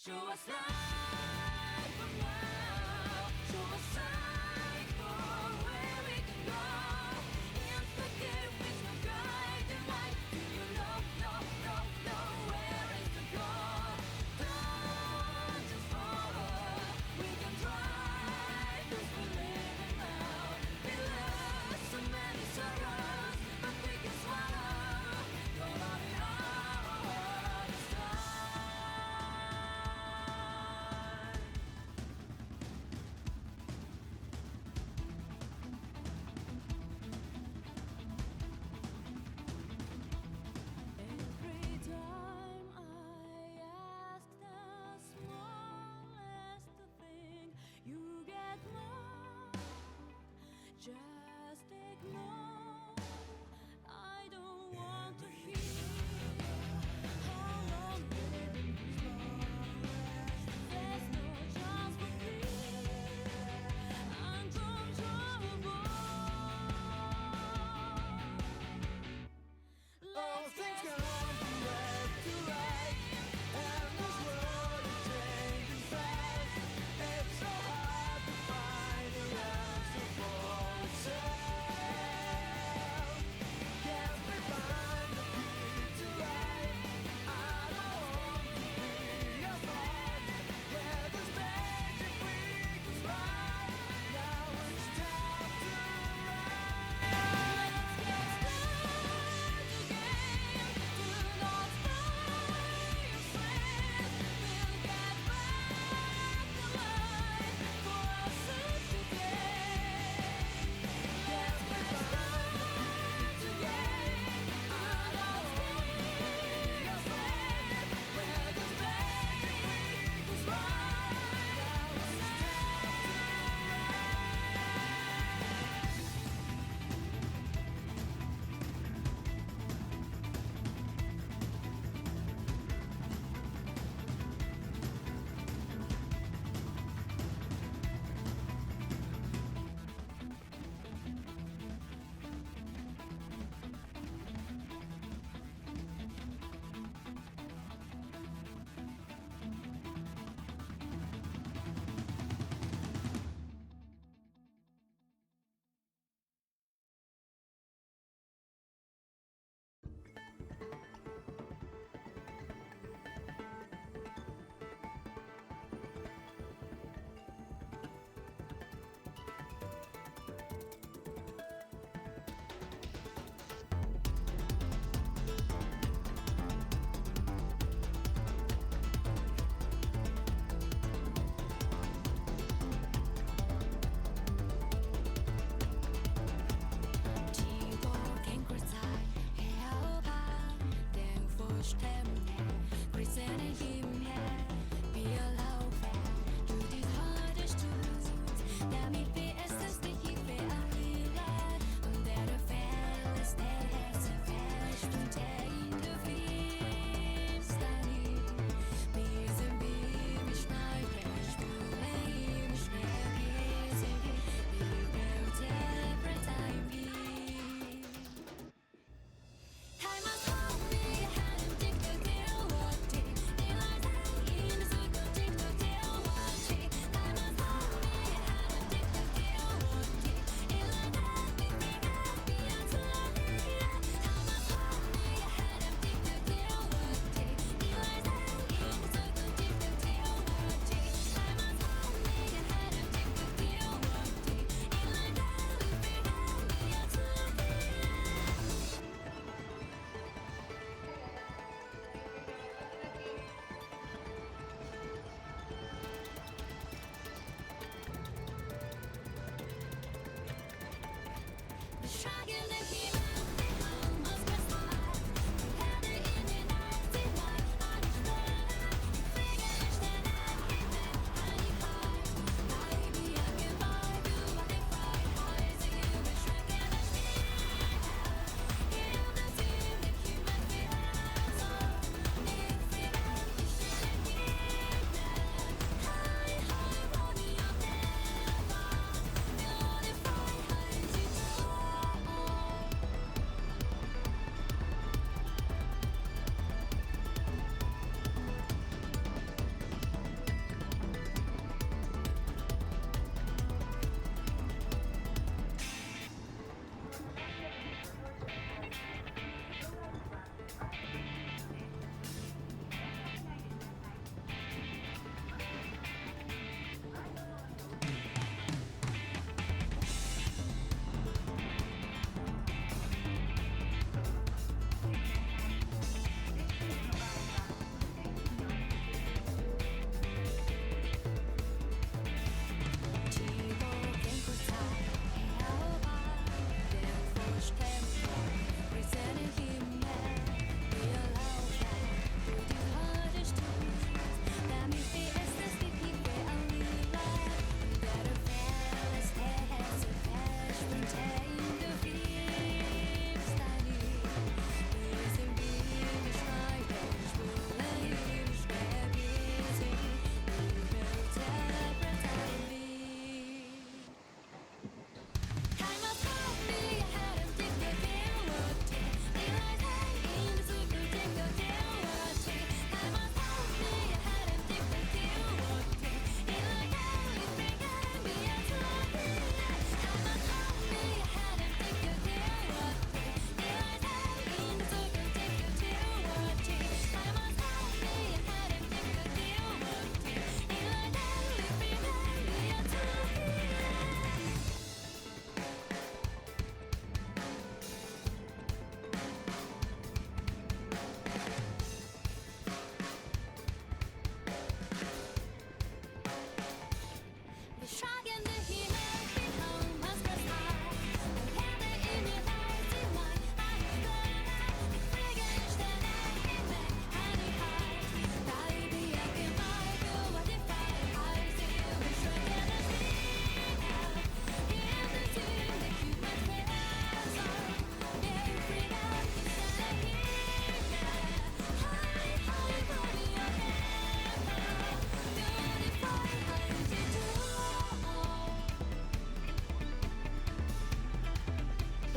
Show us light from now. Show us sight for where we can go. In the cave with no guiding light. Do you know where is to go? Don't just follow. We can try, 'cause we're living now. We lost so many sorrows, but we can swallow. Gonna be alright this time.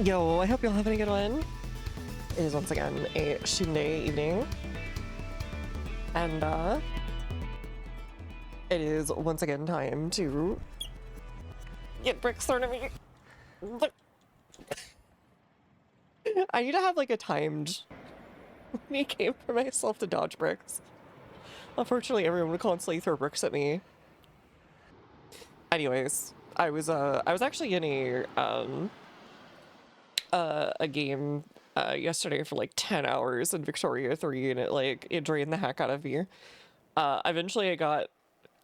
Yo, I hope you're having a good one. It is once again a Shinday evening, and it is once again time to get bricks thrown at me. I need to have like a timed game for myself to dodge bricks. Unfortunately, everyone would constantly throw bricks at me. Anyways, I was actually in a game yesterday for like 10 hours in Victoria 3, and it drained the heck out of me. Eventually I got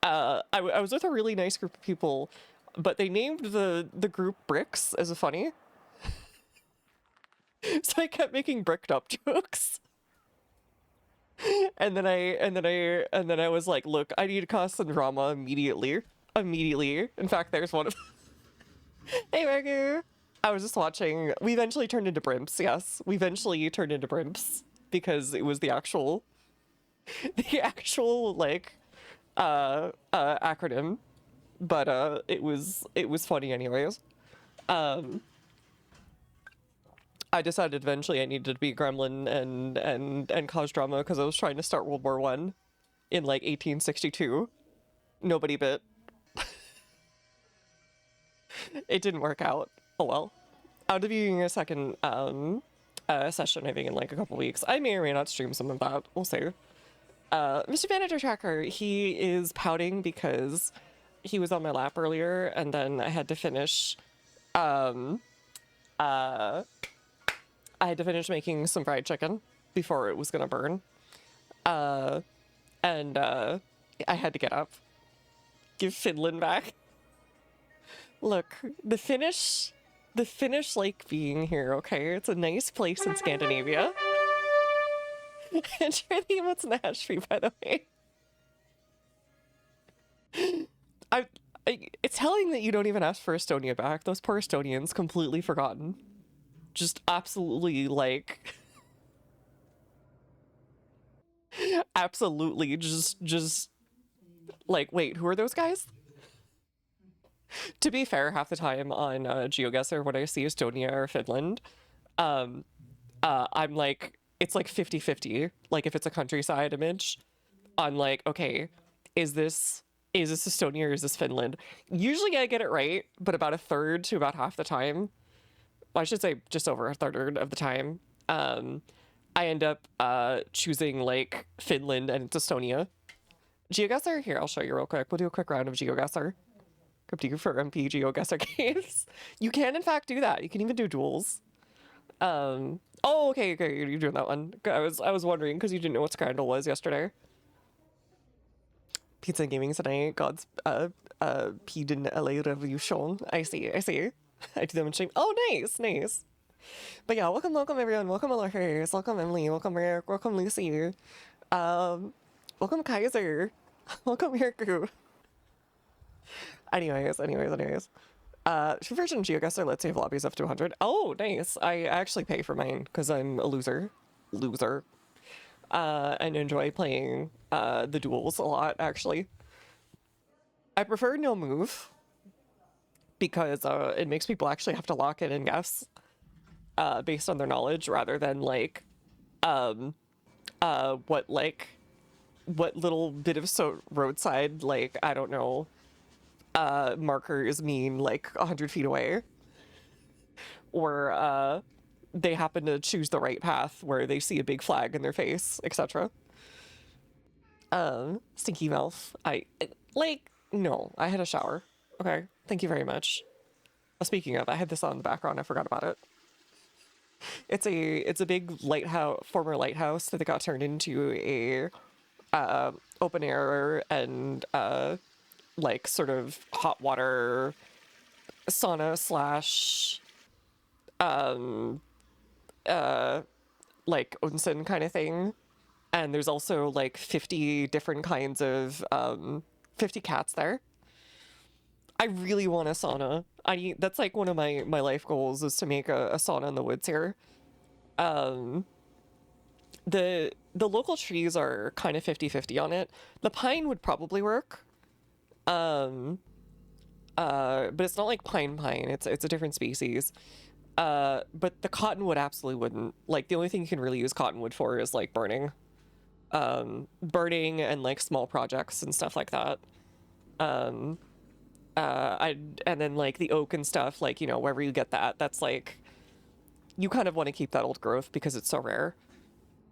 I was with a really nice group of people, but they named the group Bricks as a funny. So I kept making bricked up jokes. And then I was like, look, I need to cause some drama immediately. Immediately. In fact, there's one of Hey Margu. I was just watching. We eventually turned into brimps, yes. We eventually turned into brimps because it was the actual like acronym. But it was funny anyways. Um I decided eventually I needed to be gremlin and cause drama because I was trying to start World War One in like 1862. Nobody bit. It didn't work out. Oh well. I'll be doing a second session I think in like a couple weeks. I may or may not stream some of that. We'll see. Mr. Manager Tracker, he is pouting because he was on my lap earlier and then I had to finish uh I had to finish making some fried chicken before it was gonna burn. Uh and I had to get up. Give Finland back. Look, the Finnish like being here, okay? It's a nice place in Scandinavia. And your name was Nashby, by the way. I, it's telling that you don't even ask for Estonia back. Those poor Estonians, completely forgotten. Just absolutely like absolutely just like, wait, who are those guys? To be fair, half the time on GeoGuessr when I see Estonia or Finland, um I'm like, it's like 50-50. Like if it's a countryside image, I'm like, okay, is this Estonia or is this Finland? Usually I get it right, but about a third to about half the time, well, I should say just over a third of the time, I end up choosing like Finland and it's Estonia. GeoGuessr? Here, I'll show you real quick. We'll do a quick round of GeoGuessr. Crypto for MP GeoGuessr games. You can in fact do that. You can even do duels. Oh, okay, you're doing that one. I was wondering because you didn't know what Scrandle was yesterday. Pizza and gaming tonight. God's P in LA Revolution. I see. I do them in stream. Oh, nice. But yeah, welcome everyone. Welcome Alarius. Welcome Emily. Welcome Rick. Welcome Lucy. Welcome Kaiser. Welcome Hirku. Anyways. Version GeoGuessr lets save lobbies up to 100. Oh, nice. I actually pay for mine because I'm a loser. And enjoy playing the duels a lot, actually. I prefer no move because it makes people actually have to lock in and guess based on their knowledge rather than like what little bit of roadside, like, I don't know, markers mean like 100 feet away, or they happen to choose the right path where they see a big flag in their face, etc. Stinky mouth. No, I had a shower. Okay, thank you very much. Speaking of, I had this on in the background. I forgot about it. It's a big lighthouse, former lighthouse that got turned into a open air and like sort of hot water sauna slash like onsen kind of thing. And there's also like 50 different kinds of 50 cats there. I really want a sauna. That's like one of my life goals is to make a sauna in the woods here. The local trees are kind of 50-50 on it. The pine would probably work. But it's not like pine. It's a different species. But the cottonwood absolutely wouldn't. Like the only thing you can really use cottonwood for is like burning. Burning and like small projects and stuff like that. Um, I and then like the oak and stuff, like wherever you get that, that's like you kind of want to keep that old growth because it's so rare.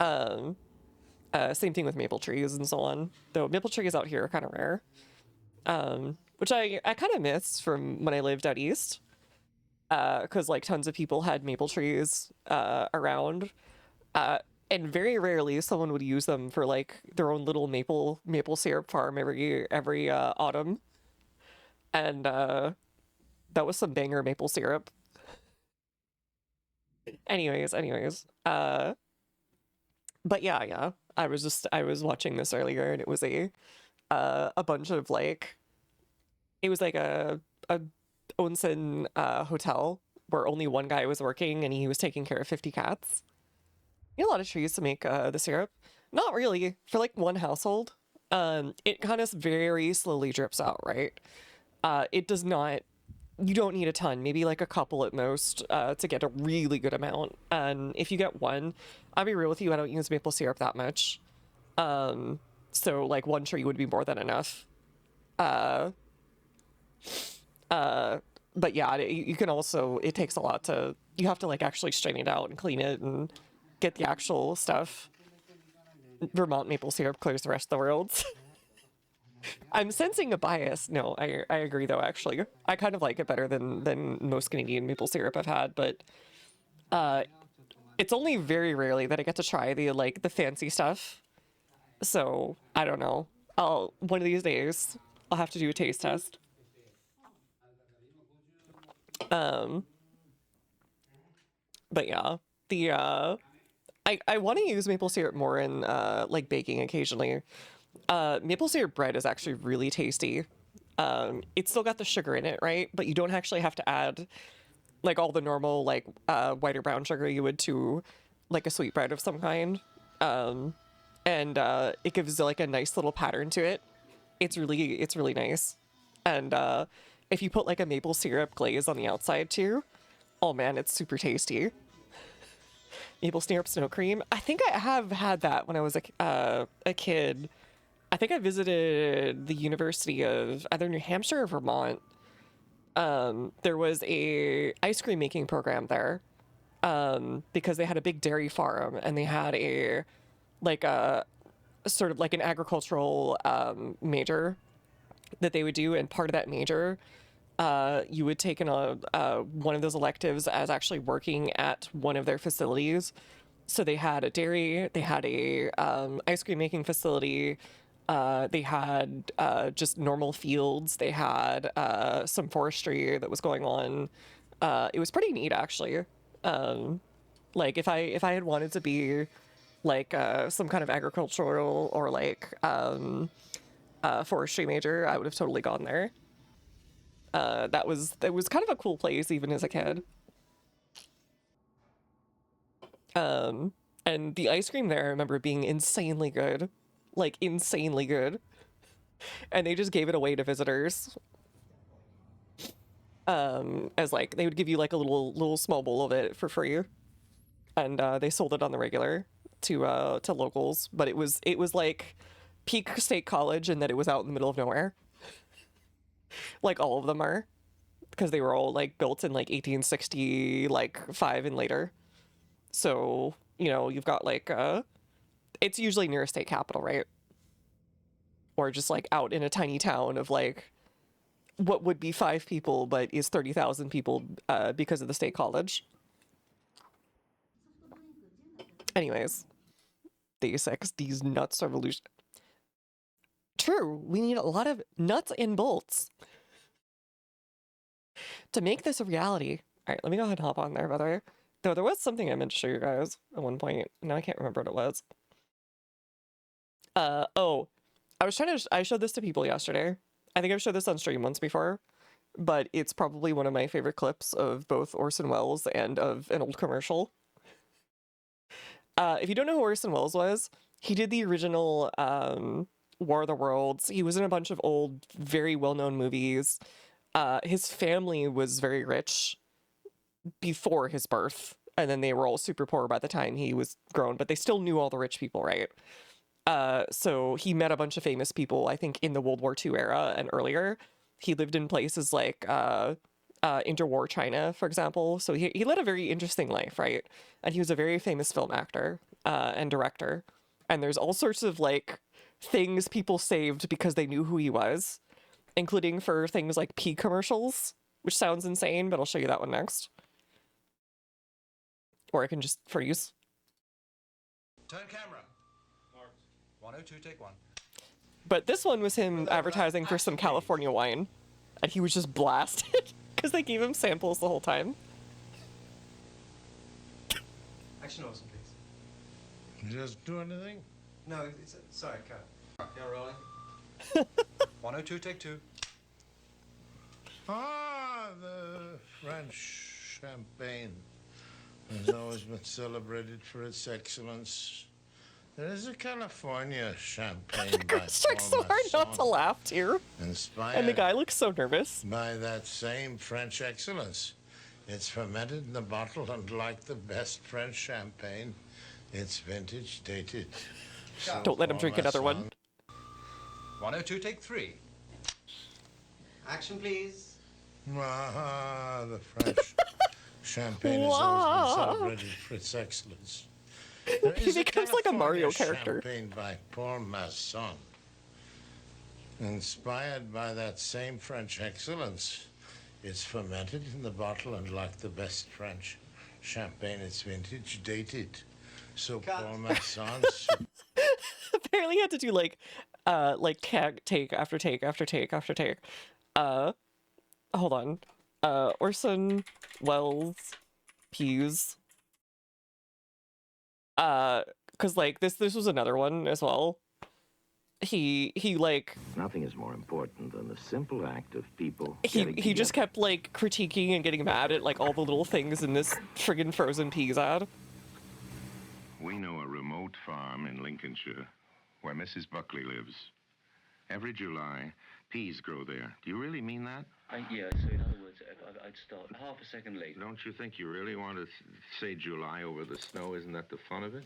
Um, Same thing with maple trees and so on. Though maple trees out here are kind of rare. Which I kind of miss from when I lived out east. Because like tons of people had maple trees around. Uh, and very rarely someone would use them for like their own little maple syrup farm every autumn. And that was some banger maple syrup. Anyways. But yeah. I was watching this earlier and it was a bunch of like it was like a onsen hotel where only one guy was working and he was taking care of 50 cats. You know, a lot of trees to make the syrup. Not really for like one household. It kind of very slowly drips out, right? It does not. You don't need a ton, maybe like a couple at most, to get a really good amount. And if you get one, I'll be real with you, I don't use maple syrup that much. Um, so like one tree would be more than enough. Uh, uh, but yeah, you can also, it takes a lot to, you have to like actually strain it out and clean it and get the actual stuff. Vermont maple syrup clears the rest of the world. I'm sensing a bias. No, I agree though, actually. I kind of like it better than most Canadian maple syrup I've had, but uh it's only very rarely that I get to try the fancy stuff. So I don't know. I'll one of these days I'll have to do a taste test. Um but yeah. The I want to use maple syrup more in like baking occasionally. Maple syrup bread is actually really tasty. It's still got the sugar in it, right? But you don't actually have to add like all the normal like white or brown sugar you would to like a sweet bread of some kind. Um, and it gives like a nice little pattern to it. It's really nice. And if you put like a maple syrup glaze on the outside too, oh man, it's super tasty. Maple syrup snow cream. I think I have had that when I was a kid. I think I visited the University of either New Hampshire or Vermont. There was a ice cream making program there, because they had a big dairy farm and they had a like a sort of like an agricultural major that they would do, and part of that major, you would take in one of those electives as actually working at one of their facilities. So they had a dairy, they had a ice cream making facility, they had just normal fields, they had some forestry that was going on. It was pretty neat actually. Um, like if I had wanted to be like some kind of agricultural or like forestry major, I would have totally gone there. That was kind of a cool place even as a kid. Um, and the ice cream there, I remember being insanely good, like insanely good. And they just gave it away to visitors. As like they would give you like a little small bowl of it for free, and they sold it on the regular to locals. But it was like peak state college, and that it was out in the middle of nowhere, like all of them are, because they were all like built in like 1860, like five and later. So you've got like it's usually near a state capital, right? Or just like out in a tiny town of like what would be five people, but is 30,000 people because of the state college. Anyways, these nuts revolution. True, we need a lot of nuts and bolts to make this a reality. All right, let me go ahead and hop on there, by the way. Though there was something I meant to show you guys at one point. Now I can't remember what it was. Oh, I showed this to people yesterday. I think I've showed this on stream once before, but it's probably one of my favorite clips of both Orson Welles and of an old commercial. If you don't know who Orson Welles was, he did the original War of the Worlds. He was in a bunch of old, very well-known movies. His family was very rich before his birth, and then they were all super poor by the time he was grown, but they still knew all the rich people, right? So he met a bunch of famous people, I think, in the World War II era and earlier. He lived in places like interwar China, for example. So he led a very interesting life, right? And he was a very famous film actor and director. And there's all sorts of like things people saved because they knew who he was, including for things like pea commercials, which sounds insane, but I'll show you that one next. Or I can just freeze. Turn camera. 102, take one. But this one was him advertising for some California wine, and he was just blasted because they gave him samples the whole time. Action, Orson, please. Just do anything? No, sorry, cut. Yeah, rolling. 102, take two. Ah, the French champagne has always been celebrated for its excellence. There is a California champagne by Chris trying so hard not to laugh too. inspired And the guy looks so nervous. by that same French excellence. It's fermented in the bottle, and like the best French champagne, it's vintage dated. So Don't let him for drink my another one. son, 102, take three. Action, please. Ah, the French champagne has always been celebrated for its excellence. There He is a becomes like a Mario California character. Champagne by Paul Masson, inspired by that same French excellence. It's fermented in the bottle, and like the best French champagne, it's vintage dated. So Paul Masson. Apparently he had to do like take after take after take after take. Hold on. Orson Welles Peas. Because like this was another one as well. He like Nothing is more important than the simple act of people. he just kept like critiquing and getting mad at like all the little things in this friggin' frozen peas ad. We know a remote farm in Lincolnshire where Mrs. Buckley lives. Every July, peas grow there. Do you really mean that? Yeah, so in other words, I'd start half a second late. Don't you think you really want to say July over the snow? Isn't that the fun of it?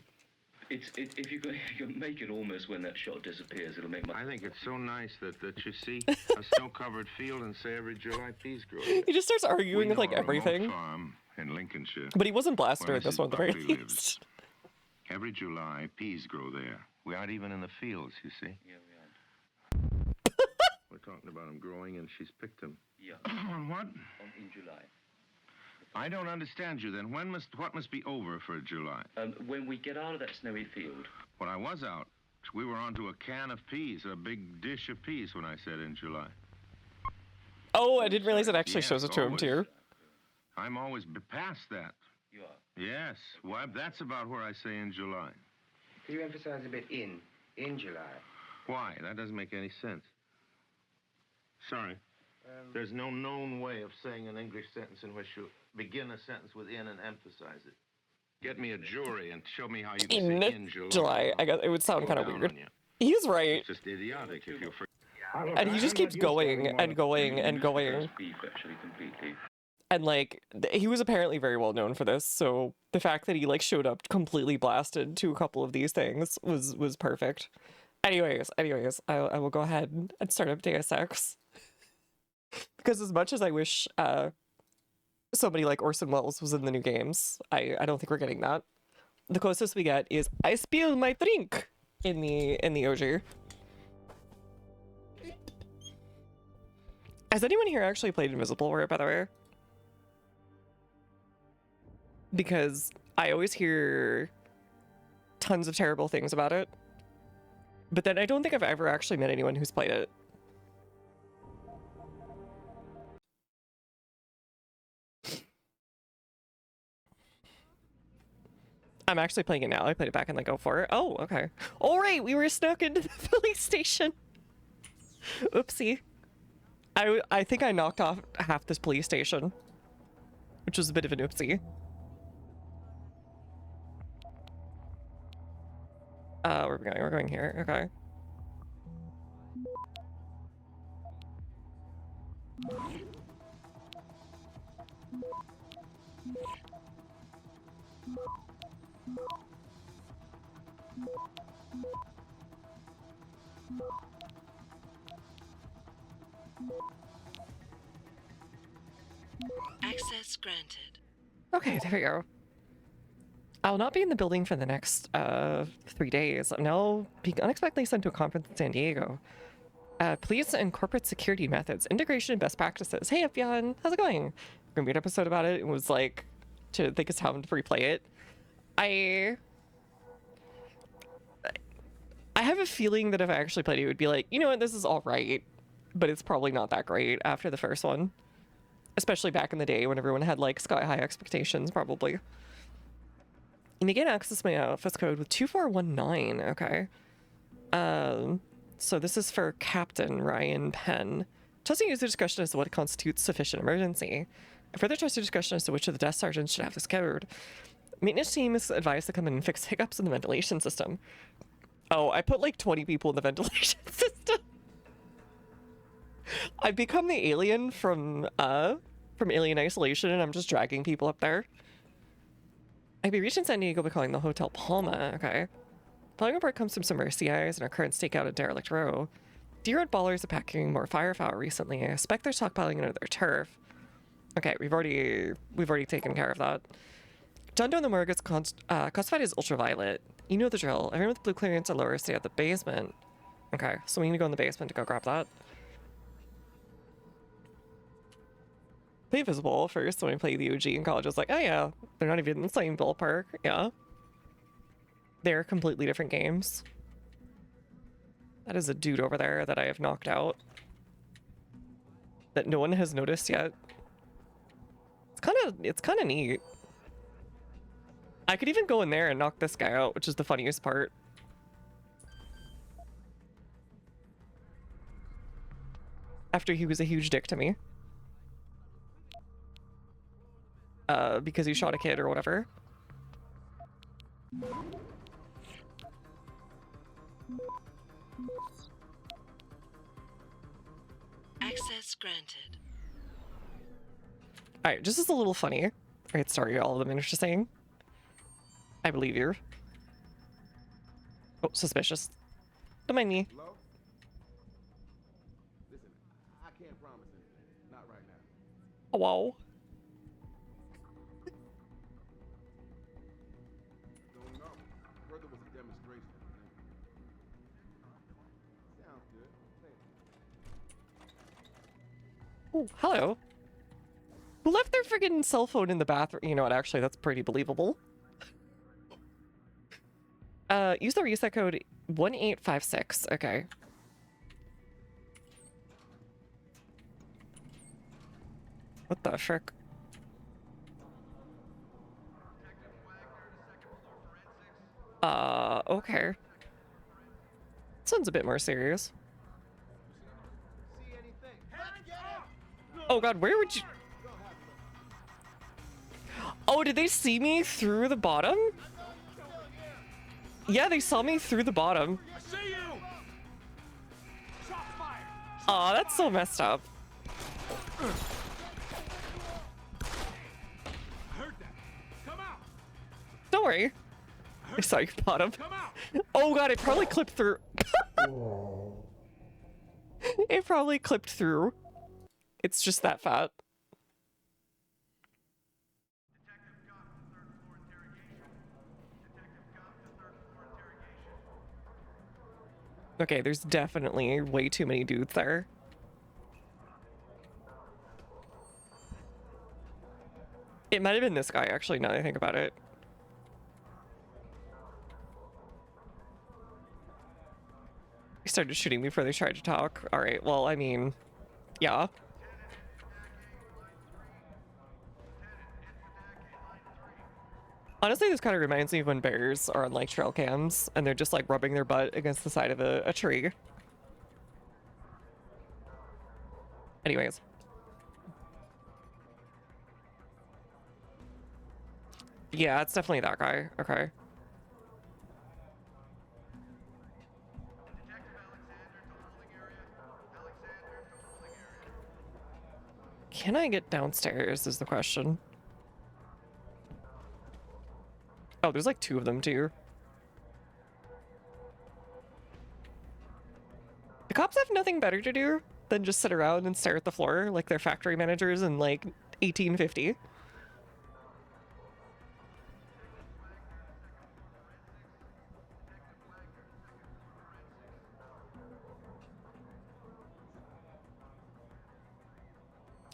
If you can make it almost when that shot disappears, it'll make my... I think it's so nice that you see a snow-covered field and say every July peas grow there. He just starts arguing with We know like a remote everything. farm in Lincolnshire. But he wasn't blasted where at this Mrs. one at the very Buckley lives. least. Every July, peas grow there. We aren't even in the fields, you see. Yeah, we aren't. We're talking about them growing, and she's picked them. Yeah, What? in July. I don't understand you then. What must be over for July? When we get out of that snowy field, When I was out, we were onto a can of peas, a big dish of peas when I said in July. Oh, I didn't realize it actually Yes, shows it to him always. too. I'm always past that. you are. Yes, well, that's about where I say in July. Can you emphasize a bit in July? Why? That doesn't make any sense. Sorry. There's no known way of saying an English sentence in which you begin a sentence with in and emphasize it. Get me a jury and show me how you can say in July. I guess it would sound Go kind of down weird. on you. He's right. It's just idiotic if you... And he just keeps going and going and going. Roast beef, actually, completely. And like he was apparently very well known for this, so the fact that he like showed up completely blasted to a couple of these things was perfect. Anyways, I will go ahead and start up Deus Ex. Because as much as I wish somebody like Orson Welles was in the new games, I don't think we're getting that. The closest we get is I spill my drink in the OG. Has anyone here actually played Invisible War, by the way? Because I always hear tons of terrible things about it. But then I don't think I've ever actually met anyone who's played it. I'm actually playing it now. I played it back in like 04. Oh, okay. All right, we were snuck into the police station. Oopsie. I think I knocked off half this police station, which was a bit of an oopsie. Where are we going? We're going here. Okay. Access granted. Okay, there we go. I'll not be in the building for the next 3 days. I'm now being unexpectedly sent to a conference in San Diego. Police and corporate security methods, integration and best practices. Hey, Epion, how's it going? We're gonna be an episode about it. It was like to think it's time to replay it. I have a feeling that if I actually played it, it would be like, you know what, this is all right, but it's probably not that great after the first one. Especially back in the day when everyone had like sky high expectations, probably. You may gain access to my office code with 2419. Okay. So this is for Captain Ryan Penn. Trusting user discussion as to what constitutes sufficient emergency. Further trusted discussion as to which of the desk sergeants should have this code. Maintenance team is advised to come in and fix hiccups in the ventilation system. Oh, I put like 20 people in the ventilation system. I've become the alien from Alien Isolation, and I'm just dragging people up there. I'd be reaching San Diego by calling the Hotel Palma. Okay. Following report comes from some RCIs and our current stakeout at Derelict Row. D-Road ballers are packing more firepower recently. I suspect they're stockpiling into their turf. Okay, we've already taken care of that. John Doe in the morgue is classified as ultraviolet. You know the drill. Everyone with blue clearance or lower stay at the basement. Okay, so we need to go in the basement to go grab that. Play Visible first when I played the OG in college. I was like, oh yeah, they're not even in the same ballpark. Yeah. They're completely different games. That is a dude over there that I have knocked out. That no one has noticed yet. It's kind of neat. I could even go in there and knock this guy out, which is the funniest part. After he was a huge dick to me. Because he shot a kid or whatever. Access granted. Alright, just as a little funny. Alright, sorry, all of them interesting. I believe you. Oh, suspicious. Don't mind me. Hello? Listen, I can't promise anything. Not right now. Oh, wow. Don't know. Heard there was a demonstration. Sounds good. Oh, hello. Who left their friggin' cell phone in the bathroom? You know what, actually, that's pretty believable. Use the reset code 1856. Okay. What the frick? Okay. Sounds a bit more serious. Oh god, where would you... Oh, did they see me through the bottom? Yeah, they saw me through the bottom. I see you! Aw, that's so messed up. I heard that. Come out! Don't worry. I saw you bottom. Come out! Oh god, it probably clipped through. It probably clipped through. It's just that fat. Okay, there's definitely way too many dudes there. It might have been this guy, actually, now that I think about it. He started shooting me before they tried to talk. Alright, well, I mean, yeah. Honestly, this kind of reminds me of when bears are on like trail cams and they're just like rubbing their butt against the side of a tree. Anyways. Yeah, it's definitely that guy. Okay. Can I get downstairs is the question. Oh, there's like two of them too. The cops have nothing better to do than just sit around and stare at the floor like they're factory managers and like 1850.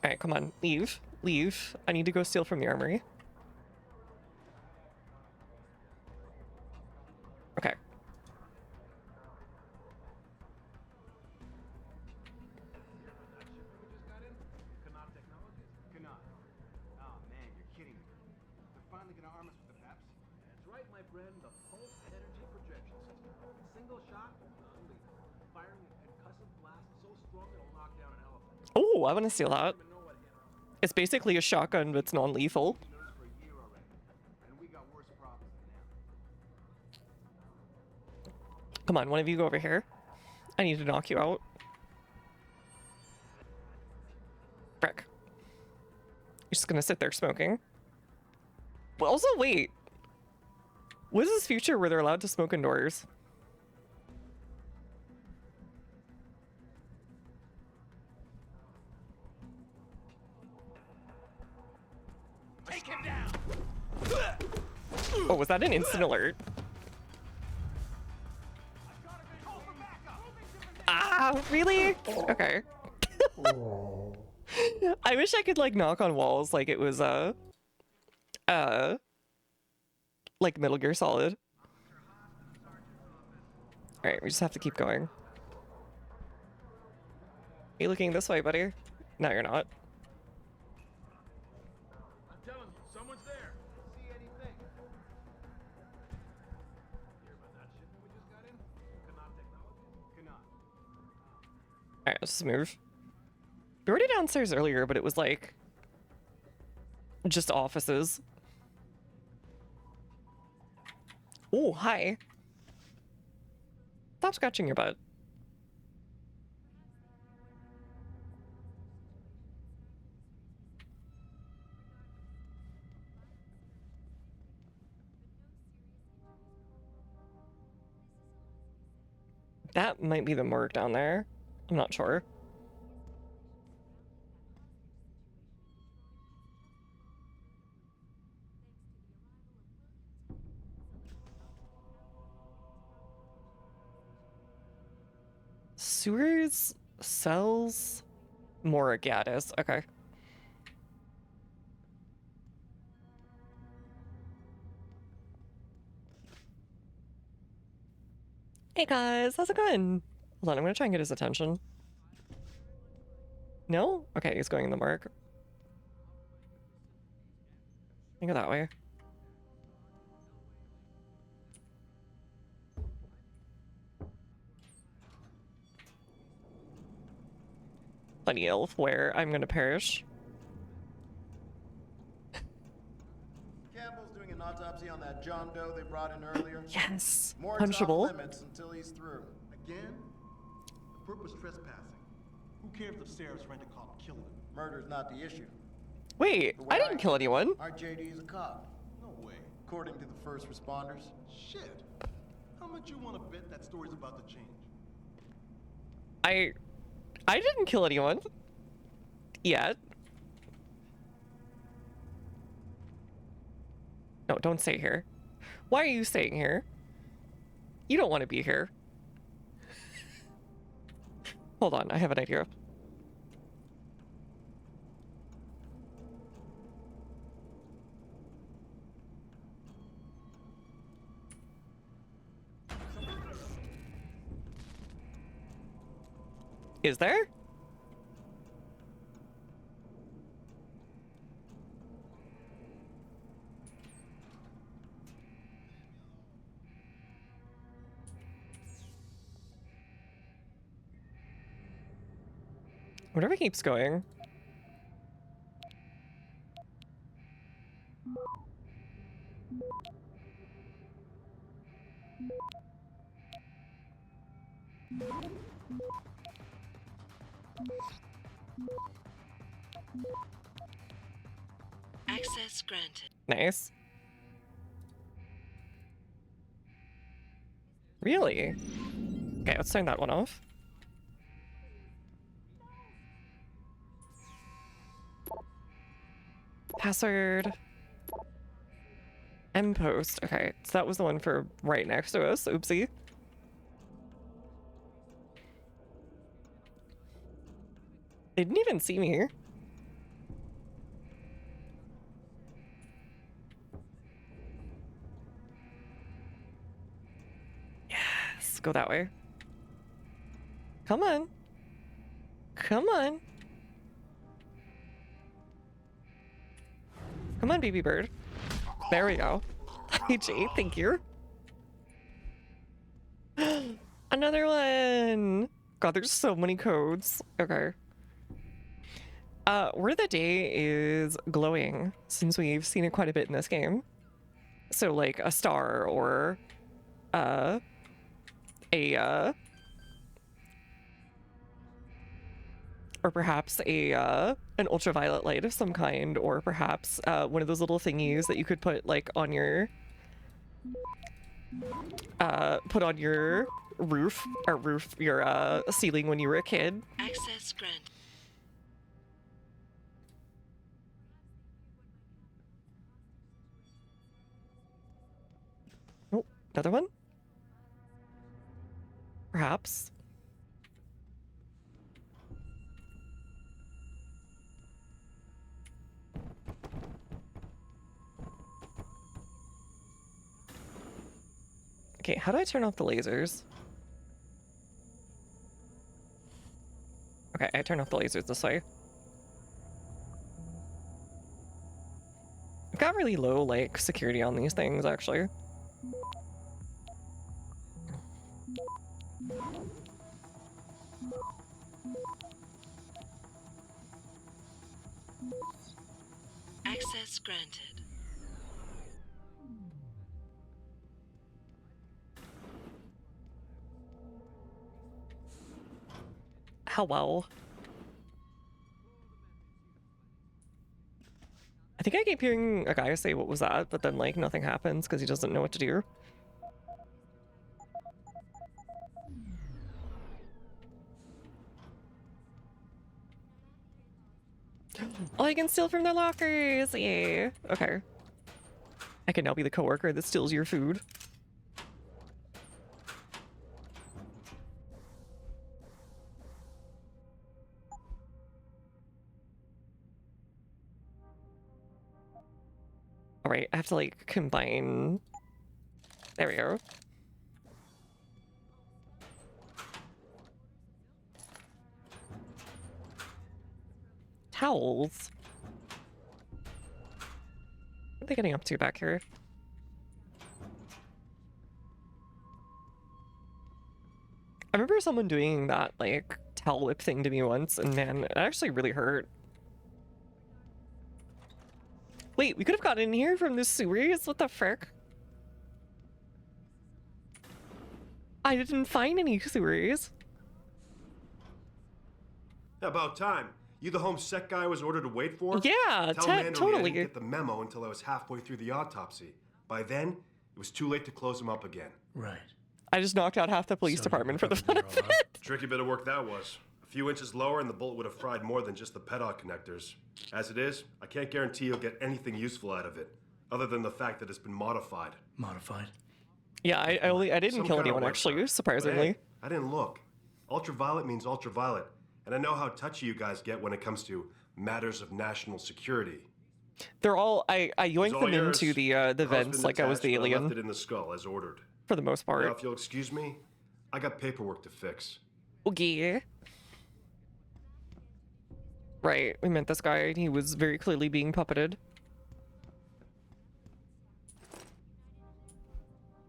All right, come on, leave, leave. I need to go steal from the armory. Okay. Oh man, you're kidding me. They're finally gonna arm us with the PEPs? That's right, my friend. The pulse energy projection system. Single shot, non-lethal. Firing a concussive blast so strong it'll knock down an elephant. Oh, I want to steal that. It's basically a shotgun, but it's non-lethal. Notice for a year already, and we got worse problems than them. Come on, one of you go over here. I need to knock you out. Frick. You're just gonna sit there smoking. Well, also, wait. What is this future where they're allowed to smoke indoors? Take him down! Oh, was that an instant alert? Ah, really? Okay. I wish I could like knock on walls like it was like Metal Gear Solid. All right, we just have to keep going. Are you looking this way, buddy? No, you're not. I'm telling you, someone's there. See anything? Hear about that shipment we just got in? Canard Technologies? Canard. All right, let's just move. We were already downstairs earlier, but it was like just offices. Oh, hi. Stop scratching your butt. That might be the morgue down there. I'm not sure. Sewers, cells, morgue, yeah, it is. Okay. Hey guys, how's it going? Hold on, I'm gonna try and get his attention. No? Okay, he's going in the morgue. I go that way. Plenty of where I'm gonna perish. Campbell's doing an autopsy on that John Doe they brought in earlier. Yes, More punchable. limits until he's through. Again? The purpose trespassing. Who cares if Sarah's rent a cop killed him? Murder's not the issue. Wait, The way I didn't kill anyone. Our JD is a cop, No way. according to the first responders. Shit. How much you want to bet that story's about to change? I didn't kill anyone. Yet. No, don't stay here. Why are you staying here? You don't want to be here. Hold on, I have an idea. Is there? Whatever keeps going. Access granted. Nice. Really? Okay, let's turn that one off. Password. M post. Okay, so that was the one for right next to us. Oopsie. They didn't even see me here. Yes, go that way. Come on. Come on. Come on, baby bird. There we go. Hey, Jay, thank you. Another one. God, there's so many codes. Okay. Word of the day is glowing, since we've seen it quite a bit in this game. So like a star or or perhaps an ultraviolet light of some kind, or perhaps one of those little thingies that you could put like on your roof your ceiling when you were a kid. Access granted. Oh, another one? Perhaps. Okay, how do I turn off the lasers? Okay, I turn off the lasers this way. I've got really low, like, security on these things, actually. Access granted. Hello. I think I keep hearing a guy say what was that, but then like nothing happens because he doesn't know what to do. Oh, I can steal from their lockers! Yay. Okay. I can now be the coworker that steals your food. Alright, I have to like combine. There we go. Towels. What are they getting up to back here? I remember someone doing that like towel whip thing to me once, and man, it actually really hurt. Wait, we could have gotten in here from the sewers? What the frick? I didn't find any sewers. About time. You the homesec guy I was ordered to wait for? Yeah, Tell Mando totally. I didn't get the memo until I was halfway through the autopsy. By then, it was too late to close him up again. Right. I just knocked out half the police department for the fun of it. Tricky bit of work that was. A few inches lower and the bullet would have fried more than just the pedal connectors. As it is, I can't guarantee you'll get anything useful out of it, other than the fact that it's been modified. Modified? Yeah, I didn't Some kill kind of anyone website. actually, surprisingly. But hey, I didn't look. Ultraviolet means ultraviolet, and I know how touchy you guys get when it comes to matters of national security. They're all I It's yoinked all them yours. into the Husband vents like I was the attached, but I left alien it in the skull as ordered. for the most Now, part. if you'll excuse me, I got paperwork to fix. Okay. Right, we met this guy and he was very clearly being puppeted.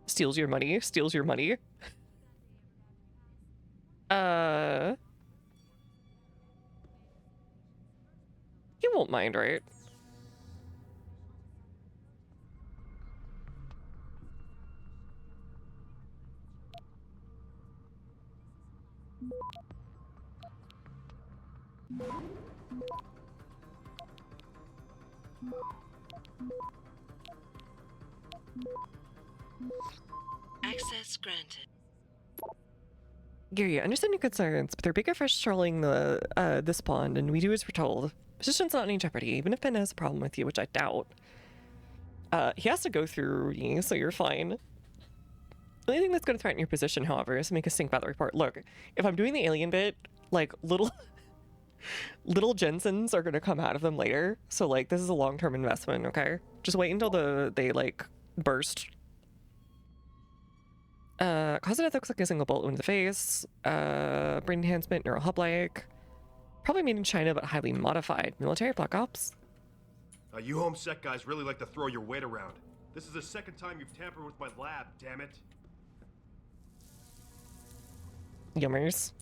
Steals your money, steals your money. You won't mind, right? Access granted. Gary, I understand your concerns, but there are bigger fish trolling the this pond, and we do as we're told. Position's not in any jeopardy, even if Ben has a problem with you, which I doubt. He has to go through you, so you're fine. The only thing that's going to threaten your position, however, is to make a sync battle report. Look, if I'm doing the alien bit, like, little Jensens are going to come out of them later. So, like, this is a long-term investment, okay? Just wait until they, like, burst. Cause of death looks like a single bullet wound in the face. Brain enhancement, neural hub-like. Probably made in China, but highly modified. Military Black Ops. You home-sec guys really like to throw your weight around. This is the second time you've tampered with my lab, damn it. Yummers.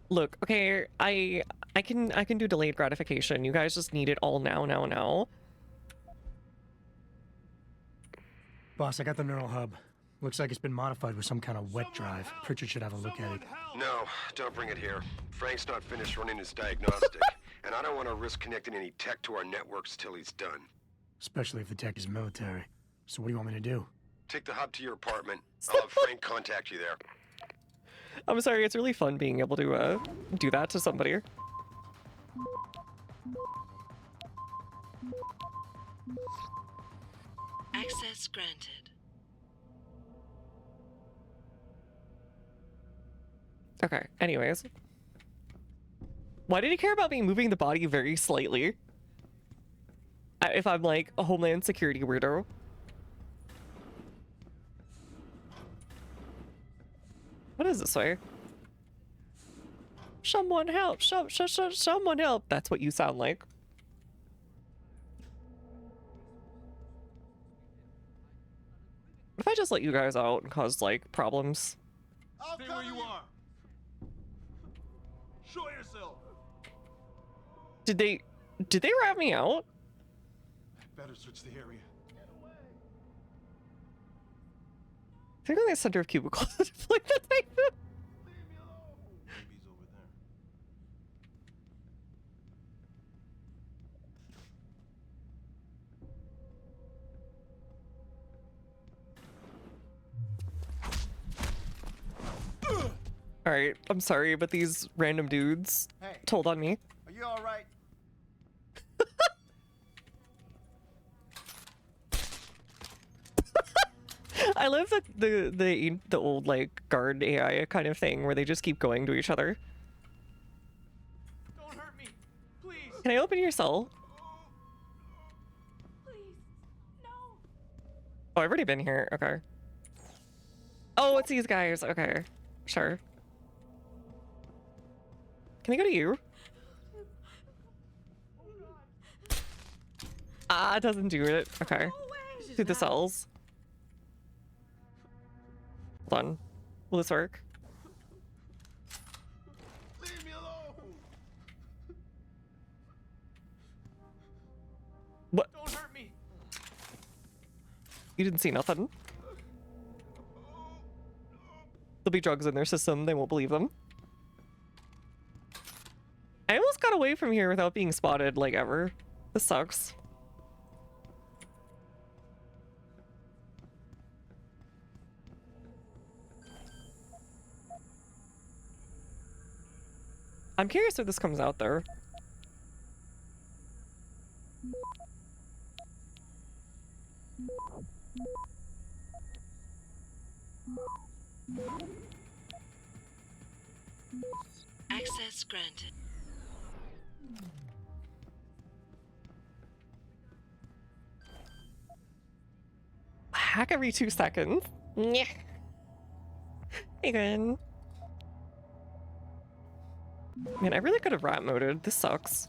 Look, okay, I can do delayed gratification. You guys just need it all now. Boss, I got the neural hub. Looks like it's been modified with some kind of wet drive. Pritchard should have a look at it. No, don't bring it here. Frank's not finished running his diagnostic, and I don't want to risk connecting any tech to our networks till he's done. Especially if the tech is military. So what do you want me to do? Take the hub to your apartment. I'll have Frank contact you there. I'm sorry, it's really fun being able to do that to somebody. Access granted. Okay, anyways. Why did he care about me moving the body very slightly? If I'm like a Homeland Security weirdo. What is this way? Someone help! Someone help! That's what you sound like. If I just let you guys out and cause like problems. Stay where you are. Show yourself. Did they rat me out? Better switch the area. I think on the center of cubicles. Like that thing. Baby's over there. All right, I'm sorry, but these random dudes told on me. Are you all right? I love the old like guard AI kind of thing where they just keep going to each other. Don't hurt me, please. Can I open your cell? Please, no. Oh, I've already been here. Okay. Oh, it's these guys. Okay, sure. Can I go to you? Ah, it doesn't do it. Okay. Through the cells. Hold on. Will this work? Leave me alone. What? Don't hurt me. You didn't see nothing? There'll be drugs in their system. They won't believe them. I almost got away from here without being spotted, like, ever. This sucks. I'm curious if this comes out there. Access granted. Hack every 2 seconds. Yeah. Hey, good. Man, I really could have rat moded. This sucks.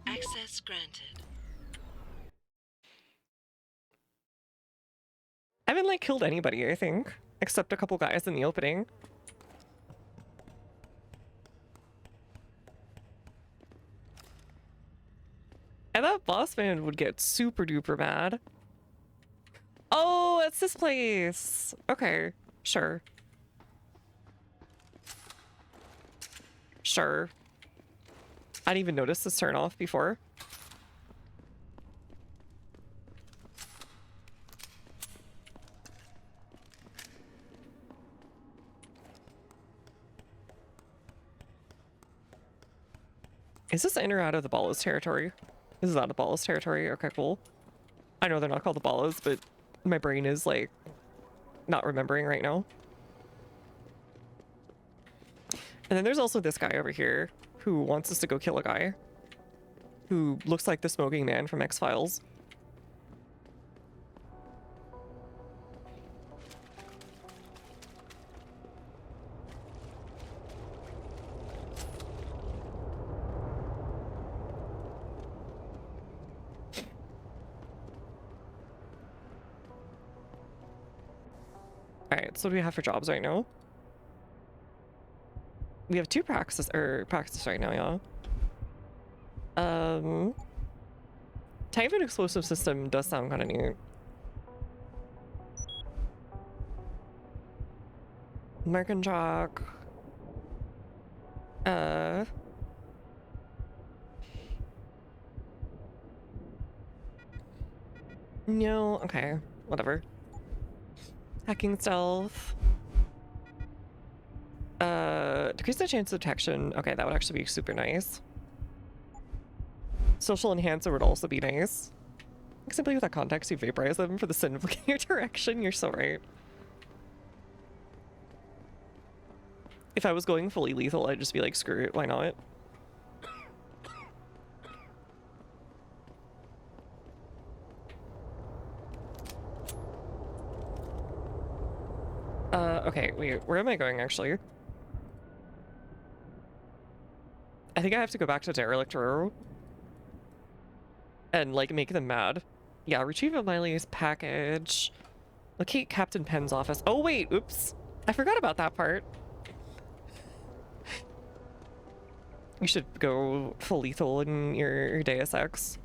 Access granted. I haven't, like, killed anybody, I think. Except a couple guys in the opening. And that boss man would get super duper mad. Oh, it's this place. Okay, sure. Sure. I didn't even notice this turn off before. Is this in or out of the Ballas territory? This is out of Ballas territory. Okay, cool. I know they're not called the Ballas, but my brain is like not remembering right now. And then there's also this guy over here who wants us to go kill a guy who looks like the smoking man from X-Files. Alright, so what do we have for jobs right now? We have 2 praxis right now, yeah. Type an explosive system does sound kind of neat. American Jock. No, okay, whatever. Hacking stealth. Decrease the chance of detection. Okay, that would actually be super nice. Social enhancer would also be nice. Simply with that context, you vaporize them for the sin of looking your direction. You're so right. If I was going fully lethal, I'd just be like, screw it, why not? Okay, wait, where am I going actually? I think I have to go back to Derelict Row and like make them mad. Yeah, retrieve Miley's package. Locate Captain Penn's office. Oh wait, oops. I forgot about that part. You should go full lethal in your Deus Ex.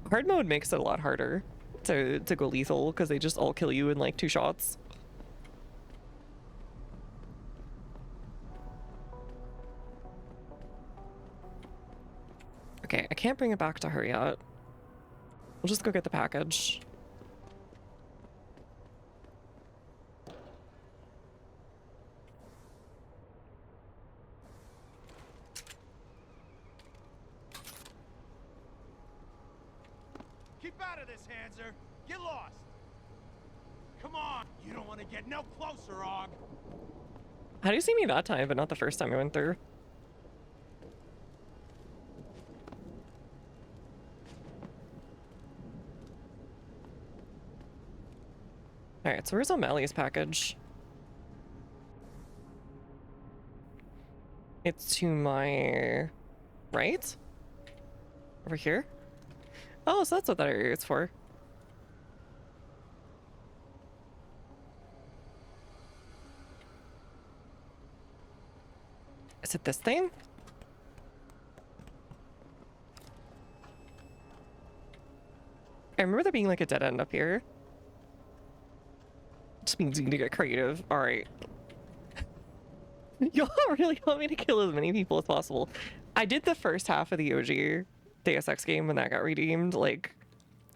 Hard mode makes it a lot harder to go lethal because they just all kill you in like 2 shots. Okay, I can't bring it back to her yet. We'll just go get the package. Keep out of this, Hanser. Get lost. Come on. You don't want to get no closer, Og. How do you see me that time, but not the first time I went through? Alright, so where's O'Malley's package? It's to my right? Over here? Oh, so that's what that area is for. Is it this thing? I remember there being like a dead end up here. Just means you need to get creative. Alright. Y'all really want me to kill as many people as possible. I did the first half of the OG Deus Ex game when that got redeemed, like,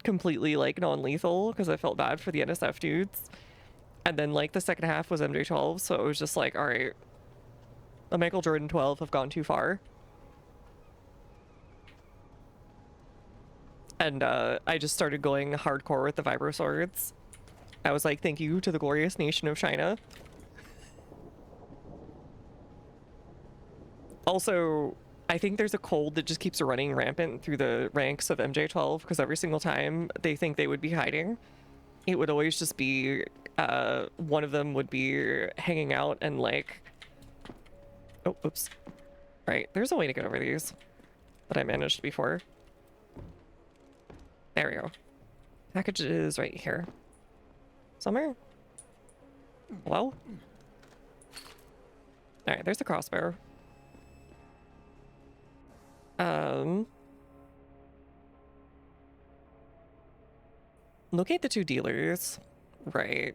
completely, like, non-lethal, because I felt bad for the NSF dudes. And then, like, the second half was MJ12, so it was just like, alright, the Michael Jordan 12 have gone too far. And, I just started going hardcore with the Vibro Swords. I was like, thank you to the glorious nation of China. Also, I think there's a cold that just keeps running rampant through the ranks of MJ12 because every single time they think they would be hiding, it would always just be one of them would be hanging out and like, oh, oops. Right, there's a way to get over these that I managed before. There we go. Package is right here. Somewhere? Hello? Alright, there's a crossbow. Locate the 2 dealers. Right.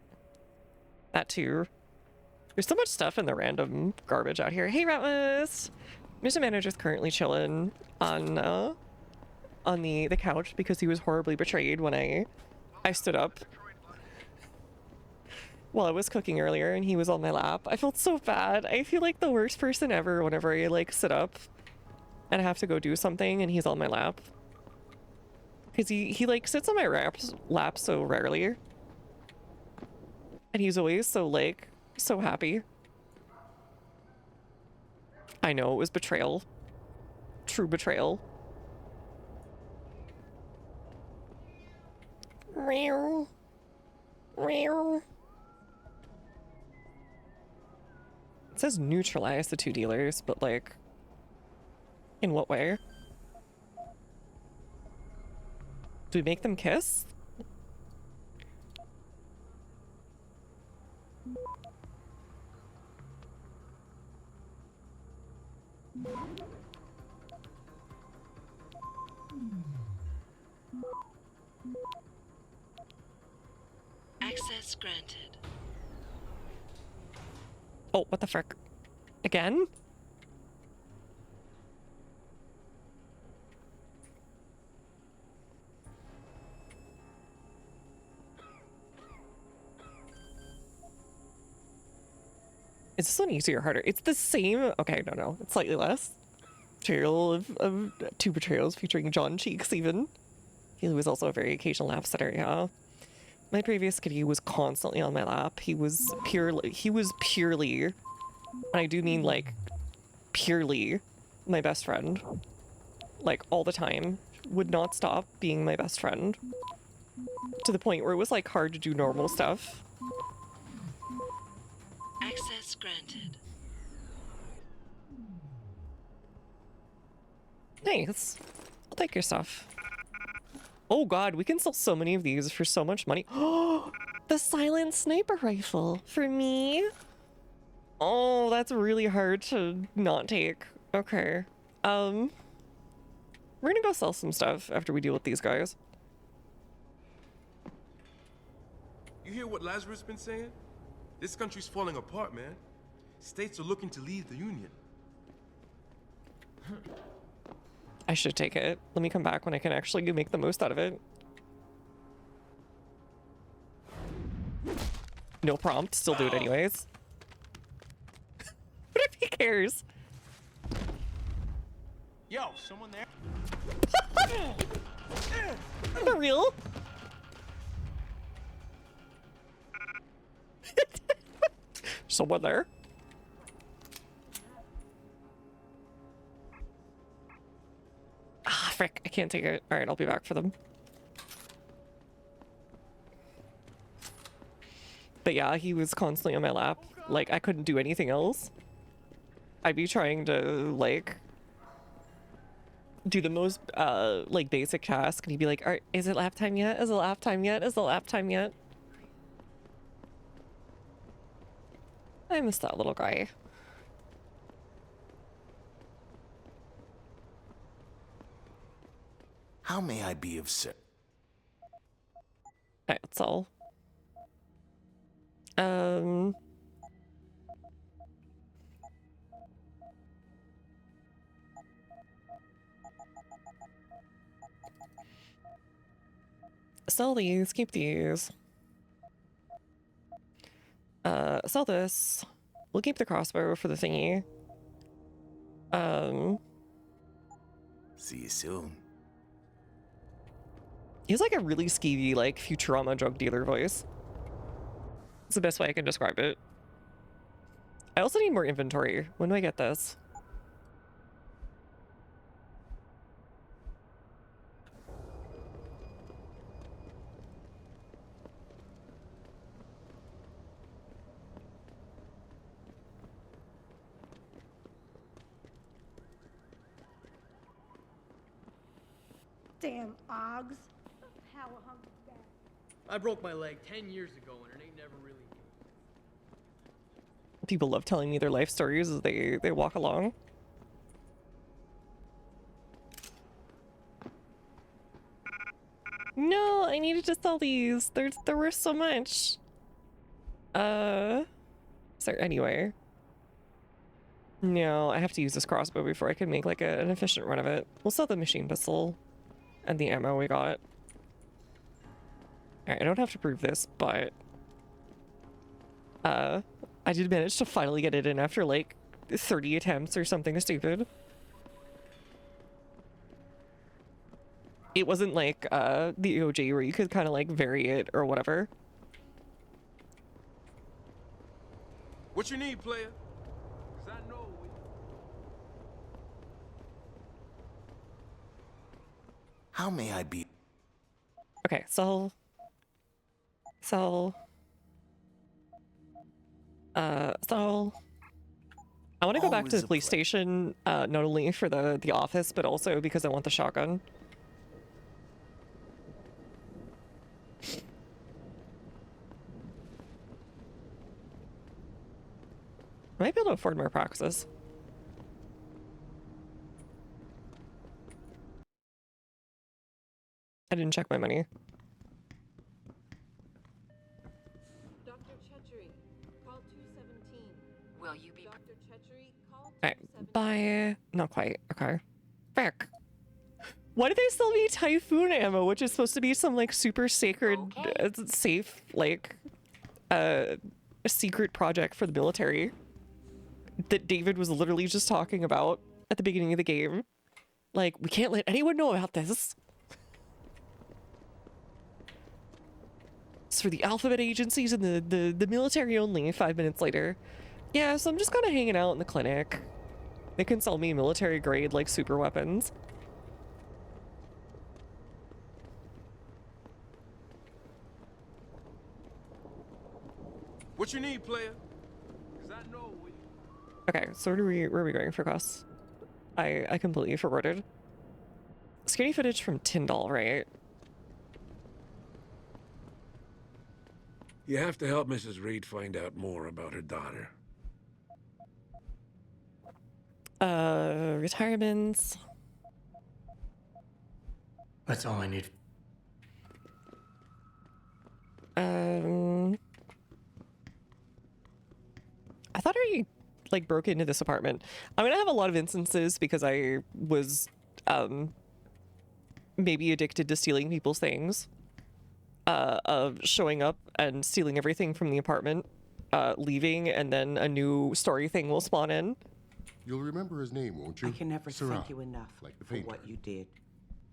That too. There's so much stuff in the random garbage out here. Hey, Ratmus! Mission manager's currently chilling on the couch because he was horribly betrayed when I stood up while I was cooking earlier and he was on my lap. I felt so bad. I feel like the worst person ever whenever I like sit up and I have to go do something and he's on my lap. Because he like sits on my lap so rarely. And he's always so like, so happy. I know, it was betrayal. True betrayal. Meow. Meow. It says neutralize the two dealers, but like, in what way? Do we make them kiss? Access granted. Oh, what the frick? Again? Is this one easier or harder? It's the same. Okay, no. It's slightly less. Betrayal of two betrayals featuring John Cheeks even. He was also a very occasional lap sitter, yeah. My previous kitty was constantly on my lap. He was purely, and I do mean like purely, my best friend. Like all the time. Would not stop being my best friend. To the point where it was like hard to do normal stuff. Access granted. Nice. I'll take your stuff. Oh god, we can sell so many of these for so much money. Oh, the silent sniper rifle for me. Oh, that's really hard to not take. Okay. We're gonna go sell some stuff after we deal with these guys. You hear what Lazarus been saying? This country's falling apart, man. States are looking to leave the Union. I should take it. Let me come back when I can actually make the most out of it. No prompt, still do it anyways. What if he cares? Yo, someone there? For real? Someone there? Ah, frick, I can't take it. Alright, I'll be back for them. But yeah, he was constantly on my lap. Like, I couldn't do anything else. I'd be trying to, like, do the most, like, basic task, and he'd be like, alright, is it lap time yet? Is it lap time yet? Is it lap time yet? I miss that little guy. How may I be of service? Alright, that's all. Sell these, keep these. Sell this. We'll keep the crossbow for the thingy. See you soon. He has like a really skeevy, like, Futurama drug dealer voice. It's the best way I can describe it. I also need more inventory. When do I get this? Damn Oggs. Power hungry bad. I broke my leg 10 years ago and it ain't never really. People love telling me their life stories as they walk along. No, I needed to sell these. They're worth so much. Is there anywhere? No, I have to use this crossbow before I can make like an efficient run of it. We'll sell the machine pistol and the ammo we got. Alright, I don't have to prove this, but I did manage to finally get it in after like 30 attempts or something stupid. It wasn't like the OJ where you could kind of like vary it or whatever. What you need, player? 'Cause I know we... How may I be? Okay, so I want to go back to Always the a police station, not only for the office, but also because I want the shotgun. I might be able to afford more praxis. I didn't check my money. Dr. Chechery, call 217. Will you be... Dr. Chechery, call Alright, bye. Not quite. Okay. Frick. Why do they still need Typhoon ammo, which is supposed to be some, like, super sacred, safe, like, a secret project for the military that David was literally just talking about at the beginning of the game? Like, we can't let anyone know about this. It's for the alphabet agencies and the military only. 5 minutes later. Yeah, so I'm just kind of hanging out in the clinic. They can sell me military grade, like, super weapons. What you need, player? 'Cause I know we... Okay, so where are we going for quests? I completely forwarded. Skinny footage from Tyndall, right? You have to help Mrs. Reed find out more about her daughter. Retirements. That's all I need. I thought I, like, broke into this apartment. I'm gonna have a lot of instances because I was, maybe addicted to stealing people's things. Of showing up and stealing everything from the apartment, leaving, and then a new story thing will spawn in. You'll remember his name, won't you? I can never Sarah, thank you enough like the for painter. what you did.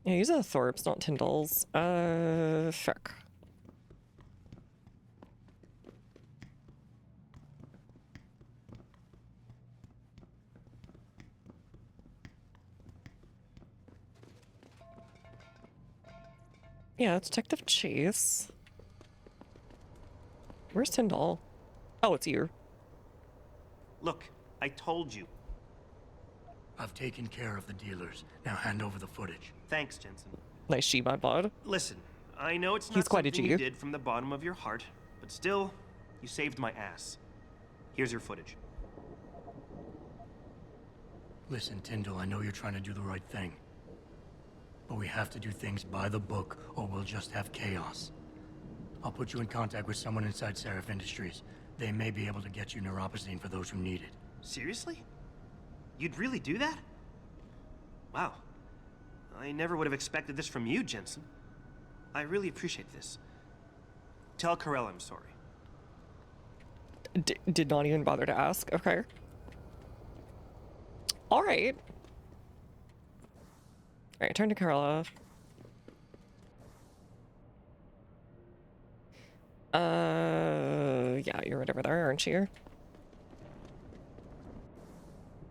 Yeah, he's a Thorpe's, not Tyndall's. Fuck. Yeah, Detective Chase. Where's Tyndall? Oh, it's you. Look, I told you. I've taken care of the dealers. Now hand over the footage. Thanks, Jensen. Nice G, my bod. Listen, I know it's not He's quite a something G. you did from the bottom of your heart, but still, you saved my ass. Here's your footage. Listen, Tyndall, I know you're trying to do the right thing. But we have to do things by the book, or we'll just have chaos. I'll put you in contact with someone inside Seraph Industries. They may be able to get you neuropozyne for those who need it. Seriously? You'd really do that? Wow. I never would have expected this from you, Jensen. I really appreciate this. Tell Carell I'm sorry. Did not even bother to ask. Okay. All right. All right, turn to Carella. Yeah, you're right over there, aren't you?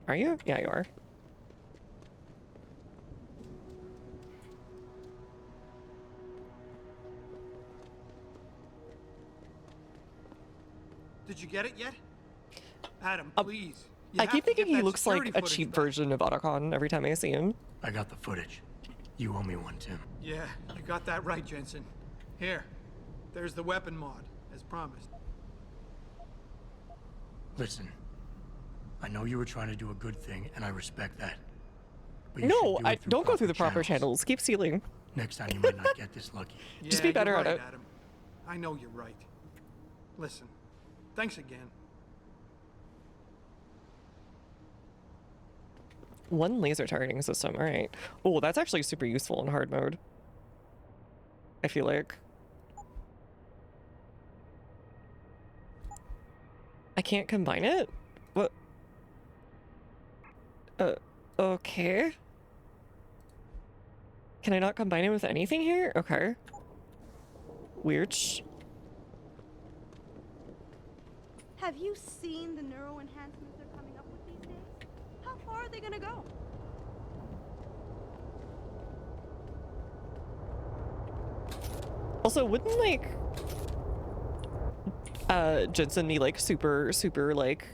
Are you? Yeah, you are. Did you get it yet? Adam, please. I keep thinking he looks like a cheap version of Otacon every time I see him. I got the footage. You owe me one, Tim. Yeah, you got that right, Jensen. Here, there's the weapon mod, as promised. Listen, I know you were trying to do a good thing, and I respect that. But you No, should do it through don't go through the proper proper channels. Keep stealing. Next time you might not get this lucky. Just be better you're at right, it. Adam. I know you're right. Listen, thanks again. One laser targeting system, all right. Oh, that's actually super useful in hard mode. I feel like. I can't combine it? What? Okay. Can I not combine it with anything here? Okay. Weird. Have you seen the neuro enhancements they're coming up with these days? How far are they gonna go? Also, wouldn't like Jensen be like super like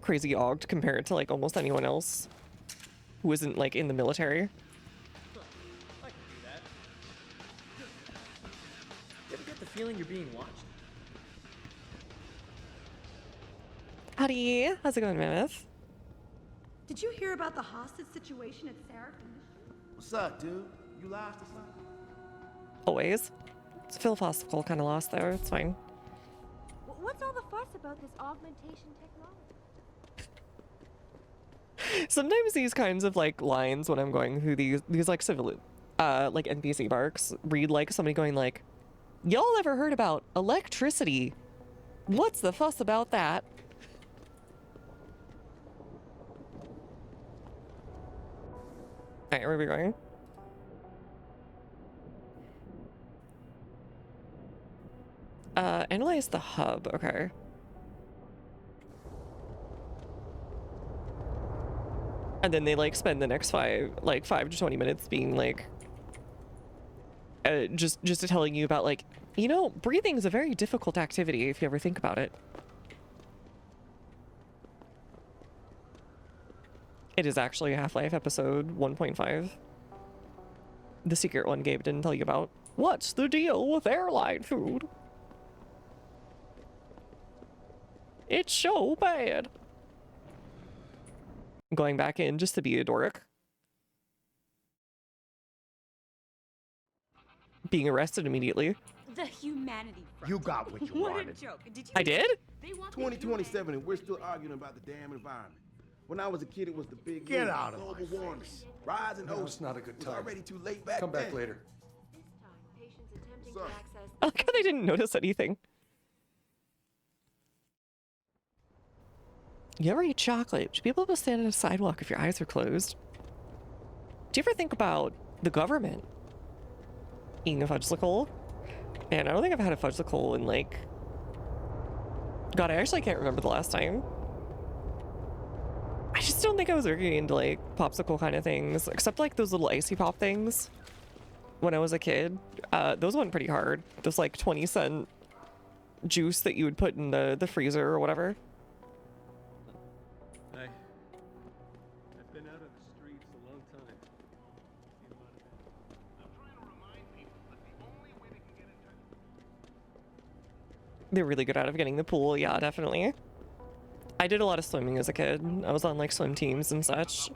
crazy ogged compared to like almost anyone else who isn't like in the military? I can do that. You ever get the feeling you're being watched? Howdy, how's it going, Mammoth? Did you hear about the hostage situation at Sarah Industries? What's up, dude? You lost or something? Always. It's a philosophical kind of loss though, it's fine. What's all the fuss about this augmentation technology? Sometimes these kinds of like lines when I'm going through these like civil like NPC barks read like somebody going like, y'all ever heard about electricity? What's the fuss about that? Alright, where are we going? Analyze the hub, okay. And then they like spend the next 5 to 20 minutes being like just telling you about like, you know, breathing is a very difficult activity if you ever think about it. It is actually Half-Life episode 1.5. The secret one Gabe didn't tell you about. What's the deal with airline food? It's so bad. Going back in just to be a dork. Being arrested immediately. The humanity front. You got what you What wanted. a joke. Did you? I did? They want 2027 and we're still arguing about the damn environment. When I was a kid, it was the big Get move, out of my global warming, rising No, ocean. it's not a good It was time. already too late back Come back then. later. Patients attempting to Sir. access I like how they didn't notice anything. You ever eat chocolate? Should be able to stand on a sidewalk if your eyes are closed. Do you ever think about the government eating a fudgesicle? Man, I don't think I've had a fudgesicle in like... God, I actually can't remember the last time. I just don't think I was really into like popsicle kind of things, except like those little icy pop things when I was a kid. Those went pretty hard. Those like 20-cent juice that you would put in the freezer or whatever. I've been out of the streets a long time. Seen a lot of it. I'm trying to remind people that the only way they can get in touch. They're really good out of getting the pool. Yeah, definitely. I did a lot of swimming as a kid. I was on like swim teams and such.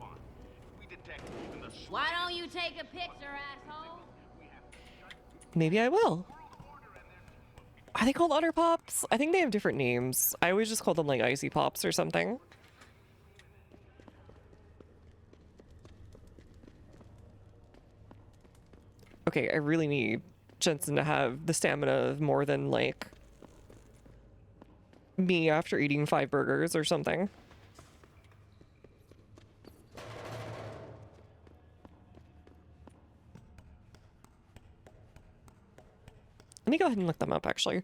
Why don't you take a picture, asshole? Maybe I will. Are they called Otter Pops? I think they have different names. I always just call them like Icy Pops or something. Okay, I really need Jensen to have the stamina of more than like me after eating 5 burgers or something. Let me go ahead and look them up actually.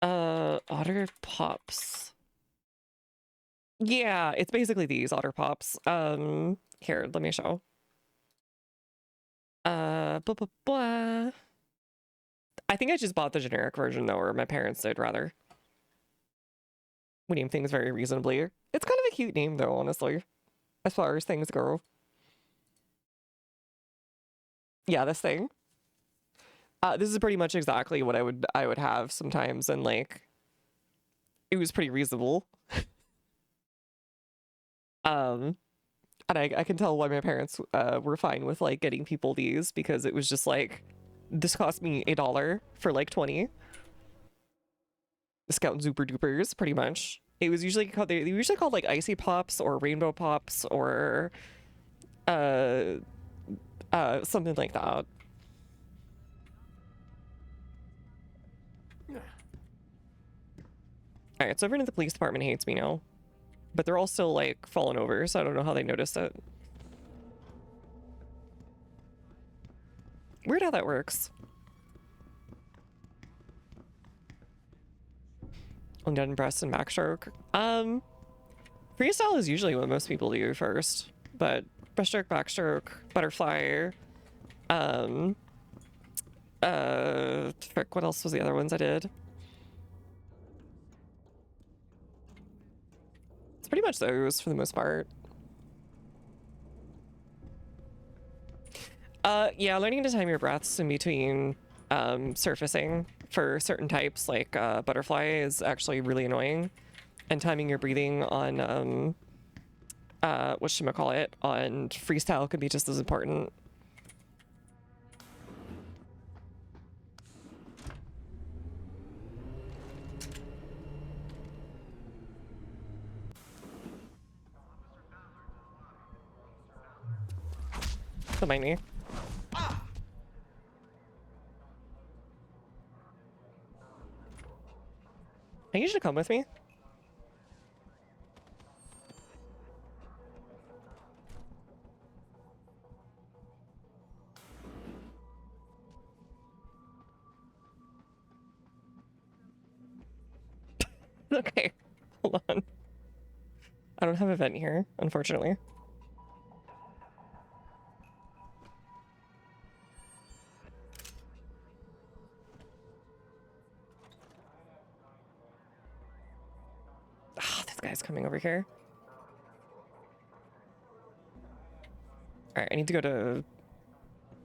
Otter Pops. Yeah, it's basically these Otter Pops. Here, let me show. Blah, blah, blah. I think I just bought the generic version though, or my parents did rather. We name things very reasonably. It's kind of a cute name though, honestly, as far as things go. Yeah, this thing. This is pretty much exactly what I would have sometimes, and like, it was pretty reasonable. And I can tell why my parents were fine with like getting people these, because it was just like, this cost me $1 for like 20. Scout Super Dupers, pretty much. It was usually called, they usually called like Icy Pops or Rainbow Pops or something like that. Alright, so everyone at the police department hates me now. But they're all still like falling over, so I don't know how they noticed it. Weird how that works. Undone breast and backstroke. Freestyle is usually what most people do first, but breaststroke, backstroke, butterfly, frick, what else was the other ones I did? It's pretty much those for the most part. Yeah, learning to time your breaths in between surfacing for certain types like butterfly is actually really annoying, and timing your breathing on whatchamacallit on freestyle can be just as important. Don't mind me. I you should come with me. Okay, hold on. I don't have a vent here, unfortunately. Ah, this guy's coming over here. Alright, I need to go to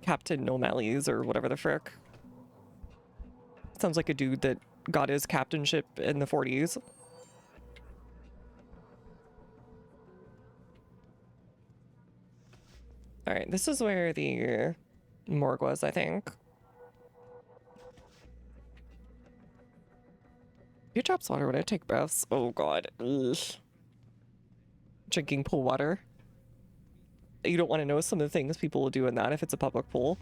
Captain O'Malley's or whatever the frick. Sounds like a dude that got his captainship in the 40s. Alright, this is where the morgue was, I think. You drops water when I take breaths. Oh god. Ugh. Drinking pool water. You don't want to know some of the things people will do in that if it's a public pool.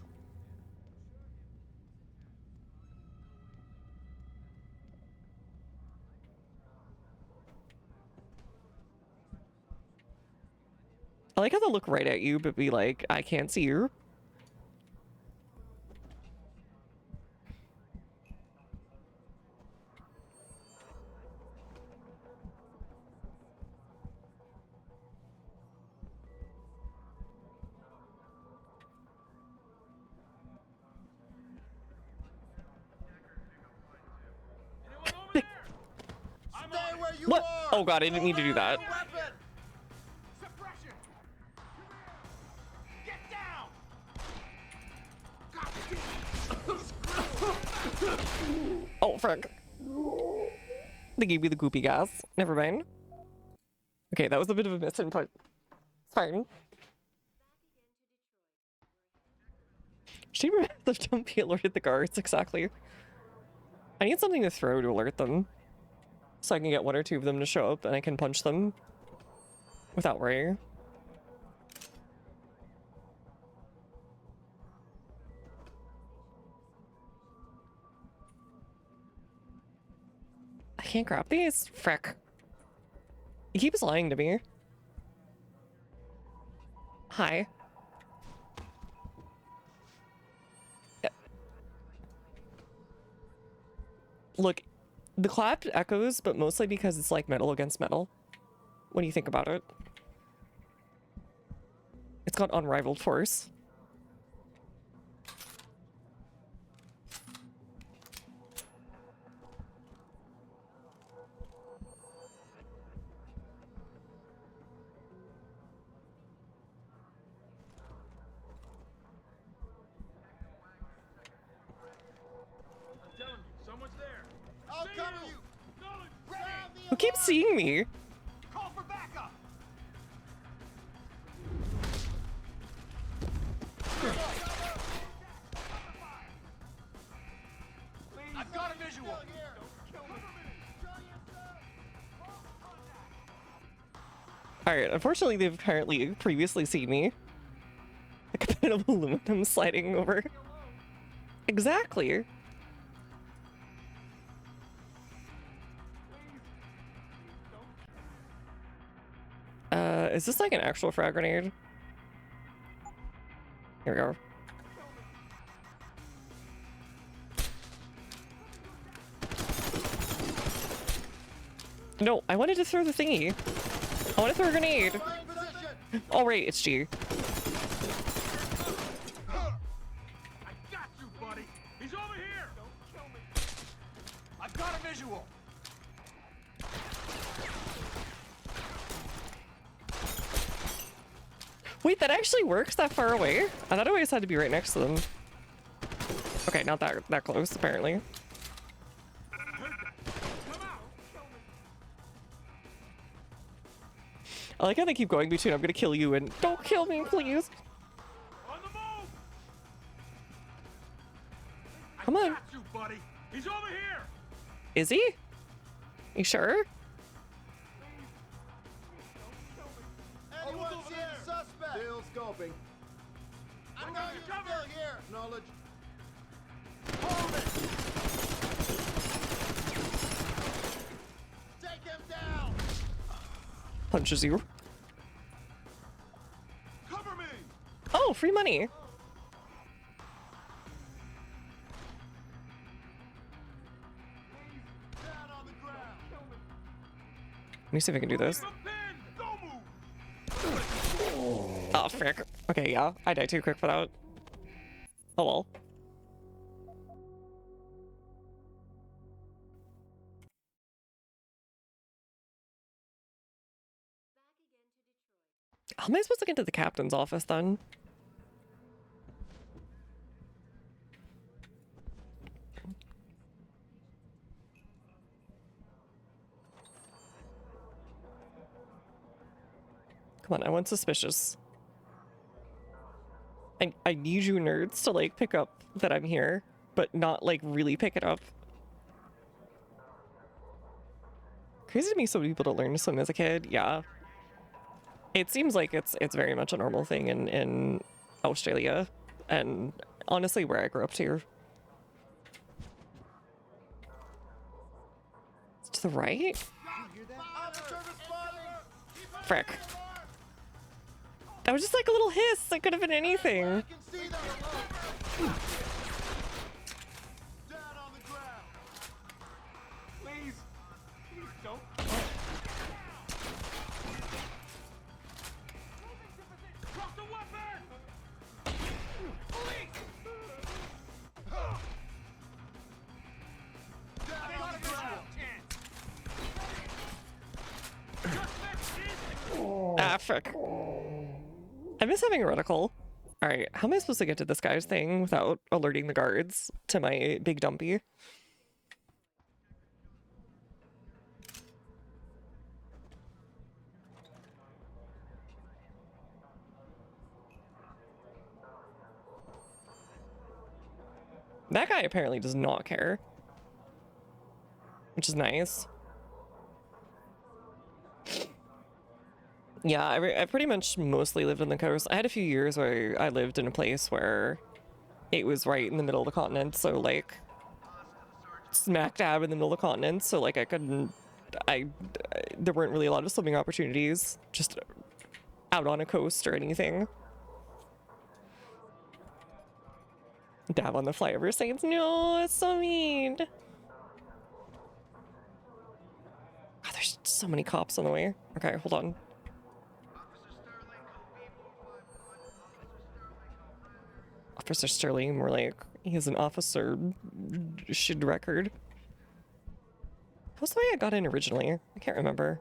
I like how they'll look right at you but be like, I can't see you. What? Oh god, I didn't mean to do that. Oh, frick. They gave me the goopy gas. Never mind. Okay, that was a bit of a misinput. It's fine. Chamber of don't be alerted the guards, exactly. I need something to throw to alert them. So I can get one or two of them to show up and I can punch them without worry. I can't grab these? Frick. He keeps lying to me. Hi. Look, the clap echoes, but mostly because it's like metal against metal. When you think about it. It's got unrivaled force. Who keeps seeing me? Call for backup. I've got a visual. Alright, unfortunately they've apparently previously seen me. Like a bit of aluminum sliding over. Exactly. Is this like an actual frag grenade? Here we go. No, I wanted to throw the thingy. I want to throw a grenade. All right, it's G. I got you, buddy. He's over here. Don't kill me. I've got a visual. Wait, that actually works that far away? I thought I always had to be right next to them. Okay, not that close, apparently. I like how they keep going between I'm gonna kill you and don't kill me, please. Come on. Got you, buddy. He's over here. Is he? You sure? Anyone see a suspect? Still scoping. I know you're still here. Knowledge. Hold it. Take him down. Punches you. Cover me. Oh, free money. Let me see if I can do this. Oh, frick. Okay, yeah. I died too quick for that. Oh well. How am I supposed to get to the captain's office then? Come on, I want suspicious. I need you nerds to like pick up that I'm here, but not like really pick it up. Crazy to me so many people don't learn to swim as a kid. Yeah. It seems like it's very much a normal thing in Australia and honestly where I grew up too. It's to the right? Frick. That was just like a little hiss. It could have been anything. Please. Please don't. Drop the weapon. Police. I got a visual. Ah, frick. I miss having a reticle. Alright, how am I supposed to get to this guy's thing without alerting the guards to my big dumpy? That guy apparently does not care. Which is nice. Yeah, I pretty much mostly lived on the coast. I had a few years where I lived in a place where it was right in the middle of the continent, so like smack dab in the middle of the continent, so like there weren't really a lot of swimming opportunities just out on a coast or anything. Dab on the flyover saying, no, it's so mean. God, there's so many cops on the way. Okay, hold on. Officer Sterling, more like he's an officer should record. How's the way I got in originally? I can't remember.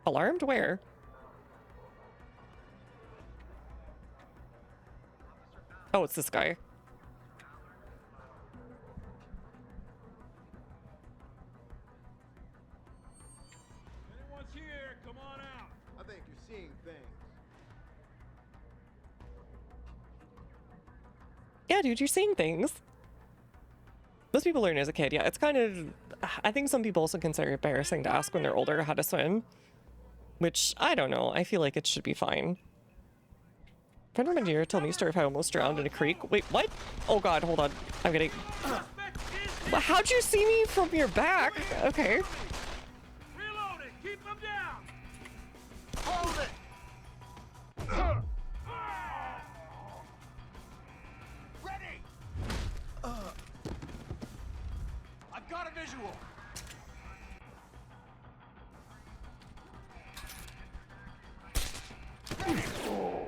Alarmed? Where? Oh, it's this guy. Anyone's here, come on out. I think you're seeing things. Yeah, dude, you're seeing things. Most people learn as a kid. Yeah, it's kind of... I think some people also consider it embarrassing to ask when they're older how to swim. Which, I don't know. I feel like it should be fine. Friend of mine here told me a story of how I almost drowned in a creek. Wait, what? Oh god, hold on. I'm getting... How'd you see me from your back? Okay. Reloading, keep them down. Hold it. visual.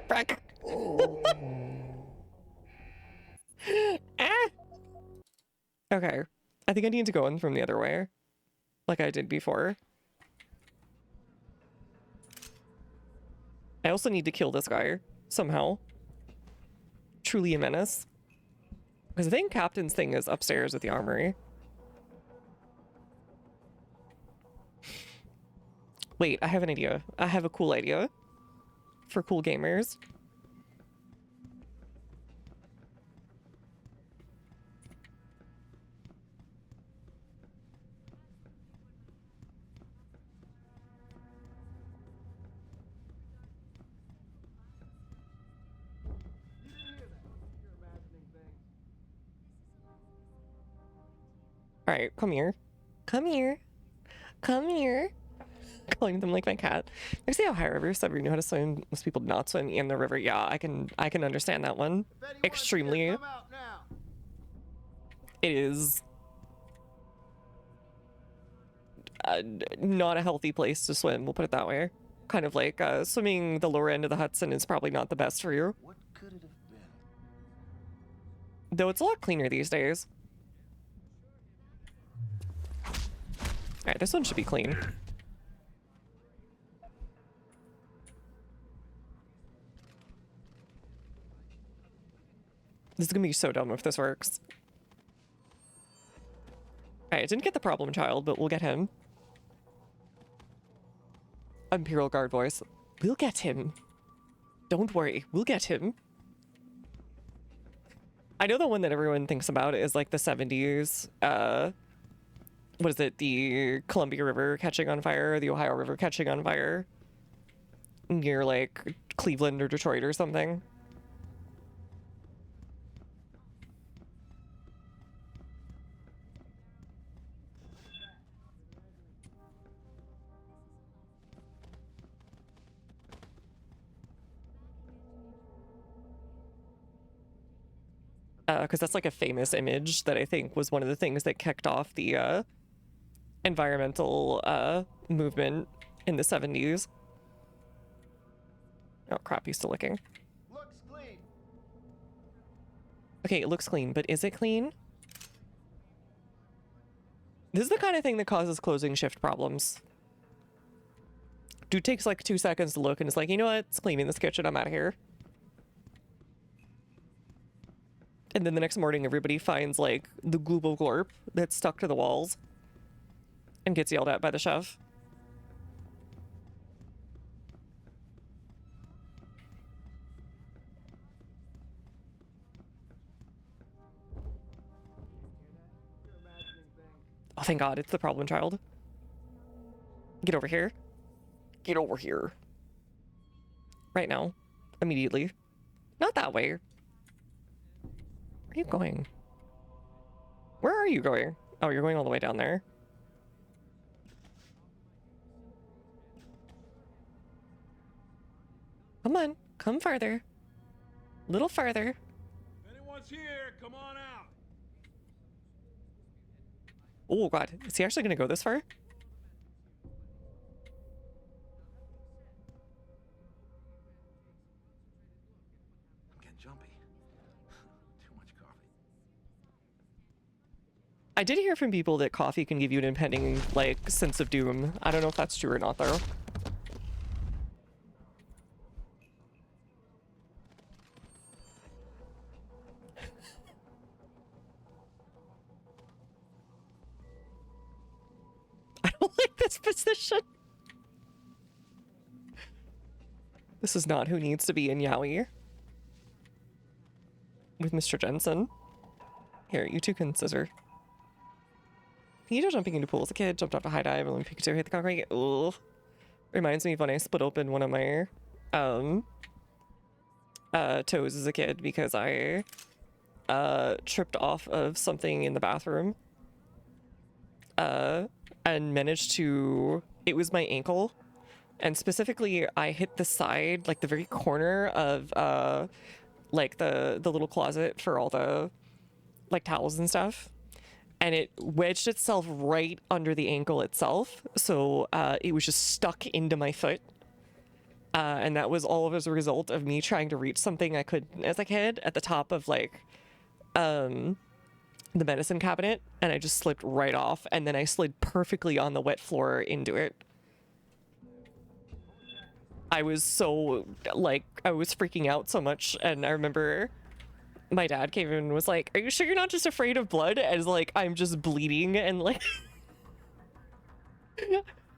Frick. Ah! Okay. I think I need to go in from the other way. Like I did before. I also need to kill this guy. Somehow. Truly a menace. Because I think Captain's thing is upstairs at the armory. Wait, I have an idea. I have a cool idea. For cool gamers. Alright, come here. Come here. Come here. Calling them like my cat. They say Ohio River, Sudbury knew how to swim. Most people do not swim in the river. Yeah, I can understand that one. Extremely. It is not a healthy place to swim, we'll put it that way. Kind of like swimming the lower end of the Hudson is probably not the best for you. What could it have been? Though it's a lot cleaner these days. Alright, this one should be clean. This is gonna be so dumb if this works. Alright, I didn't get the problem child, but we'll get him. Imperial Guard voice. We'll get him. Don't worry, we'll get him. I know the one that everyone thinks about is like the 70s, what is it, the Columbia River catching on fire, or the Ohio River catching on fire near like Cleveland or Detroit or something. Because that's like a famous image that I think was one of the things that kicked off the environmental movement in the 70s. Oh crap, he's still looking. Looks clean. Okay, it looks clean, but is it clean? This is the kind of thing that causes closing shift problems. Dude takes like 2 seconds to look and is like, you know what? It's cleaning this kitchen, I'm out of here. And then the next morning, everybody finds like the global glorp that's stuck to the walls and gets yelled at by the chef. Oh, thank God, it's the problem child. Get over here. Get over here. Right now. Immediately. Not that way. Where are you going? Where are you going? Oh, you're going all the way down there. Come on. Come farther. A little farther. If anyone's here, come on out. Oh, God. Is he actually going to go this far? I'm getting jumpy. Too much coffee. I did hear from people that coffee can give you an impending, like, sense of doom. I don't know if that's true or not, though. I don't like this position. This is not who needs to be in Yowie. With Mr. Jensen. Here, you two can scissor. Pikachu jumping into pools as a kid, jumped off to high dive, and when Pikachu hit the concrete, ugh. Reminds me of when I split open one of my toes as a kid because I tripped off of something in the bathroom and managed to, it was my ankle, and specifically I hit the side, like the very corner of like the little closet for all the like towels and stuff, and it wedged itself right under the ankle itself. So it was just stuck into my foot. And that was all as a result of me trying to reach something I couldn't as a kid at the top of like the medicine cabinet, and I just slipped right off, and then I slid perfectly on the wet floor into it. I was so, like, I was freaking out so much, and I remember my dad came in and was like, "Are you sure you're not just afraid of blood?" As, like, I'm just bleeding, and, like...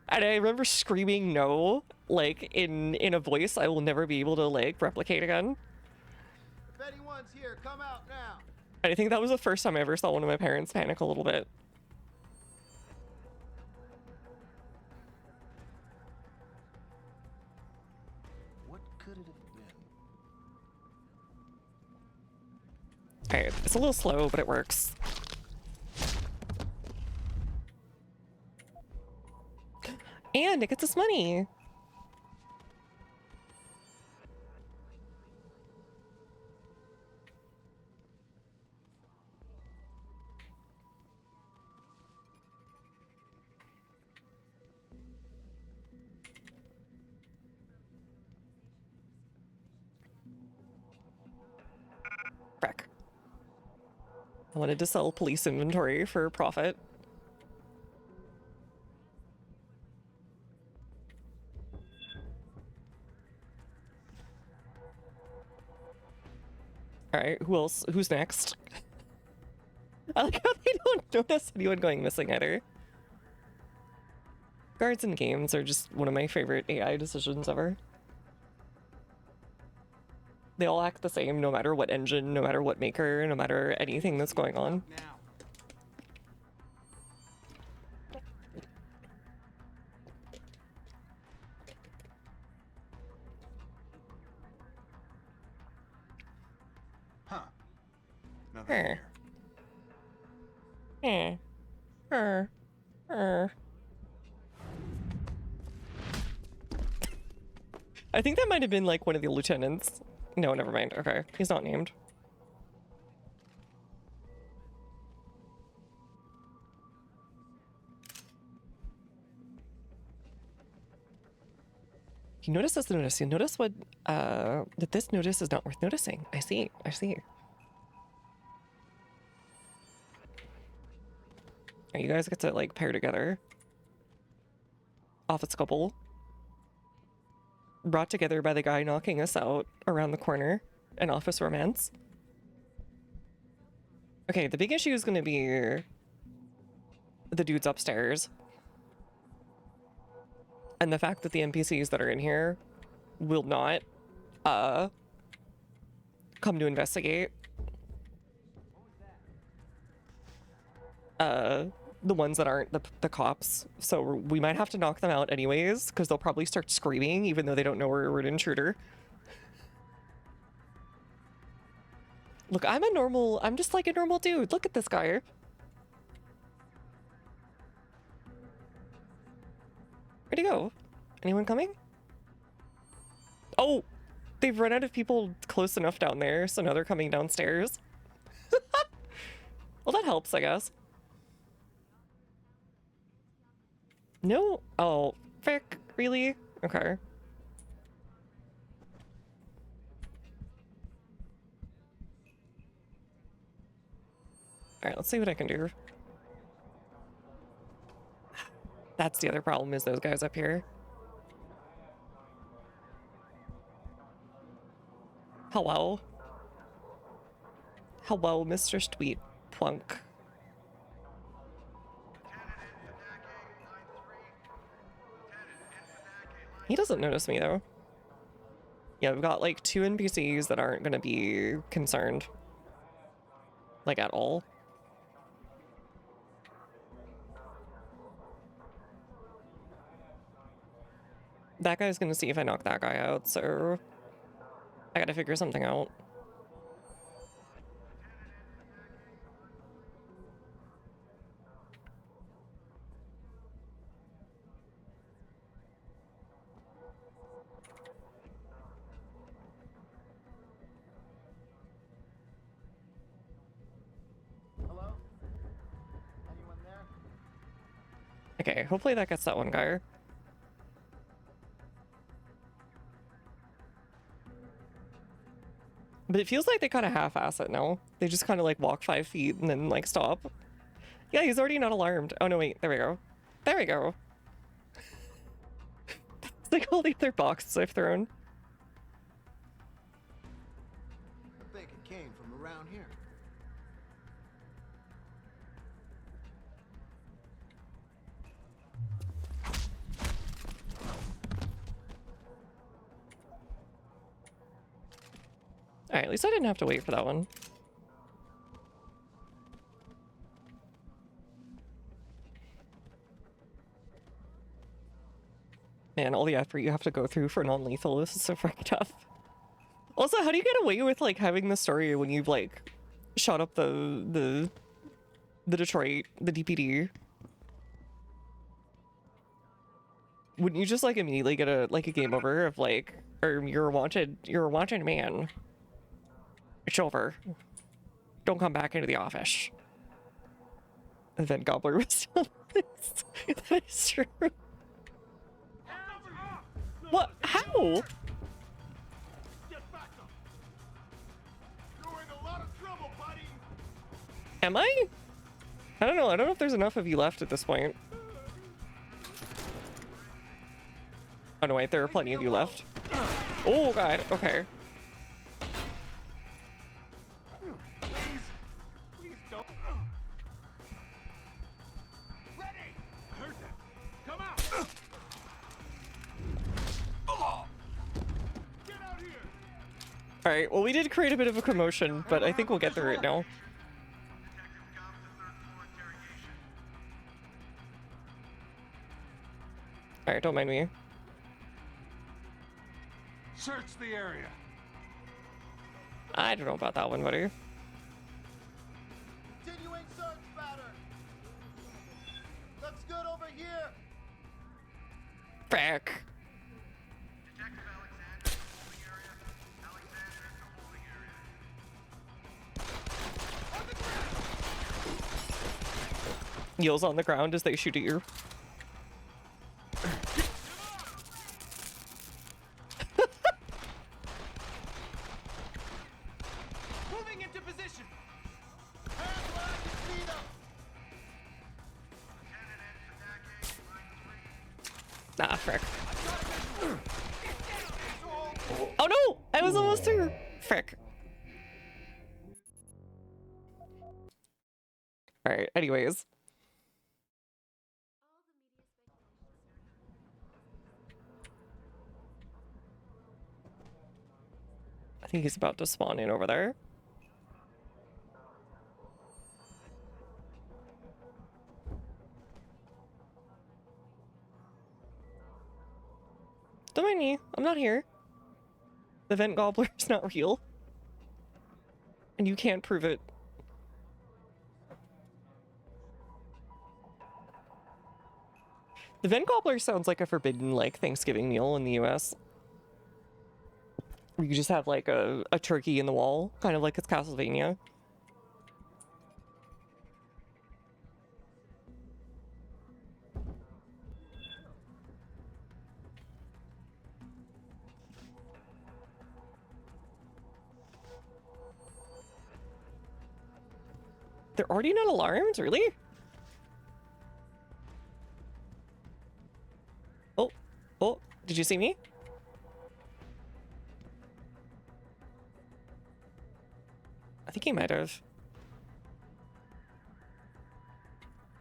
And I remember screaming no, like, in a voice I will never be able to, like, replicate again. If anyone's here, come out now. And I think that was the first time I ever saw one of my parents panic a little bit. What could it have been? Alright, it's a little slow, but it works. And it gets us money. Frick. I wanted to sell police inventory for profit. Alright, who else? Who's next? I like how they don't notice anyone going missing either. Guards in games are just one of my favorite AI decisions ever. They all act the same no matter what engine, no matter what maker, no matter anything that's going on. Huh. Nothing. I think that might have been like one of the lieutenants. No, never mind. Okay, he's not named. You notice this notice. You notice what that this notice is not worth noticing. I see. I see. You guys get to like pair together. Office couple. Brought together by the guy knocking us out around the corner. An office romance. Okay, the big issue is going to be the dudes upstairs. And the fact that the NPCs that are in here will not come to investigate. The ones that aren't the cops. So we might have to knock them out anyways, because they'll probably start screaming even though they don't know we're an intruder. Look, I'm just like a normal dude. Look at this guy. Where'd he go? Anyone coming? Oh, they've run out of people close enough down there, so now they're coming downstairs. Well, that helps, I guess. No? Oh, frick. Really? Okay. Alright, let's see what I can do. That's the other problem, is those guys up here. Hello? Hello, Mr. Sweet Plunk. He doesn't notice me, though. Yeah, we've got, like, 2 NPCs that aren't gonna be concerned. Like, at all. That guy's gonna see if I knock that guy out, so... I gotta figure something out. Hello? Okay, hopefully that gets that one guy. But it feels like they kind of half-ass it now. They just kind of like walk 5 feet and then like stop. Yeah, he's already not alarmed. Oh no, wait, there we go. There we go. It's like all the other boxes I've thrown. I think it came from around here. Alright, at least I didn't have to wait for that one. Man, all the effort you have to go through for non-lethal, this is so freaking tough. Also, how do you get away with like having the story when you've like shot up the Detroit, the DPD? Wouldn't you just like immediately get a game over of like, or you're a wanted man. It's over. Don't come back into the office. And then Gobbler was still that is true. What? How? Get back up. You're in a lot of trouble, buddy. Am I? I don't know. I don't know if there's enough of you left at this point. Oh no, wait, there are plenty of you left. Oh god, okay. Please don't. Ready. I heard that. Come out. Get out here. Alright, well we did create a bit of a commotion, but I think we'll get through it now. Alright, don't mind me. Search the area. I don't know about that one, buddy. Continuing search pattern. Looks good over here. Back. Heels on the ground as they shoot at you. Moving into position. Hands where I can see them. Nah, frick. Oh no! I was almost through. Frick. Alright, anyways. I think he's about to spawn in over there. Don't mind me. I'm not here. The vent gobbler is not real. And you can't prove it. The vent gobbler sounds like a forbidden, like, Thanksgiving meal in the US. Where you just have, like, a turkey in the wall, kind of like it's Castlevania. They're already not alarmed? Really? Oh, oh, did you see me? I think he might have.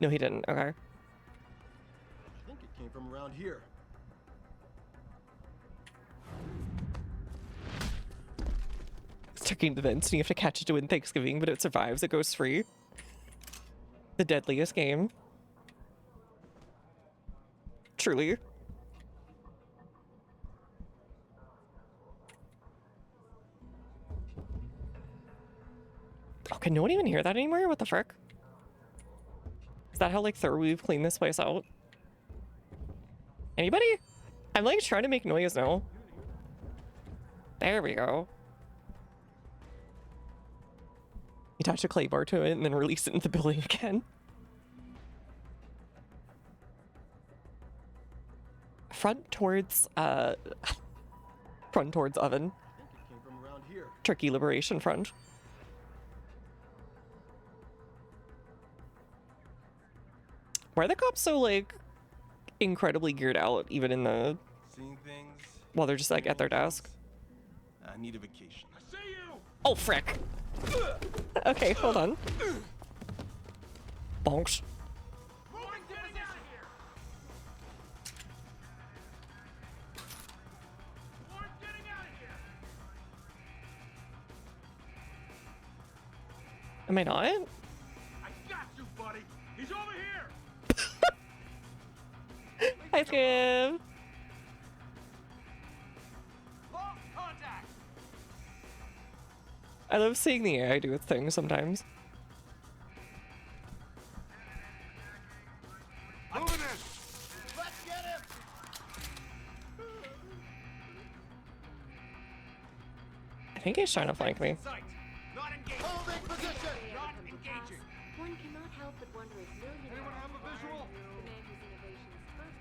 No, he didn't. Okay. I think it came from around here. It's turkey events and you have to catch it to win Thanksgiving, but it survives. It goes free. The deadliest game. Truly. Oh, can no one even hear that anymore? What the frick? Is that how, like, thorough we've cleaned this place out? Anybody? I'm, like, trying to make noise now. There we go. You attach a clay bar to it and then release it into the building again. front towards oven. Came from around here. Turkey Liberation Front. Why are the cops so like incredibly geared out even in the Seeing things. while they're just like at their desk? I need a vacation. I see you. Oh frick. Okay, hold on. Bonks. Am I not? I got you, buddy. He's over here. Hi, Tim. Lost contact. I love seeing the AI do its thing sometimes. Moving in. Let's get him. I think he's trying to flank me. Not engaging. Holding position. Not engaging. One cannot help but wonder if millionaire Anyone have a visual? the man whose innovations first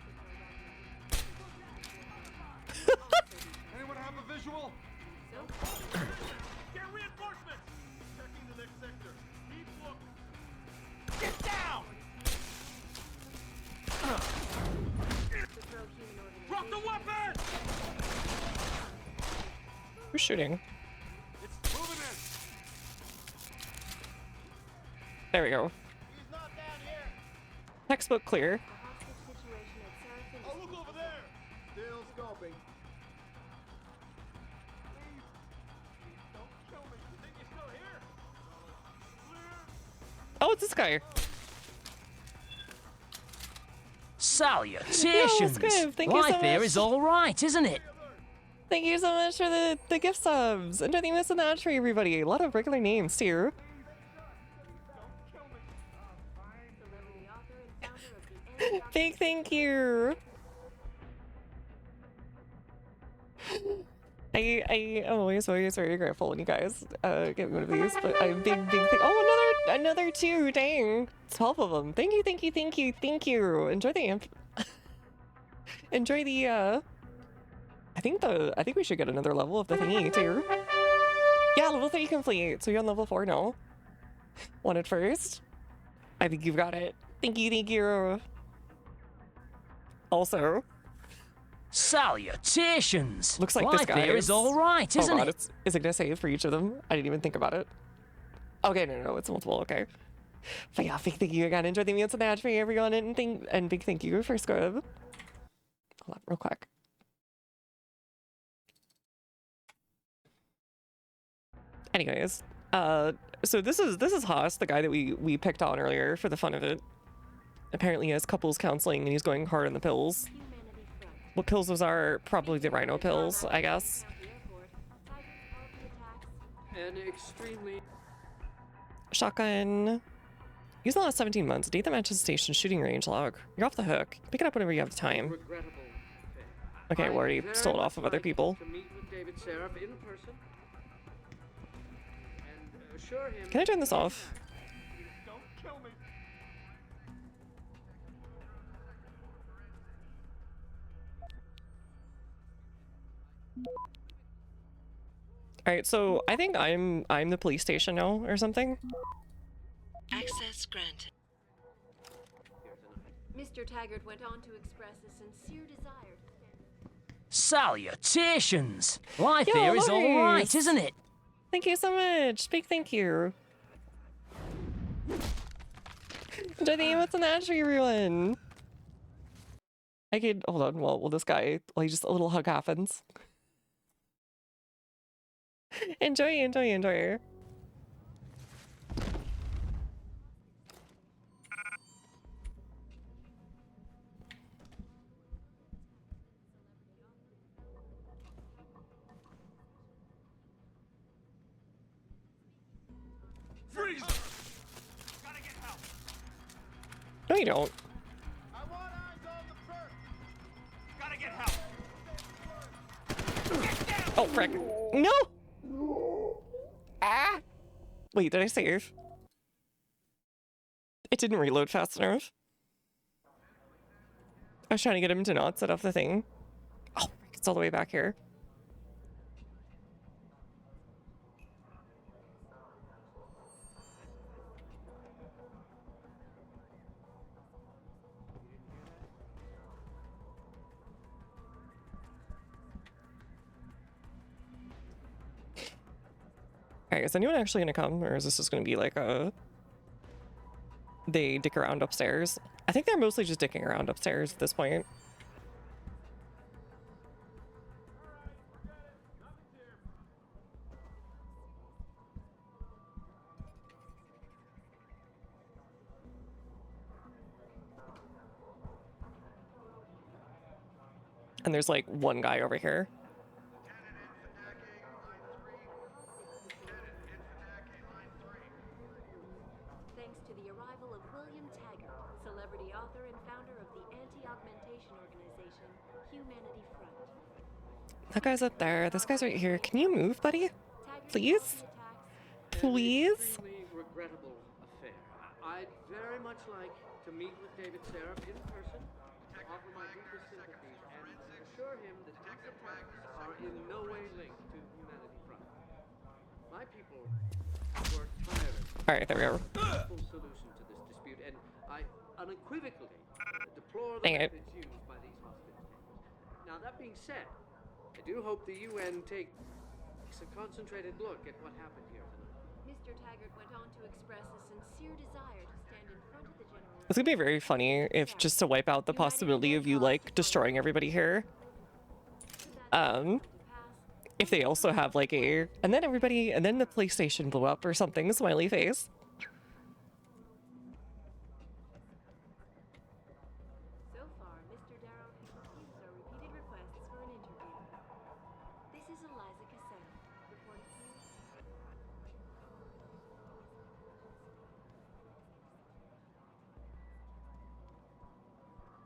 Anyone have a visual? So, Get reinforcements. Checking the next sector. Keep looking. Get down. Drop the weapon. Who's shooting? It's moving in. There we go. He's not down here. Textbook clear. Oh, look over there. Still scoping. Please. Don't kill me. You think you're still here? Oh, it's this guy. Salutations! Yo, Thank you so Life here much. is all right, isn't it? Thank you so much for the gift subs. Enjoy the miss and the tree, everybody. A lot of regular names too. Big thank you. I am always very grateful when you guys get me one of these, but I'm big thing. Oh, another two. Dang, 12 of them. Thank you. Enjoy the amp. Enjoy the I think we should get another level of the thingy too. Yeah, level 3 complete. So you're on level 4 now. Wanted first. I think you've got it. Thank you. Also, salutations. Looks like Life this guy here is all right, isn't it? Is it gonna save for each of them? I didn't even think about it. Okay, no, it's multiple. Okay. But yeah, big thank you again. Enjoy the meals and that for everyone, and big thank you for Scrub. Hold on, real quick. Anyways, so this is Haas, the guy that we picked on earlier for the fun of it. Apparently he has couples counseling and he's going hard on the pills. What pills those are? Probably the rhino pills, I guess. An extremely Shotgun. Use the last 17 months. Date the Manchester Station shooting range log. You're off the hook. Pick it up whenever you have the time. regrettable. Okay, we already stole it off of other people. To meet with David Seraph in person and assure him. Can I turn this off? Don't kill me. Alright, so I think I'm the police station now or something. Access granted. Mr. Taggart went on to express a sincere desire to Salutations! Life Yo, here is all Lars. right, isn't it? Thank you so much. Big thank you. Enjoy the emotes and the tree, everyone. I could hold on while this guy just a little hug happens. Enjoy. Freeze! Gotta get help. No, you don't. I want eyes on the perk. Gotta get help. Get down. Oh, frick. No! Ah! Wait, did I save? It didn't reload fast enough. I was trying to get him to not set off the thing. It's all the way back here. Alright, is anyone actually gonna come, or is this just gonna be like a... They dick around upstairs? I think they're mostly just dicking around upstairs at this point. And there's like one guy over here. Thanks to the arrival of William Taggart, celebrity author and founder of the anti-augmentation organization, Humanity Front. That guy's up there. This guy's right here. Can you move, buddy? Please? Please? Extremely regrettable affair. I'd very much like to meet with David Seraph in person, offer my deepest sympathies, and assure him that these attacks are in no way linked to Humanity Front. My people were tired Alright, there we go. of a peaceful solution to this dispute, and I unequivocally deplore the Dang it. methods used by these hostage takers. Now, that being said, I do hope the UN takes a concentrated look at what happened here tonight. Mr. Taggart went on to express a sincere desire to stand in front of the general. It's gonna be very funny if just to wipe out the possibility of you like destroying everybody here. If they also have like a, and then everybody, and then the PlayStation blew up or something, smiley face. So far, Mr. Darrow has refused our repeated requests for an interview. This is Eliza Cassell, reporting to you.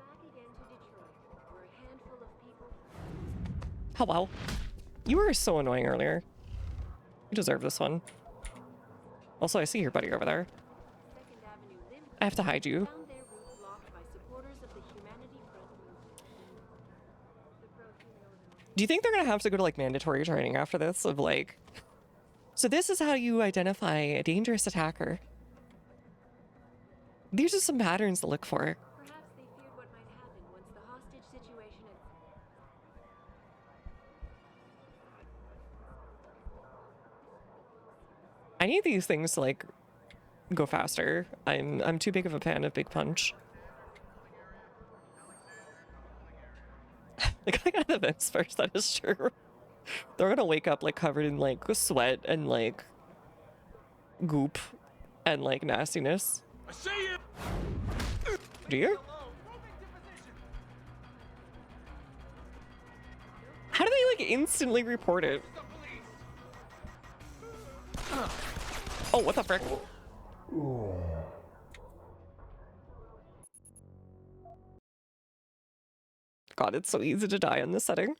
Back again to Detroit, where a handful of people... Hello. You were so annoying earlier. You deserve this one. Also, I see your buddy over there. I have to hide you. found their route blocked by supporters of the Humanity Front movement. Do you think they're gonna have to go to like mandatory training after this of like, so this is how you identify a dangerous attacker. These are some patterns to look for. Perhaps they feared what might happen once the hostage situation had... I need these things to like go faster. I'm too big of a fan of Big Punch. Like I got the vents first, that is true. They're gonna wake up like covered in like sweat and like goop and like nastiness. I see you. Do you? How do they like instantly report it? Oh, what the frick? God, it's so easy to die in this setting.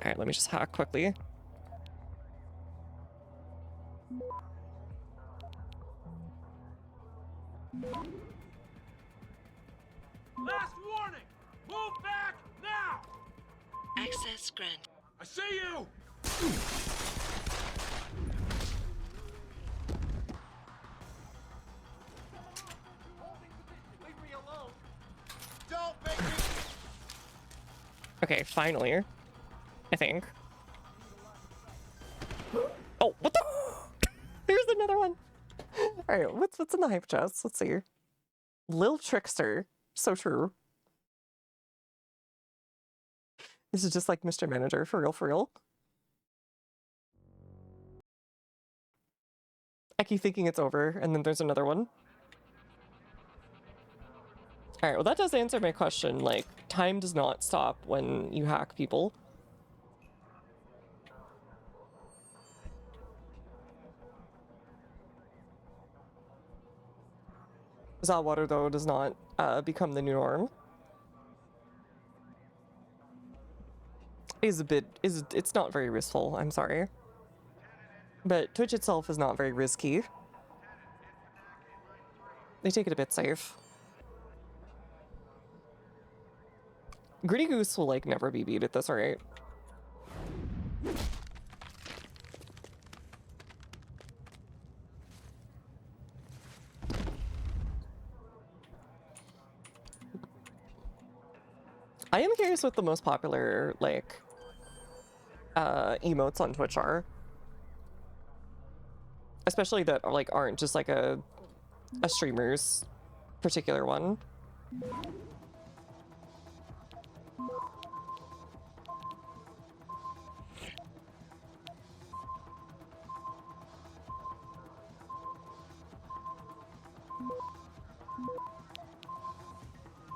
Alright, let me just hack quickly. Last warning! Move back now! Access granted. I see you! Leave me alone. Don't make me. Okay, finally. I think. Oh, what the? There's another one. All right, what's in the hype chest? Let's see. Lil Trickster. So true. This is just like Mr. Manager, for real, for real. I keep thinking it's over, and then there's another one. Alright, well that does answer my question. Like, time does not stop when you hack people. Water, though, does not become the new norm. It's not very useful, I'm sorry. But Twitch itself is not very risky. They take it a bit safe. Gritty Goose will, like, never be beat at this rate. I am curious what the most popular, like, emotes on Twitch are. Especially that, like, aren't just, like, a streamer's particular one.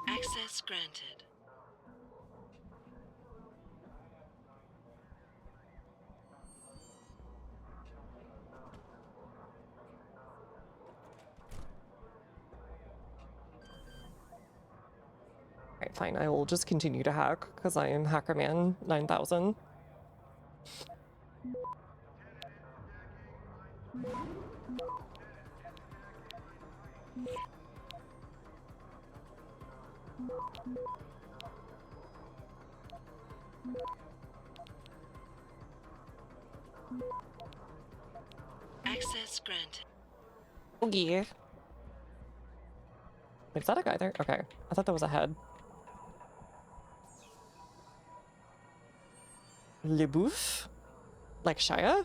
Access granted. Alright, fine. I will just continue to hack, because I am Hackerman 9000. Access granted. Oh, yeah. Wait, is that a guy there? Okay. I thought that was a head. Le Bouffe? Like Shia?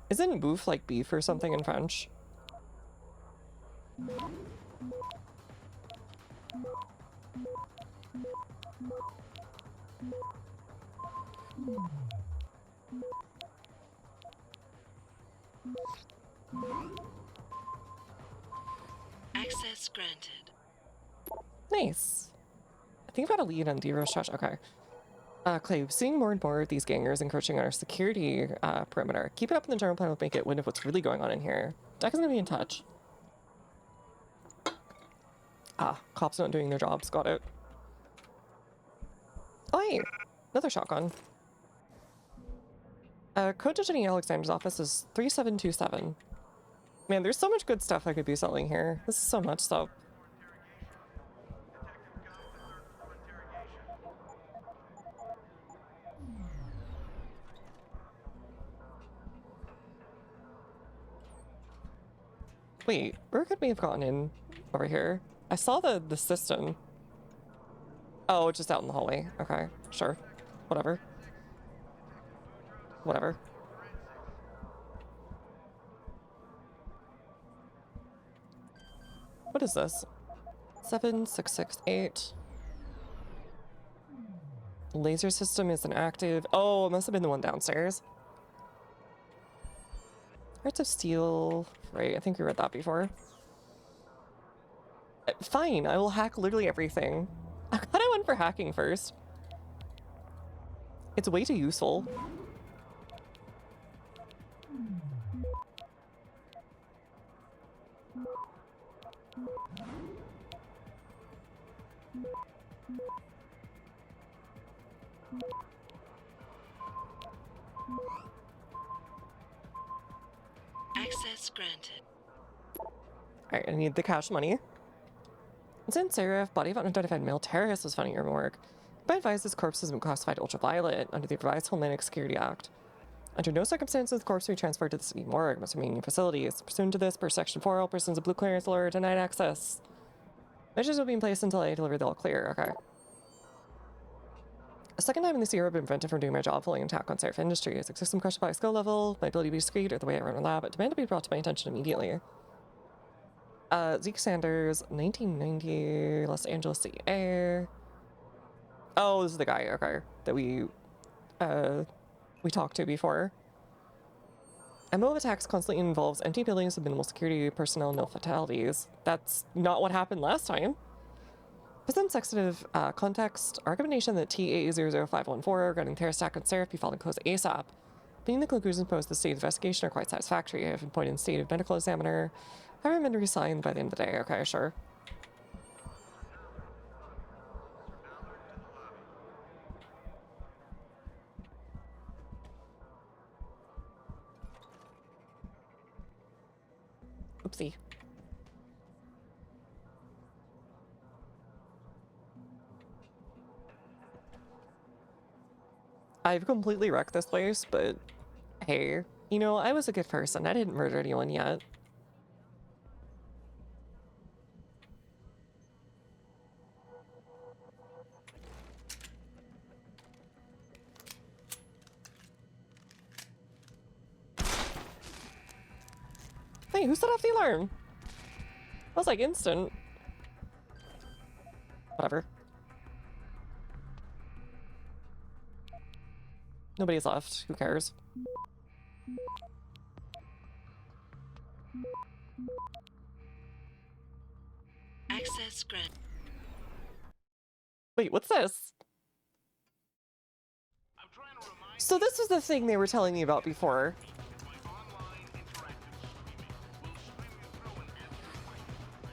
Isn't bouffe like beef or something in French? Access granted. Nice. I think I've got a lead on D-Rose Trash. Okay. Clay, seeing more and more of these gangers encroaching on our security perimeter. Keep it up in the general plan will make it wind of what's really going on in here. Deck is gonna be in touch. Ah, cops not doing their jobs. Got it. Oh, hey. Another shotgun. Code to Jenny Alexander's office is 3727. Man, there's so much good stuff I could be selling here. This is so much stuff. Wait, where could we have gotten in over here? I saw the system. Oh, just out in the hallway. Okay, sure. Whatever. Whatever. What is this? 7668. Laser system is inactive. Oh, it must have been the one downstairs. Hearts of Steel. Right, I think we read that before. Fine, I will hack literally everything. I kind of went for hacking first. It's way too useful. Access granted. Alright, I need the cash money. St. Seraph, body of unidentified male terrorist was found in your morgue. By advised, this corpse has been classified ultraviolet under the Revised Hellenic Security Act. Under no circumstances the corpse will be transferred to the city morgue, must remain in facilities. Pursuant to this, per Section 4, all persons of blue clearance are denied access. Measures will be in place until I deliver the all clear. Okay. A second time in this year I've been prevented from doing my job following an attack on Seraph Industries. System crushed by skill level, my ability to be discreet, or the way I run a lab, but demand to be brought to my attention immediately. Zeke Sanders, 1990, Los Angeles CA. Oh, this is the guy, okay, that we talked to before. MO of attacks constantly involves empty buildings with minimal security personnel, no fatalities. That's not what happened last time. Present sensitive context, our recommendation that TA00514 regarding terrorist attack on Seraph be followed close ASAP. Being the conclusions posed the state investigation are quite satisfactory. I have appointed state of medical examiner. I recommend to resign by the end of the day. Okay, sure. Oopsie. I've completely wrecked this place, but hey, you know, I was a good person. I didn't murder anyone yet. Hey, who set off the alarm? That was like instant. Whatever. Nobody's left. Who cares? Access granted. Wait, what's this? So this was the thing they were telling me about before.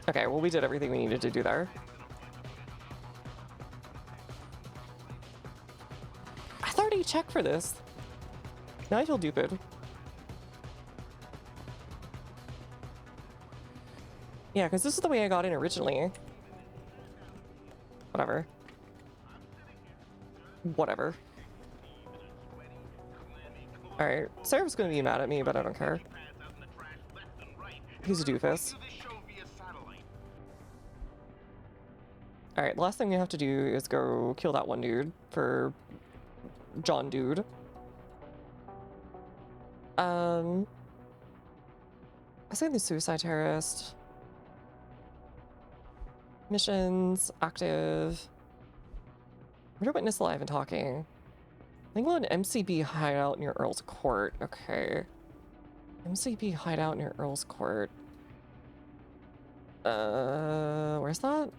Okay, well, we did everything we needed to do there. I thought I checked for this. Now I feel stupid. Yeah, because this is the way I got in originally. Whatever. Whatever. Alright, Sarah's gonna be mad at me, but I don't care. He's a doofus. Alright, the last thing we have to do is go kill that one dude for John Dude. Assign the suicide terrorist. Missions, active. Murder witness alive and talking. I think we'll an MCB hideout near Earl's Court. Okay. MCB hideout near Earl's Court. Where's that?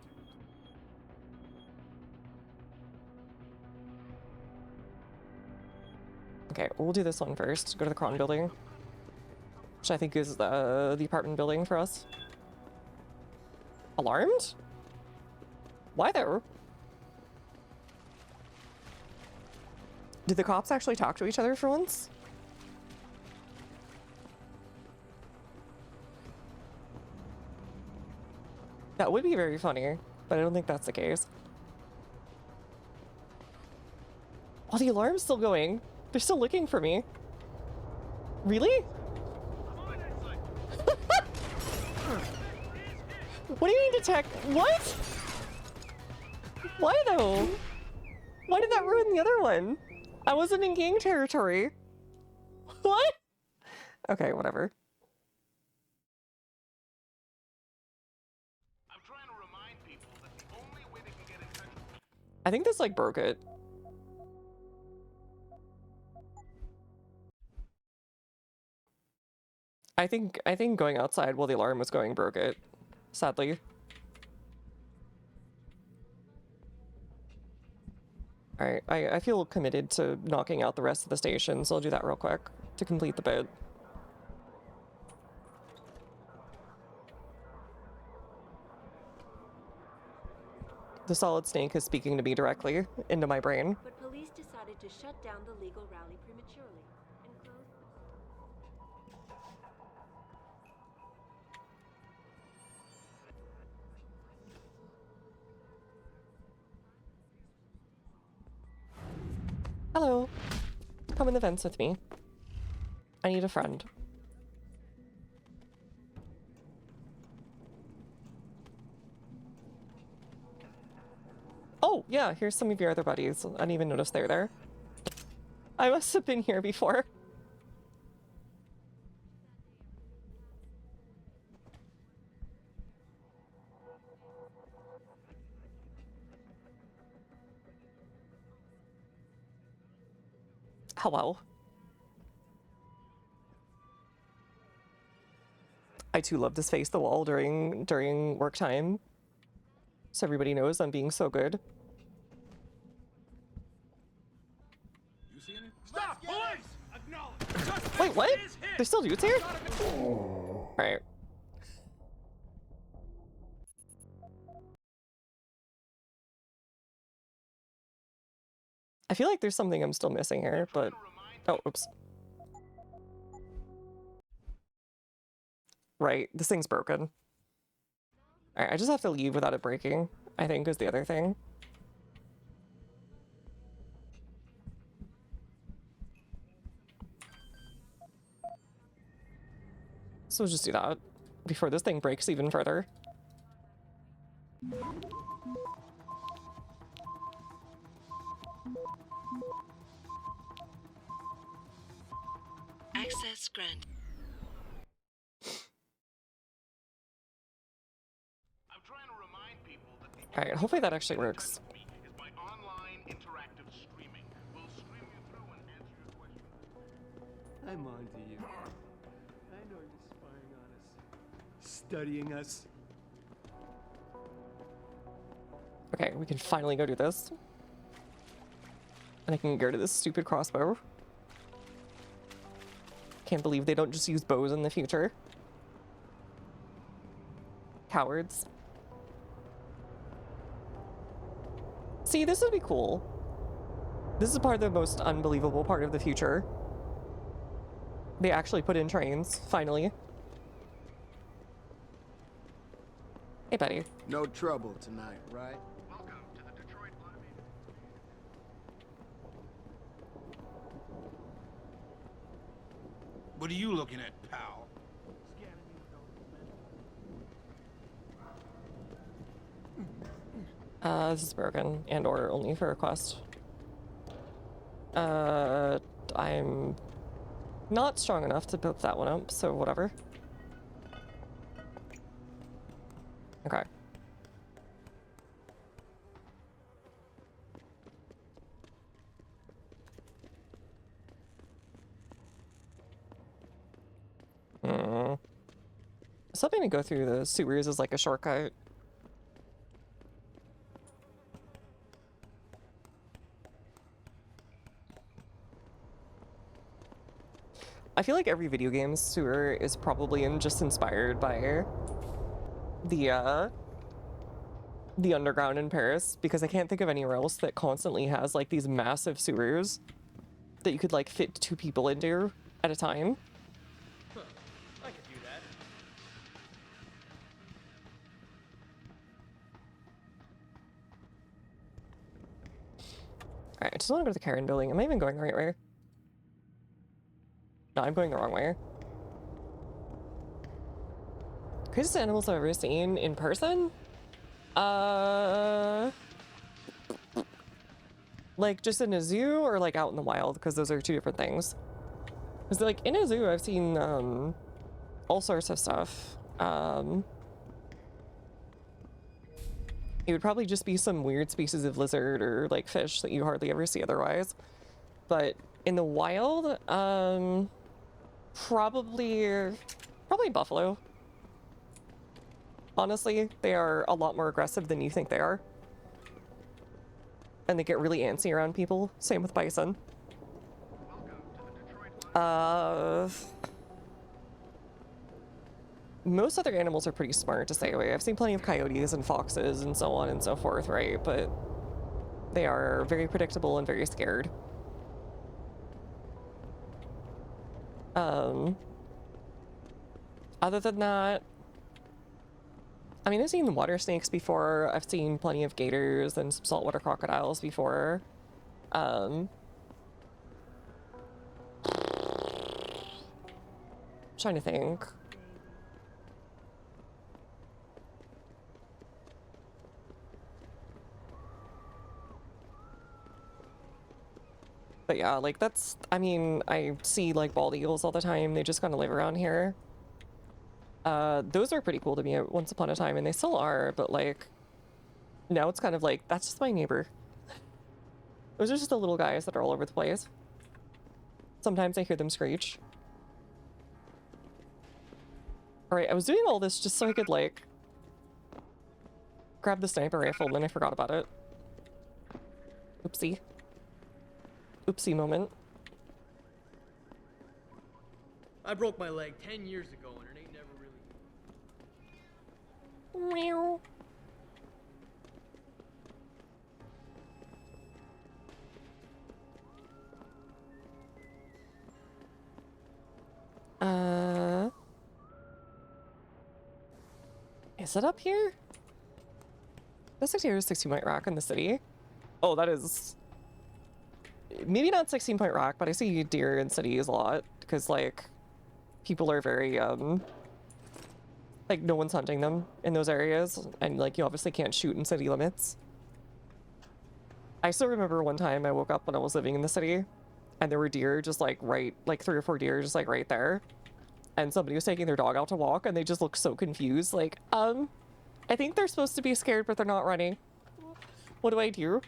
Okay, we'll do this one first. Go to the Cron building. Which I think is the apartment building for us. Alarmed? Why there? Did the cops actually talk to each other for once? That would be very funny, but I don't think that's the case. Oh, the alarm's still going. They're still looking for me. Really? What do you mean detect? What? Why though? Why did that ruin the other one? I wasn't in gang territory. What? Okay, whatever. I think this like broke it. I think going outside while the alarm was going broke it, sadly. Alright, I feel committed to knocking out the rest of the station, so I'll do that real quick to complete the bit. The solid snake is speaking to me directly into my brain. But police decided to shut down the legal rally prematurely and close. Hello. Come in the vents with me. I need a friend. Oh, yeah, here's some of your other buddies. I didn't even notice they're there. I must have been here before. Hello. I too love to face the wall during work time. So everybody knows I'm being so good. You see any? Stop! Police! Acknowledge. Wait, what? There's still dudes here? Alright. I feel like there's something I'm still missing here, but... Oh, oops. Right, this thing's broken. Alright, I just have to leave without it breaking, I think is the other thing. So we'll just do that before this thing breaks even further. Access granted. Alright, hopefully that actually works. I'm on to you. I know you're spying on us. Studying us. Okay, we can finally go do this. And I can go to this stupid crossbow. Can't believe they don't just use bows in the future. Cowards. See, this would be cool. This is part of the most unbelievable part of the future. They actually put in trains, finally. Hey, buddy. No trouble tonight, right? What are you looking at, pal? This is broken, and or only for a quest. I'm not strong enough to pick that one up, so whatever. Okay. I was hoping to go through the sewers as like a shortcut. I feel like every video game's sewer is probably just inspired by the underground in Paris, because I can't think of anywhere else that constantly has like these massive sewers that you could like fit 2 people into at a time. Huh. I could do that. Alright, I just want to go to the Karen building. Am I even going the right way? No, I'm going the wrong way. Craziest animals I've ever seen in person? Like just in a zoo or like out in the wild, because those are 2 different things. Because like in a zoo I've seen all sorts of stuff. It would probably just be some weird species of lizard or like fish that you hardly ever see otherwise. But in the wild, probably buffalo. Honestly, they are a lot more aggressive than you think they are. And they get really antsy around people. Same with bison. Most other animals are pretty smart to stay away. I've seen plenty of coyotes and foxes and so on and so forth, right? But they are very predictable and very scared. Other than that, I mean, I've seen water snakes before. I've seen plenty of gators and some saltwater crocodiles before. Trying to think. But yeah, like that's, I mean, I see like bald eagles all the time. They just kind of live around here. Those are pretty cool to me once upon a time, and they still are, but like, now it's kind of like, that's just my neighbor. Those are just the little guys that are all over the place. Sometimes I hear them screech. Alright, I was doing all this just so I could like, grab the sniper rifle, and then I forgot about it. Oopsie. Oopsie moment. I broke my leg 10 years ago and it ain't never really... Meow. Is it up here? This here is 16-point rock in the city. Oh, that is... Maybe not 16-point rock, but I see deer in cities a lot. Because, like, people are very, like, no one's hunting them in those areas. And, like, you obviously can't shoot in city limits. I still remember one time I woke up when I was living in the city. And there were deer just, like, right... Like, 3 or 4 deer just, like, right there. And somebody was taking their dog out to walk, and they just looked so confused. Like, I think they're supposed to be scared, but they're not running. What do I do?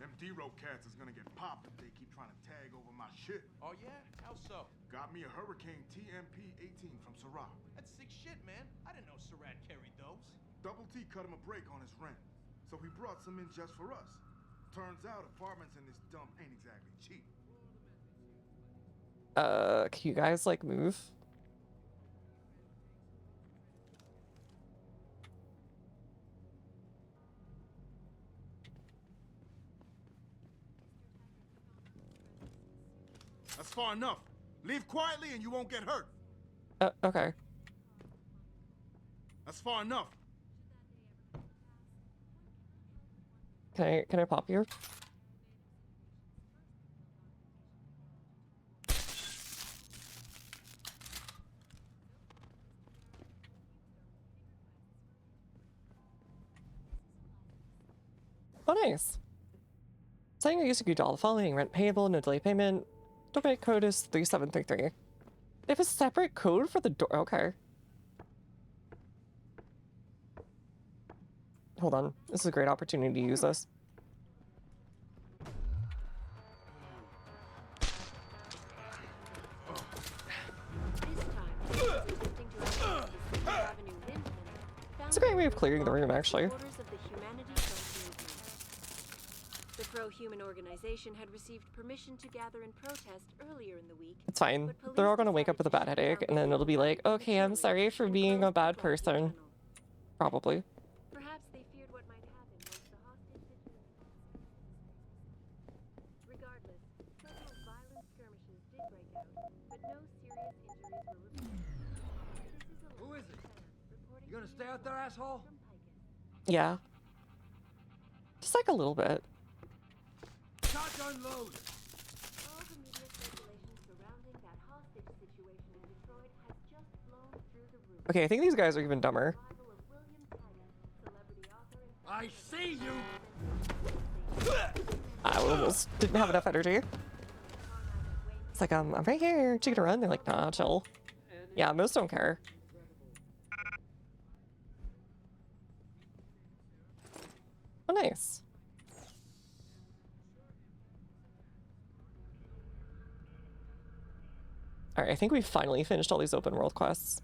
Them D-Row cats is gonna get popped if they keep trying to tag over my shit. Oh, yeah? How so? Got me a Hurricane TMP-18 from Syrah. That's sick shit, man. I didn't know Surratt carried those. Double T cut him a break on his rent, so we brought some in just for us. Turns out apartments in this dump ain't exactly cheap. Can you guys, like, move? That's far enough. Leave quietly and you won't get hurt. Okay. That's far enough. Can I pop you? Oh, nice. Saying I used to do all the following: rent payable, no delay payment. Domain code is 3733. They have a separate code for the door. Okay. Hold on. This is a great opportunity to use this. It's a great way of clearing the room, actually. The pro-human organization had received permission to gather and protest earlier in the week. It's fine. They're all gonna wake up with a bad headache, and then it'll be like, okay, I'm sorry for being a bad person. Probably. Perhaps they feared what might happen once the hostage situation. Regardless, several violent skirmishes did break out, but no serious injuries were reported. Who is it? You gonna stay out there, asshole? Yeah. Just like a little bit. Shotgun load. All the media circulation surrounding that hostage situation in Detroit has just flown through the roof. Okay, I think these guys are even dumber. I see you. I almost didn't have enough energy. It's like, I'm right here. You gonna run? They're like, nah, chill. Yeah, most don't care. Oh, nice. Alright, I think we finally finished all these open world quests.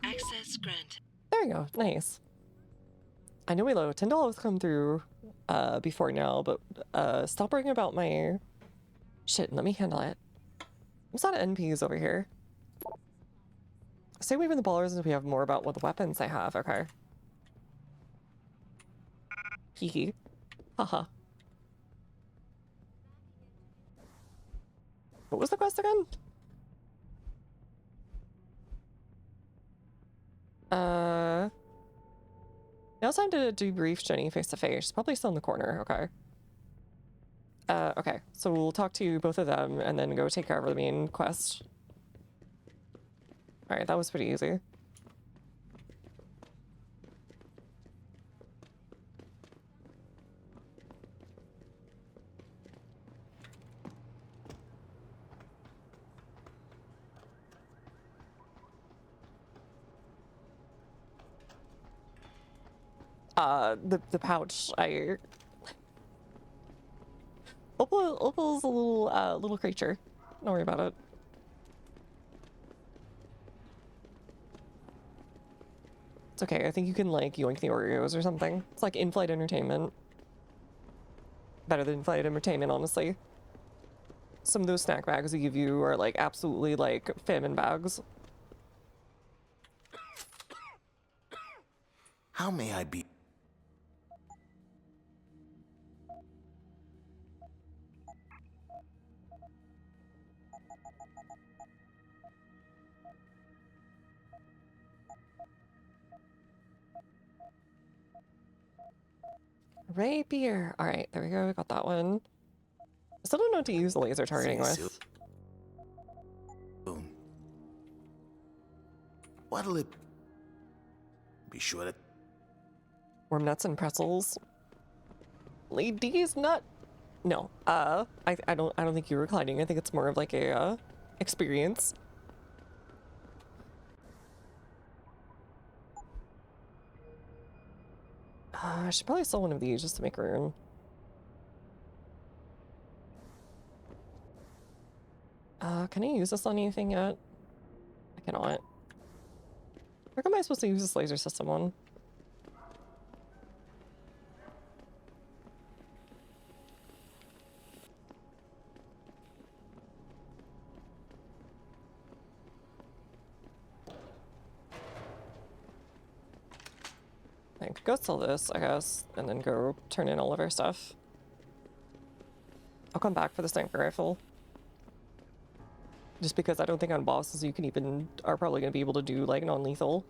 Access granted. There we go. Nice. I know we low. $10 come through before now, but stop worrying about my shit. Let me handle it. There's a lot of NPs over here. Stay away from the ballers until we have more about what the weapons they have. Okay. Hee hee. Haha. What was the quest again? Now it's time to debrief Jenny face to face. She's probably still in the corner. Okay. Okay. So we'll talk to both of them and then go take care of the main quest. Alright, that was pretty easy. The pouch, Opal's a little creature. Don't worry about it. It's okay. I think you can like yoink the Oreos or something. It's like in-flight entertainment. Better than in-flight entertainment, honestly. Some of those snack bags they give you are like absolutely like famine bags. How may I be? Rapier. All right, there we go. We got that one. I still don't know what to use the laser targeting with. What'll it be sure that Worm nuts and pretzels. Ladies nut. No. I don't think you're reclining. I think it's more of like a experience. I should probably sell one of these just to make room. Can I use this on anything yet? I cannot. Where am I supposed to use this laser system on? I could go sell this, I guess, and then go turn in all of our stuff. I'll come back for the sniper rifle. Just because I don't think on bosses you can even are probably going to be able to do like non-lethal.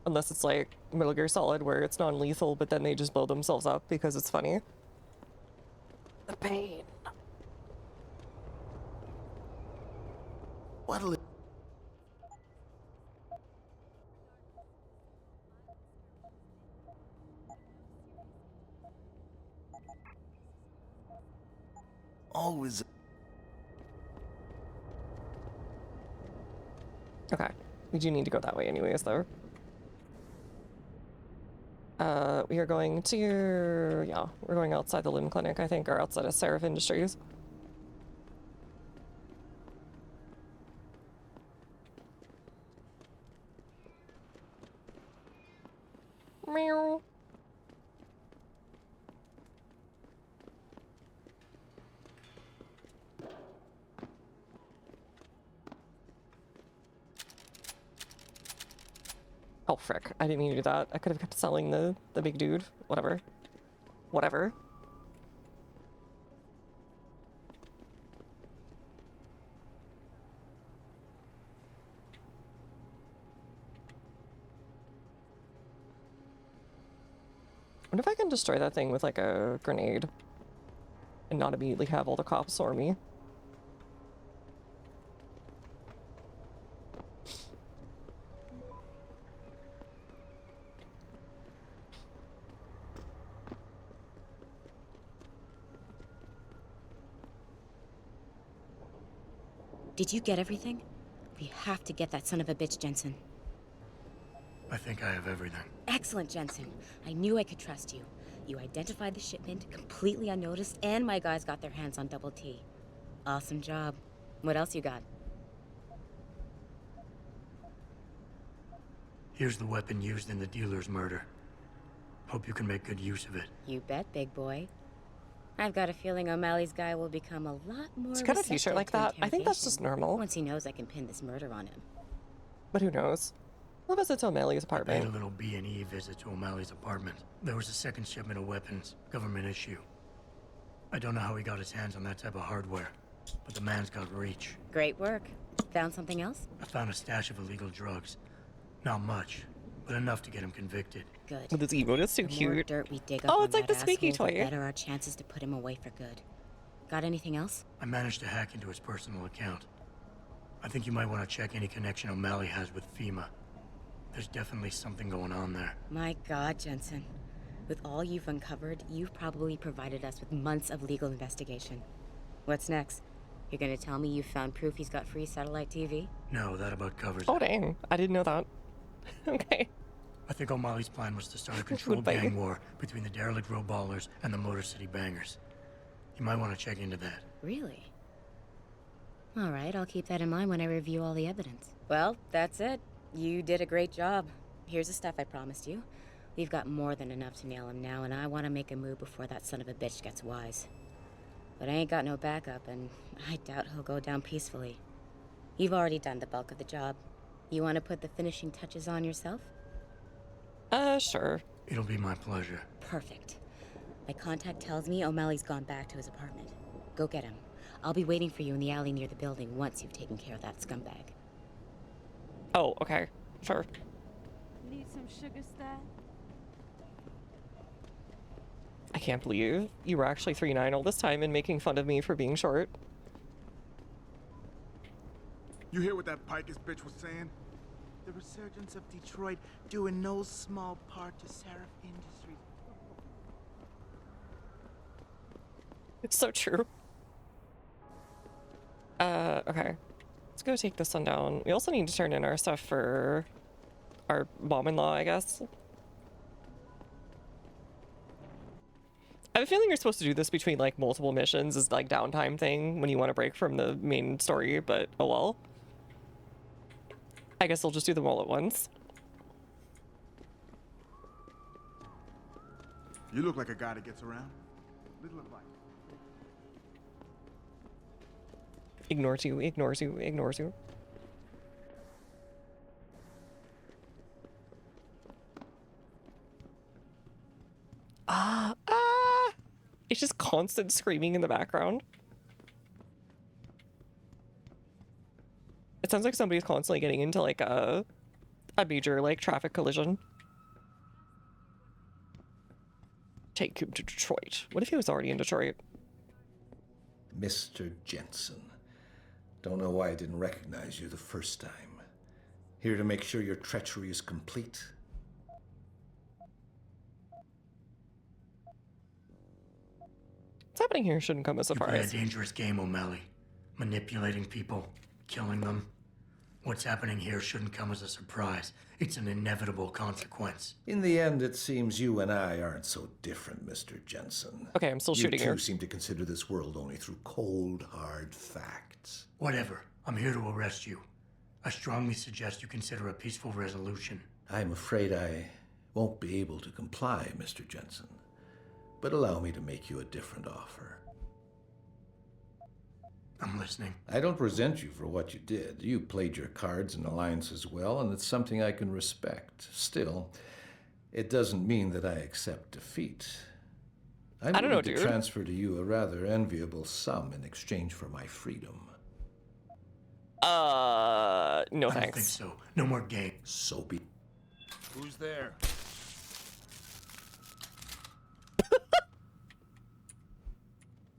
Unless it's like Metal Gear Solid where it's non-lethal but then they just blow themselves up because it's funny. The pain. what'll it always Okay. We do need to go that way anyways though. We are going to, yeah, we're going outside the limb clinic, I think, or outside of Seraph Industries. Meow. Oh frick, I didn't mean to do that. I could have kept selling the big dude. Whatever. Whatever. What if I can destroy that thing with like a grenade and not immediately have all the cops swarm me? Did you get everything? We have to get that son of a bitch, Jensen. I think I have everything. Excellent, Jensen. I knew I could trust you. You identified the shipment completely unnoticed, and my guys got their hands on Double T. Awesome job. What else you got? Here's the weapon used in the dealer's murder. Hope you can make good use of it. You bet, big boy. I've got a feeling O'Malley's guy will become a lot more He's got a t-shirt like that. I think that's just normal. Once he knows I can pin this murder on him. But who knows? We'll visit to O'Malley's I apartment. paid a little B&E visit to O'Malley's apartment. There was a second shipment of weapons, government issue. I don't know how he got his hands on that type of hardware, but the man's got reach. Great work. Found something else? I found a stash of illegal drugs. Not much, but enough to get him convicted. Good. With his emote, it's so The more cute. dirt we dig up Oh, on it's like that the squeaky asshole, the toy. better our chances to put him away for good. Got anything else? I managed to hack into his personal account. I think you might want to check any connection O'Malley has with FEMA. There's definitely something going on there. My God, Jensen. With all you've uncovered, you've probably provided us with months of legal investigation. What's next? You're gonna tell me you found proof he's got free satellite TV? No, that about covers Oh it. dang, I didn't know that. Okay. I think O'Malley's plan was to start a controlled Goodbye. gang war between the derelict row ballers and the Motor City bangers. You might want to check into that. Really? All right, I'll keep that in mind when I review all the evidence. Well, that's it. You did a great job. Here's the stuff I promised you. We've got more than enough to nail him now, and I want to make a move before that son of a bitch gets wise. But I ain't got no backup, and I doubt he'll go down peacefully. You've already done the bulk of the job. You want to put the finishing touches on yourself? Sure. It'll be my pleasure. Perfect. My contact tells me O'Malley's gone back to his apartment. Go get him. I'll be waiting for you in the alley near the building once you've taken care of that scumbag. Oh, okay. Sure. Need some sugar, Stat? I can't believe you were actually 3'9" all this time and making fun of me for being short. You hear what that Pikus bitch was saying? The resurgence of Detroit due in no small part to Seraph Industries. It's so true. Okay. Let's go take this one down. We also need to turn in our stuff for our mom-in-law, I guess. I have a feeling you're supposed to do this between, like, multiple missions as, like, downtime thing when you want to break from the main story, but oh well. I guess I'll just do them all at once. You look like a guy that gets around. Little advice. Ignores you, ignores you, ignores you. It's just constant screaming in the background. It sounds like somebody's constantly getting into like a major like traffic collision. Take him to Detroit. What if he was already in Detroit? Mr. Jensen. Don't know why I didn't recognize you the first time. Here to make sure your treachery is complete. What's happening here shouldn't come as a You play a surprise. dangerous game, O'Malley. Manipulating people, killing them. What's happening here shouldn't come as a surprise. It's an inevitable consequence. In the end, it seems you and I aren't so different, Mr. Jensen. Okay, I'm still shooting you here. two seem to consider this world only through cold, hard facts. Whatever. I'm here to arrest you. I strongly suggest you consider a peaceful resolution. I'm afraid I won't be able to comply, Mr. Jensen. But allow me to make you a different offer. I'm listening. I don't resent you for what you did. You played your cards and alliances well, and it's something I can respect. Still, it doesn't mean that I accept defeat. I'm I don't know, willing to dude. transfer to you a rather enviable sum in exchange for my freedom. No I don't thanks. think so. No more game. So be. Who's there?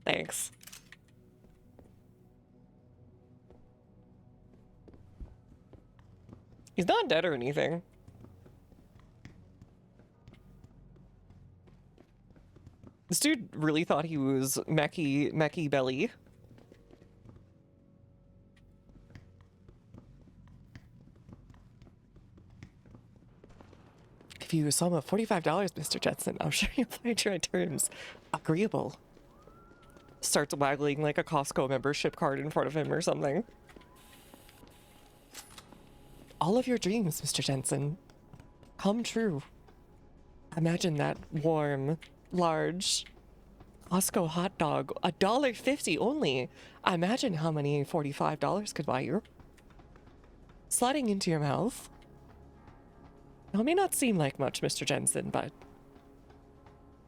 Thanks. He's not dead or anything. This dude really thought he was Mechie Belly. Give you a sum of $45, Mr. Jensen. I'm sure you'll find your terms agreeable. Starts waggling like a Costco membership card in front of him or something. All of your dreams, Mr. Jensen, come true. Imagine that warm, large Costco hot dog, $1.50 only. Imagine how many $45 could buy you. Sliding into your mouth. Now, it may not seem like much, Mr. Jensen, but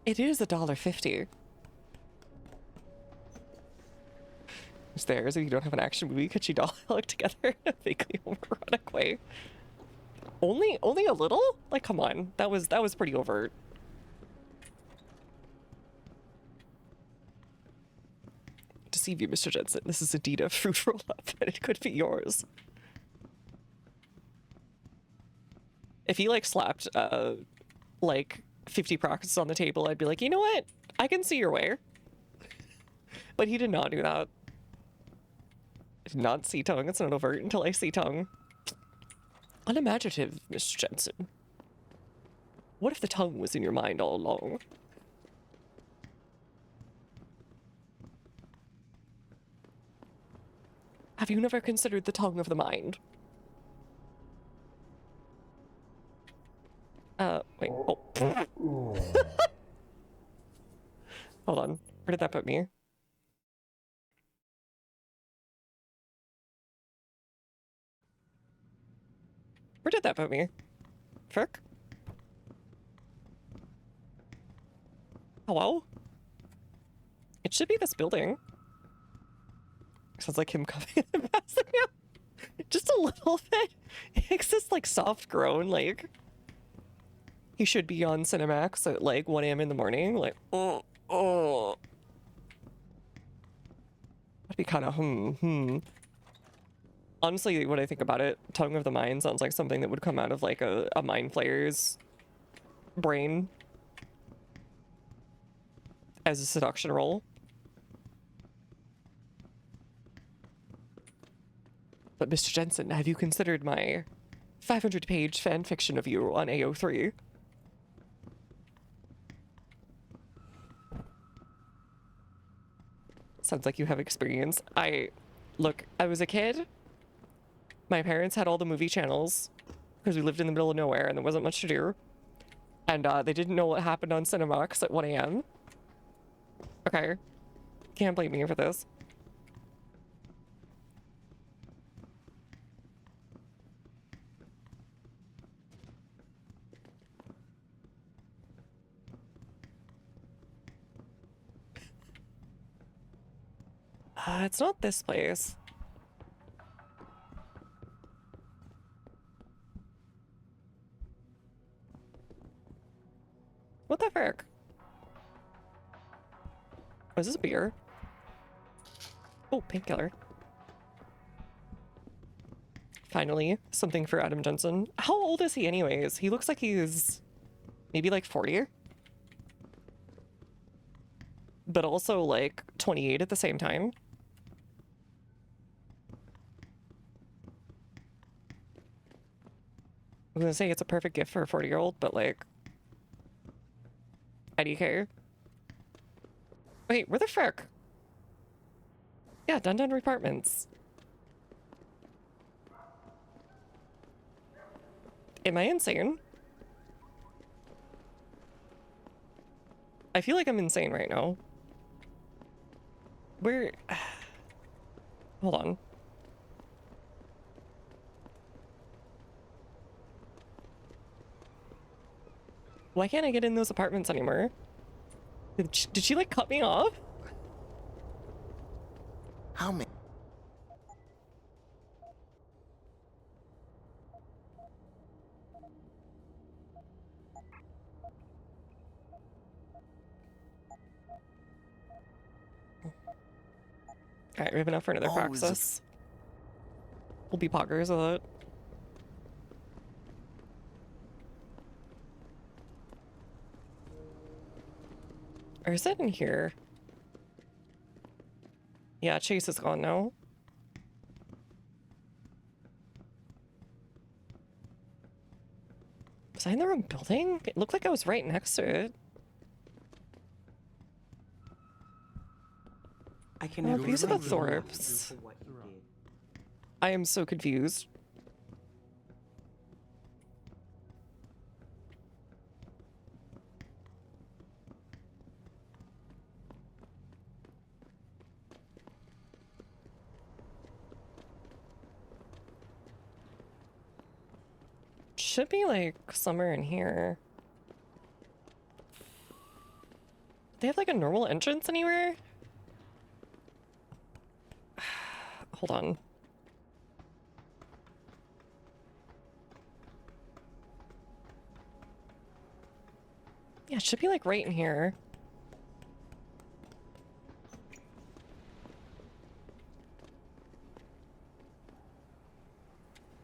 it is $1.50. It's theirs if you don't have an action movie catchy dialogue together in a vaguely homoerotic way. Only a little? Like, come on. That was pretty overt. Deceive you, Mr. Jensen. This is indeed a fruit roll-up, and it could be yours. If he, like, slapped, like, 50 practices on the table, I'd be like, you know what? I can see your way. But he did not do that. I did not see tongue. It's not overt until I see tongue. Unimaginative, Mr. Jensen. What if the tongue was in your mind all along? Have you never considered the tongue of the mind? did that put me? Where did that put me? Frick? Hello? It should be this building. Sounds like him coming and passing out. Just a little bit. It's just like soft groan, like he should be on Cinemax at like 1 a.m. in the morning. Like, oh. That'd be kind of Honestly, when I think about it, Tongue of the Mind sounds like something that would come out of like a mind flayer's brain as a seduction role. But Mr. Jensen, have you considered my 500-page fan fiction of you on AO3? Sounds like you have experience. Look, I was a kid. My parents had all the movie channels because we lived in the middle of nowhere and there wasn't much to do. And they didn't know what happened on Cinemax at 1 a.m. Okay. Can't blame me for this. It's not this place. What the frick? Oh, is this a beer? Oh, painkiller. Finally, something for Adam Jensen. How old is he anyways? He looks like he's maybe like 40. But also like 28 at the same time. I was gonna say it's a perfect gift for a 40-year-old, but like IDK. Wait, where the frick? Yeah, Dun Dun Apartments. Am I insane? I feel like I'm insane right now. Where? Hold on. Why can't I get in those apartments anymore? Did she like cut me off? How many? Alright, we have enough for another praxis. We'll be poggers with it. Or is it in here? Yeah, Chase is gone now. Was I in the wrong building? It looked like I was right next to it. I can Oh, these are the Thorpes. I am so confused. Should be like somewhere in here. They have like a normal entrance anywhere? Hold on. Yeah, it should be like right in here.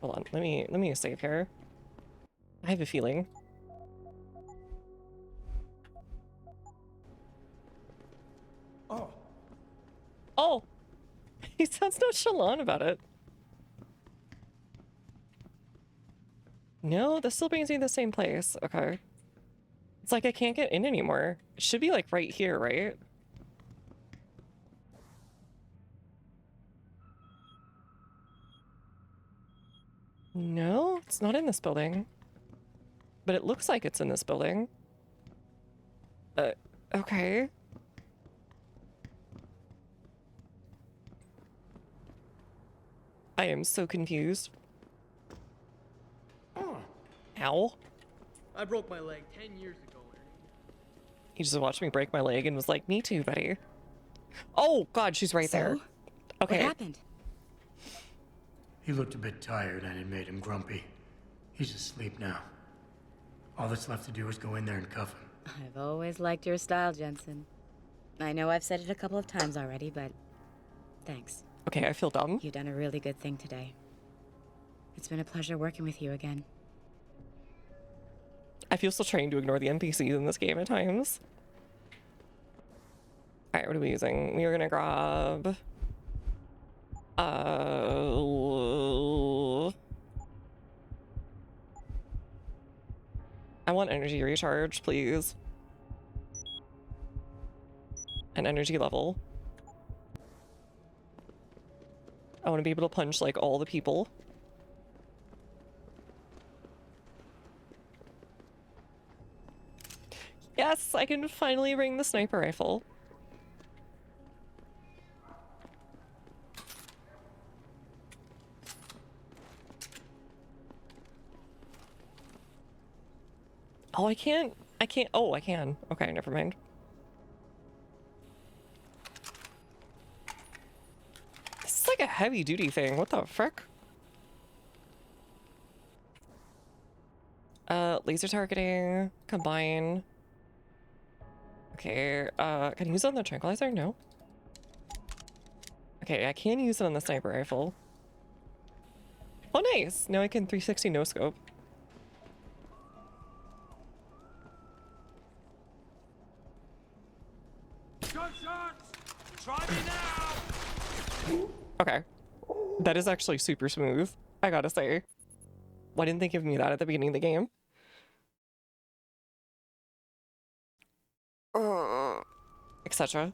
Hold on, let me save here. I have a feeling. Oh! He sounds nonchalant about it. No, this still brings me to the same place. Okay. It's like I can't get in anymore. It should be like right here, right? No, it's not in this building. But it looks like it's in this building. Okay. I am so confused. Ow. I broke my leg 10 years ago, Ernie. He just watched me break my leg and was like, me too, buddy. Oh, God, she's right there. Okay. What happened? He looked a bit tired and it made him grumpy. He's asleep now. All that's left to do is go in there and cuff him. I've always liked your style, Jensen. I know I've said it a couple of times already, but thanks. Okay, I feel dumb. You've done a really good thing today. It's been a pleasure working with you again. I feel so trained to ignore the NPCs in this game at times. Alright, what are we using? We are gonna grab... I want energy recharge, please. An energy level. I want to be able to punch, like, all the people. Yes, I can finally bring the sniper rifle. Oh, I can't. Oh, I can. Okay, never mind. This is like a heavy duty thing. What the frick? Laser targeting, combine. Okay, can I use it on the tranquilizer? No. Okay, I can use it on the sniper rifle. Oh, nice! Now I can 360 no scope. Gunshots! Try me now! Okay. That is actually super smooth, I gotta say. Why didn't they give me that at the beginning of the game? Etc.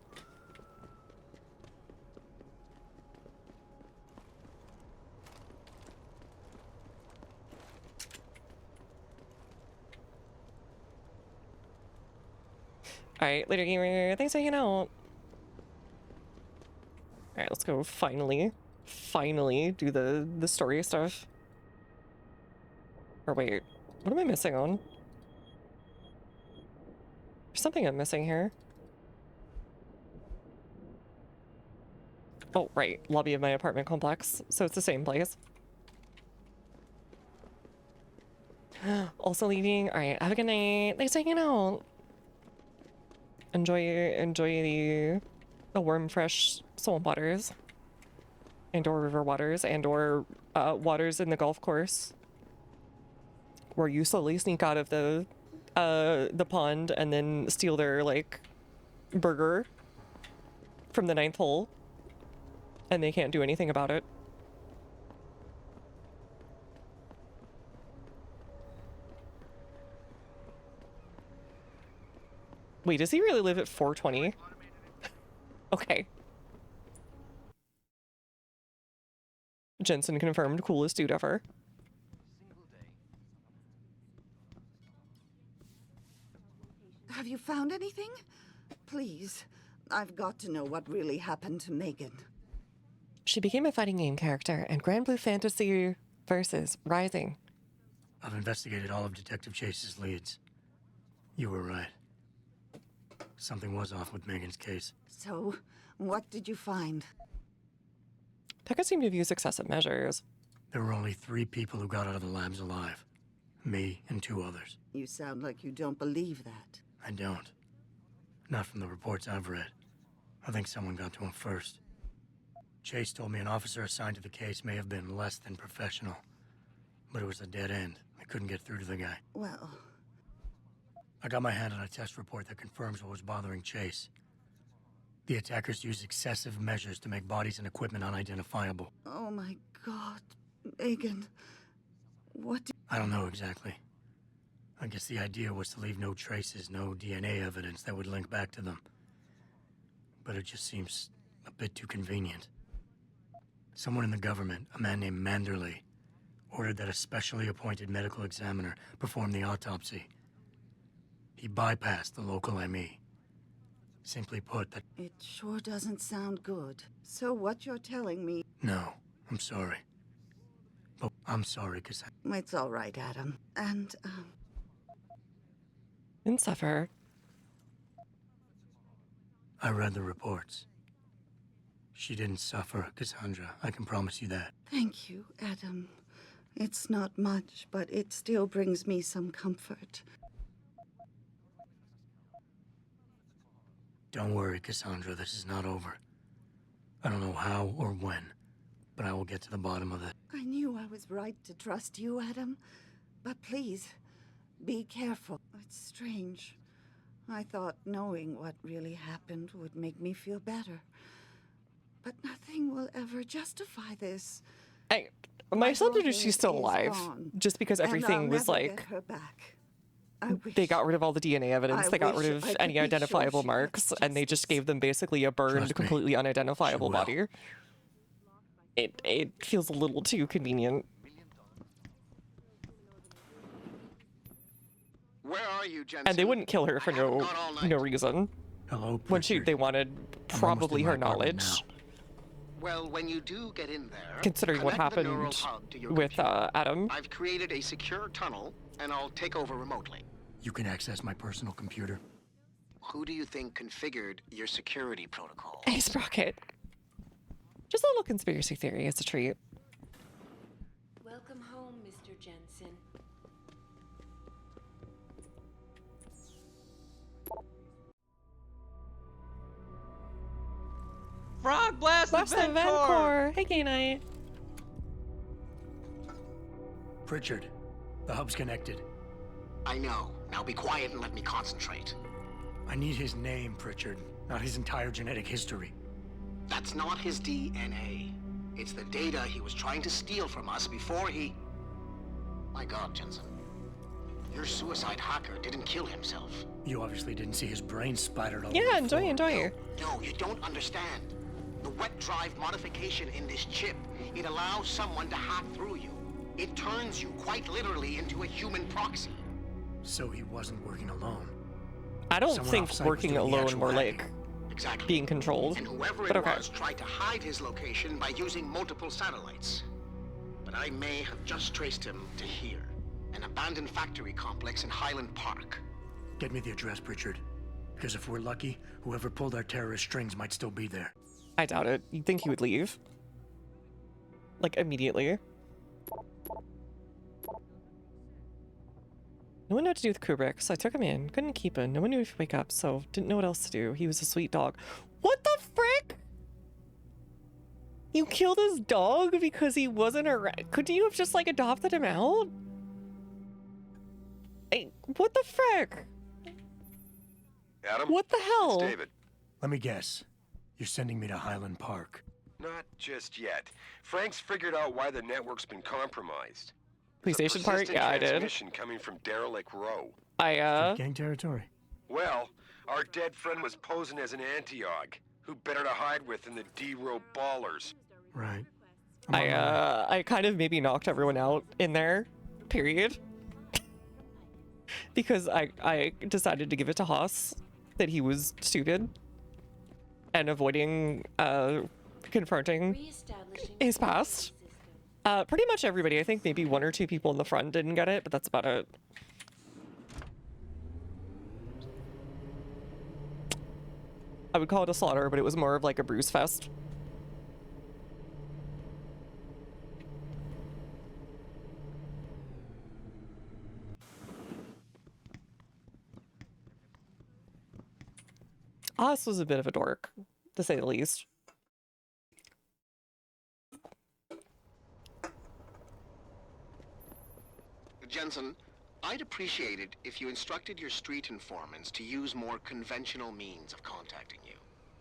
Alright, later gamer, thanks for hanging out. Alright, let's go finally do the story stuff. Or wait, what am I missing on? There's something I'm missing here. Oh, right, lobby of my apartment complex, so it's the same place. Also leaving. Alright, have a good night. Thanks for hanging out. Enjoy the warm, fresh swamp waters. And/or river waters, and/or waters in the golf course. Where you slowly sneak out of the pond and then steal their, like, burger from the 9th hole. And they can't do anything about it. Wait, does he really live at 420? Okay. Jensen confirmed, coolest dude ever. Have you found anything? Please, I've got to know what really happened to Megan. She became a fighting game character in Grand Blue Fantasy Versus Rising. I've investigated all of Detective Chase's leads. You were right. Something was off with Megan's case. So, what did you find? Tekka seemed to have used excessive measures. There were only 3 people who got out of the labs alive. Me and 2 others. You sound like you don't believe that. I don't. Not from the reports I've read. I think someone got to him first. Chase told me an officer assigned to the case may have been less than professional. But it was a dead end. I couldn't get through to the guy. Well... I got my hand on a test report that confirms what was bothering Chase. The attackers used excessive measures to make bodies and equipment unidentifiable. Oh my God, Megan. What did... I don't know exactly. I guess the idea was to leave no traces, no DNA evidence that would link back to them. But it just seems a bit too convenient. Someone in the government, a man named Manderley, ordered that a specially appointed medical examiner perform the autopsy. He bypassed the local ME. Simply put, It sure doesn't sound good. So what you're telling me... No, I'm sorry. I'm sorry, Cassandra. It's all right, Adam. And, Didn't suffer. I read the reports. She didn't suffer, Cassandra. I can promise you that. thank you, Adam. It's not much, but it still brings me some comfort. Don't worry, Cassandra. This is not over. I don't know how or when, but I will get to the bottom of it. I knew I was right to trust you, Adam. But please, be careful. It's strange. I thought knowing what really happened would make me feel better. But nothing will ever justify this. My assumption daughter is she's still is alive, gone, just because and everything I'll was never like get her back. they got rid of all the DNA evidence, I they got rid wish I of could any be sure identifiable she marks, and they just gave them basically a burned, Trust me, completely unidentifiable she will. body. It feels a little too convenient. Where are you, Jensen? And they wouldn't kill her for no reason. Hello, when they wanted probably her my apartment knowledge, Well, when you do get in there, considering what connect the happened neural hub to your with computer. Adam. I've created a secure tunnel, and I'll take over remotely. You can access my personal computer. Who do you think configured your security protocol? Hey, Sprocket. Just a little conspiracy theory as a treat. Welcome home, Mr. Jensen. Frog Blast Blast the Event Event Core! Core! Hey, Gay Knight. Pritchard, the hub's connected. I know. Now be quiet and let me concentrate. I need his name, Pritchard, not his entire genetic history. That's not his DNA. It's the data he was trying to steal from us before he... My God, Jensen. Your suicide hacker didn't kill himself. You obviously didn't see his brain splattered all Yeah, over the enjoy, floor. enjoy. No, you don't understand. The wet drive modification in this chip, it allows someone to hack through you. It turns you quite literally into a human proxy. So he wasn't working alone. I don't Someone think offsite was working doing the alone, actual more hacking. like Exactly. being controlled. And whoever But it okay. was tried to hide his location by using multiple satellites. But I may have just traced him to here, an abandoned factory complex in Highland Park. Get me the address, Pritchard. Because if we're lucky, whoever pulled our terrorist strings might still be there. I doubt it. You'd think he would leave. Like, immediately. No one knew what to do with Kubrick, so I took him in. Couldn't keep him. No one knew if he'd wake up, so didn't know what else to do. He was a sweet dog. What the frick? You killed his dog because he wasn't around? Couldn't you have just, like, adopted him out? Hey, what the frick? Adam? What the hell? It's David. Let me guess. You're sending me to Highland Park. Not just yet. Frank's figured out why the network's been compromised. PlayStation Park? Yeah, I did. Transmission coming from Derelict Row. Gang territory. Well, our dead friend was posing as an Antioch. Who better to hide with than the D-Row ballers? Right. I kind of maybe knocked everyone out in there, period. Because I decided to give it to Haas that he was stupid and avoiding confronting his past. Pretty much everybody. I think maybe one or two people in the front didn't get it, but that's about it. I would call it a slaughter, but it was more of like a bruise fest. Haas was a bit of a dork, to say the least. Jensen, I'd appreciate it if you instructed your street informants to use more conventional means of contacting you.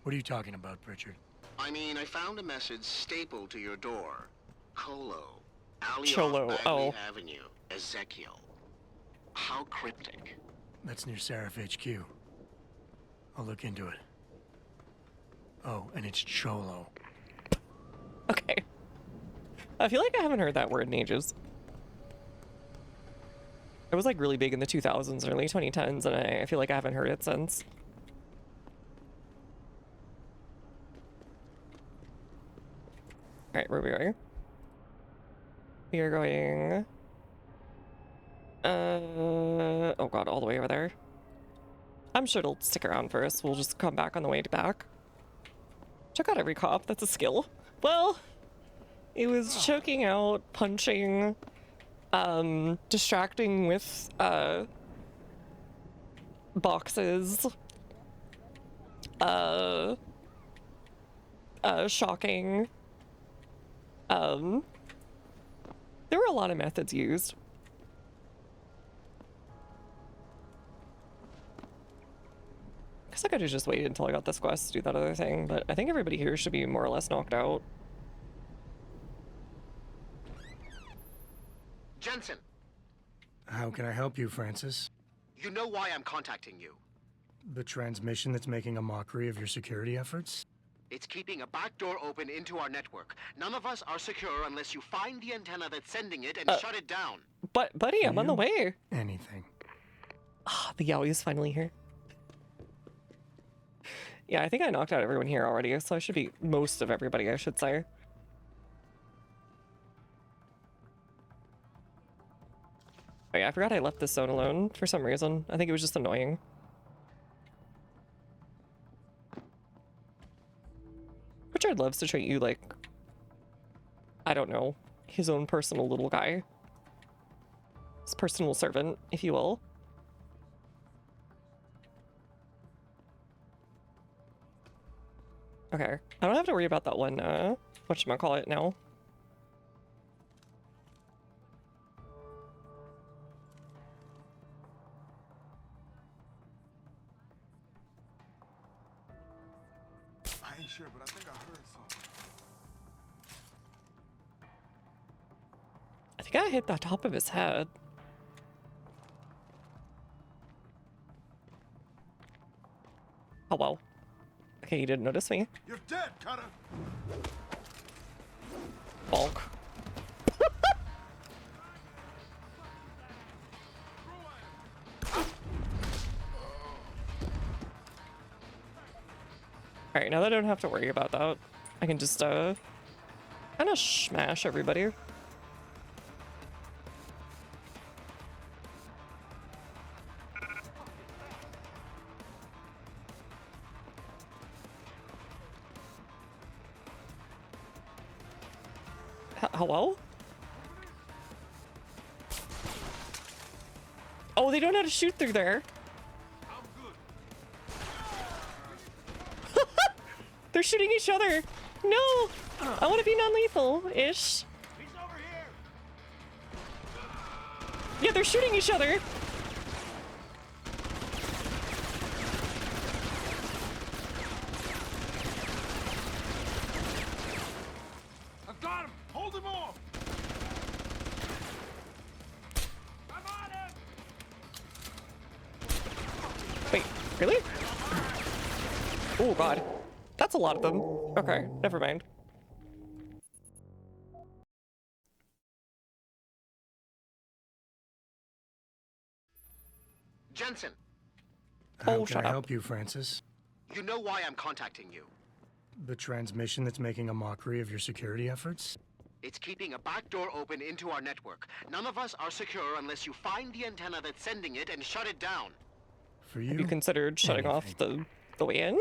What are you talking about, Pritchard? I mean, I found a message stapled to your door. Colo. Cholo, Bagley oh. Avenue, Ezekiel. How cryptic. That's near Seraph HQ. I'll look into it. Oh, and it's Cholo. Okay. I feel like I haven't heard that word in ages. It was like really big in the 2000s, early 2010s, and I feel like I haven't heard it since. Alright, where we are. We are going... oh god, all the way over there. I'm sure it'll stick around for us. We'll just come back on the way back. Check out every cop. That's a skill. Well, it was choking out, punching, distracting with, boxes, shocking. There were a lot of methods used. Guess I could have just waited until I got this quest to do that other thing, but I think everybody here should be more or less knocked out. Jensen, How can I help you, Francis? you know why I'm contacting you. The transmission that's making a mockery of your security efforts? It's keeping a back door open into our network. None of us are secure unless you find the antenna that's sending it and shut it down. But, buddy, I'm on the way. Anything. Ah, the Yowie's finally here. Yeah, I think I knocked out everyone here already, so I should be most of everybody, I should say. Oh yeah, I forgot I left this zone alone for some reason. I think it was just annoying. Richard loves to treat you like, I don't know, his own personal little guy. His personal servant, if you will. Okay, I don't have to worry about that one, whatchamacallit now. I ain't sure, but I think I heard something. I think I hit the top of his head. Oh, well. Okay, you didn't notice me. You're dead, Cutter. Bulk. Alright, now that I don't have to worry about that, I can just, kind of smash everybody. Hello? Oh, they don't know how to shoot through there. They're shooting each other. No, I want to be non-lethal-ish. Yeah, they're shooting each other. I got him. Hold him off. I'm on him. Wait, really? Oh, God. That's a lot of them. Okay, never mind. Jensen, How can I help you, Francis? you know why I'm contacting you. The transmission that's making a mockery of your security efforts? It's keeping a back door open into our network. None of us are secure unless you find the antenna that's sending it and shut it down. For you? Have you considered shutting off the way in?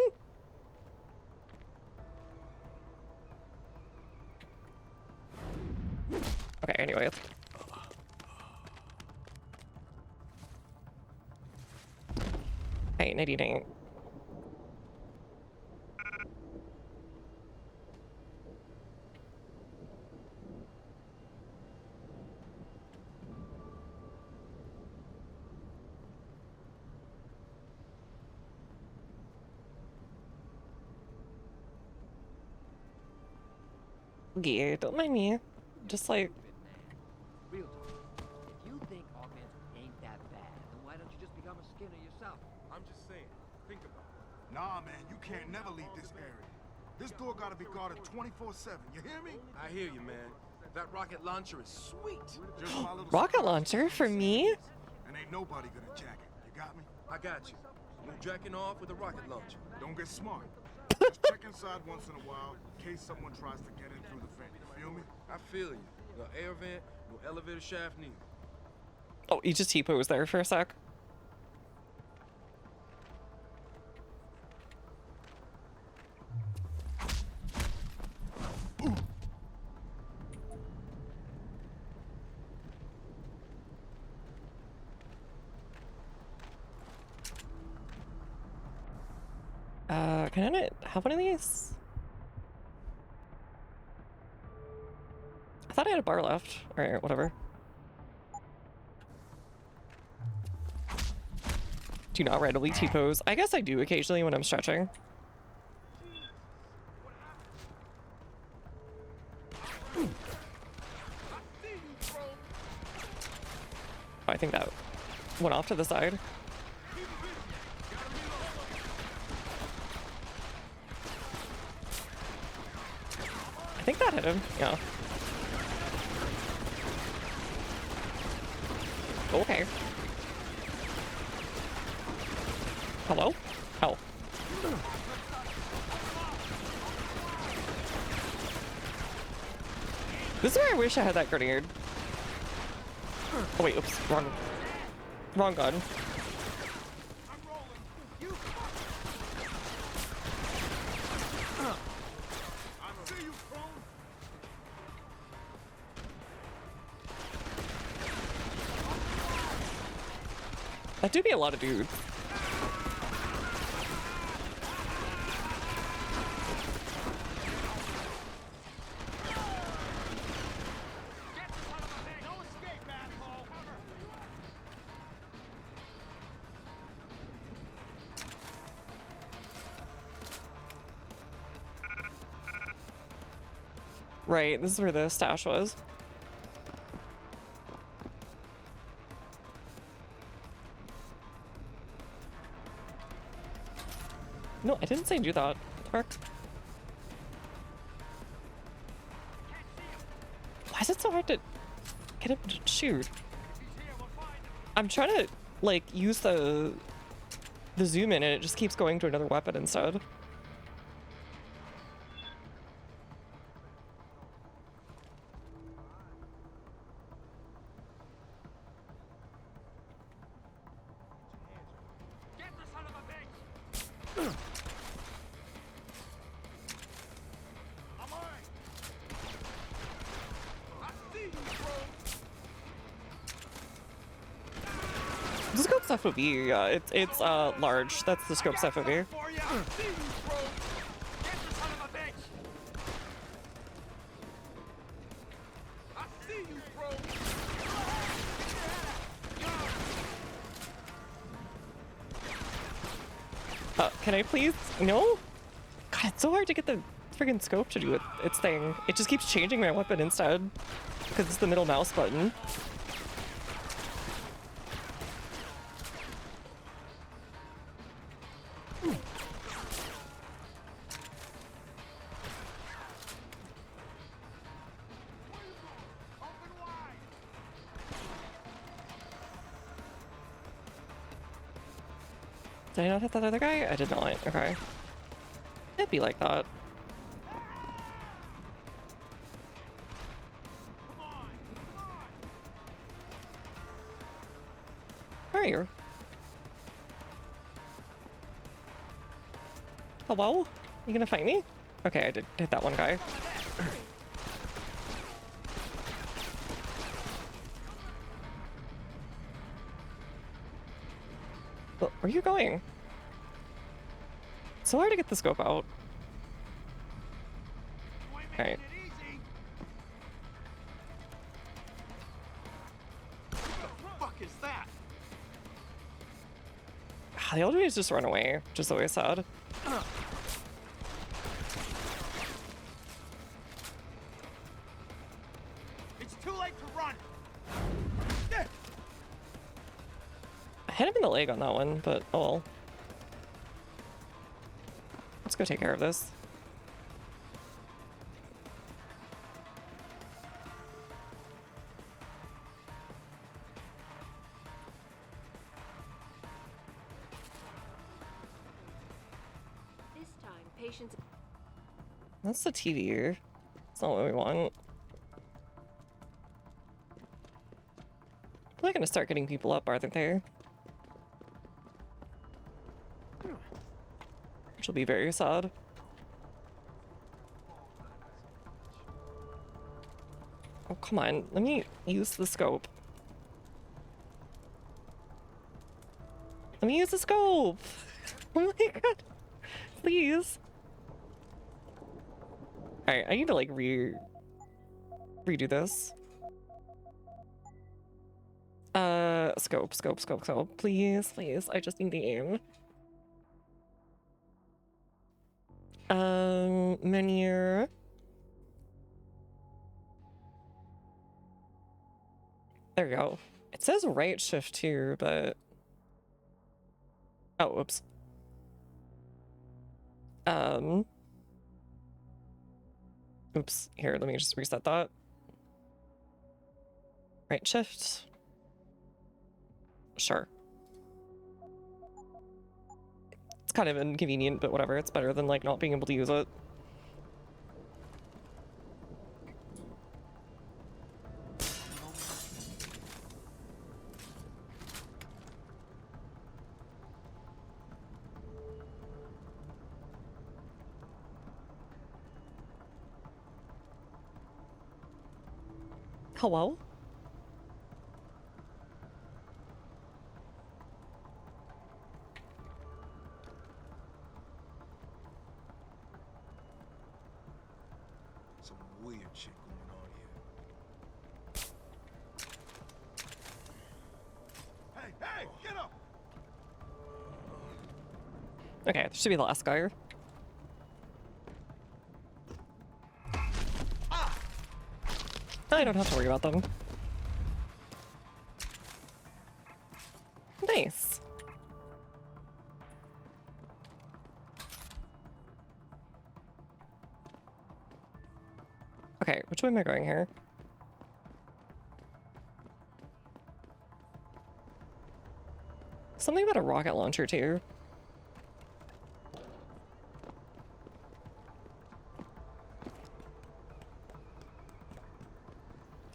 Okay, anyway. Hey, nighty-night. Yeah, don't mind me. Just like... Real talk. If you think augmented ain't that bad, then why don't you just become a skinner yourself? I'm just saying. Think about it. Nah, man, you can't never leave this area. This door gotta be guarded 24/7. You hear me? I hear you, man. That rocket launcher is sweet. Just my little Rocket launcher for me? and ain't nobody gonna jack it. You got me? I got you. No jacking off with a rocket launcher. Don't get smart. Just check inside once in a while in case someone tries to get in through the vent. You feel me? I feel you. No air vent, no elevator shaft neither. Oh, you just T-posed there for a sec. Can I not have one of these? I thought I had a bar left. Alright, whatever. Do not randomly T-pose. I guess I do occasionally when I'm stretching. I think that went off to the side. I think that hit him. Yeah. Okay. Hello? Oh. This is where I wish I had that grenade. Oh wait, oops, wrong gun. That do be a lot of dudes. Right, this is where the stash was. No, I didn't say do that. Fuck. Why is it so hard to get him to shoot? I'm trying to, like, use the zoom in and it just keeps going to another weapon instead. The scope's FOV, yeah, it's large. That's the scope's FOV. Can I please? No? God, it's so hard to get the friggin' scope to do its thing. It just keeps changing my weapon instead. Because it's the middle mouse button. Did I not hit that other guy? I did not. Okay. It'd be like that. Where are you? Hello? You gonna fight me? Okay, I did hit that one guy. Where are you going? It's so hard to get the scope out. Alright. Fuck is that? The old is just run away, which is always sad. It's too late to run. I hit him in the leg on that one, but oh well. Let's go take care of this. This time, patients. That's the TV. That's not what we want. They're gonna start getting people up, aren't they? Which will be very sad. Oh, come on. Let me use the scope. Let me use the scope! Oh my god. Please. Alright, I need to like redo this. Scope. Please, please. I just need the aim. Menu. There we go. It says right shift too, but... Oh, whoops. Oops. Here, let me just reset that. Right shift. Sure. It's kind of inconvenient, but whatever. It's better than, like, not being able to use it. Hello? Some weird shit going on here. Hey, get up! Okay, this should be the last guy. I don't have to worry about them. Nice. Okay, which way am I going here? Something about a rocket launcher too.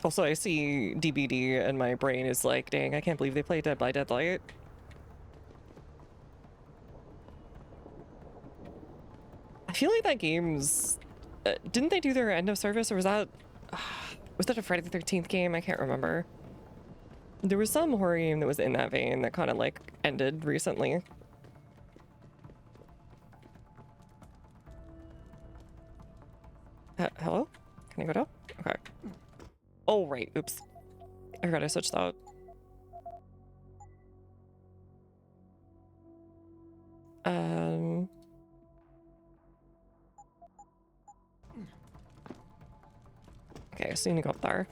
Also, I see DBD and my brain is like, dang, I can't believe they play Dead by Deadlight. I feel like that game's... didn't they do their end of service, or was that a Friday the 13th game? I can't remember. There was some horror game that was in that vein that kind of like ended recently. Hello? Can I go down? Okay. Oh, right. Oops. I forgot I switched that. Okay, so you need to go up there.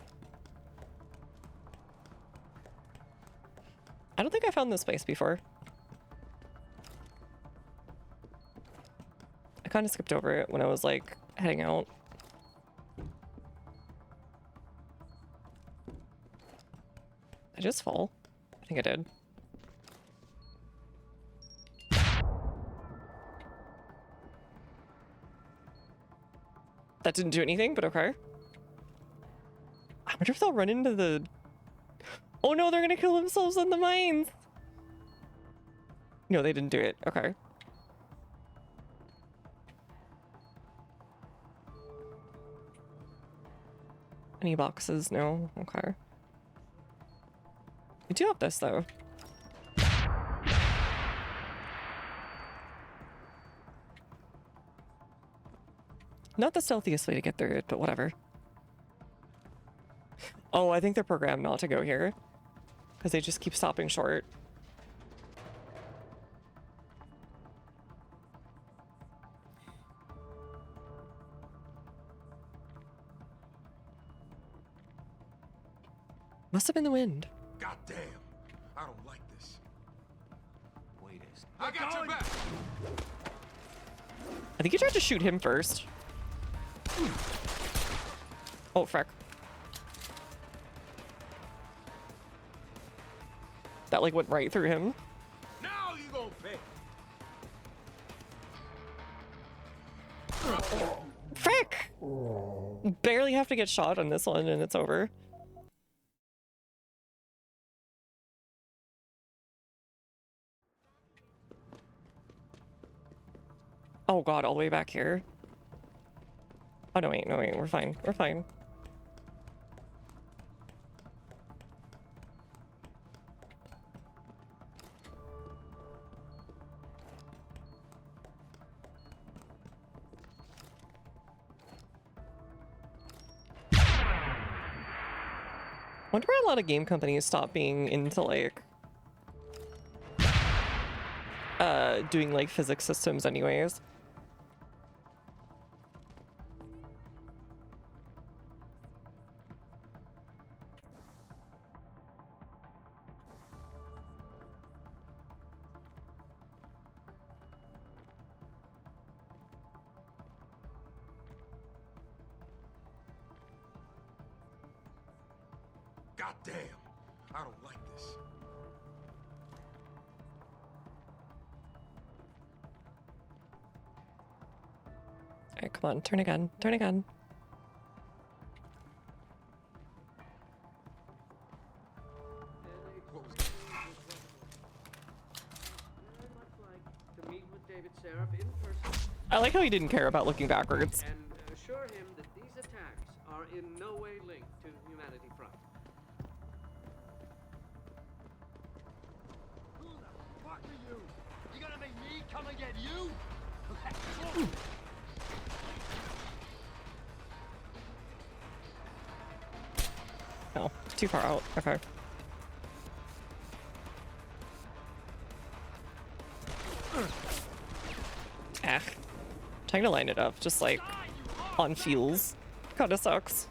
I don't think I found this place before. I kind of skipped over it when I was like heading out. I just fall? I think I did. That didn't do anything, but okay. I wonder if they'll run into the... Oh no, they're gonna kill themselves on the mines! No, they didn't do it. Okay. Any boxes? No? Okay. We do have this, though. Not the stealthiest way to get through it, but whatever. Oh, I think they're programmed not to go here. Because they just keep stopping short. Must have been the wind. God damn. I don't like this. Wait a second. I got your back. I think he tried to shoot him first. Oh, frick. That, like, went right through him. Now you gonna pay. barely have to get shot on this one and it's over. Oh god, all the way back here. Oh no wait, we're fine. We're fine. Wonder why a lot of game companies stop being into like doing like physics systems anyways. God damn, I don't like this. Alright, come on, turn again. Turn again. To meet with David Seraph in person I like how he didn't care about looking backwards. and assure him that these attacks are in no way linked to the Humanity Front. Who the fuck are you? You gonna make me come and get you? Oh, too far out. Okay. Ah. Trying to line it up, just like on feels. Kinda sucks.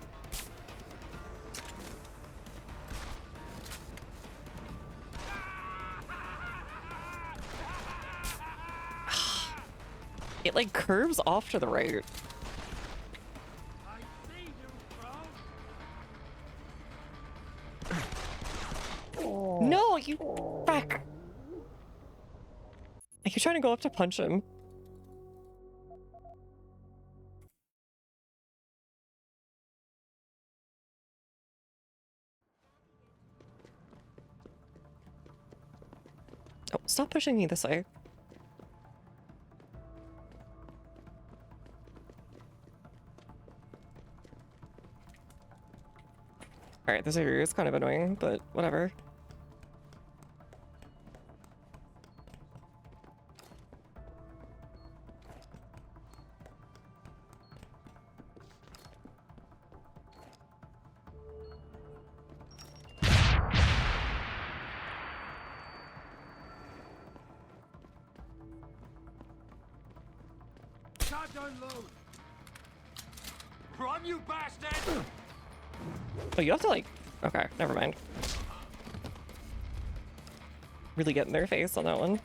It like curves off to the right. No, you fuck. I keep trying to go up to punch him. Oh, stop pushing me this way. Alright, this area is kind of annoying, but whatever. Shotgun load! Run, you bastard! Oh, you have to like... Okay, never mind. Really get in their face on that one.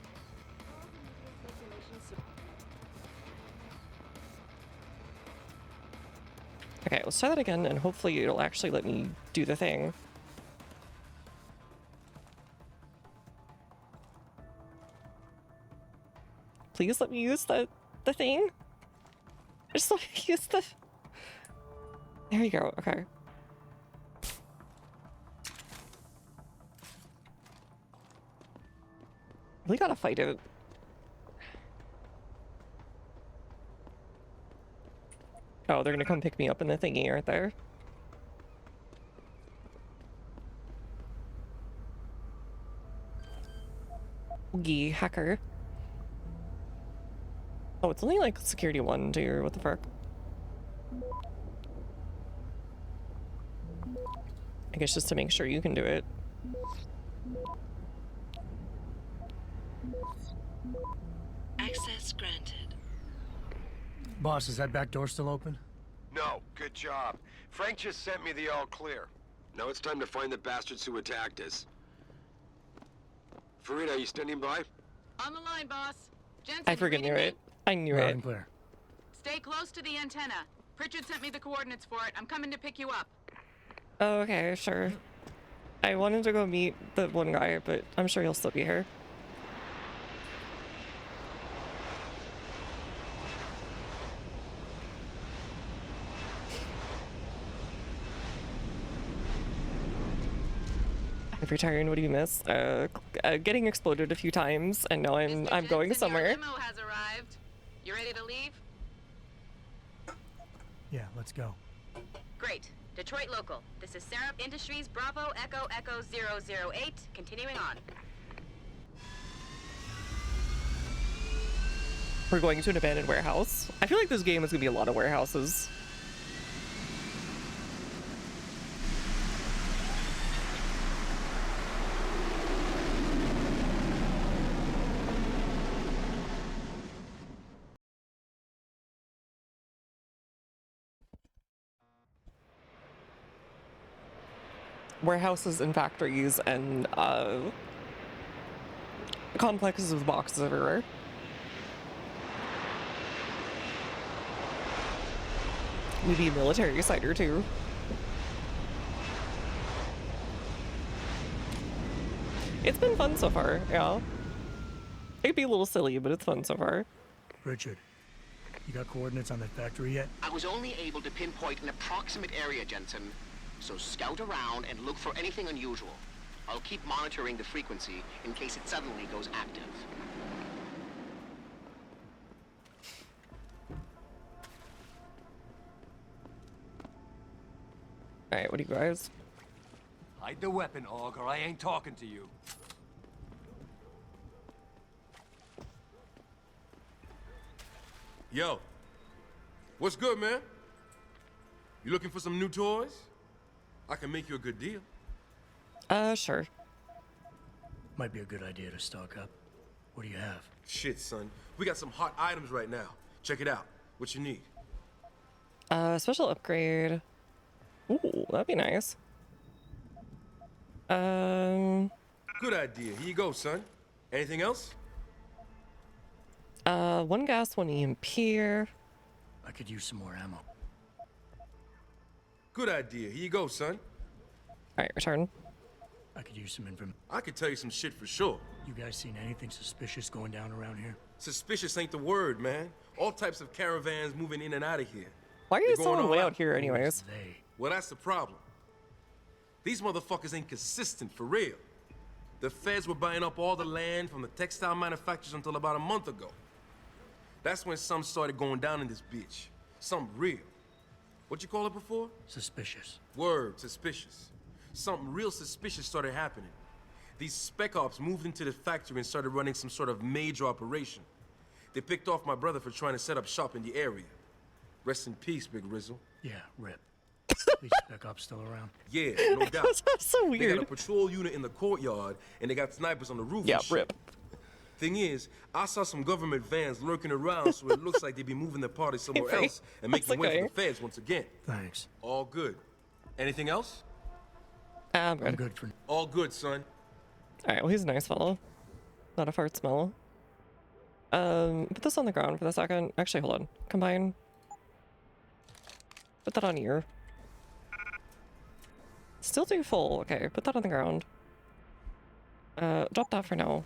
Okay, let's try that again, and hopefully it'll actually let me do the thing. Please let me use the thing. I just want to use the... There you go, okay. We gotta fight it. Oh, they're gonna come pick me up in the thingy, aren't they? Yee, hacker. Oh, it's only like security 1, 2, what the fuck? I guess just to make sure you can do it. Access granted. Boss, is that back door still open? No, good job. Frank just sent me the all clear. Now it's time to find the bastards who attacked us. Farida, you standing by? On the line, boss. Jensen, I freaking knew it. I knew it. Clear. stay close to the antenna. Pritchard sent me the coordinates for it. I'm coming to pick you up. Oh, okay, sure. I wanted to go meet the one guy, but I'm sure he'll still be here. If you're tired, what do you miss? Getting exploded a few times, and now I'm going somewhere. Your limo has arrived. You ready to leave? Yeah, let's go. Great. Detroit local. This is Syrup Industries Bravo Echo Echo 008. Continuing on. We're going to an abandoned warehouse. I feel like this game is gonna be a lot of warehouses. Warehouses and factories and complexes with boxes everywhere. Maybe a military site or two. It's been fun so far, yeah. It could be a little silly, but it's fun so far. Richard, you got coordinates on that factory yet? I was only able to pinpoint an approximate area, Jensen. So scout around and look for anything unusual. I'll keep monitoring the frequency in case it suddenly goes active. Alright, what do you guys? Hide the weapon, Og, or I ain't talking to you. Yo, what's good, man? You looking for some new toys? I can make you a good deal. Sure. Might be a good idea to stock up. What do you have? Shit, son. We got some hot items right now. Check it out. What you need? Special upgrade. Ooh, that'd be nice. Good idea. Here you go, son. Anything else? One gas, one EMP. I could use some more ammo. Good idea. Here you go, son. Alright, return. I could use some information. I could tell you some shit for sure. You guys seen anything suspicious going down around here? Suspicious ain't the word, man. All types of caravans moving in and out of here. Why are you They're going so all way out. out here anyways? Well, that's the problem. These motherfuckers ain't consistent for real. The feds were buying up all the land from the textile manufacturers until about a month ago. That's when some started going down in this bitch. Something real. What you call it before? Suspicious. Word, suspicious. Something real suspicious started happening. These spec ops moved into the factory and started running some sort of major operation. They picked off my brother for trying to set up shop in the area. Rest in peace, Big Rizzle. Yeah, rip. These spec ops still around? Yeah, no doubt. That's so They weird. got a patrol unit in the courtyard, and they got snipers on the roof. Yeah, and shit. rip. Thing is, I saw some government vans lurking around, so it looks like they be moving their party somewhere Okay. else and making way okay. for the feds once again. Thanks. All good. Anything else? I'm good. I'm good for... All good, son. Alright, well, he's a nice fellow. Not a fart smell. Put this on the ground for the second. Actually, hold on. Combine. Put that on here. Still too full. Okay, put that on the ground. Drop that for now.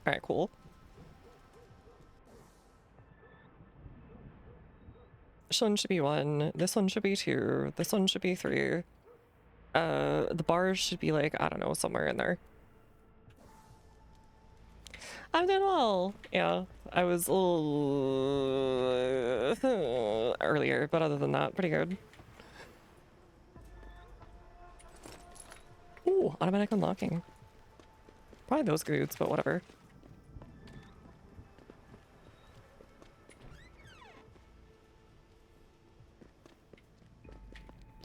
Alright, cool. This one should be 1. This one should be 2. This one should be 3. The bars should be like, I don't know, somewhere in there. I'm doing well. Yeah, I was a little earlier, but other than that, pretty good. Ooh, automatic unlocking. Probably those goods, but whatever.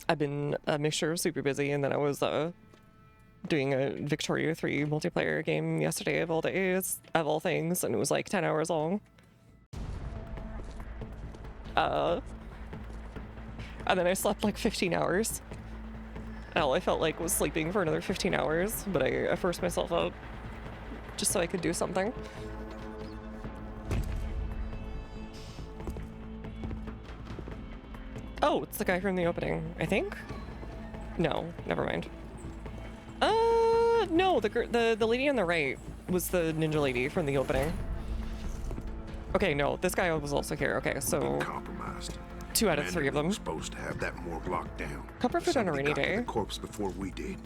I've been a mixture of super busy, and then I was doing a Victoria 3 multiplayer game yesterday of all days, of all things, and it was like 10 hours long. And then I slept like 15 hours. And all I felt like was sleeping for another 15 hours, but I forced myself up just so I could do something. Oh, it's the guy from the opening, I think? No, never mind. No, the lady on the right was the ninja lady from the opening. Okay, no, this guy was also here. Okay, so compromised. 2 out of 3 of them. Supposed to have that morgue locked down. Comfort food on a rainy day. The corpse before we did.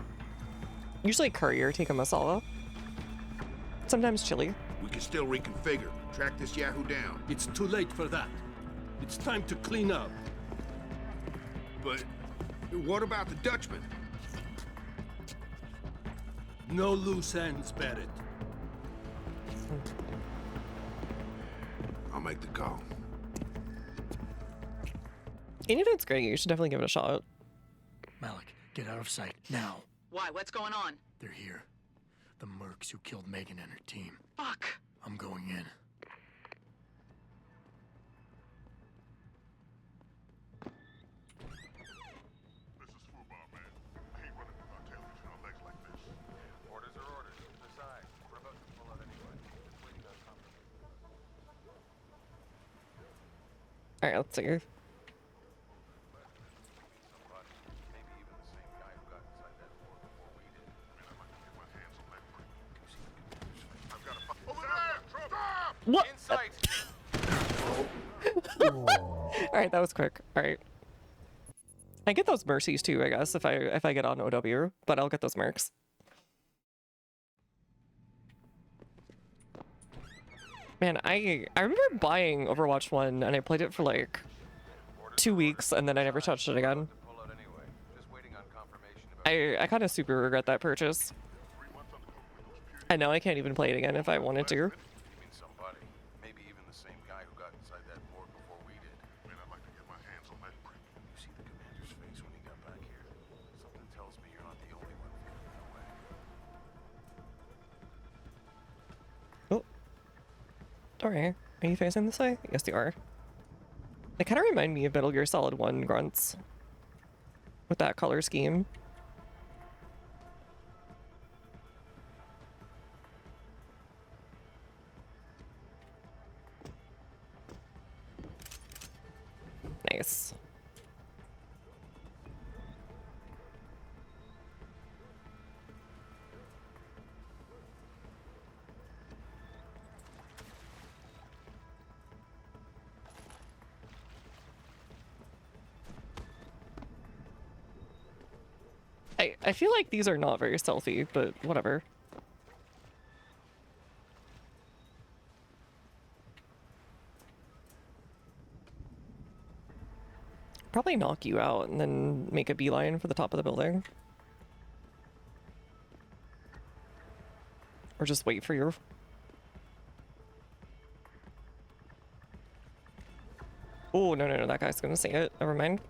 Usually courier, tikka masala. Sometimes chili. We can still reconfigure. Track this Yahoo down. It's too late for that. It's time to clean up. But what about the Dutchman? No loose ends, Barrett. I'll make the call. Even if it's great, you should definitely give it a shot. Malik, get out of sight, now. Why? What's going on? They're here. The mercs who killed Megan and her team. Fuck. I'm going in. Alright, let's see. What? Alright, that was quick. Alright. I get those mercies too, I guess, if I get on OW, but I'll get those mercs. Man, I remember buying Overwatch 1 and I played it for like 2 weeks and then I never touched it again. I kind of super regret that purchase. And now I can't even play it again if I wanted to. Alright, are you facing this way? Yes, you are. They kind of remind me of Metal Gear Solid 1 grunts. With that color scheme. Nice. I feel like these are not very stealthy, but whatever. Probably knock you out and then make a beeline for the top of the building. Or just wait for your... Oh, no, that guy's gonna see it. Never mind.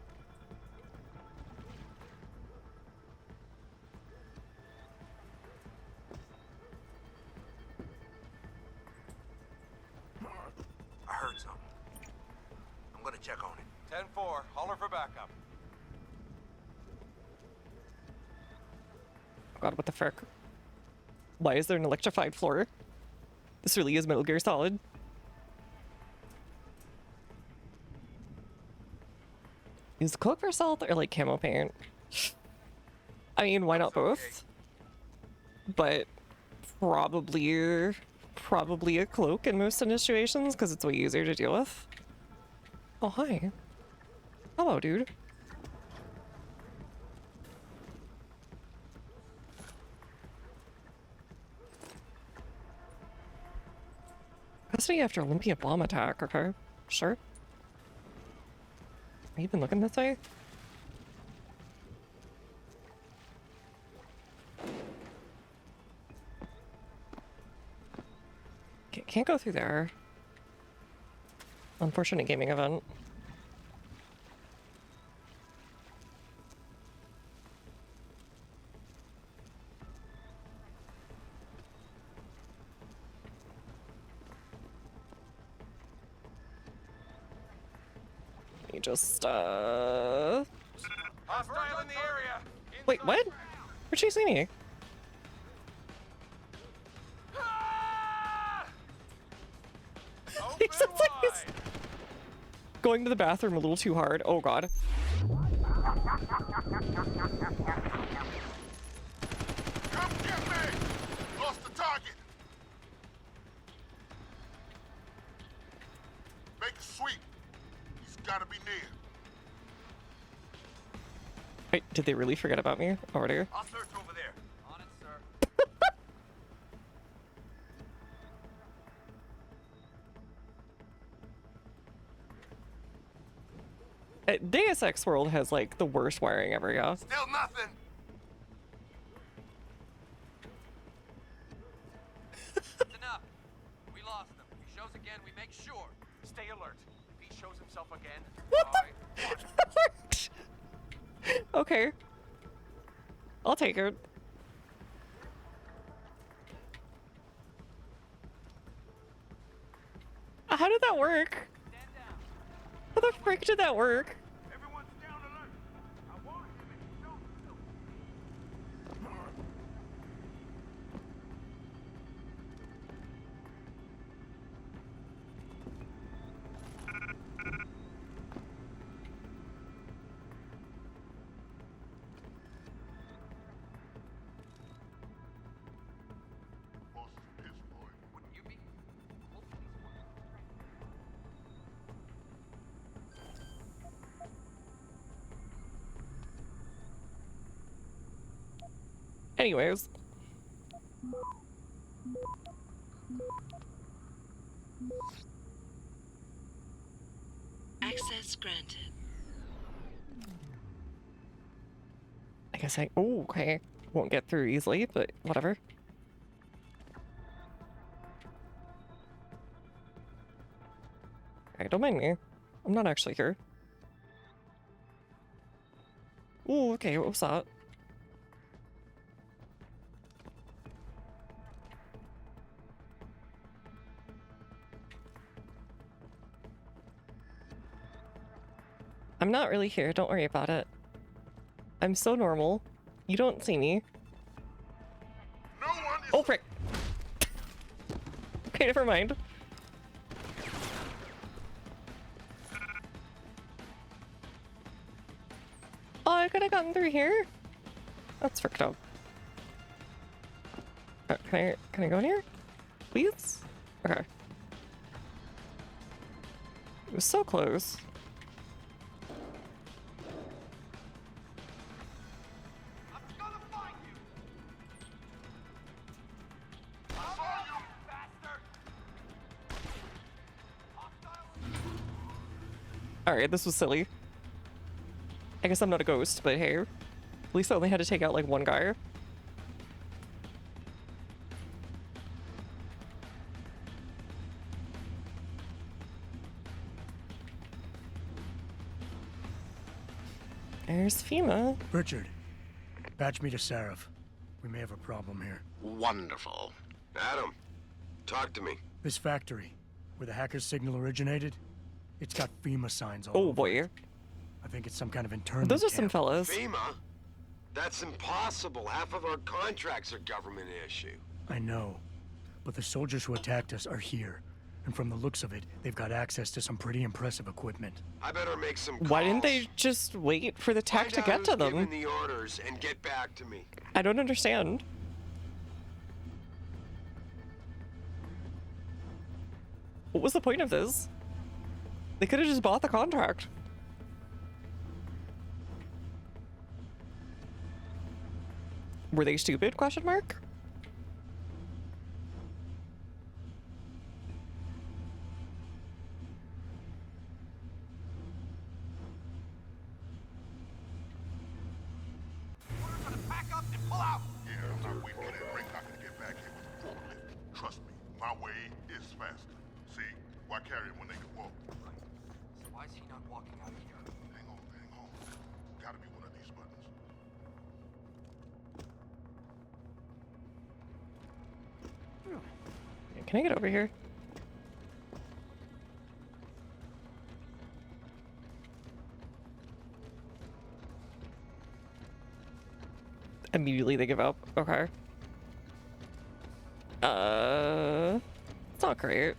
Check on it. 10-4, holler for backup. Oh god, what the frick? Why is there an electrified floor? This really is Metal Gear Solid. Use cloak for stealth or like camo paint? I mean, why not both? But probably a cloak in most situations because it's way easier to deal with. Oh, hi. Hello, dude. Custody after Olympia bomb attack, okay. Sure. Are you even looking this way? Can't go through there. Unfortunate gaming event. Let me just, Hostile in the area. Wait, what? Where'd she see me? He sounds like he's going to the bathroom a little too hard. Oh god. Come get me! Lost the target! gotta be near. Wait, did they really forget about me? Over there. I'll search over there. On it, sir. Deus Ex World has like the worst wiring ever, yeah. Still nothing. That's enough. We lost him. If he shows again, we make sure. Stay alert. If he shows himself again, Okay. I'll take it. How did that work? How the frick did that work? Anyways. Access granted. I guess oh, okay. Won't get through easily, but whatever. Okay, don't mind me. I'm not actually here. Ooh, okay, what was that? I'm not really here, don't worry about it. I'm so normal. You don't see me. Oh, frick! Okay, never mind. Oh, I could have gotten through here? That's fricked up. Can I go in here? Please? Okay. It was so close. Alright, this was silly. I guess I'm not a ghost, but hey. At least I only had to take out like one guy. There's FEMA. Richard, patch me to Seraph. We may have a problem here. Wonderful. Adam, talk to me. This factory, where the hacker's signal originated, it's got FEMA signs all Oh over boy. it. I think it's some kind of internment Those are some camp. fellas. FEMA? That's impossible. Half of our contracts are government issue. I know, but the soldiers who attacked us are here. And from the looks of it, they've got access to some pretty impressive equipment. I better make some calls. Why didn't they just wait for the tech to get to them? Find out who's giving the orders and get back to me. I don't understand. What was the point of this? They could have just bought the contract. Were they stupid? Question mark. Pack up and pull out. Yeah, I'm not waiting for that ring knocker to get back here with a forklift. Trust me, my way is faster. See, why carry him when they can walk? So why is he not walking out of here? Hang on. Gotta be one of these buttons. Can I get over here? Immediately they give up. Okay. It's not great.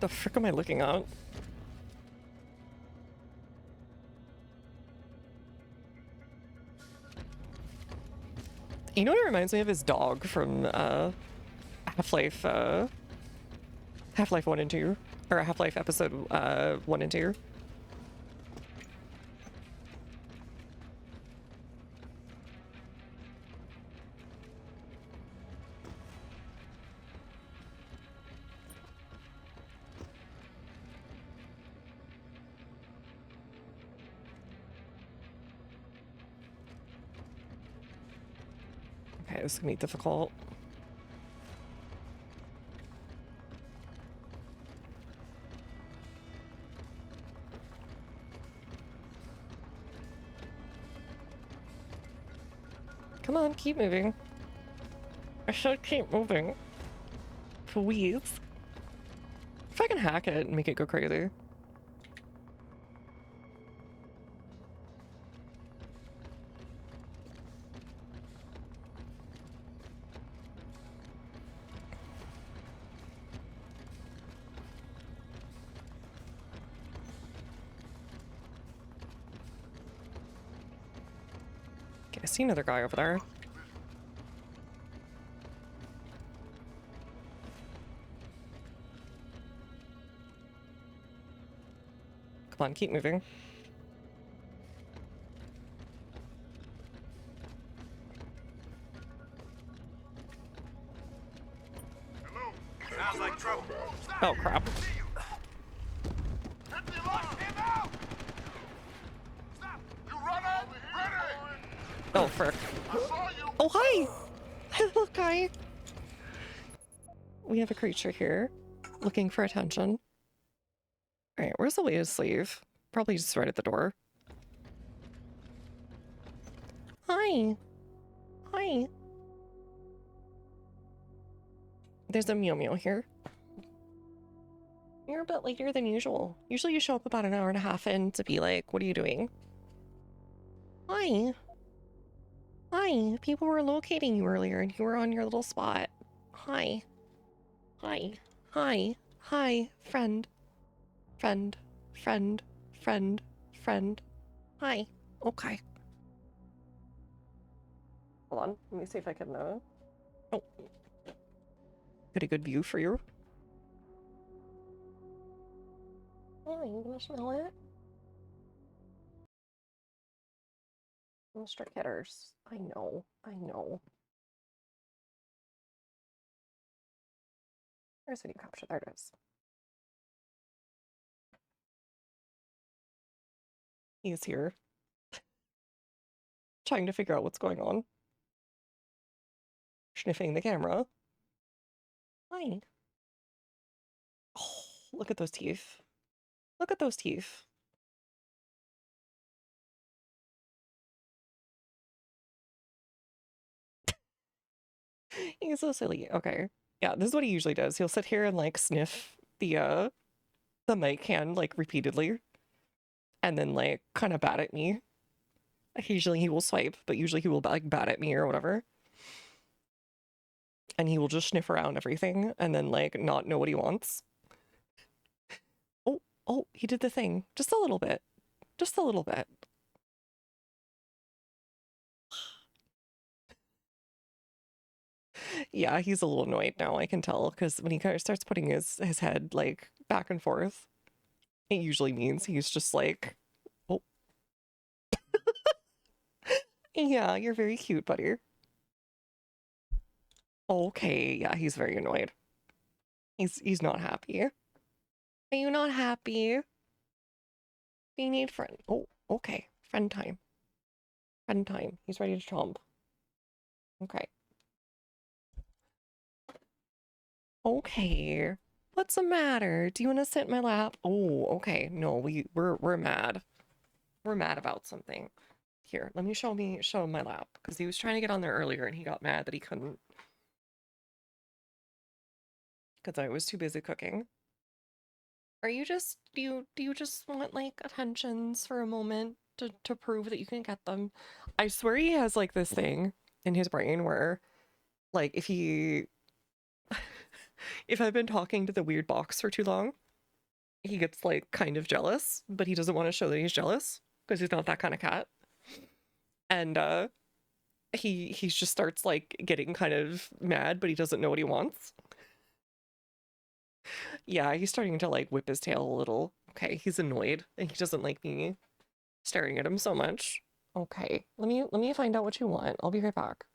The frick am I looking at? You know what it reminds me of? His dog from Half-Life 1 and 2. It or Half-Life episode 1 and 2. Okay, this is gonna be difficult. Come on, keep moving. I should keep moving. Please. If I can hack it and make it go crazy. Okay, I see another guy over there. Come on, keep moving. Sounds like trouble. Oh, crap. Oh, frick. Oh, hi! Hello, guy. We have a creature here looking for attention. Alright, where's the latest sleeve? Probably just right at the door. Hi. Hi. There's a Meow Meow here. You're a bit later than usual. Usually you show up about an hour and a half in to be like, what are you doing? Hi. Hi. People were locating you earlier and you were on your little spot. Hi. Hi. Hi. Hi. Friend. Friend. Friend. Friend. Friend. Hi. Okay. Hold on. Let me see if I can, oh. Get a good view for you. Oh, you gonna smell it? Mr. Hitters. I know. I know. There's video capture. There it is. He's here. Trying to figure out what's going on. Sniffing the camera. Hi. Oh, look at those teeth. Look at those teeth. He's so silly. Okay. Yeah, this is what he usually does. He'll sit here and like sniff the mic hand like repeatedly. And then like kind of bat at me. Occasionally he will swipe, but usually he will like bat at me or whatever. And he will just sniff around everything and then like not know what he wants. Oh, he did the thing. Just a little bit. Just a little bit. Yeah, he's a little annoyed now, I can tell, because when he kind of starts putting his head like back and forth, it usually means he's just like, oh. Yeah, you're very cute, buddy. Okay, yeah, he's very annoyed. He's not happy. Are you not happy? You need friend. Oh, okay. Friend time. Friend time. He's ready to chomp. Okay. Okay. What's the matter? Do you want to sit in my lap? Oh, okay. No, we're mad. We're mad about something. Here, let me show him my lap, because he was trying to get on there earlier and he got mad that he couldn't. Because I was too busy cooking. Are you just do you just want like attentions for a moment to prove that you can get them? I swear he has like this thing in his brain where like if I've been talking to the weird box for too long, he gets like kind of jealous, but he doesn't want to show that he's jealous because he's not that kind of cat. And he just starts like getting kind of mad, but he doesn't know what he wants. Yeah, he's starting to like whip his tail a little. Okay, he's annoyed and he doesn't like me staring at him so much. Okay, let me find out what you want. I'll be right back.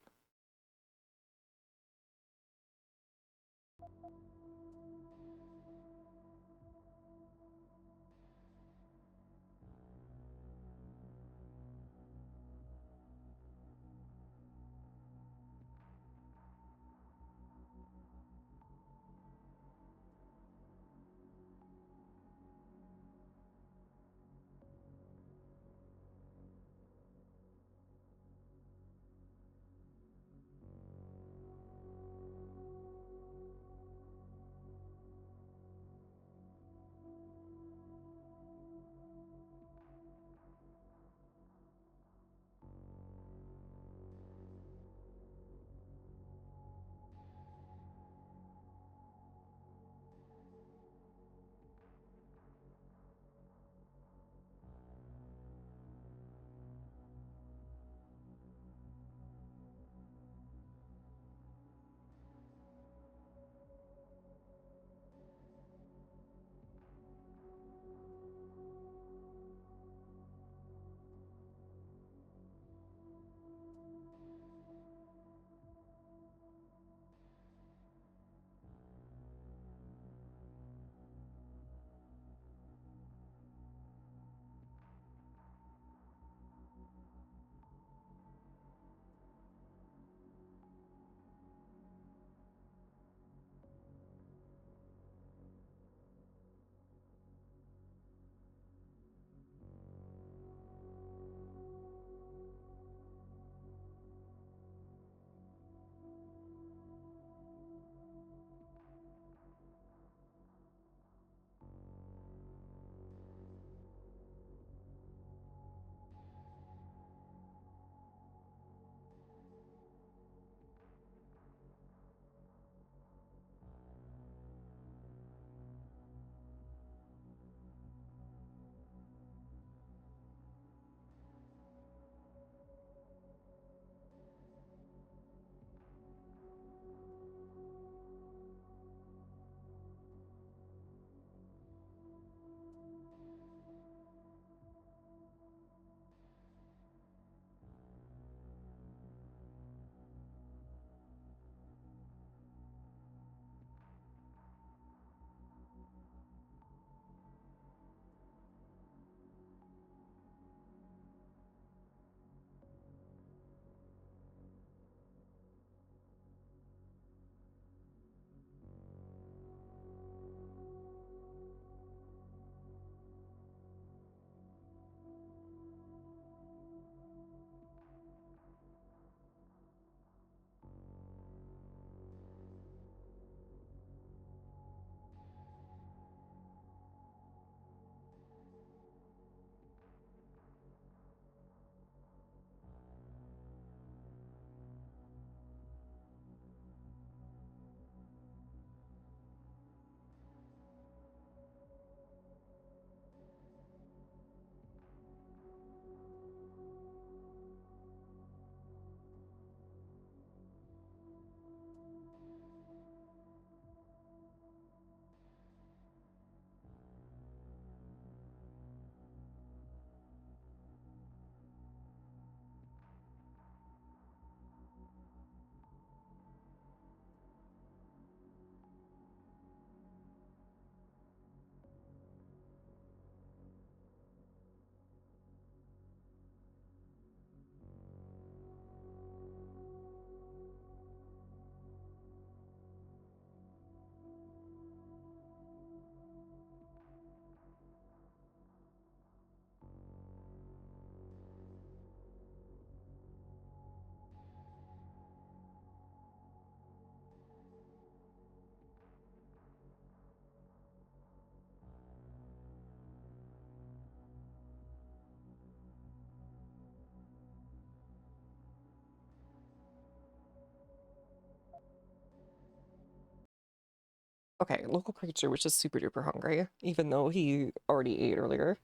Okay, local creature, which is super duper hungry, even though he already ate earlier.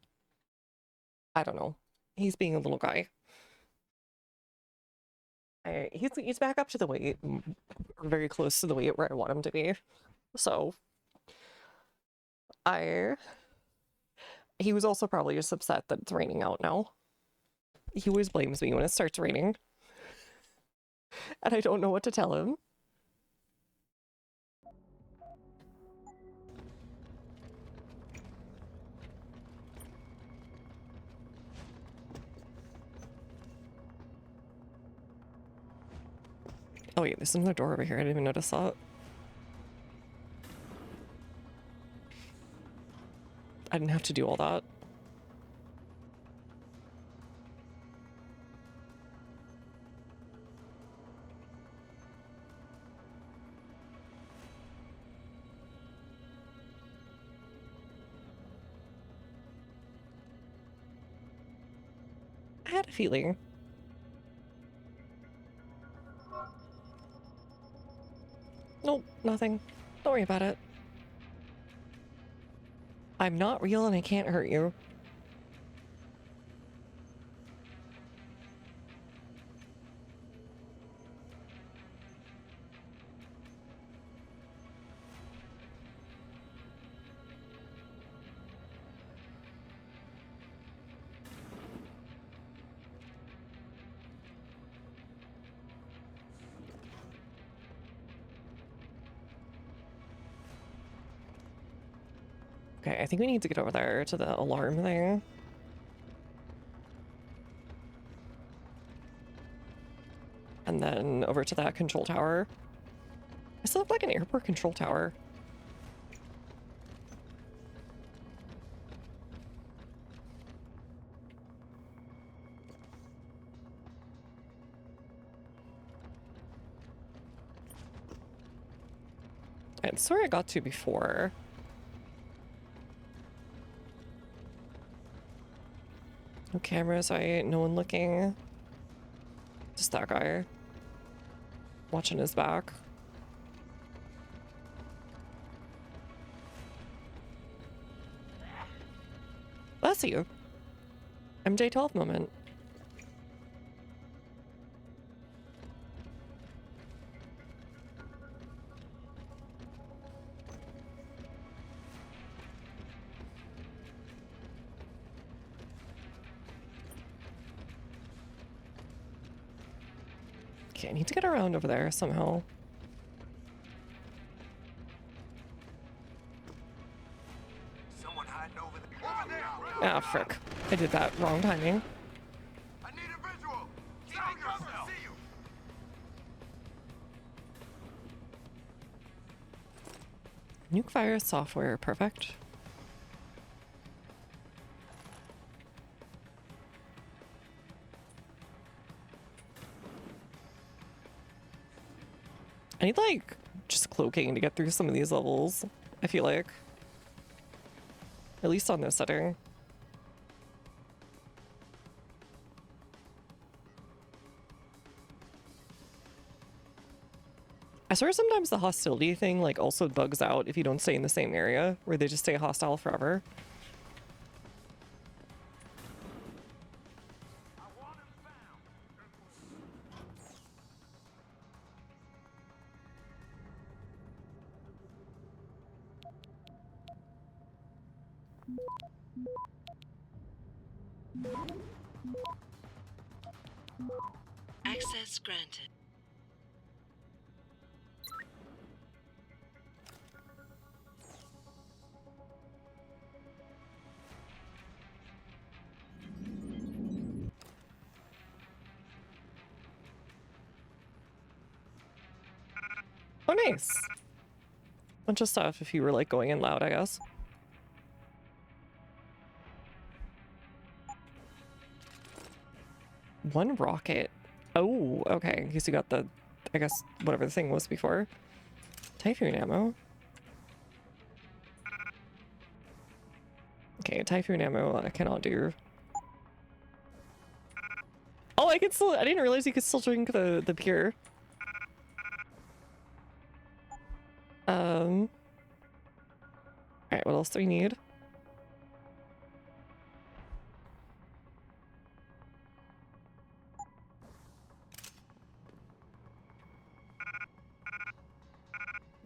I don't know. He's being a little guy. He's back up to the weight, very close to the weight where I want him to be. So He was also probably just upset that it's raining out now. He always blames me when it starts raining. And I don't know what to tell him. Oh wait, there's another door over here. I didn't even notice that. I didn't have to do all that. I had a feeling. Nope, nothing. Don't worry about it. I'm not real and I can't hurt you. Okay, I think we need to get over there to the alarm thing. And then over to that control tower. I still have like an airport control tower. And sorry I got to before. No cameras, right? No one looking. Just that guy. Watching his back. That's you. MJ12 moment. Okay, I need to get around over there somehow. Someone hiding over there. Over there! Ah, frick. I did that wrong timing. I need a visual! Show yourself! See you! Nuke fire software, perfect. I need like just cloaking to get through some of these levels, I feel like. At least on this setting. I swear sometimes the hostility thing like also bugs out if you don't stay in the same area, where they just stay hostile forever. Access granted. Oh, nice. Bunch of stuff if you were like going in loud, I guess. One rocket. Oh, okay. In case you got the, I guess, whatever the thing was before. Typhoon ammo. Okay, Typhoon ammo I cannot do. Oh, I can still, I didn't realize you could still drink the beer. Alright, what else do we need?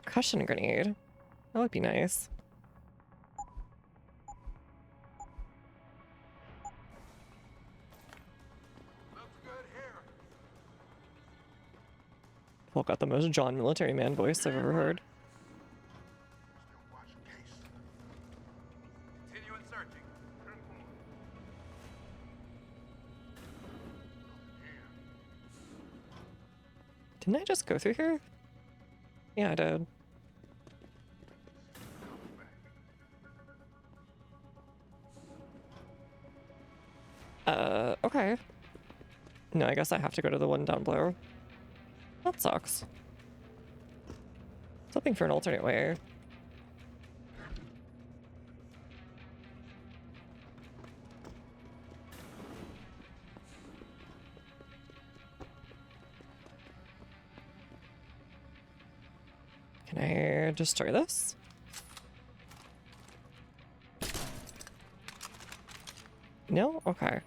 Percussion grenade. That would be nice. Well, got the most John military man voice I've ever heard. Continuing searching. Didn't I just go through here? Yeah, I did. Okay. No, I guess I have to go to the one down below. That sucks. Something for an alternate way. Can I destroy this? No? Okay.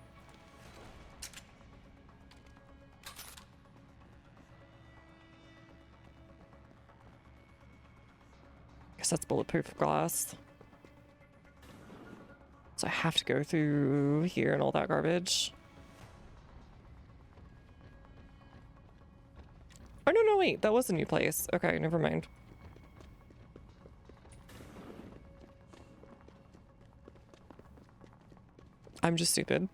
Guess that's bulletproof glass. So I have to go through here and all that garbage. Oh, no, wait. That was a new place. Okay, never mind. I'm just stupid.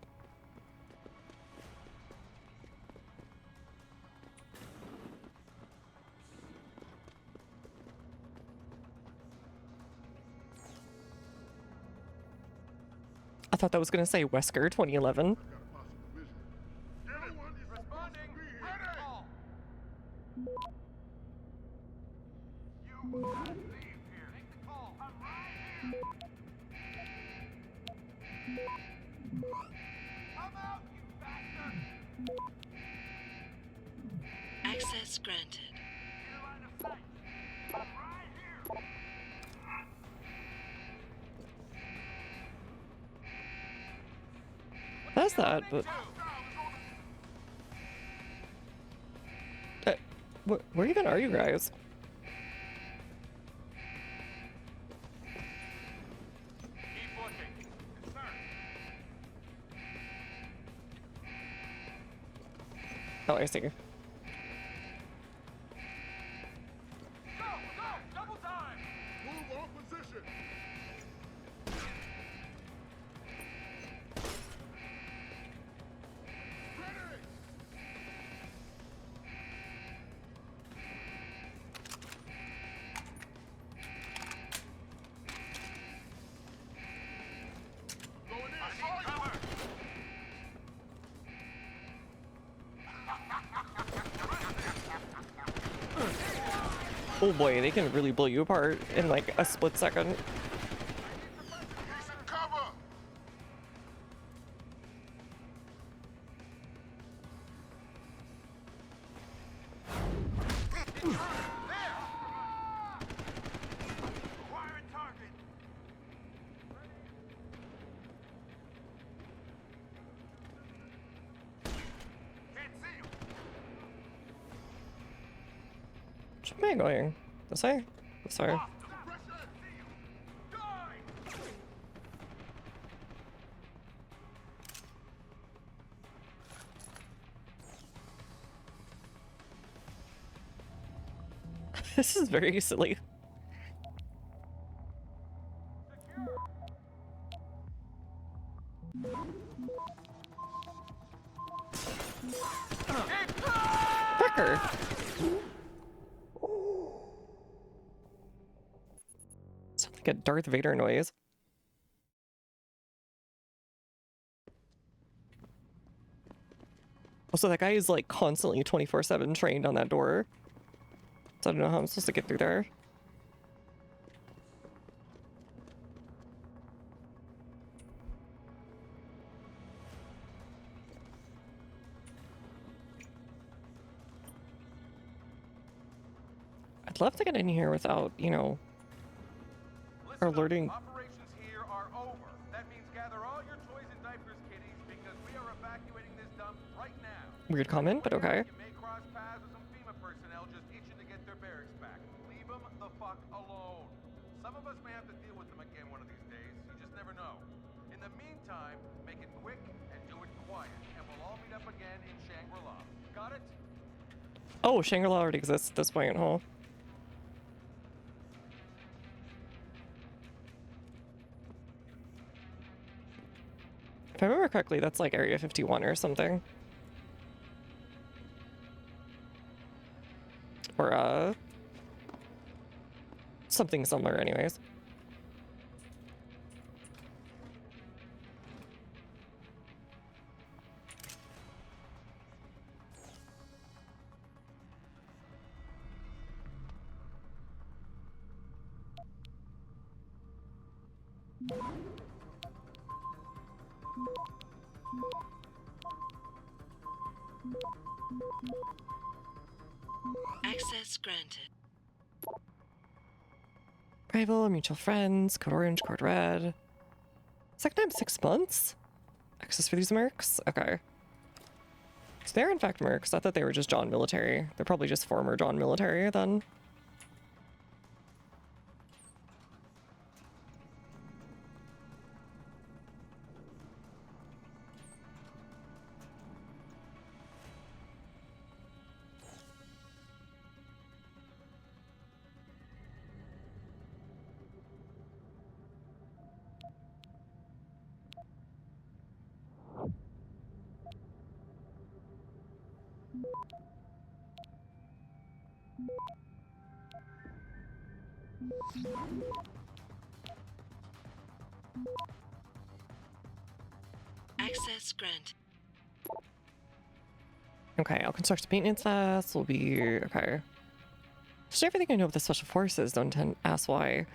I thought that was going to say Wesker 2011. Access granted. That's that, but... where even are you guys? Oh, I see. Oh boy, they can really blow you apart in like a split second. Where am I going? This way? This way. This is very silly. Fricker! Sounds like a Darth Vader noise. Also, that guy is like constantly 24/7 trained on that door. So I don't know how I'm supposed to get through there. I'd love to get in here without, you know, alerting. Operations here are over. That means gather all your toys and diapers, kiddies, because we are evacuating this dump right now. Weird comment, but okay. You may cross paths with some FEMA personnel just itching to get their barracks back. Leave them the fuck alone. Some of us may have to deal with them again one of these days. You just never know. In the meantime, make it quick and do it quiet, and we'll all meet up again in Shangri-La. Got it? Oh, Shangri-La already exists at this point, huh? If I remember correctly, that's like Area 51 or something. Or, something similar anyways. Access granted. Rival, mutual friends, code orange, code red. Second time 6 months? Access for these mercs? Okay. So they're in fact mercs. I thought they were just John military. They're probably just former John military then. Access granted. Okay, I'll construct a maintenance fast. Will be okay. Just everything I know of the special forces. Don't ask why.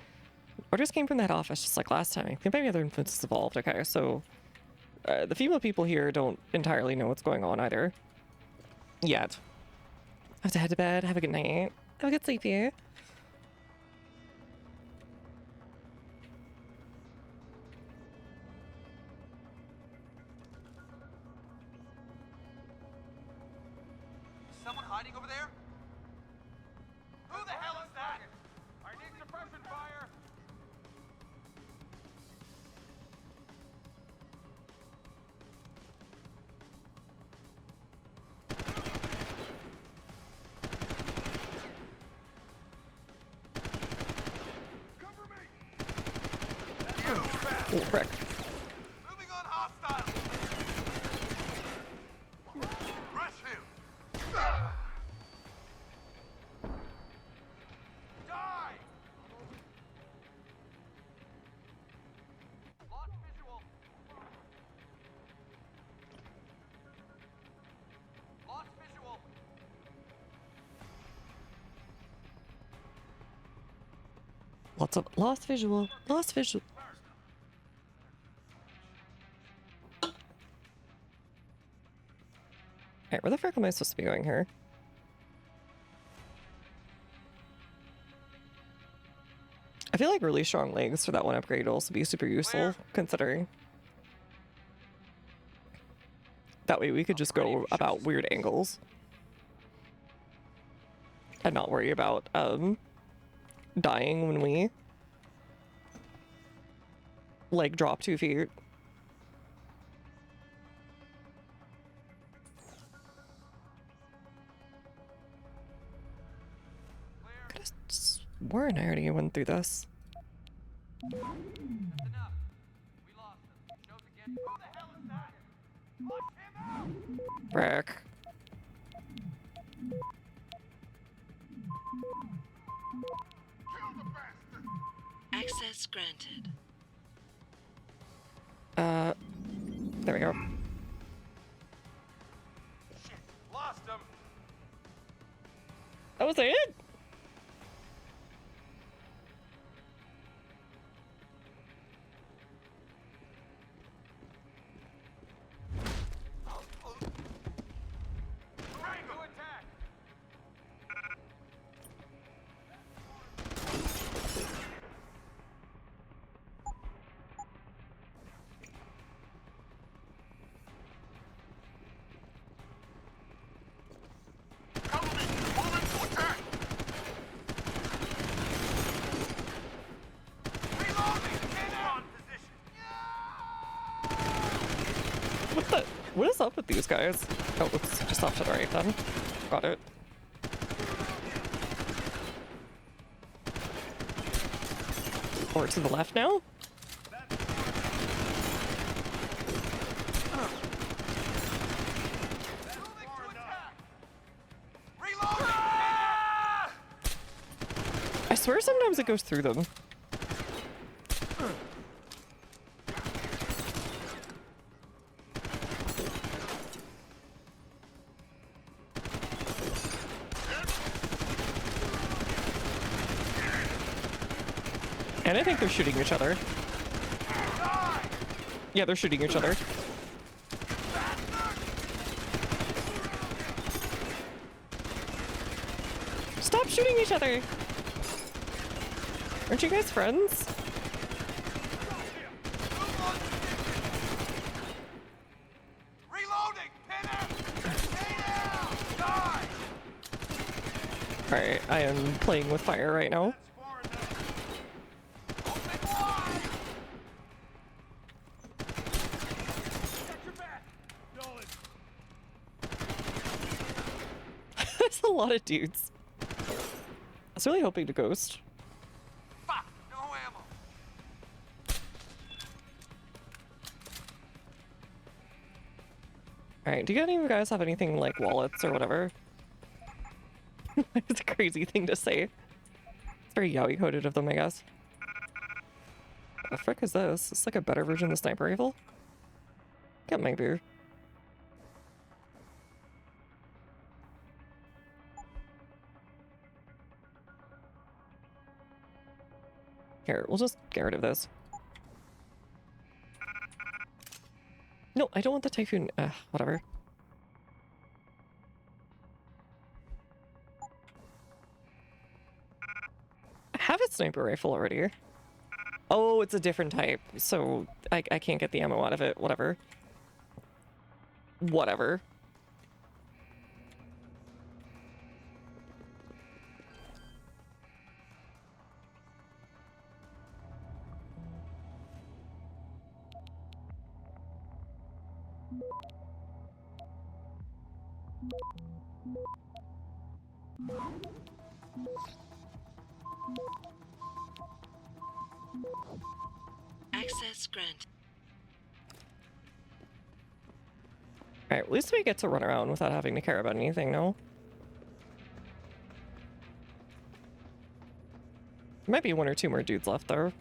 Orders came from that office just like last time. I think maybe other influences evolved. Okay, so the female people here don't entirely know what's going on either. Yet. I have to head to bed. Have a good night. Have a good sleep here. Someone hiding over there? Who the hell is that? I need suppression fire. Oh, frick. Moving on hostile. Rush him. Die. Lost visual. Lost visual. Lots of lost visual. Lost visual. Alright, where the frick am I supposed to be going here? I feel like really strong legs for that one upgrade will also be super useful, considering. That way we could just go about weird angles. And not worry about, dying when we, like, drop 2 feet. Could've sworn I already went through this. That's enough. We lost him. Shows again. Who the hell is that? Push him out. Frick. Access granted. There we go. Shit. Lost him. That was it? Triangle attack. What is up with these guys? Oh, oops, just off to the right then. Got it. Or to the left now? I swear sometimes it goes through them. And I think they're shooting each other. Yeah, they're shooting each other. Stop shooting each other! Aren't you guys friends? Alright, I am playing with fire right now. There's a lot of dudes. I was really hoping to ghost. Fuck! No ammo! Alright, do any of you guys have anything like wallets or whatever? It's a crazy thing to say. It's very yaoi coded of them, I guess. What the frick is this? It's like a better version of the sniper rifle? Get my beer. Here, we'll just get rid of this. No, I don't want the Typhoon. Whatever. I have a sniper rifle already. Oh, it's a different type, so I can't get the ammo out of it. Whatever. Whatever. Access granted. Alright, at least we get to run around without having to care about anything, no? Might be one or two more dudes left there.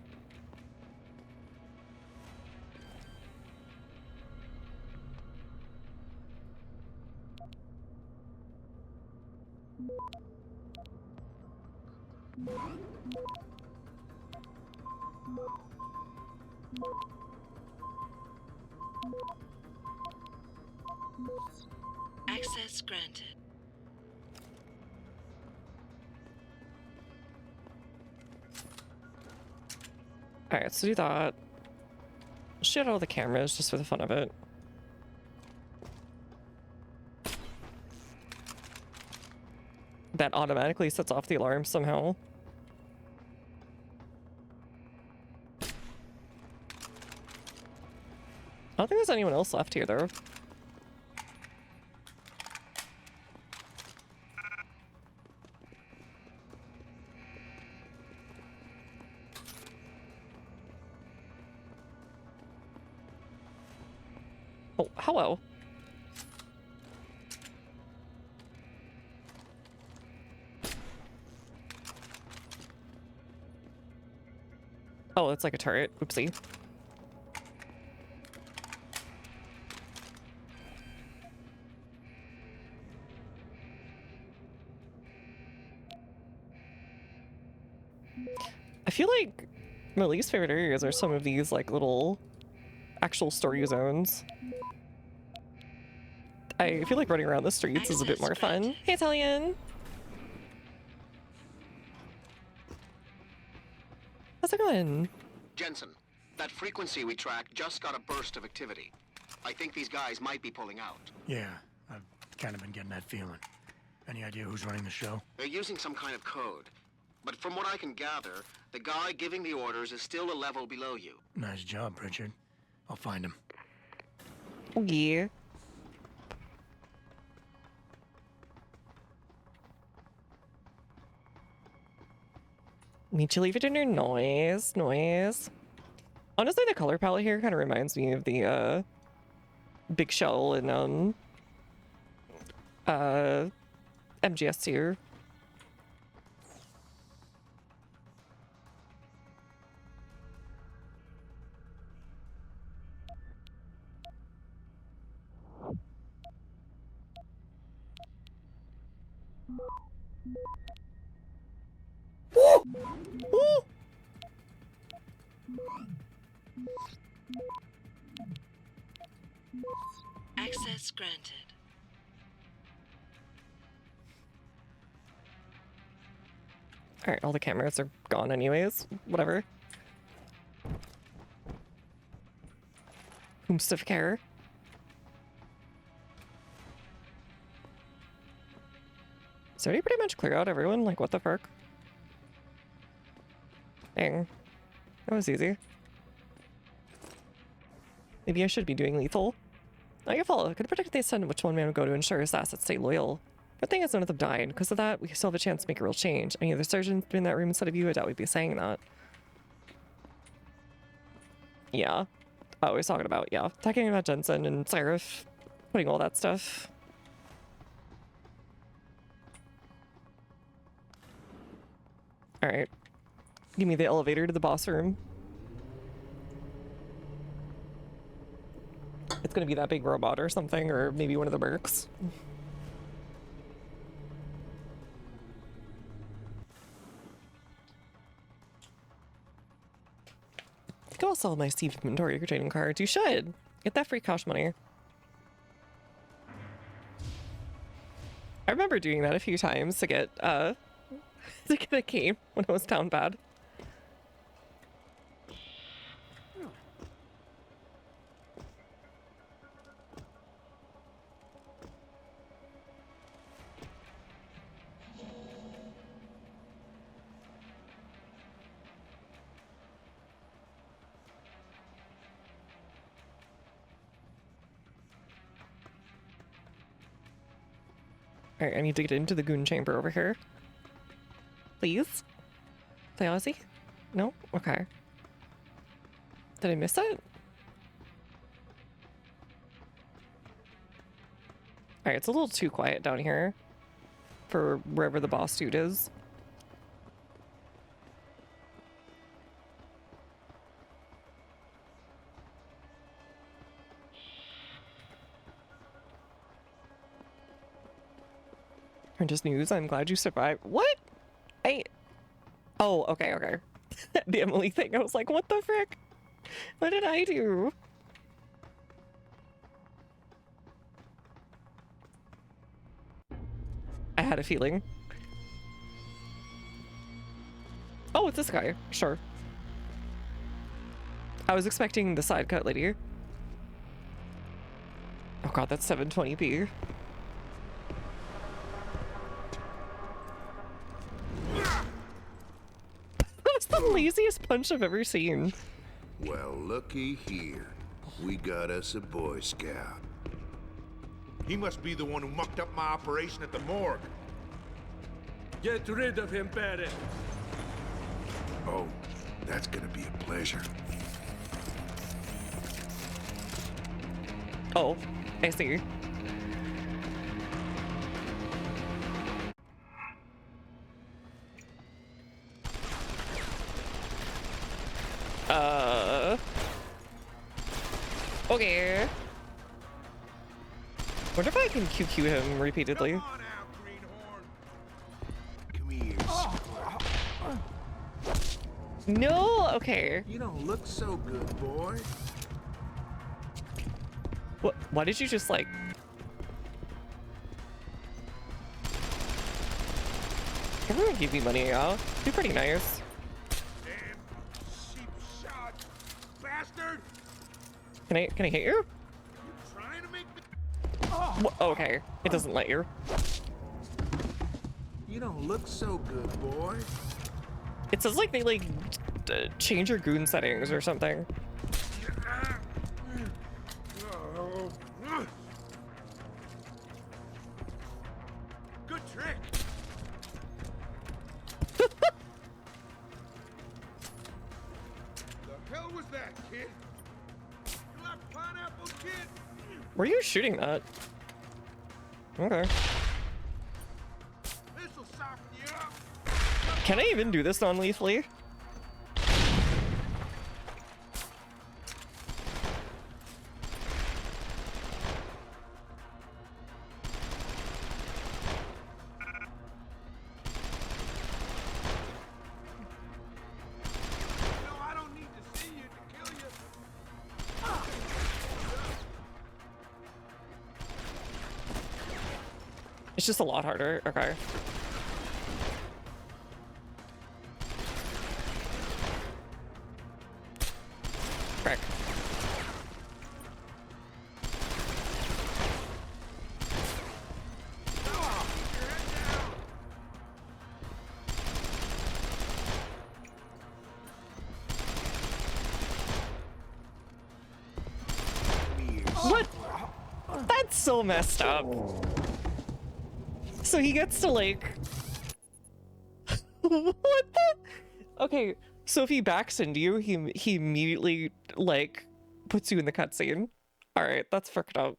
Access granted. Alright, so do that. Shoot all the cameras just for the fun of it. That automatically sets off the alarm somehow. I don't think there's anyone else left here, though. Oh, hello. Oh, it's like a turret. Oopsie. I feel like my least favorite areas are some of these like little actual story zones. I feel like running around the streets is a bit more fun. Hey, Italian! How's it going? Jensen, that frequency we tracked just got a burst of activity. I think these guys might be pulling out. Yeah, I've kind of been getting that feeling. Any idea who's running the show? They're using some kind of code. But from what I can gather, the guy giving the orders is still a level below you. Nice job, Pritchard. I'll find him. Oh, yeah. Meet you leave it in your noise. Honestly, the color palette here kind of reminds me of the Big Shell and MGS2. Access granted. Alright, all the cameras are gone anyways. Whatever. Whomst of care. So did he pretty much clear out everyone? Like, what the fuck? Dang. That was easy. Maybe I should be doing lethal. Not your fault. I could have predicted the extent which one man would go to ensure his assets stay loyal. Good thing is none of them died. Because of that, we still have a chance to make a real change. Any other surgeons in that room instead of you, I doubt we'd be saying that. Yeah. Oh, he's talking about, yeah. Talking about Jensen and Seraph. Putting all that stuff. Alright. Give me the elevator to the boss room. It's gonna be that big robot or something, or maybe one of the mercs. I could also sell my Steve inventory trading cards. You should! Get that free cash money. I remember doing that a few times to get to get a game when it was down bad. Alright, I need to get into the goon chamber over here. Please? Play Aussie? No? Okay. Did I miss it? Alright, it's a little too quiet down here for wherever the boss dude is. Just news. I'm glad you survived. What? Oh, okay. The Emily thing. I was like, what the frick? What did I do? I had a feeling. Oh, it's this guy. Sure. I was expecting the side cut lady. Oh god, that's 720p. The laziest punch I've ever seen. Well, looky here. We got us a Boy Scout. He must be the one who mucked up my operation at the morgue. Get rid of him, Barrett. Oh, that's gonna be a pleasure. Oh, I see. Okay. Wonder if I can QQ him repeatedly. Come here, No, okay. You don't look so good, boy. What? Why did you just like? Everyone give me money, y'all. Be pretty nice. Bastard! Can I hit you? Trying to make me... Okay, it doesn't let you. You don't look so good, boy. It says like they like change your goon settings or something. Good trick. that, kid? You like pineapple, kid? Were you shooting that? Okay. This'll soften you up. Can I even do this non-lethally? No, I don't need to see you to kill you. It's just a lot harder. Okay. Frick. What? That's so messed up. So he gets to like... What the? Okay, so if he backs into you, he immediately like puts you in the cutscene. All right, that's fucked up.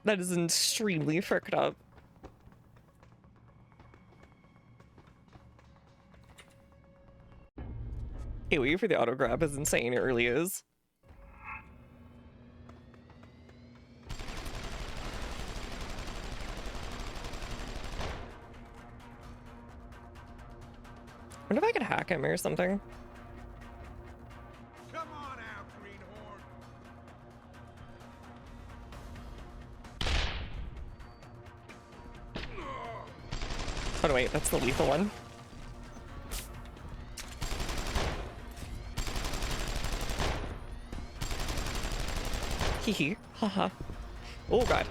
That is extremely fucked up. Hey, waiting for the auto grab is insane. It really is. I wonder if I could hack him or something. Come on out, greenhorn. Oh no, wait, that's the lethal one. Hee hee, haha. Oh god.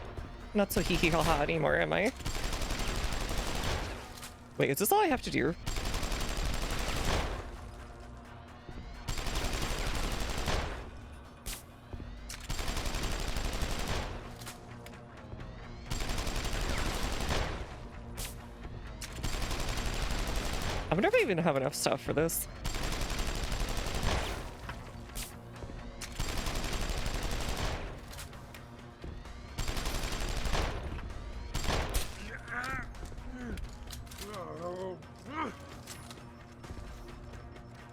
Not so hee hee haha anymore, am I? Wait, is this all I have to do? I wonder if I even have enough stuff for this.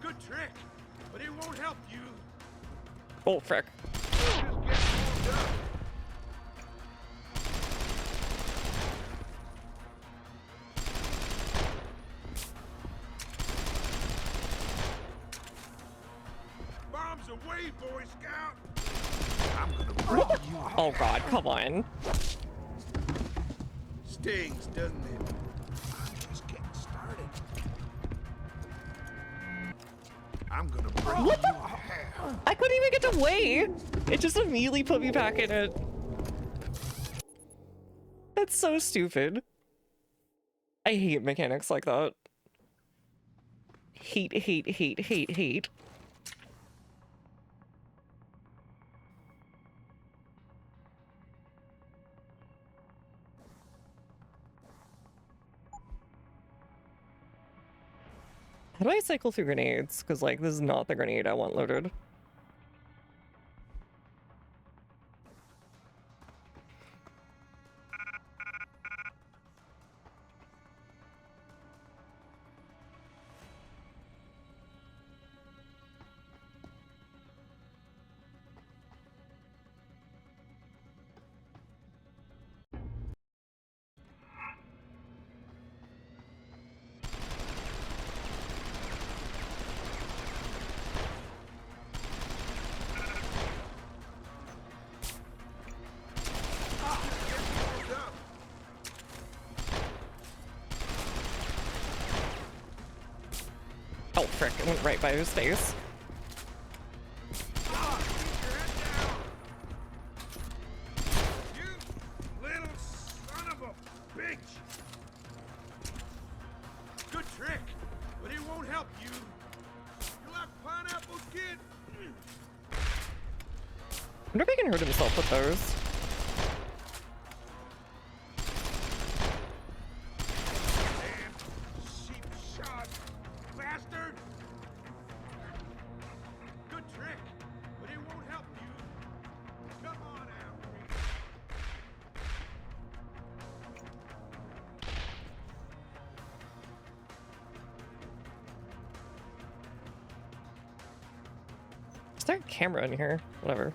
Good trick, but it won't help you. Oh, frick. Bombs away, Boy Scout. I'm gonna break you. Oh god, come on. Stings, doesn't it? I'm just getting started. I'm gonna break What you the? in half. I couldn't even get to weigh. It just immediately put me back in it. That's so stupid. I hate mechanics like that. Hate, hate, hate, hate, hate. How do I cycle through grenades? Because, like, this is not the grenade I want loaded. Oh, frick, it went right by his face. You little son of a bitch. Good trick, but it won't help you. You like pineapples, kid? I wonder if he can hurt himself with those. Damn sheep shot bastard. Is there a camera in here? Whatever.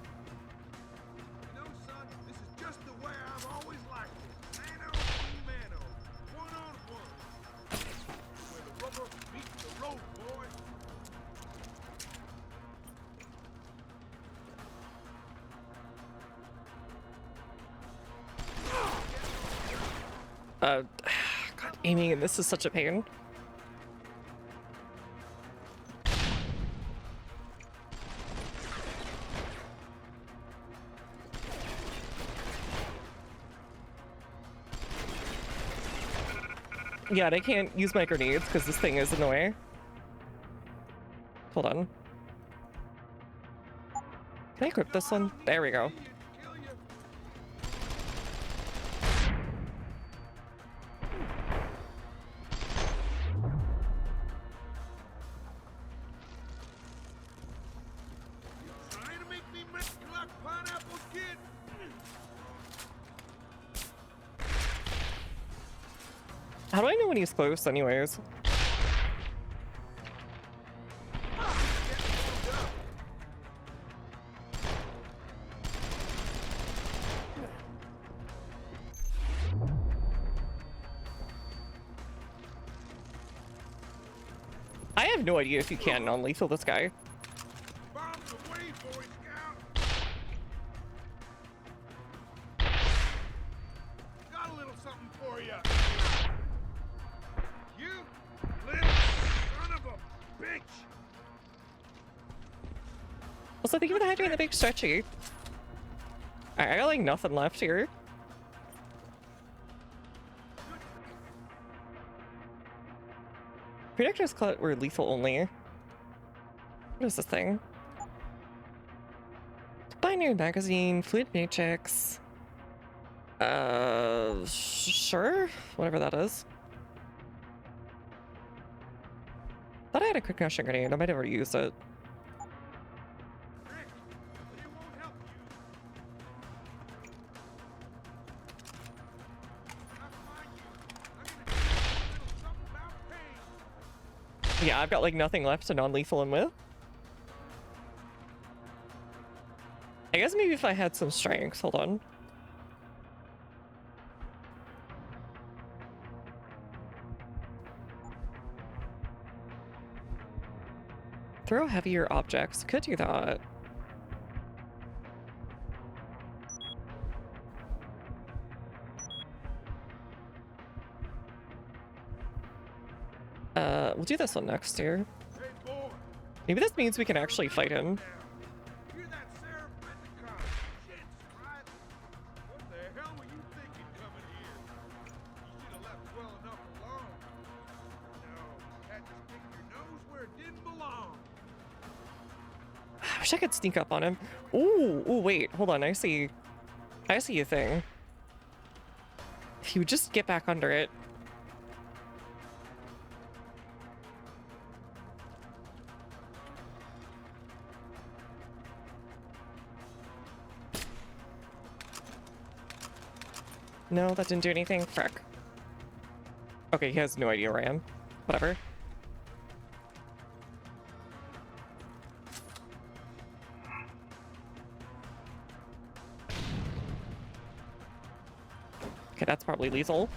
You know, son, this is just the way I've always liked it. Mano a mano. One-on-one. Where the rubber meets the road, boy. God, aiming in this is such a pain. Yeah, and I can't use my grenades because this thing is in the way. Hold on. Can I equip this one? There we go. Trying to make me like pineapple, kid? How do I know when he's close anyways? I have no idea if you can non-lethal this guy. Bombs away, Boy Scout. Got a little something for you. You little son of a bitch. Also, thank you for the hydrate and the big stretchy. Alright, I got like nothing left here. Projectors cut were lethal only. What is this thing? Binary magazine, fluid matrix. Sure. Whatever that is. Thought I had a concussion grenade. I might have already used it. Yeah, I've got like nothing left to non-lethal him with. I guess maybe if I had some strength. Hold on. Throw heavier objects. Could do that. We'll do this one next here. Maybe this means we can actually fight him. You're that Sarah Pentecost, Jensen, right? What the hell were you thinking coming here? You should have left well enough alone. No, had to stick your nose where it didn't belong. I wish I could sneak up on him. Ooh, wait, hold on. I see a thing. If you just get back under it. No, that didn't do anything. Frick. Okay, he has no idea where I am. Whatever. Okay, that's probably lethal.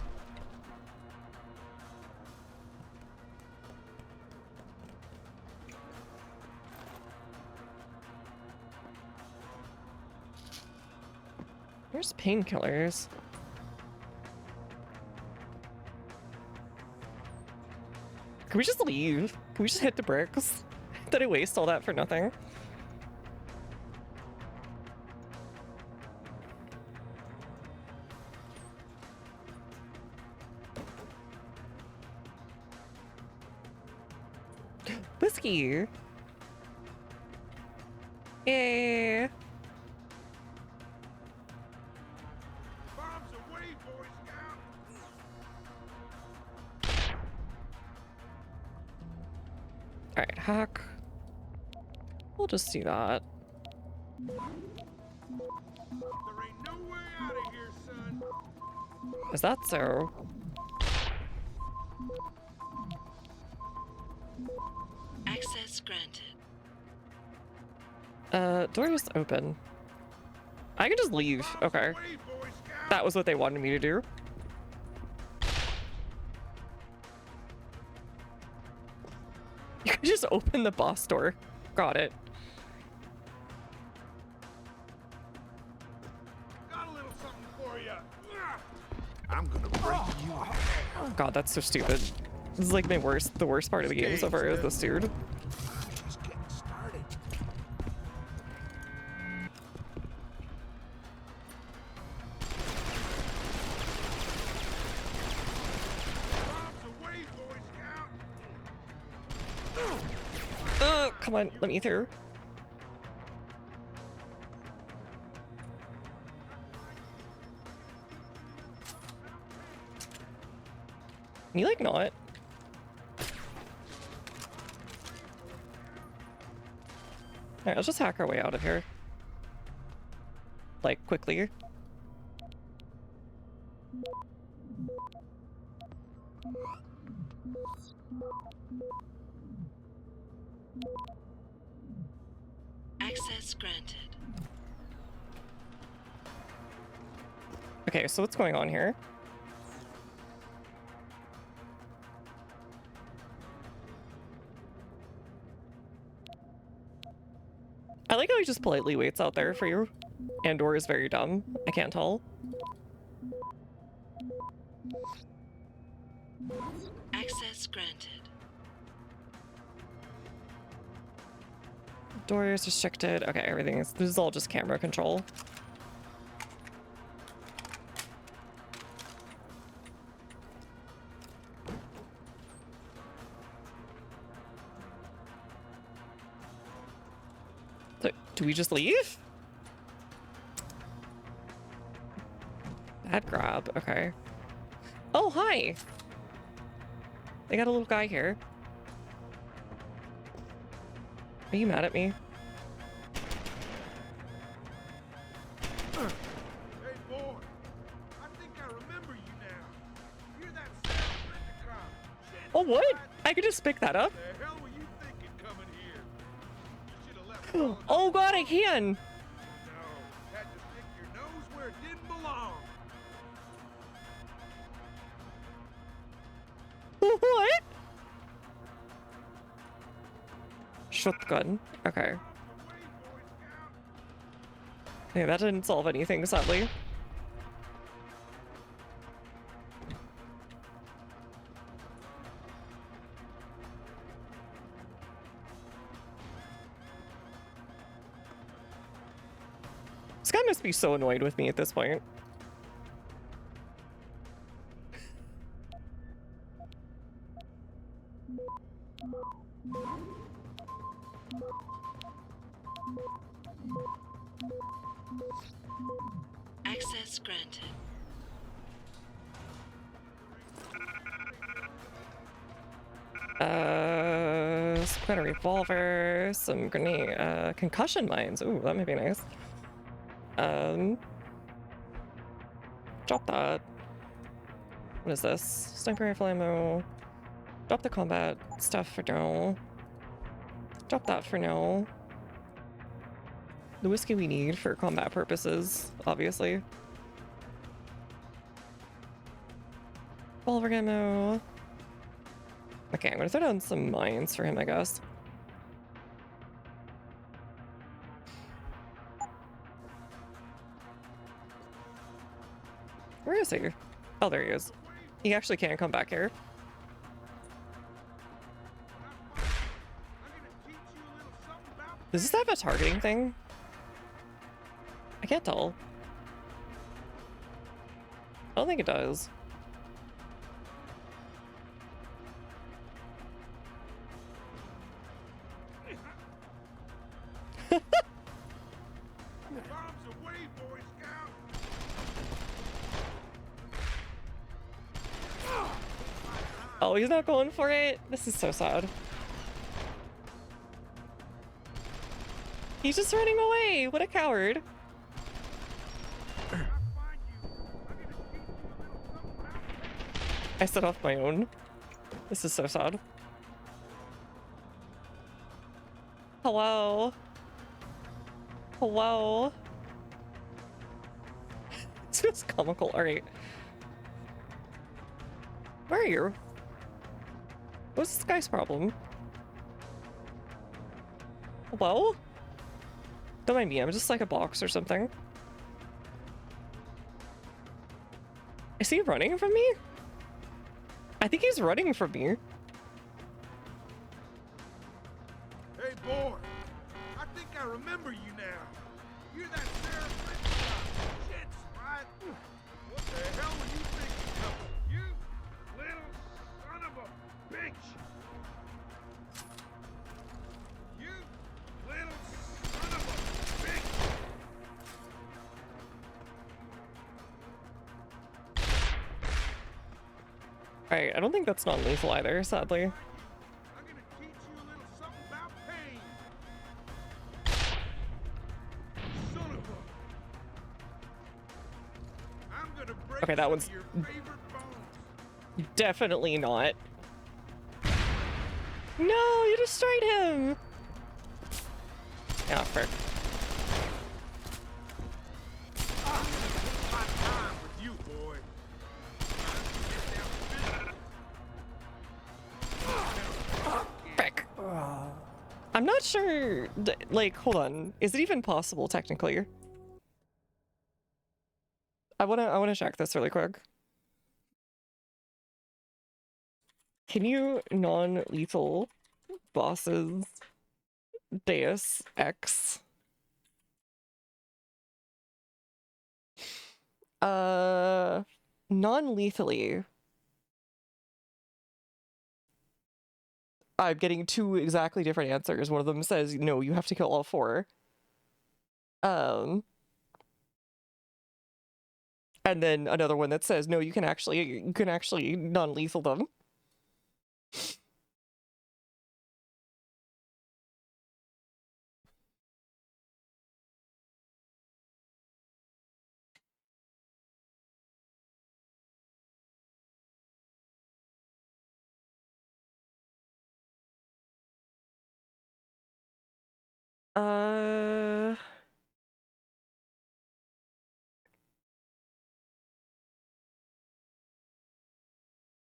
Where's painkillers? Can we just leave? Can we just hit the bricks? Did I waste all that for nothing? Whiskey! Yay! Bombs away, Boy Scout. Alright, hack. We'll just do that. There ain't no way out of here, son. Is that so? Access granted. Door is open. I can just leave. Okay. That was what they wanted me to do. You can just open the boss door. Got it. Got a little something for you. I'm gonna break you. God, that's so stupid. This is like the worst part of the game so far is this dude. Just getting started. Bombs away, Boy Scout. Come on, let me through. Can you like not? Alright, let's just hack our way out of here. Like, quickly. Access granted. Okay, so what's going on here? I like how he just politely waits out there for you. Andor is very dumb. I can't tell. Access granted. Door is restricted. Okay, everything is... This is all just camera control. So, do we just leave? Bad grab. Okay. Oh, hi! They got a little guy here. Are you mad at me? Hey, boy. I think I remember you now. You're that Sam Rent-A-Car. Oh, what? I could just pick that up? What the hell were you thinking coming here? You should have left well enough Oh god, I can! No, had to stick your nose where it didn't belong. What? Shotgun. Okay. Yeah, that didn't solve anything, sadly. This guy must be so annoyed with me at this point. Access granted. Some kind of revolver, some grenade, concussion mines. Ooh, that might be nice. Drop that. What is this? Sniper rifle ammo. Drop the combat stuff for now. Drop that for now. The whiskey we need for combat purposes, obviously. Revolver ammo. Okay, I'm gonna throw down some mines for him, I guess. Where is he? Oh, there he is. He actually can't come back here. Does this have a targeting thing? I can't tell. I don't think it does. Bombs away, Boy Scout. Oh, he's not going for it? This is so sad. He's just running away. What a coward. I set off my own. This is so sad. Hello? This feels comical. Alright. Where are you? What's this guy's problem? Hello? Don't mind me, I'm just like a box or something. Is he running from me? I think he's running from me. Hey, boy. I think I remember you now. You're that Sarah Bridges Jensen, right? What the hell were you thinking of? You little son of a bitch. You little son of a bitch. Alright, I don't think that's non-lethal either, sadly. I'm gonna teach you a little something about pain. Son of a... I'm gonna break Okay, that some one's of your favorite bones. definitely not. No, you destroyed him! Yeah, fair. My time with you, boy. Frick. I'm not sure, like, hold on. Is it even possible, technically? I wanna check this really quick. Can you non-lethal bosses Deus Ex? Non-lethally. I'm getting two exactly different answers. One of them says, no, you have to kill all four. And then another one that says, no, you can actually non-lethal them.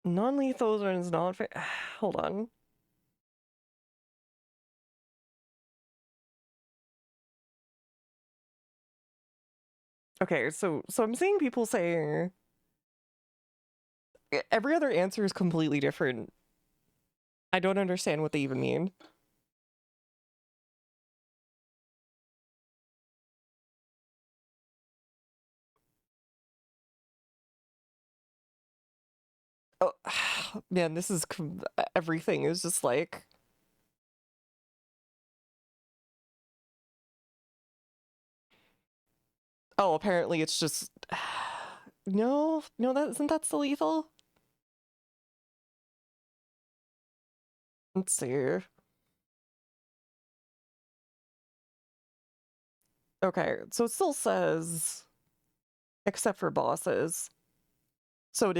Non-lethal is not fair. Hold on. Okay, so I'm seeing people saying every other answer is completely different. I don't understand what they even mean. Oh, man, this is everything is just like. Oh, apparently it's just. No, that isn't still lethal? Let's see. Okay, so it still says except for bosses. So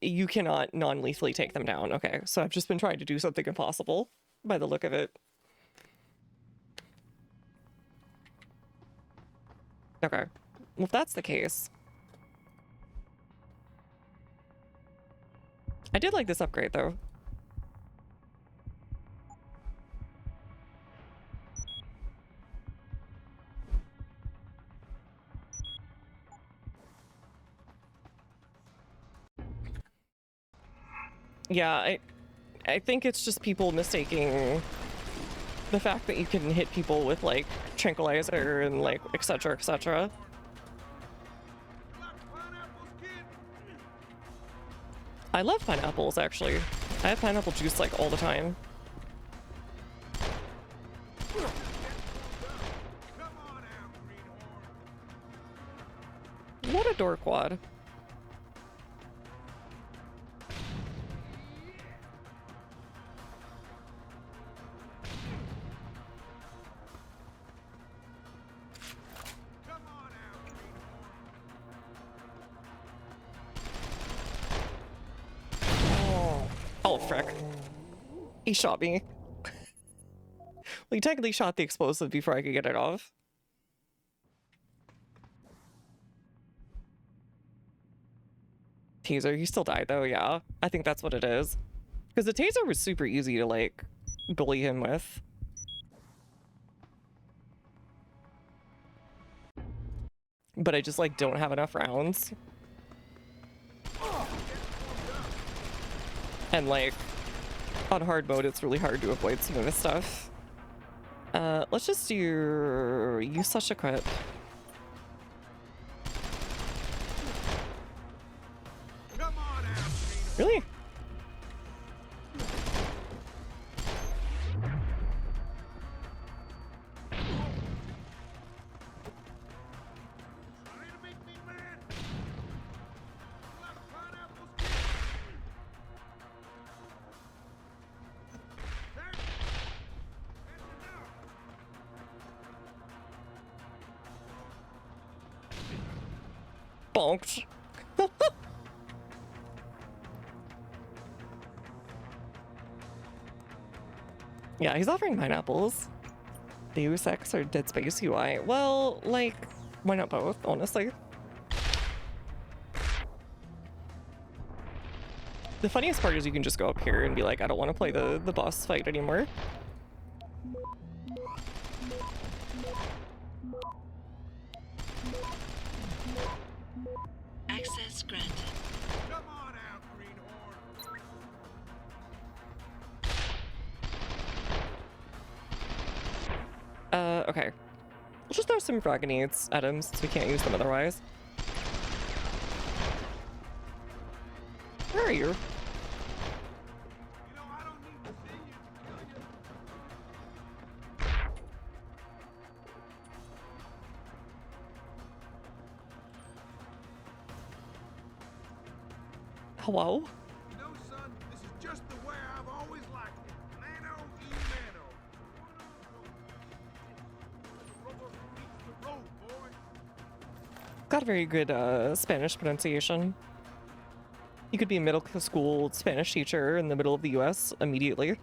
you cannot non-lethally take them down. Okay, so I've just been trying to do something impossible by the look of it. Okay, well, if that's the case. I did like this upgrade, though. Yeah, I think it's just people mistaking the fact that you can hit people with, like, tranquilizer and, like, etc., etc. I love pineapples, actually. I have pineapple juice, like, all the time. What a dorkwad. Oh, frick. He shot me. Well, he technically shot the explosive before I could get it off. Taser. He still died though, yeah. I think that's what it is. Because the taser was super easy to like bully him with. But I just like don't have enough rounds. And like on hard mode it's really hard to avoid some of this stuff. Let's just do use such equip. Really? Bonked. Yeah, he's offering pineapples. Deus Ex or Dead Space UI. Well, like, why not both, honestly? The funniest part is you can just go up here and be like, I don't want to play the boss fight anymore. Access granted. Come on out, Greenhorn. Okay. We'll just throw some frag grenades at him since we can't use them otherwise. Where are you? Hello? No, son, this is just the way I've always liked it. Mano y mano. Rubber meets the road, boy. Got a very good Spanish pronunciation. You could be a middle school Spanish teacher in the middle of the US immediately.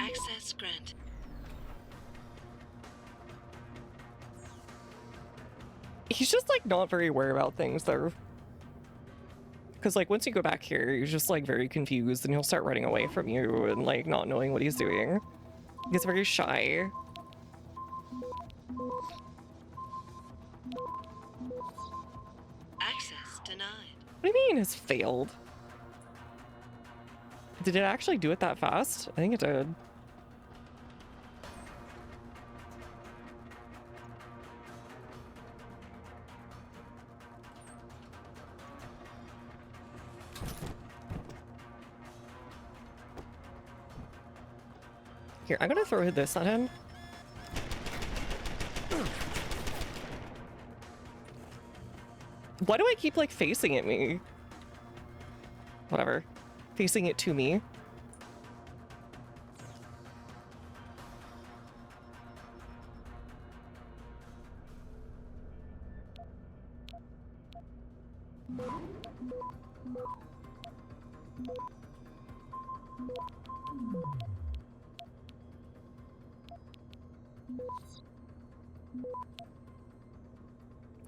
Access granted. He's just like not very aware about things though. Because like once you go back here, he's just like very confused and he'll start running away from you and like not knowing what he's doing. He's very shy. Access denied. What do you mean it's failed? Did it actually do it that fast? I think it did. Here, I'm gonna throw this on him. Why do I keep like facing at me? Whatever. Facing it to me.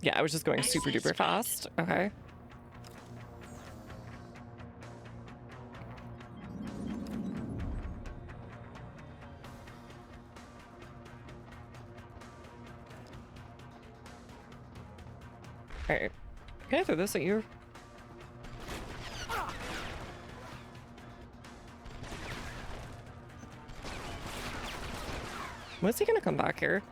Yeah, I was just going super duper fast. Okay. Alright. Can I throw this at you? When's he gonna come back here?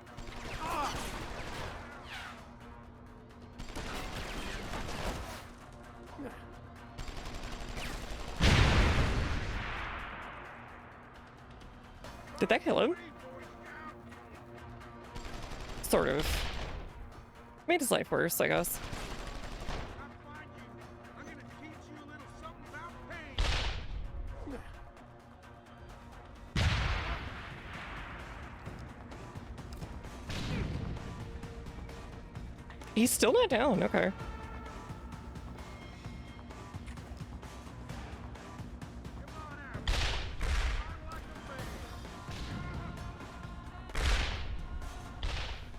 Did that kill him? Sort of. Made his life worse, I guess. He's still not down. Okay.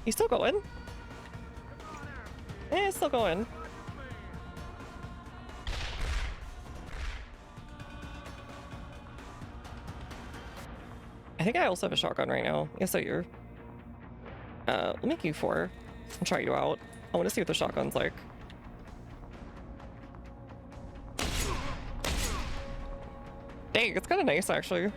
He's still going. Eh, it's still going. I think I also have a shotgun right now. Yes, I do. Let me Q4 and try you out. I want to see what the shotgun's like. Dang, it's kind of nice actually.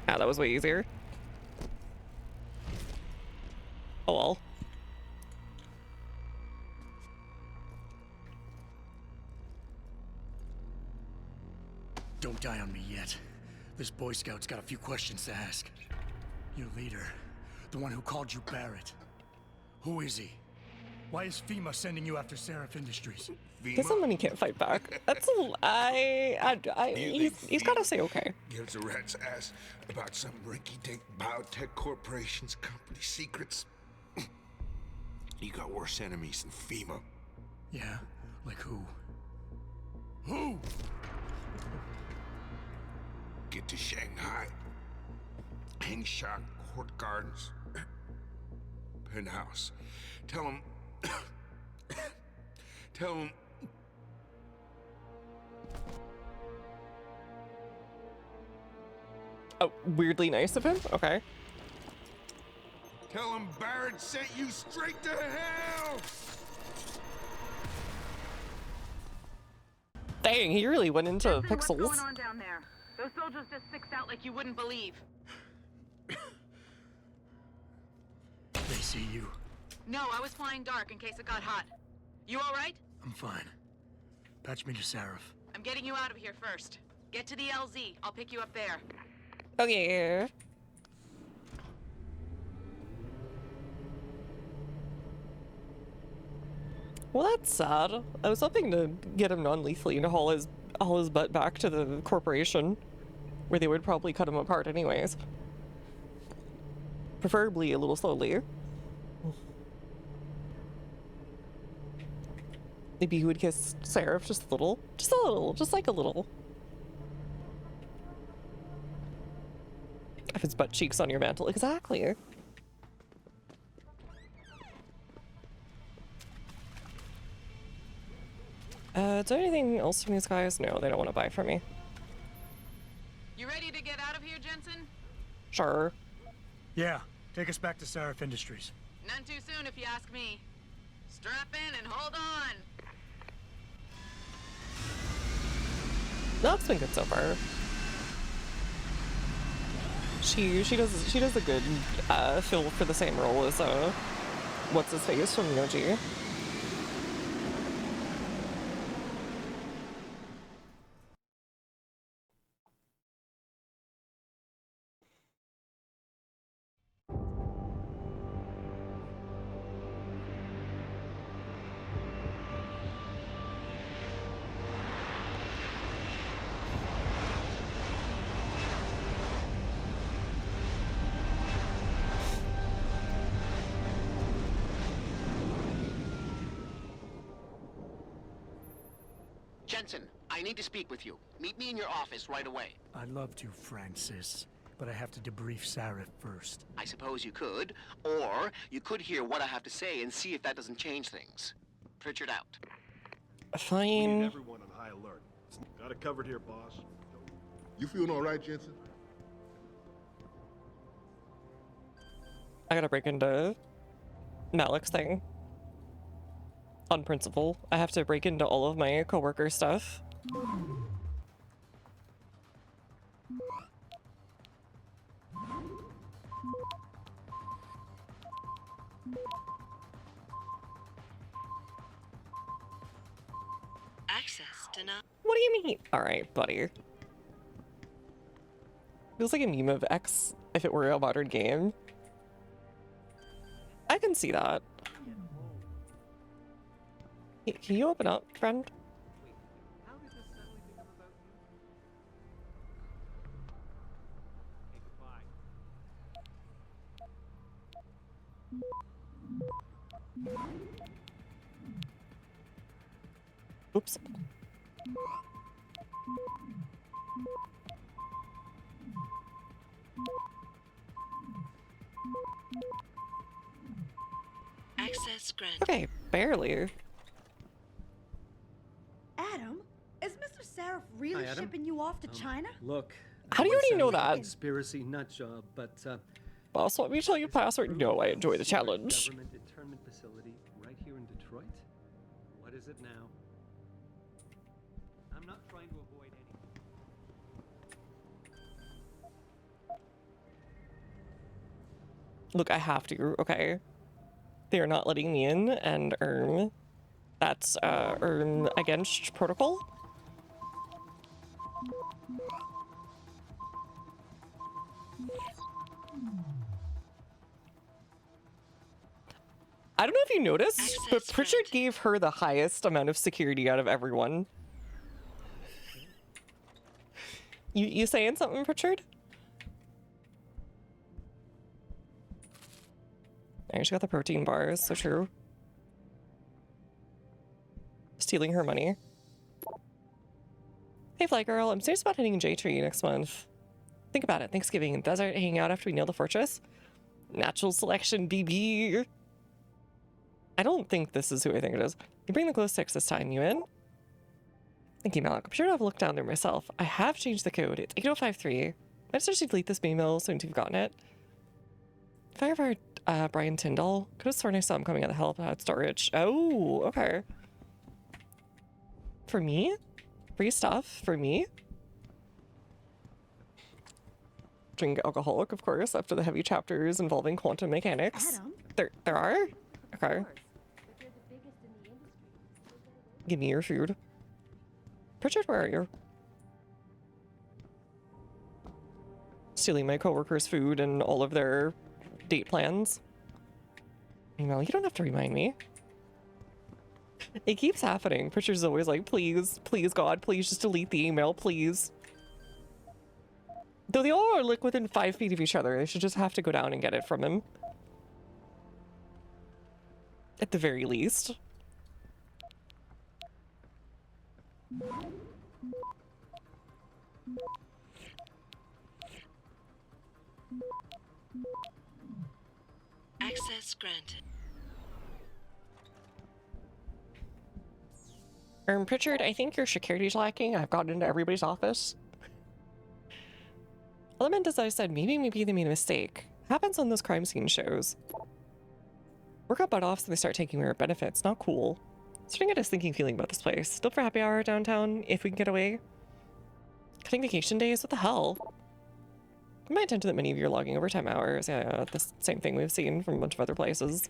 Ah, that was way easier. Oh well. Don't die on me yet. This Boy Scout's got a few questions to ask. Your leader, the one who called you Barrett. Who is he? Why is FEMA sending you after Seraph Industries? Guess someone he can't fight back. That's a he's gotta say okay. Gives a rat's ass about some rinky-dink biotech corporation's company secrets. You got worse enemies than FEMA. Yeah? Like who? Who? Get to Shanghai. Hengsha Court Gardens. Penthouse. Tell him... Tell him... Oh, weirdly nice of him? Okay. Tell him Barrett sent you straight to hell! Dang, he really went into Jensen, pixels. What's going on down there? Those soldiers just sixed out like you wouldn't believe. They see you. No, I was flying dark in case it got hot. You all right? I'm fine. Patch me to Seraph. I'm getting you out of here first. Get to the LZ. I'll pick you up there. Okay. Well, that's sad. I was hoping to get him non-lethally and haul his butt back to the corporation, where they would probably cut him apart anyways. Preferably a little slowly. Maybe he would kiss Seraph just a little. Just a little. Just like a little. Have his butt cheeks on your mantle. Exactly. Is there anything else from these guys? No, they don't want to buy from me. You ready to get out of here, Jensen? Sure. Yeah, take us back to Seraph Industries. None too soon if you ask me. Strap in and hold on. That's been good so far. She does a good fill for the same role as what's his face from the OG. Jensen, I need to speak with you. Meet me in your office right away. I'd love to, Francis, but I have to debrief Seraph first. I suppose you could, or you could hear what I have to say and see if that doesn't change things. Pritchard out. Fine. We need everyone on high alert. Got it covered here, boss. You feeling all right, Jensen? I gotta break into Malik's thing. On principle. I have to break into all of my coworker stuff. Access denied. What do you mean? Alright, buddy. Feels like a meme of X if it were a modern game. I can see that. Can you open up, friend? Oops. Access granted. Okay, barely. Adam, is Mr. Seraph really Hi, Adam. shipping you off to China? Look. How do you already know that? Conspiracy nut job, but Boss, let me tell you password. No, I enjoy the challenge. government internment facility right here in Detroit. What is it now? I'm not trying to avoid any. Look, I have to. Okay. They are not letting me in, and that's against protocol. I don't know if you noticed, but Pritchard gave her the highest amount of security out of everyone. You saying something, Pritchard? I she got the protein bars, so true. Stealing her money. Hey, Fly Girl, I'm serious about hitting J-Tree next month. Think about it. Thanksgiving in the desert, hanging out after we nail the fortress. Natural selection, BB. I don't think this is who I think it is. You bring the glow sticks this time, you in? Thank you, Malik. I'm sure to have looked down there myself. I have changed the code. It's 8053. I just actually delete this email as soon as you've gotten it. Firefighter Brian Tyndall. Could have sworn I saw him coming out of the helipad storage. Oh, okay. For me? Free stuff for me? Drink alcoholic, of course, after the heavy chapters involving quantum mechanics. Adam? There are? Okay. Give me your food. Pritchard, where are you? Stealing my coworkers' food and all of their date plans. Well, you don't have to remind me. It keeps happening. Pritchard's always like, please, please, God, please just delete the email, please. Though they all are like within 5 feet of each other. They should just have to go down and get it from him. At the very least. Access granted. Pritchard, I think your security's lacking. I've gotten into everybody's office. Element as I said, maybe they made a mistake. Happens on those crime scene shows. Work out butt off so they start taking away our benefits. Not cool. Starting to get a stinking feeling about this place. Still for happy hour downtown, if we can get away. Cutting vacation days? What the hell? I might attend to that many of you are logging overtime hours. Yeah, the same thing we've seen from a bunch of other places.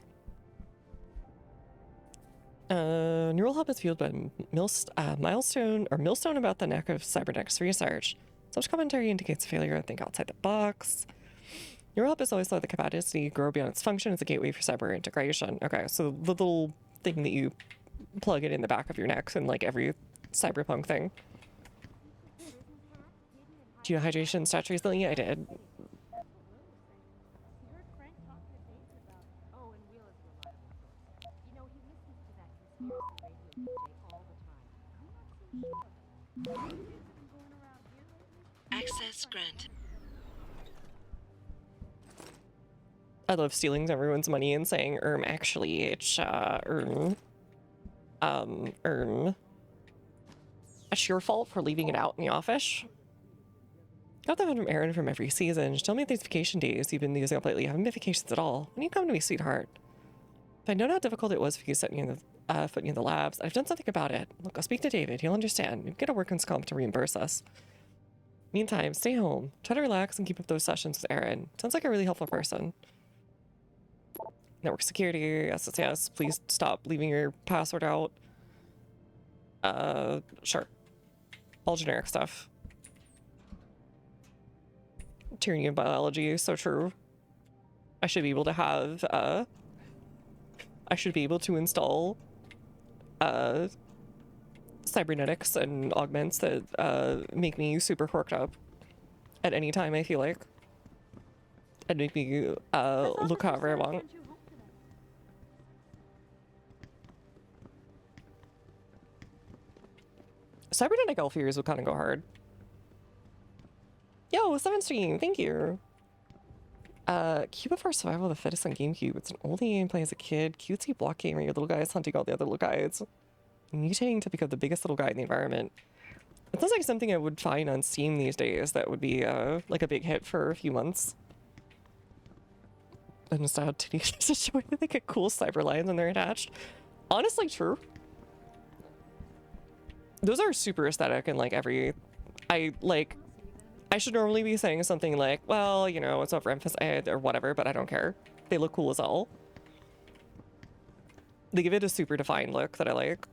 Neural hub is fueled by millstone about the neck of cybernetics research. Such commentary indicates failure to think outside the box. Neural hub is always let the capacity grow beyond its function as a gateway for cyber integration. Okay, so the little thing that you plug it in the back of your neck and like every cyberpunk thing. Do you know hydration stats recently? I did. Access granted. I love stealing everyone's money and saying, actually, it's, it's your fault for leaving it out in the office. Got that from Erin from every season. She told me these vacation days you've been using up lately haven't been vacations at all. When you come to me, sweetheart? If I know how difficult it was for you setting you in the putting you in the labs, I've done something about it. Look, I'll speak to David. He'll understand. We'll get a workman's comp to reimburse us. Meantime, stay home. Try to relax and keep up those sessions with Erin. Sounds like a really helpful person. Network security, yes. Please stop leaving your password out. Sure. All generic stuff. Tyranny of biology, so true. I should be able to have, I should be able to install, cybernetics and augments that, make me super quirked up at any time, I feel like. And make me, look however I want. Cybernetic elf ears would kind of go hard. Yo, 7 stream, thank you. Cube for Survival of the Fittest on GameCube. It's an oldie game played as a kid. Cutesy block game where your little guy is hunting all the other little guys. Mutating to become the biggest little guy in the environment. It sounds like something I would find on Steam these days that would be like a big hit for a few months. And style titties to show you they get cool cyber lines when they're attached. Honestly, true. Those are super aesthetic and like I should normally be saying something like, well, you know, it's overemphasized or whatever, but I don't care. They look cool as all. They give it a super defined look that I like.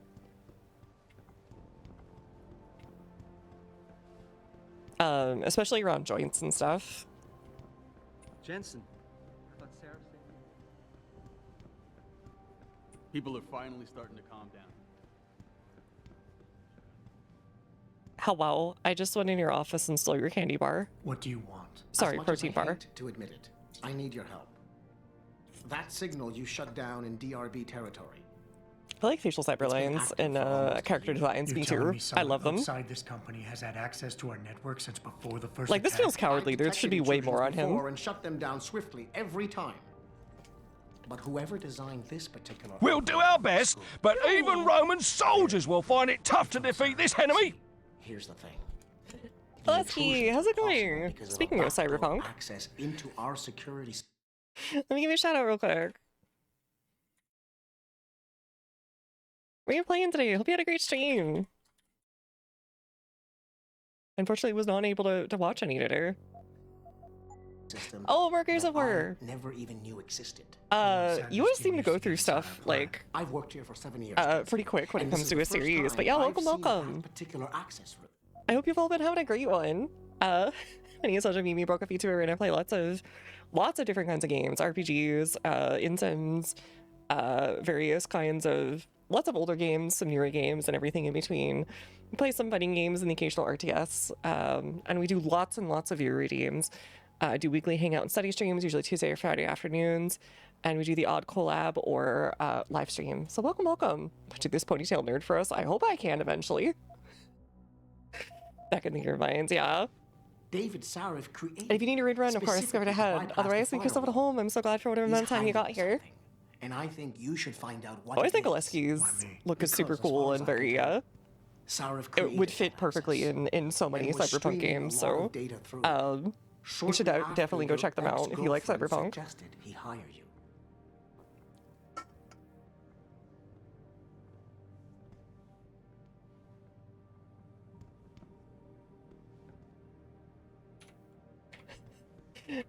Especially around joints and stuff. Jensen. I thought Sarah said. People are finally starting to calm down. Hello, I just went in your office and stole your candy bar. What do you want? Sorry, As much protein as I bar. hate to admit it, I need your help. That signal you shut down in DRB territory. I like facial cyber lines and character designs, me too. I love them. Outside this company has had access to our network since before the first Like, this attack. feels cowardly. There should be way more on him. And shut them down swiftly every time. But whoever designed this particular... We'll do our best, but even Roman soldiers will find it tough to defeat this enemy. Here's the thing. Lusky, how's it going? Speaking of cyberpunk. Access into our security... Let me give you a shout out real quick. What are you playing today? Hope you had a great stream. Unfortunately, was not able to watch any today. Oh, Workers of War. Never even knew existed. You always seem to go through stuff like I've worked here for 7 years. Pretty quick when it comes to a series. But yeah, welcome. Particular access route. I hope you've all been having a great one. My name is Mimi broke a VTuber and I play lots of different kinds of games, RPGs, insims, various kinds of lots of older games, some newer games, and everything in between. We play some fighting games and the occasional RTS, and we do lots and lots of viewer redeems. Do weekly hangout and study streams, usually Tuesday or Friday afternoons, and we do the odd collab or live stream. So welcome to this ponytail nerd for us. I hope I can eventually. Back in the year minds, yeah. David Sarif created. And if you need a read run, of course, go right ahead. Otherwise, make yourself at home. I'm so glad for whatever amount of time you got here. And I think you should find out what. Oh, I think Oleski's look is super cool and very it would fit perfectly in so many cyberpunk games. So you should definitely go check them out if you like cyberpunk. He hire you.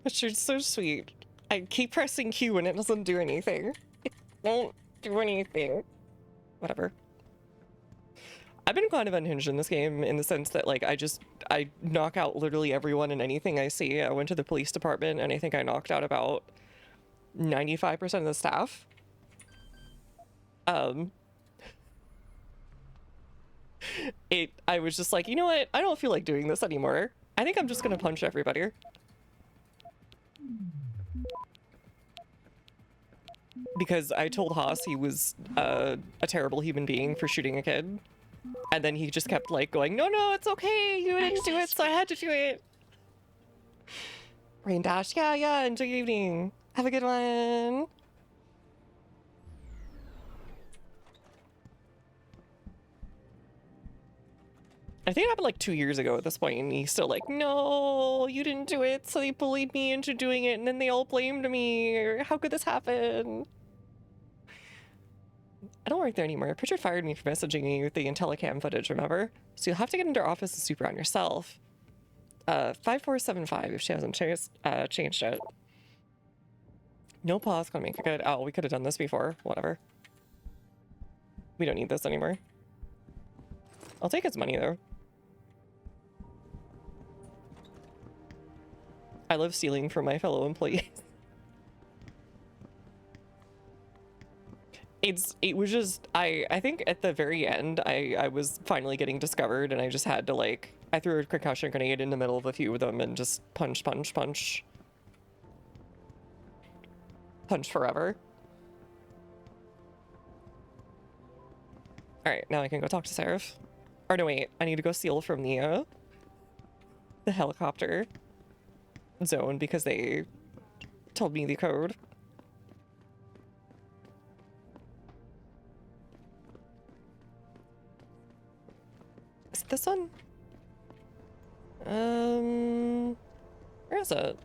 It's so sweet. I keep pressing Q and it doesn't do anything. It won't do anything. Whatever. I've been kind of unhinged in this game in the sense that like I knock out literally everyone and anything I see. I went to the police department and I think I knocked out about 95% of the staff. I was just like, you know what? I don't feel like doing this anymore. I think I'm just gonna punch everybody. Because I told Haas he was a terrible human being for shooting a kid. And then he just kept like going, no, it's okay. You didn't do it, so I had to do it. Rain Dash, yeah, enjoy your evening. Have a good one. I think it happened like 2 years ago at this point, and he's still like, no, you didn't do it, so they bullied me into doing it, and then they all blamed me. How could this happen? I don't work there anymore. Pritchard fired me for messaging you with the Intellicam footage, remember? So you'll have to get into our office and super on yourself. 5475 if she hasn't changed it. No pause gonna make it good. Oh, we could have done this before. Whatever. We don't need this anymore. I'll take his money though. I love stealing from my fellow employees. It was just, I think at the very end, I was finally getting discovered and I just had to like, I threw a concussion grenade in the middle of a few of them and just punch. Punch forever. Alright, now I can go talk to Seraph. Or no, wait. I need to go steal from the helicopter zone because they told me the code. Is it this one? Where is it?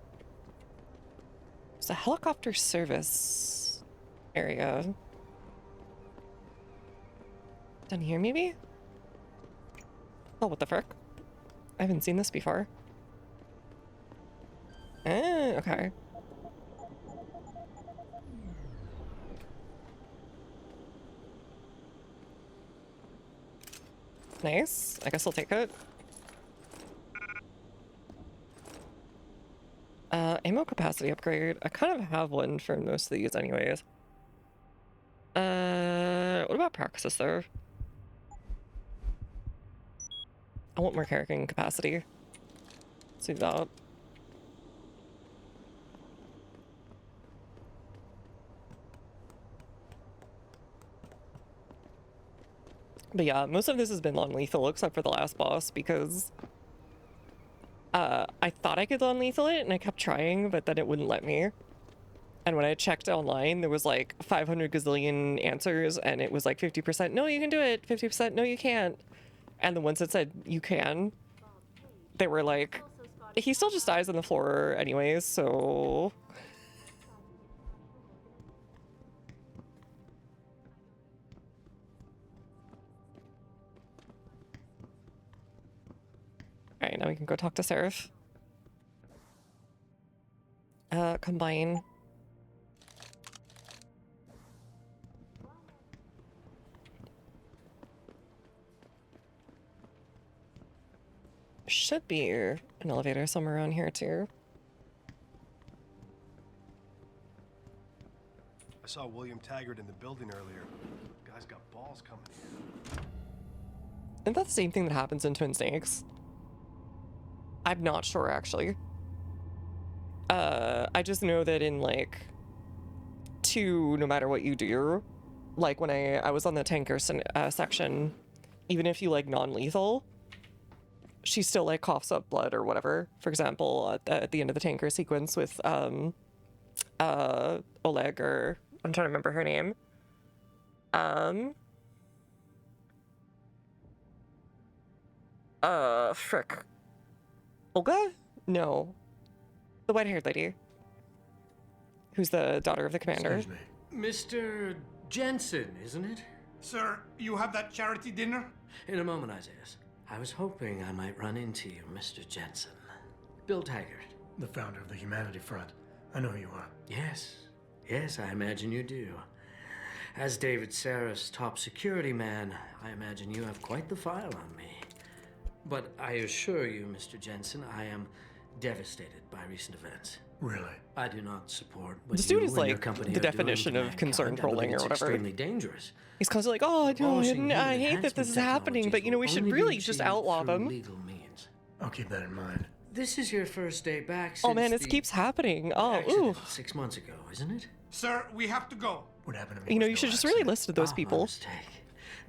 It's a helicopter service area. Down here, maybe? Oh, what the frick? I haven't seen this before. Okay. Nice. I guess I'll take it. Ammo capacity upgrade. I kind of have one for most of these anyways. What about practices there? I want more carrying capacity. Let's do that. But yeah, most of this has been non-lethal except for the last boss because I thought I could non-lethal it and I kept trying, but then it wouldn't let me. And when I checked online, there was like 500 gazillion answers and it was like 50% no, you can do it, 50% no, you can't. And the ones that said you can, they were like, he still just dies on the floor anyways, so... Alright, now we can go talk to Seraph. Combine. Should be an elevator somewhere around here too. I saw William Taggart in the building earlier. Guy's got balls coming in. Isn't that the same thing that happens in Twin Snakes? I'm not sure actually. I just know that in like 2, no matter what you do, like when I was on the tanker section, even if you like non-lethal, she still like coughs up blood or whatever. For example, at the end of the tanker sequence with Oleg, or I'm trying to remember her name. Frick. Olga? No. The white-haired lady. Who's the daughter of the commander. Excuse me. Mr. Jensen, isn't it? Sir, you have that charity dinner? In a moment, Isaiah. I was hoping I might run into you, Mr. Jensen. Bill Taggart. The founder of the Humanity Front. I know who you are. Yes. Yes, I imagine you do. As David Seraph's top security man, I imagine you have quite the file on me. But I assure you, Mr. Jensen, I am devastated by recent events. Really? I do not support what This you dude is and your like company the are doing definition to of concern mankind. I believe trolling or it's whatever. extremely dangerous. He's constantly like, oh, Abolishing no, I human hate that this is enhancement happening, but you know, we should technologies will really only be just achieved outlaw through them. legal means. I'll keep that in mind. This is your first day back since Oh man, this the keeps happening. Oh, accident ooh. 6 months ago, isn't it? Sir, we have to go. What happened to me? You know, you should just really listen to those My people. mistake.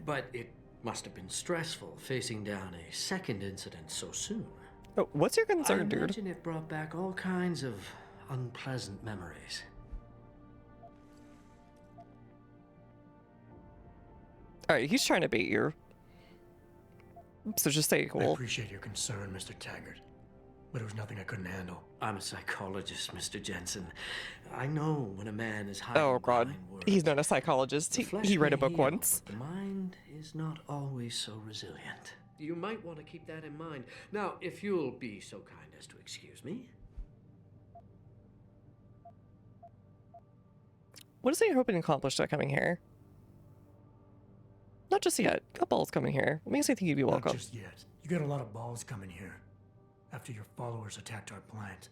But it must have been stressful facing down a second incident so soon. Oh, what's your concern, I dude? imagine it brought back all kinds of unpleasant memories. Alright, he's trying to bait you. So just say I cool. appreciate your concern, Mr. Taggart, but it was nothing I couldn't handle. I'm a psychologist, Mr. Jensen. I know when a man is hiding Oh god, behind words. he's not a psychologist. The flesh He read a may book heal, once. but the mind is not always so resilient. You might want to keep that in mind. Now, if you'll be so kind as to excuse me. What is it you're hoping to accomplish by coming here? Not just yet. Got balls coming here. What makes you think you'd be welcome? Not just yet. You got a lot of balls coming here. After your followers attacked our plant.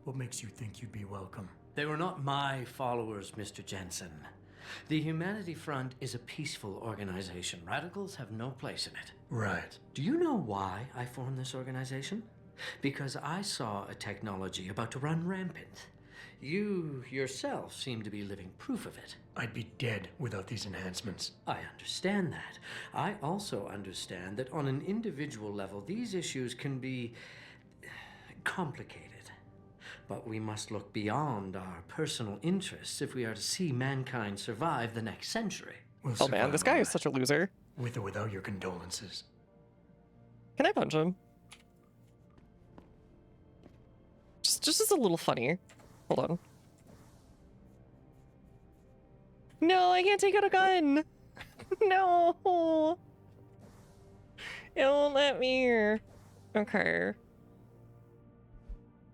What makes you think you'd be welcome? They were not my followers, Mr. Jensen. The Humanity Front is a peaceful organization. Radicals have no place in it. Right. Do you know why I formed this organization? Because I saw a technology about to run rampant. You yourself seem to be living proof of it. I'd be dead without these enhancements. I understand that. I also understand that on an individual level, these issues can be complicated. But we must look beyond our personal interests if we are to see mankind survive the next century. Oh man, this guy is such a loser. With or without your condolences. Can I punch him? Just as a little funny. Hold on. No, I can't take out a gun. No. It won't let me. Okay.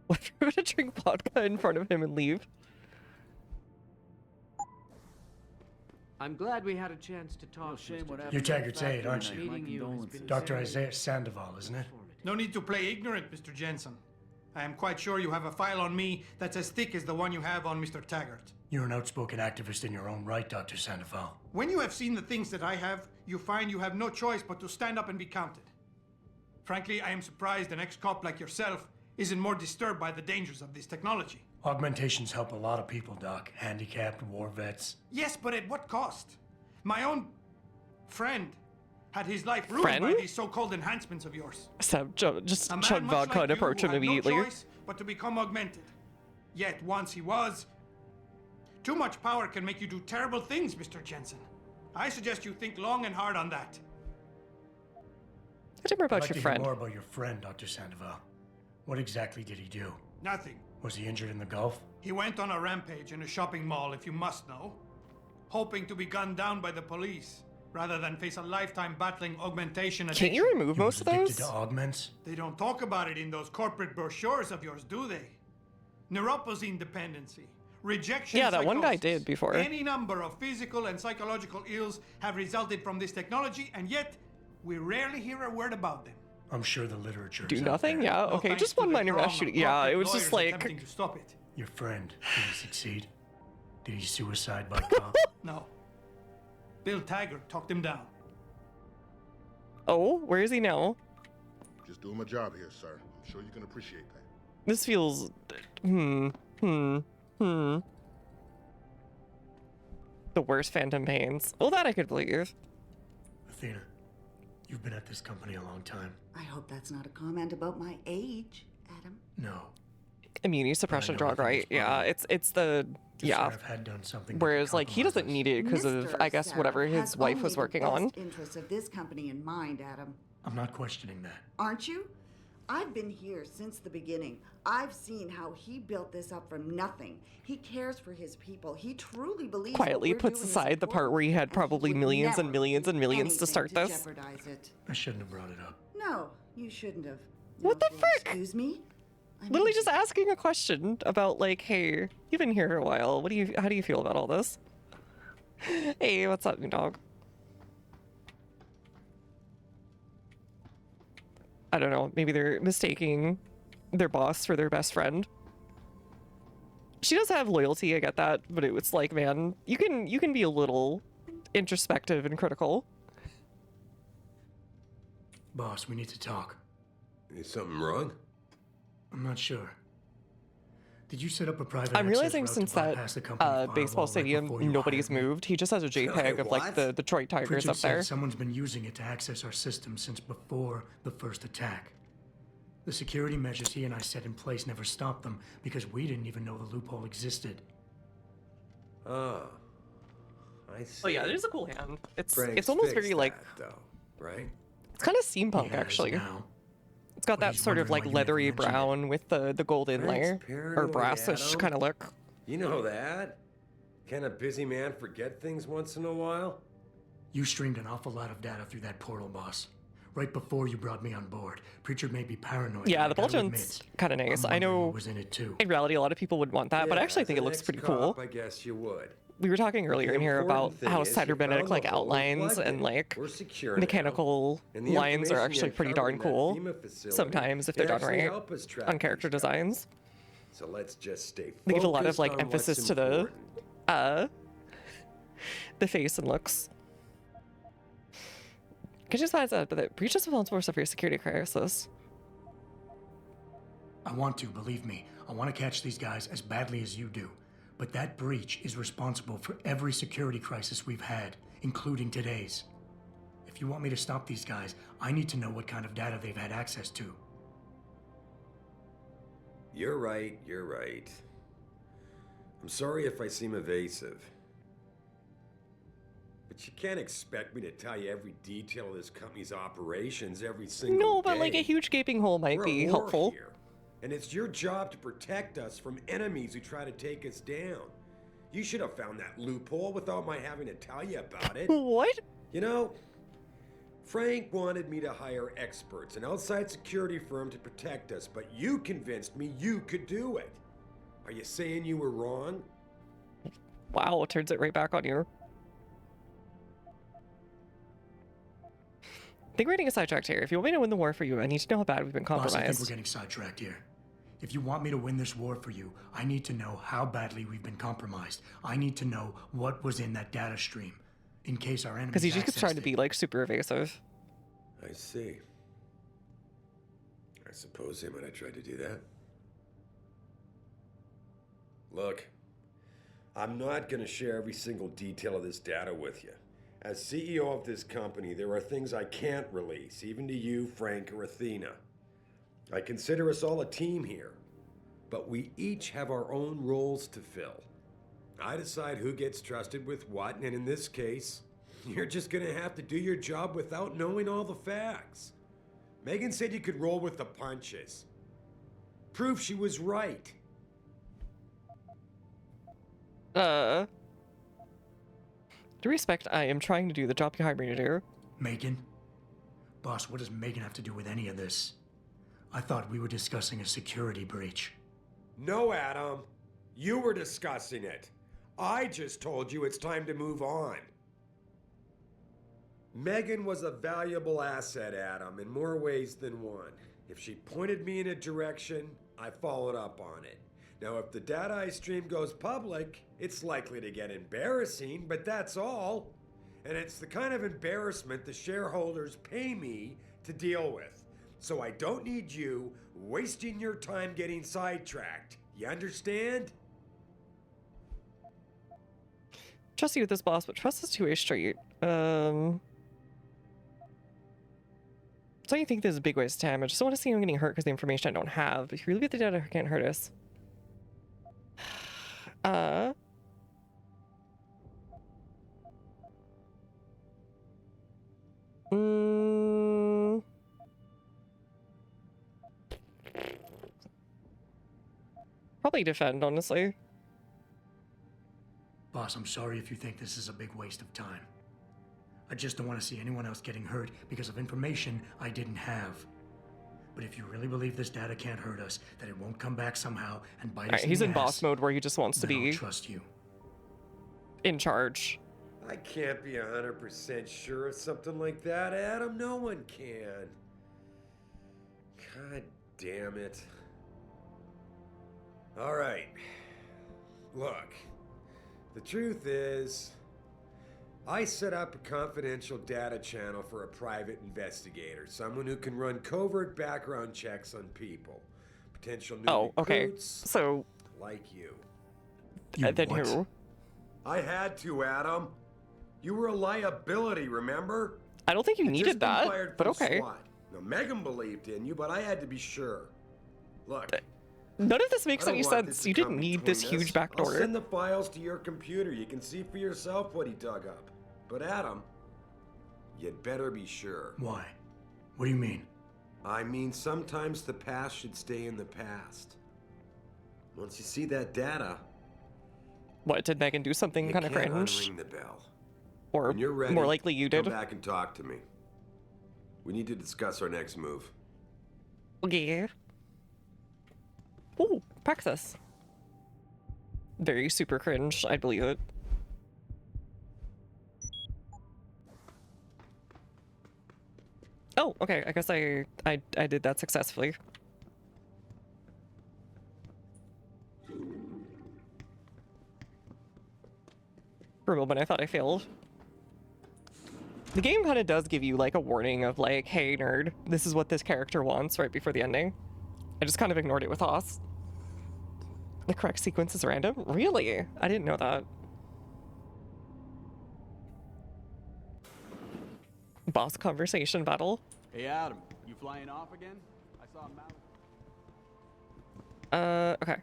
What if we're gonna drink vodka in front of him and leave? I'm glad we had a chance to talk. Shame what You're Taggart's aide, aren't you? Meeting you has been Dr. very Isaiah Sandoval, isn't it? No need to play ignorant, Mr. Jensen. I am quite sure you have a file on me that's as thick as the one you have on Mr. Taggart. You're an outspoken activist in your own right, Dr. Sandoval. When you have seen the things that I have, you find you have no choice but to stand up and be counted. Frankly, I am surprised an ex-cop like yourself isn't more disturbed by the dangers of this technology. Augmentations help a lot of people, Doc. Handicapped, war vets. Yes, but at what cost? My own friend had his life ruined by these so-called enhancements of yours. So just A man chug much vodka like and you approach who him had immediately. No choice but to become augmented. Yet once he was, too much power can make you do terrible things, Mr. Jensen. I suggest you think long and hard on that. Tell me about I'd like your to friend. hear more about your friend, Dr. Sandoval. What exactly did he do? Nothing. Was he injured in the Gulf? He went on a rampage in a shopping mall, if you must know, hoping to be gunned down by the police rather than face a lifetime battling augmentation addiction. Can't you remove most of those? Addicted to augments? They don't talk about it in those corporate brochures of yours, do they? Neuroposine dependency, rejection. Yeah, that one guy psychosis. did before. Any number of physical and psychological ills have resulted from this technology, and yet we rarely hear a word about them. I'm sure the literature Do is out nothing? there. Yeah, No okay, thanks just to one the minor throng mass of shooting. Yeah, it corporate was just lawyers like... attempting to stop it. Your friend, did he succeed? Did he suicide by cop? No. Bill Taggart talked him down. Oh, where is he now? Just doing my job here, sir. I'm sure you can appreciate that. This feels... The worst phantom pains. Well, that I could believe. Athena, you've been at this company a long time. I hope that's not a comment about my age, Adam. No. Immunity suppression know drug, right? Yeah, it's the... The Yeah. sheriff had done something. Whereas, like, he doesn't need it because of, I guess, whatever his wife was working on. Interests of this company in mind, Adam. I'm not questioning that. Aren't you? I've been here since the beginning. I've seen how he built this up from nothing. He cares for his people. He truly believes Quietly what we're puts doing is aside the part where he had important, and probably would millions and never millions and do millions to anything start this. Jeopardize it. I shouldn't have brought it up. No, you shouldn't have. What the frick? Excuse me? Literally just asking a question about, like, hey, you've been here for a while. How do you feel about all this? Hey, what's up, new dog? I don't know. Maybe they're mistaking their boss for their best friend. She does have loyalty, I get that, but it's like, man, you can be a little introspective and critical. Boss, we need to talk. Is something wrong? I'm not sure. Did you set up a private I'm access realizing route to since bypass that the company firewall baseball right stadium, before you nobody's hired me? moved. He just has a JPEG of, like, the Detroit Tigers Pritchard up there. said someone's been using it to access our system since before the first attack. The security measures he and I set in place never stopped them because we didn't even know the loophole existed. Oh, I see. Oh yeah, there's a cool hand. It's Frank's almost fixed very like that, though, right? it's kind of steampunk He has actually. now. It's got But that he's sort of wondering like why you never leathery mentioned it. brown with the gold inlay Frank's or paranoid, brassish Adam. kind of look. You know that? Can a busy man forget things once in a while? You streamed an awful lot of data through that portal, boss. Right before you brought me on board. Pritchard may be paranoid. Yeah, but the I gotta Bulgeon's admit, kind of nice. I'm I wondering know what was in it too. in reality a lot of people would want that, but I Yeah, actually as think it an looks pretty ex-cop, cool. I guess you would. We were talking earlier The in here about important thing how is you cybernetic found like the hole outlines plugged and in. like We're secure now. mechanical And the lines are information actually you pretty uncovered darn in that cool. FEMA facility, Sometimes if it they're done actually right help us track on character these guys. designs. So let's just stay focused They give a lot of like on emphasis what's to the important. the face and looks. Could just find that, but the breach is responsible for your security crisis. I want to, believe me. I want to catch these guys as badly as you do. But that breach is responsible for every security crisis we've had, including today's. If you want me to stop these guys, I need to know what kind of data they've had access to. You're right, you're right. I'm sorry if I seem evasive. But you can't expect me to tell you every detail of this company's operations every single day. No, but like a huge gaping hole might be helpful. Here, and it's your job to protect us from enemies who try to take us down. You should have found that loophole without my having to tell you about it. What? You know, Frank wanted me to hire experts, an outside security firm to protect us, but you convinced me you could do it. Are you saying you were wrong? Wow, turns it right back on you. I think we're getting sidetracked here. If you want me to win the war for you, I need to know how bad we've been compromised. Boss, I think we're getting sidetracked here. If you want me to win this war for you, I need to know how badly we've been compromised. I need to know what was in that data stream, in case our enemies. Because he just keeps trying to be like super evasive. I see. I suppose they might have tried to do that. Look, I'm not going to share every single detail of this data with you. As CEO of this company, there are things I can't release, even to you, Frank, or Athena. I consider us all a team here, but we each have our own roles to fill. I decide who gets trusted with what, and in this case, you're just gonna have to do your job without knowing all the facts. Megan said you could roll with the punches. Proof she was right. To respect, I am trying to do the job you hired me to do. Megan? Boss, what does Megan have to do with any of this? I thought we were discussing a security breach. No, Adam. You were discussing it. I just told you it's time to move on. Megan was a valuable asset, Adam, in more ways than one. If she pointed me in a direction, I followed up on it. Now, if the data I stream goes public, it's likely to get embarrassing, but that's all. And it's the kind of embarrassment the shareholders pay me to deal with. So I don't need you wasting your time getting sidetracked. You understand? Trust you with this, boss, but trust is two-way street. So you think this is a big waste of time. I just don't want to see him getting hurt because the information I don't have. If you really get the data, it can't hurt us. Probably defend, honestly. Boss, I'm sorry if you think this is a big waste of time. I just don't want to see anyone else getting hurt because of information I didn't have. But if you really believe this data can't hurt us, that it won't come back somehow and bite us in He's the in ass, boss mode where he just wants to be I'll trust you. In charge. I can't be 100% sure of something like that, Adam. No one can. God damn it. All right. Look, the truth is, I set up a confidential data channel for a private investigator, someone who can run covert background checks on people, potential new recruits, so like you. Then who? I had to, Adam. You were a liability, remember? I don't think you needed that, but okay. Now, Megan believed in you, but I had to be sure. Look. None of this makes any sense. You didn't need this huge backdoor. I'll send the files to your computer. You can see for yourself what he dug up. But Adam, you'd better be sure. Why? What do you mean? I mean, sometimes the past should stay in the past. Once you see that data... What, did Megan do something kind of cringe? Unring the bell. Or when you're ready, more likely you did. Come back and talk to me. We need to discuss our next move. Okay. Ooh, Praxis. Very super cringe, I believe it. Oh, okay, I guess I did that successfully. For a moment I thought I failed. The game kind of does give you like a warning of like, hey nerd, this is what this character wants right before the ending. I just kind of ignored it with Haas. The correct sequence is random? Really? I didn't know that. Boss conversation battle. Hey Adam, you flying off again? I saw Mal. Okay.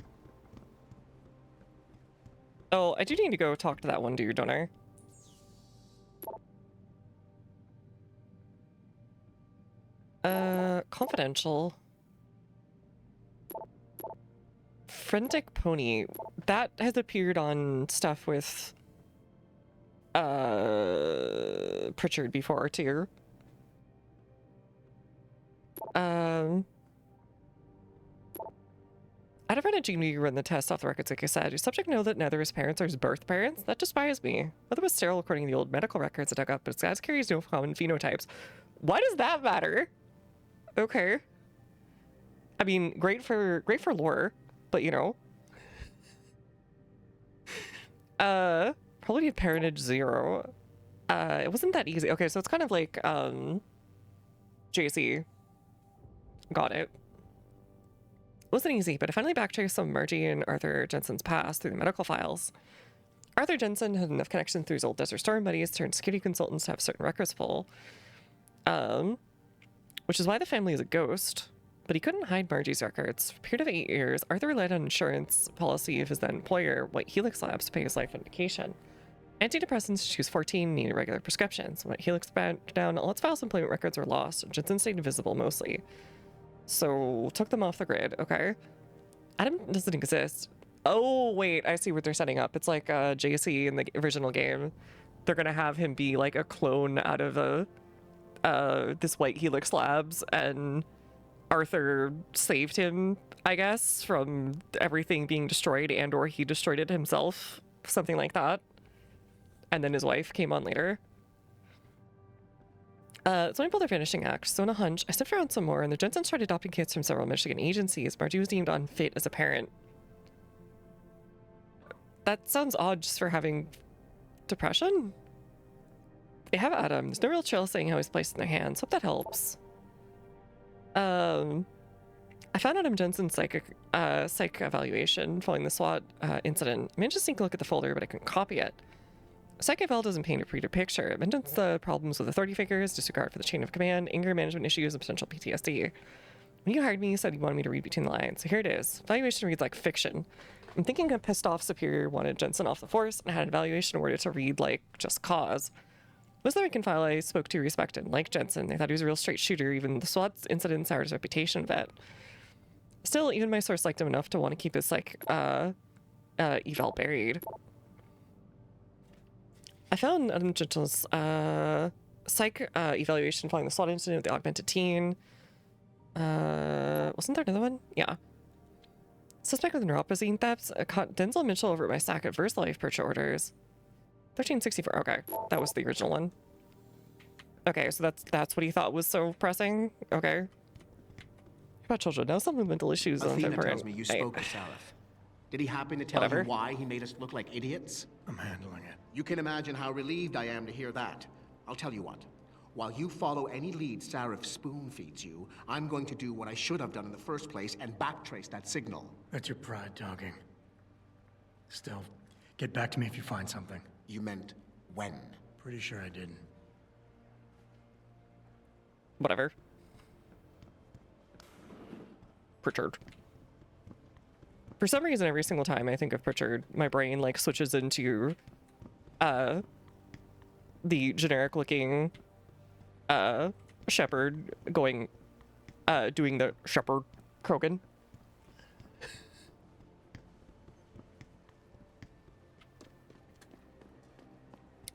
Oh, I do need to go talk to that one dude, don't I? Confidential. Frantic Pony. That has appeared on stuff with Pritchard before too. I'd have run a Genie run the test off the records, like I said. Your subject know that neither his parents or his birth parents? That despises me. Mother was sterile according to the old medical records I dug up, but his guys carries no common phenotypes. Why does that matter? Okay. I mean, great for lore, but you know. Probably parentage 0. It wasn't that easy. Okay, so it's kind of like JC. Got it. It wasn't easy, but I finally backtraced some Margie and Arthur Jensen's past through the medical files. Arthur Jensen had enough connection through his old Desert Storm buddies to turn security consultants to have certain records full. Which is why the family is a ghost. But he couldn't hide Margie's records. For a period of 8 years, Arthur relied on insurance policy of his then employer, White Helix Labs, to pay his life medication. Antidepressants, she was 14, needed regular prescriptions. When Helix backed down, all its files and employment records were lost. Jensen stayed invisible mostly. So, took them off the grid, okay? Adam doesn't exist. Oh, wait, I see what they're setting up. It's like JC in the original game. They're gonna have him be like a clone out of this White Helix Labs, and Arthur saved him, I guess, from everything being destroyed, and or he destroyed it himself, something like that. And then his wife came on later. So I pulled their finishing act. So on a hunch, I sniffed around some more, and the Jensens tried adopting kids from several Michigan agencies. Margie was deemed unfit as a parent. That sounds odd just for having depression. They have Adam. There's no real trail saying how he's placed in their hands. Hope that helps. I found Adam Jensen's psych evaluation following the SWAT incident. I managed to sneak a look at the folder, but I couldn't copy it. Psych eval doesn't paint a pretty picture. It mentions the problems with authority figures, disregard for the chain of command, anger management issues, and potential PTSD. When you hired me, you said you wanted me to read between the lines. So here it is. Evaluation reads like fiction. I'm thinking a pissed off superior wanted Jensen off the force and had an evaluation worded to read like just cause. Most of the rank and file I spoke to respected, like Jensen. They thought he was a real straight shooter. Even the SWAT incident soured his reputation a bit. Still, even my source liked him enough to want to keep his eval buried. I found Adam Jensen's psych evaluation following the SWAT incident with the augmented teen. Wasn't there another one? Yeah. Suspect with neuropathy thefts. Caught Denzel Mitchell over at my stack of VersaLife purchase orders. 1364. Okay, that was the original one. Okay, so that's what he thought was so pressing. Okay. About children, now some mental issues on Athena their tells me you spoke to Sarif. Did he happen to tell you why he made us look like idiots? I'm handling it. You can imagine how relieved I am to hear that. I'll tell you what. While you follow any lead Sarif spoon feeds you, I'm going to do what I should have done in the first place and backtrace that signal. That's your pride talking. Still, get back to me if you find something. You meant when? Pretty sure I didn't. Whatever. Pritchard. For some reason, every single time I think of Pritchard, my brain like switches into the generic looking shepherd going doing the shepherd Krogan.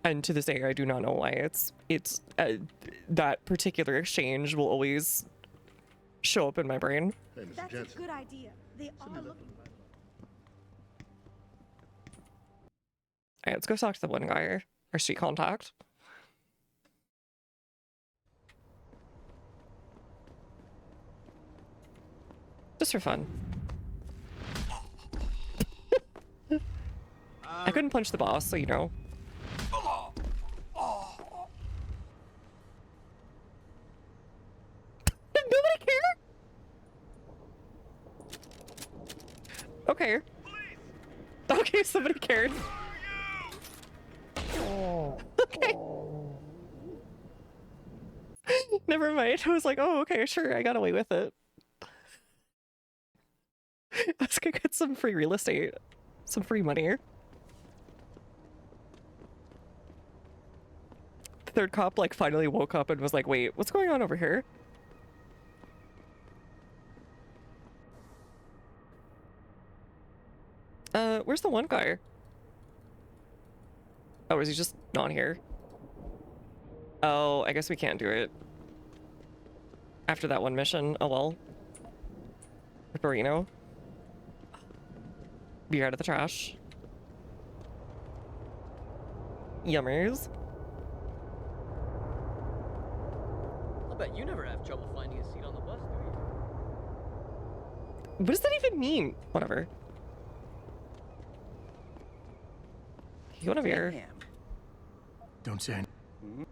And to this day, I do not know why it's that particular exchange will always show up in my brain. Hey, Mr. That's Jensen. a good idea. They are looking. Alright, let's go talk to the one guy, our street contact. Just for fun. I couldn't punch the boss, so you know. Nobody care? Okay. Okay, somebody cared. Okay. Never mind. I was like, oh, okay, sure, I got away with it. I was gonna get some free real estate. Some free money. The third cop, like, finally woke up and was like, wait, what's going on over here? Where's the one guy? Oh, is he just not here? Oh, I guess we can't do it. After that one mission, oh well. Burrito. Beer out of the trash. Yummers. I'll bet you never have trouble finding a seat on the bus, do you? What does that even mean? Whatever. You want a beer? Don't say anything.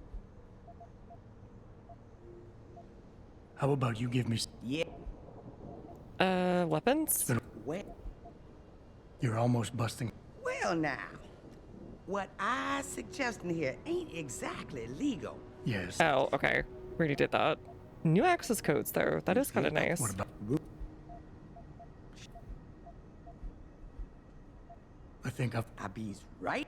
How about you give me... Yeah. Weapons? Well, You're almost busting... well now. What I suggesting here ain't exactly legal. Yes. Oh, okay. We already did that. New access codes, though. That is kind of nice. What about... I think I be's right.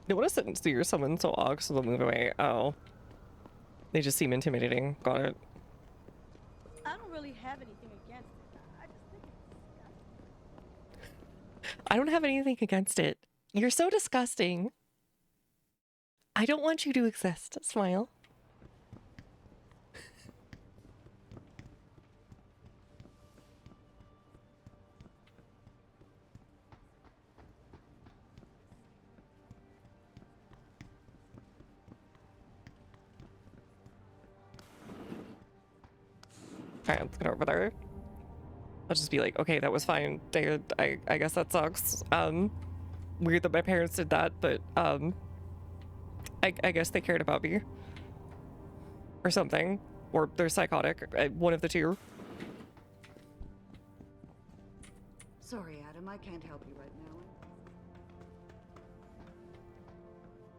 They want to sit and see someone so odd, so they'll move away. Oh. They just seem intimidating. Got it. I don't really have anything against it. I just think it's I don't have anything against it. You're so disgusting. I don't want you to exist. Smile. Alright, let's get over there. I'll just be like, okay, that was fine. I guess that sucks. Weird that my parents did that, but I guess they cared about me. Or something. Or they're psychotic. One of the two. Sorry, Adam, I can't help you right now.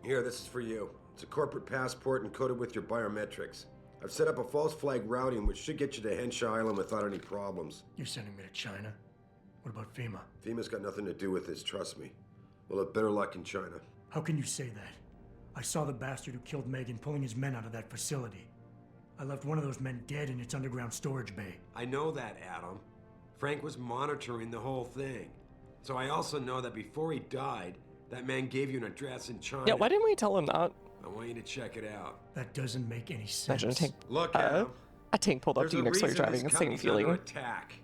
Here, this is for you. It's a corporate passport encoded with your biometrics. I've set up a false flag routing which should get you to Henshaw Island without any problems. You're sending me to China? What about FEMA? FEMA's got nothing to do with this, trust me. We'll have better luck in China. How can you say that? I saw the bastard who killed Megan pulling his men out of that facility. I left one of those men dead in its underground storage bay. I know that, Adam. Frank was monitoring the whole thing. So I also know that before he died, that man gave you an address in China. Yeah, why didn't we tell him that? I want you to check it out. That doesn't make any sense. Imagine a tank. Look, Adam. A tank pulled up to you next to you driving. The same feeling. Attack.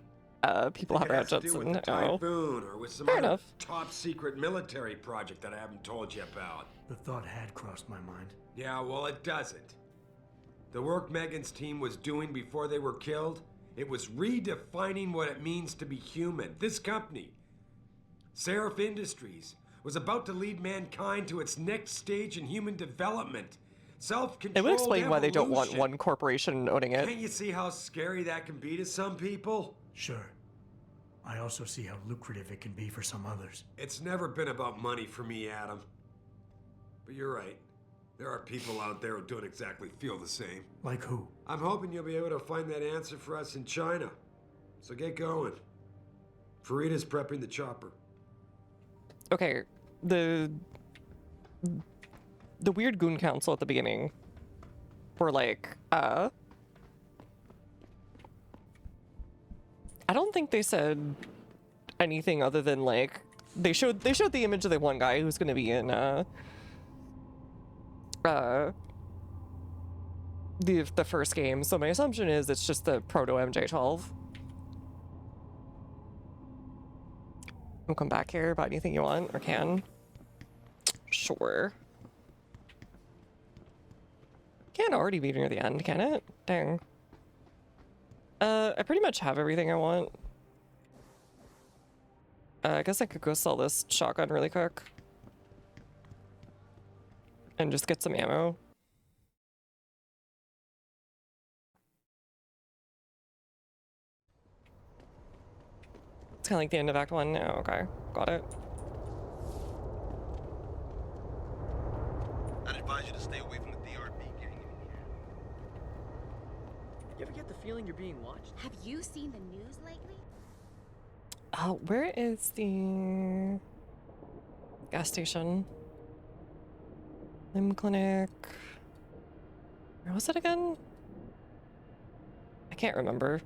People have around Jensen. Jensen. Typhoon, or with some Fair other enough. top secret military project that I haven't told you about. The thought had crossed my mind. Yeah, well, it doesn't. The work Megan's team was doing before they were killed, it was redefining what it means to be human. This company, Seraph Industries, was about to lead mankind to its next stage in human development. Self-controlled It would explain why they don't want evolution. one corporation owning it. Can't you see how scary that can be to some people? Sure. I also see how lucrative it can be for some others. It's never been about money for me, Adam. But you're right. There are people out there who don't exactly feel the same. Like who? I'm hoping you'll be able to find that answer for us in China. So get going. Farida's prepping the chopper. Okay, the weird goon council at the beginning were like, I don't think they said anything other than like they showed the image of the one guy who's gonna be in the first game. So my assumption is it's just the proto MJ12. We'll come back here about anything you want or can. Sure. Can't already be near the end, can it? Dang. I pretty much have everything I want. I guess I could go sell this shotgun really quick. And just get some ammo. It's kind of like the end of Act 1 now. Okay, got it. I'd advise you to stay away from the DRB gang in here. You ever get the feeling you're being watched? Have you seen the news lately? Where is the gas station? Limb clinic. Where was it again? I can't remember.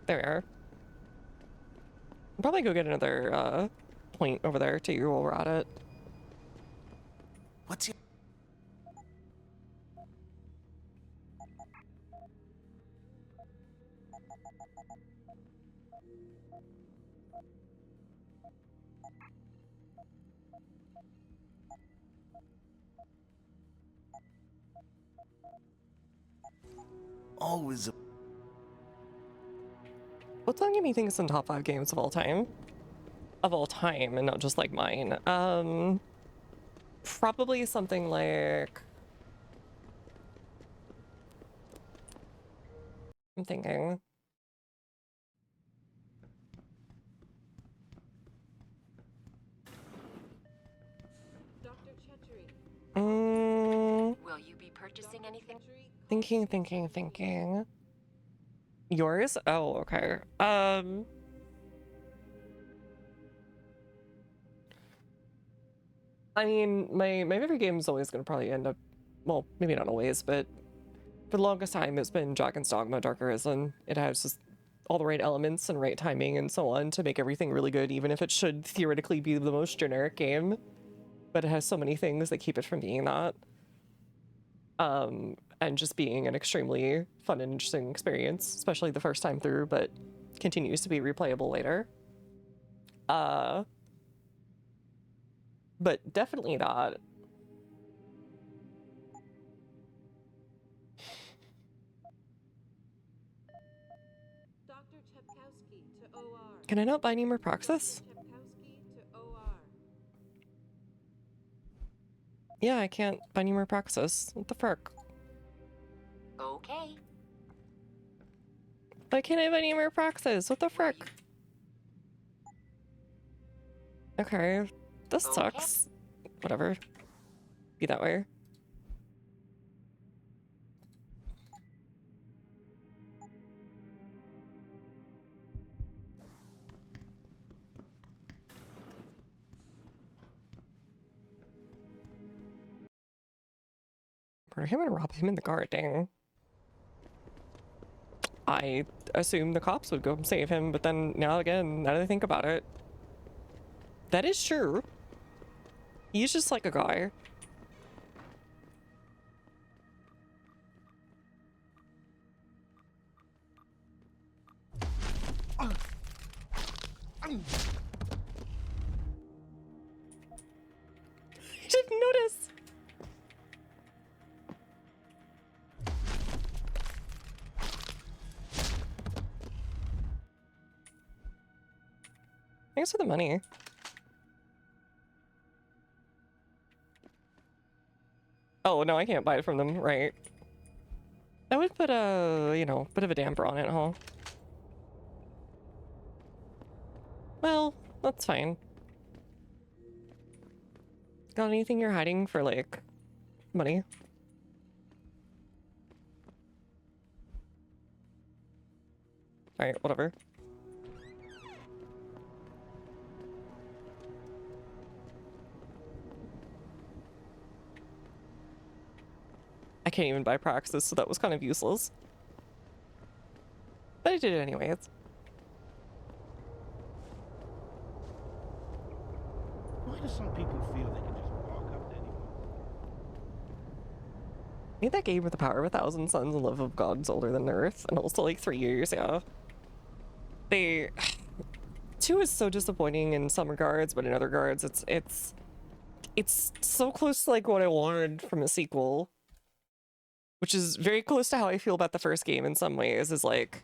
There we are. I'll probably go get another point over there too while we're at it. What's your... Always a... What's on me think some top 5 games of all time? Of all time, and not just like mine. Probably something like... I'm thinking. Dr. Chetri. Will you be purchasing anything? Thinking. Yours? Oh, okay. I mean, my favorite game is always going to probably end up, well, maybe not always, but for the longest time it's been Dragon's Dogma Dark Arisen. It has just all the right elements and right timing and so on to make everything really good, even if it should theoretically be the most generic game. But it has so many things that keep it from being that. And just being an extremely fun and interesting experience, especially the first time through, but continues to be replayable later. But definitely not. Dr. Chepkowski to OR. Can I not buy any more Praxis? Chepkowski to OR. Yeah, I can't buy any more Praxis. What the frick? Okay. Why can't I buy any more Praxis? What the frick? Okay, this sucks. Whatever. Be that way. Murder him and rob him in the garden. I assumed the cops would go save him, but then now again, now that I think about it, that is true. He's just like a guy. I didn't notice. Thanks for the money. Oh, no, I can't buy it from them, right? That would put a, you know, bit of a damper on it, huh? Well, that's fine. Got anything you're hiding for, like, money? Alright, whatever. I can't even buy Praxis, so that was kind of useless. But I did it anyways. Why do some people feel they can just walk up to anyone? Made that game with the power of 1,000 suns and love of gods older than Earth, and also like 3 years, yeah. They... 2 is so disappointing in some regards, but in other regards, it's so close to like what I wanted from a sequel. Which is very close to how I feel about the first game in some ways, is like,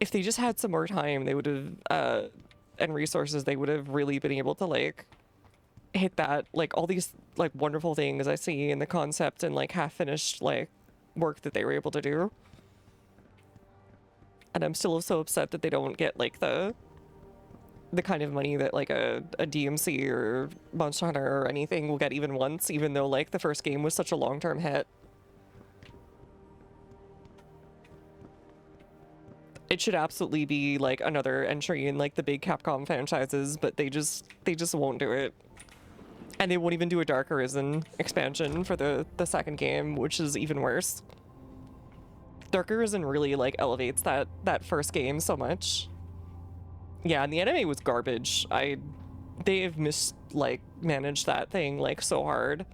if they just had some more time, they would have, and resources, they would have really been able to like, hit that, like, all these, like, wonderful things I see in the concept and, like, half-finished, like, work that they were able to do. And I'm still so upset that they don't get, like, the kind of money that, like, a DMC or Monster Hunter or anything will get even once, even though, like, the first game was such a long-term hit. It should absolutely be, like, another entry in, like, the big Capcom franchises, but they just won't do it. And they won't even do a Dark Arisen expansion for the second game, which is even worse. Dark Arisen really, like, elevates that first game so much. Yeah, and the anime was garbage. They've managed that thing, like, so hard.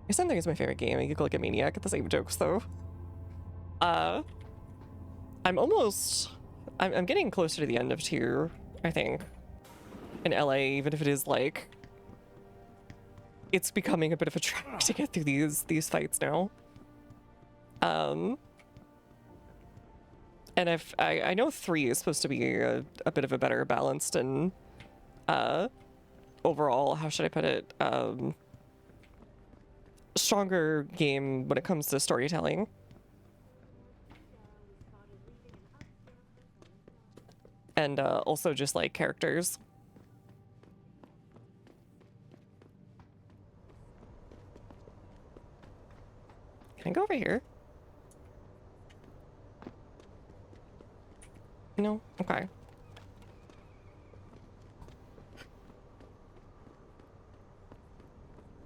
I still think it's my favorite game. I could like a maniac at the same jokes, though. I'm getting closer to the end of tier, I think. In LA, even if it is, like... It's becoming a bit of a trek to get through these fights now. And I know 3 is supposed to be a bit of a better balanced and overall, how should I put it, stronger game when it comes to storytelling. And also just like characters. Can I go over here? No? Okay.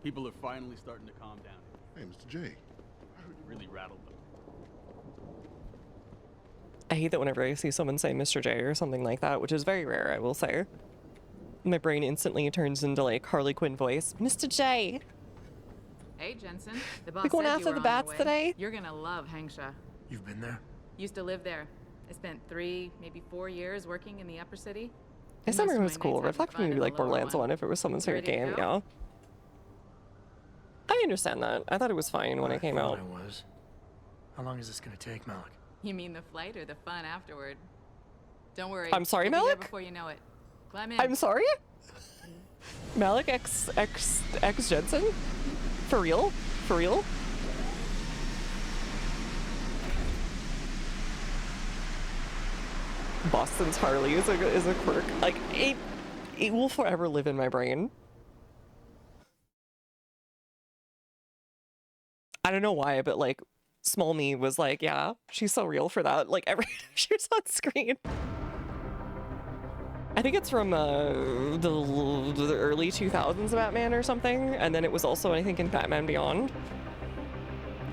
People are finally starting to calm down. Hey, Mr. J. I heard you really rattled them. I hate that whenever I see someone say Mr. J or something like that, which is very rare, I will say. My brain instantly turns into like Harley Quinn voice. Mr. J! Hey, Jensen. The boss We going said after you were the on bats your way. today? You're gonna love Hangsha. You've been there? Used to live there. I spent 3, maybe 4 years working in the upper city. This Most summer of was my cool. nights I'd Reflect find maybe in the like lower Borderlands 1 if it was someone's favorite Ready to game, go? yeah. I understand that. I thought it was fine when it came out. How long is this gonna take, Malik? You mean the flight or the fun afterward? Don't worry. I'm sorry, you'll be there Malik? before you know it. Climb in. I'm sorry? Malik X Jensen? For real? For real? Boston's Harley is a quirk. Like, it will forever live in my brain. I don't know why, but like, small me was like, yeah, she's so real for that. Like, every time she was on screen. I think it's from the early 2000s Batman or something, and then it was also, I think, in Batman Beyond.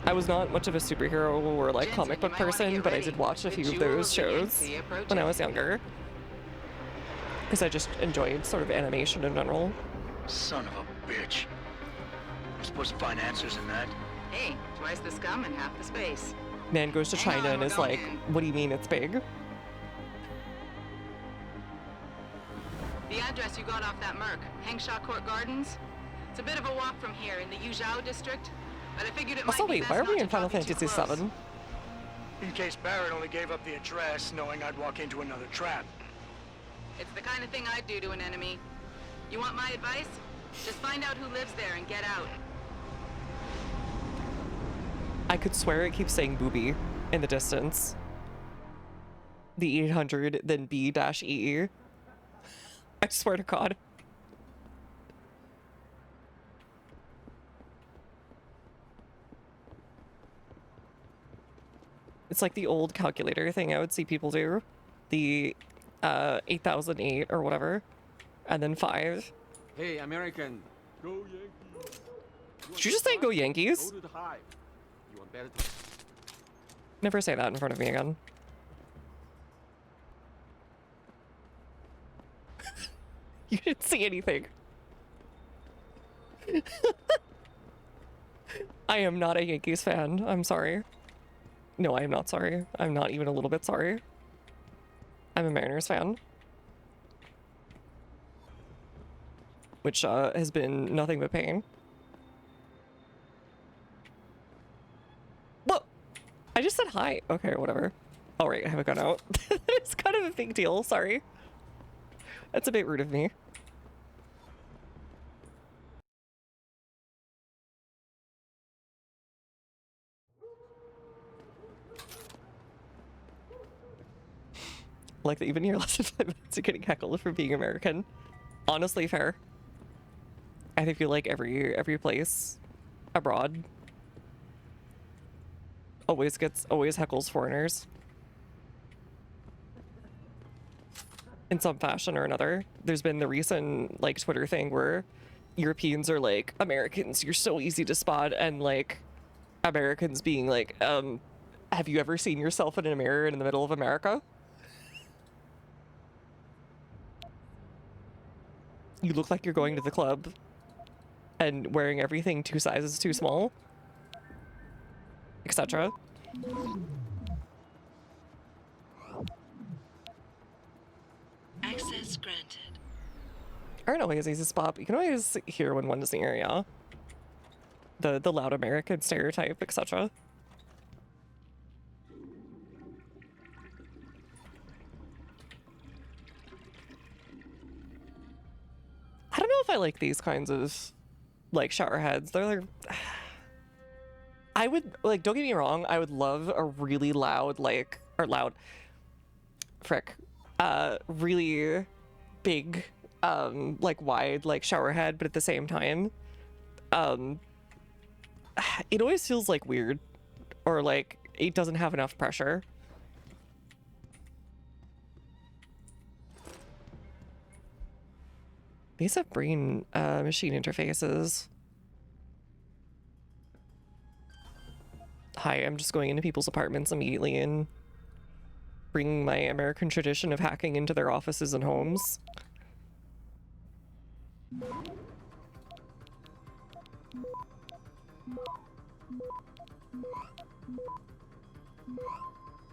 I was not much of a superhero or like comic book person, but I did watch a few of those shows when I was younger. Because I just enjoyed sort of animation in general. Son of a bitch. We're supposed to find answers in that. Hey, twice the scum and half the space. Man goes to China and is like, what do you mean it's big? The address you got off that Merc, Hangshaw Court Gardens. It's a bit of a walk from here in the Yuzhou district, but I figured it Also, might be wait, best why are not we to in Final drop you too Fantasy close. VII? In case Barrett only gave up the address, knowing I'd walk into another trap. It's the kind of thing I'd do to an enemy. You want my advice? Just find out who lives there and get out. I could swear it keeps saying booby in the distance. The 800, then B-E. I swear to God. It's like the old calculator thing I would see people do. The 8008 or whatever. And then 5. Hey, American. Go Yankees. Did you just say go Yankees? Go to the hive. You want better? Never say that in front of me again. You didn't see anything. I am not a Yankees fan. I'm sorry. No, I am not sorry. I'm not even a little bit sorry. I'm a Mariners fan. Which has been nothing but pain. What? I just said hi. Okay, whatever. Oh, right, I haven't gone out. It's kind of a big deal, sorry. That's a bit rude of me. Like that you've been here less than 5 minutes and getting heckled for being American. Honestly, fair. I feel like every place abroad always heckles foreigners in some fashion or another. There's been the recent like Twitter thing where Europeans are like, Americans, you're so easy to spot, and like Americans being like, have you ever seen yourself in a mirror in the middle of America? You look like you're going to the club and wearing everything 2 sizes too small, etc. Access granted. Aren't always easy to spot, but you can always hear when one is near, yeah. The loud American stereotype, etc. I don't know if I like these kinds of like shower heads. They're like, I would like, don't get me wrong, I would love a really loud really big like wide like shower head, but at the same time it always feels like weird, or like it doesn't have enough pressure. These have brain machine interfaces. Hi, I'm just going into people's apartments immediately and bringing my American tradition of hacking into their offices and homes.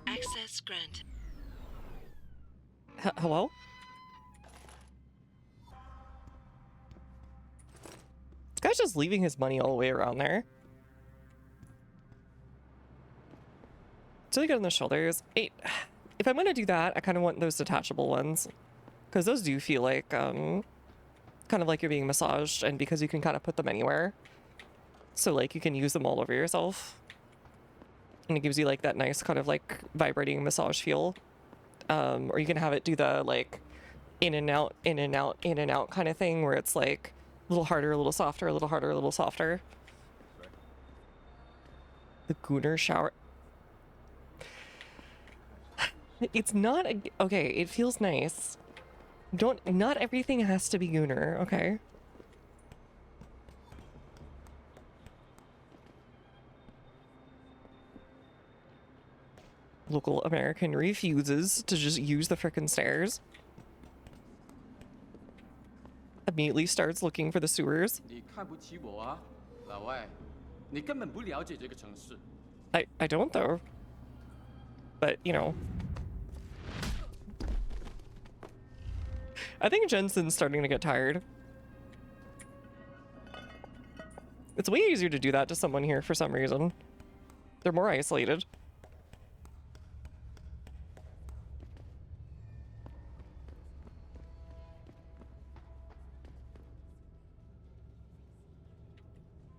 Access granted. Hello? This guy's just leaving his money all the way around there. It's really good on the shoulders. If I'm gonna do that, I kind of want those detachable ones, because those do feel like kind of like you're being massaged, and because you can kind of put them anywhere, so like you can use them all over yourself, and it gives you like that nice kind of like vibrating massage feel. Or you can have it do the like in and out, in and out, in and out kind of thing, where it's like a little harder, a little softer, a little harder, a little softer. The Gooner shower. It's not okay, it feels nice. Not everything has to be Gooner, okay? Local American refuses to just use the frickin' stairs. Immediately starts looking for the sewers. 你看不起我啊，老外，你根本不了解这个城市。I don't though. But, you know. I think Jensen's starting to get tired. It's way easier to do that to someone here for some reason. They're more isolated.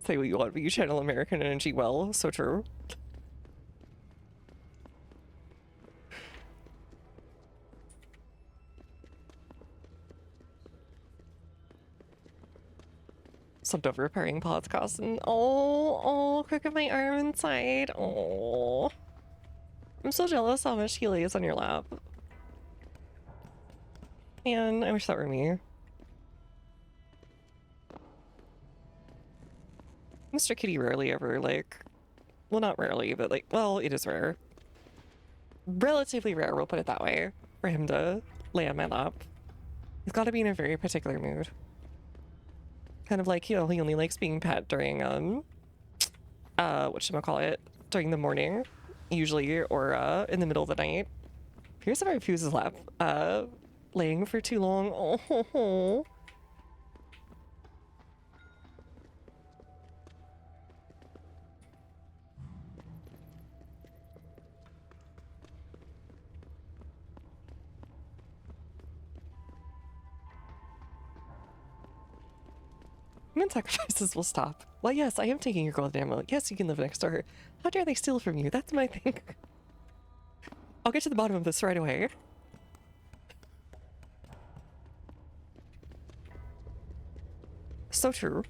Say what you want, but you channel American energy well. So true. Slumped over repairing podcast and quick of my arm inside. Oh, I'm so jealous how much he lays on your lap. Man, I wish that were me. Mr. Kitty rarely ever, like, well, not rarely, but like, well, it is rare. Relatively rare, we'll put it that way, for him to lay on my lap. He's got to be in a very particular mood. Kind of like, you know, he only likes being pet during, whatchamacallit, during the morning, usually, or, in the middle of the night. Here's if I refuse his lap, laying for too long. Oh. Human sacrifices will stop. Well, yes, I am taking your gold ammo. Yes, you can live next door. How dare they steal from you? That's my thing. I'll get to the bottom of this right away. So true.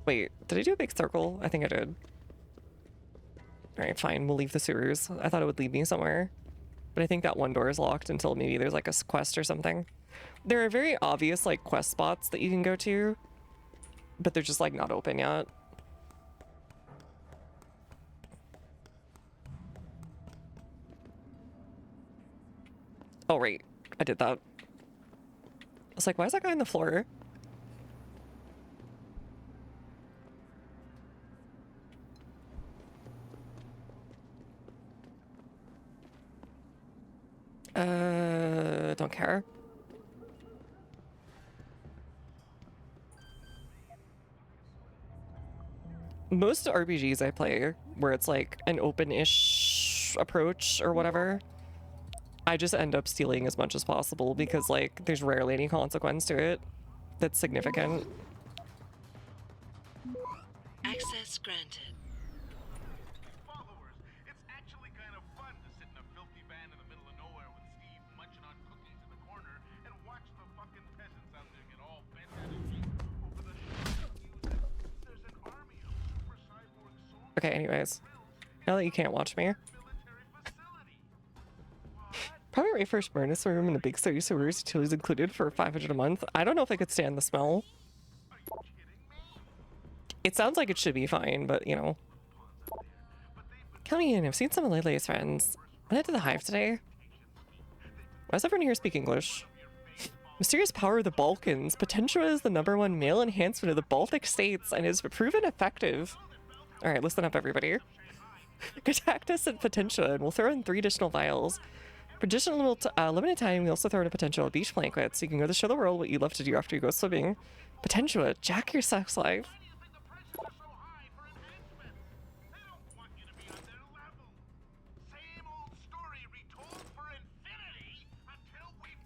Wait, did I do a big circle? I think I did. Alright, fine. We'll leave the sewers. I thought it would lead me somewhere. But I think that one door is locked until maybe there's like a quest or something. There are very obvious like quest spots that you can go to, but they're just like not open yet. Oh, right. I did that. I was like, why is that guy on the floor? Don't care. Most RPGs I play, where it's like an open-ish approach or whatever, I just end up stealing as much as possible because like there's rarely any consequence to it that's significant. Access granted. Okay, anyways. Now that you can't watch me. Probably right first furnace room in a big city sewers, utilities included for 500 a month. I don't know if I could stand the smell. It sounds like it should be fine, but you know. Come in, I've seen some of Lele's friends. Went out to the Hive today. Why does everyone here speak English? Mysterious power of the Balkans. Potentia is the #1 male enhancement of the Baltic states and is proven effective. Alright, listen up everybody. Contact us at Potentia and we'll throw in 3 additional vials. For additional limited time, we also throw in a potential beach blanket so you can go to show the world what you love to do after you go swimming. Potentia, jack your sex life.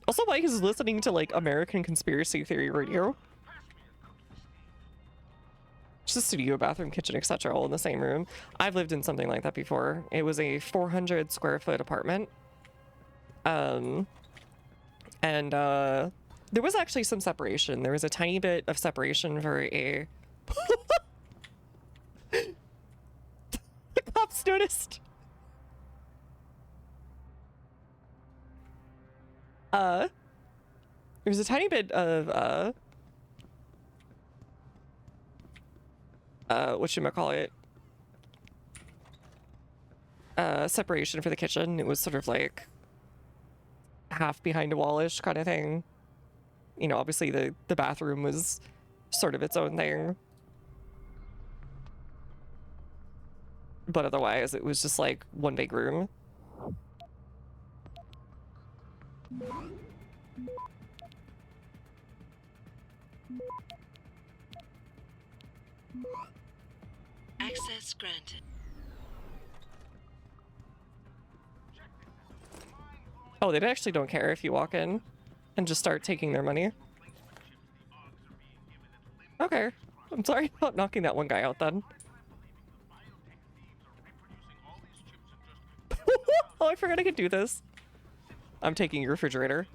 Also, Mike is listening to like American conspiracy theory radio. Just a studio, bathroom, kitchen, etc. all in the same room. I've lived in something like that before. It was a 400 square foot apartment. There was actually some separation. There was a tiny bit of separation for a... The cops noticed. There's a tiny bit of, whatchamacallit, separation for the kitchen. It was sort of like half behind a wallish kind of thing. You know, obviously the bathroom was sort of its own thing. But otherwise, it was just like one big room. Access granted. Oh, they actually don't care if you walk in and just start taking their money. Okay. I'm sorry about knocking that one guy out then. Oh, I forgot I could do this. I'm taking your refrigerator.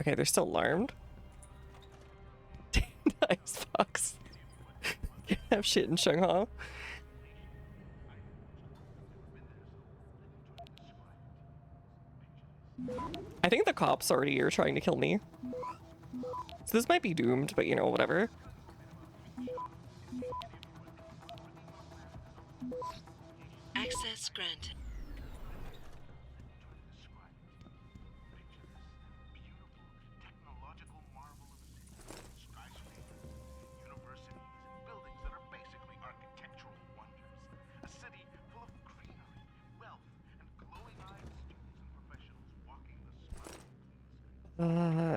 Okay, they're still alarmed. Nice fox. Can't have shit in Shanghai. I think the cops already are trying to kill me. So this might be doomed, but you know, whatever. Access granted.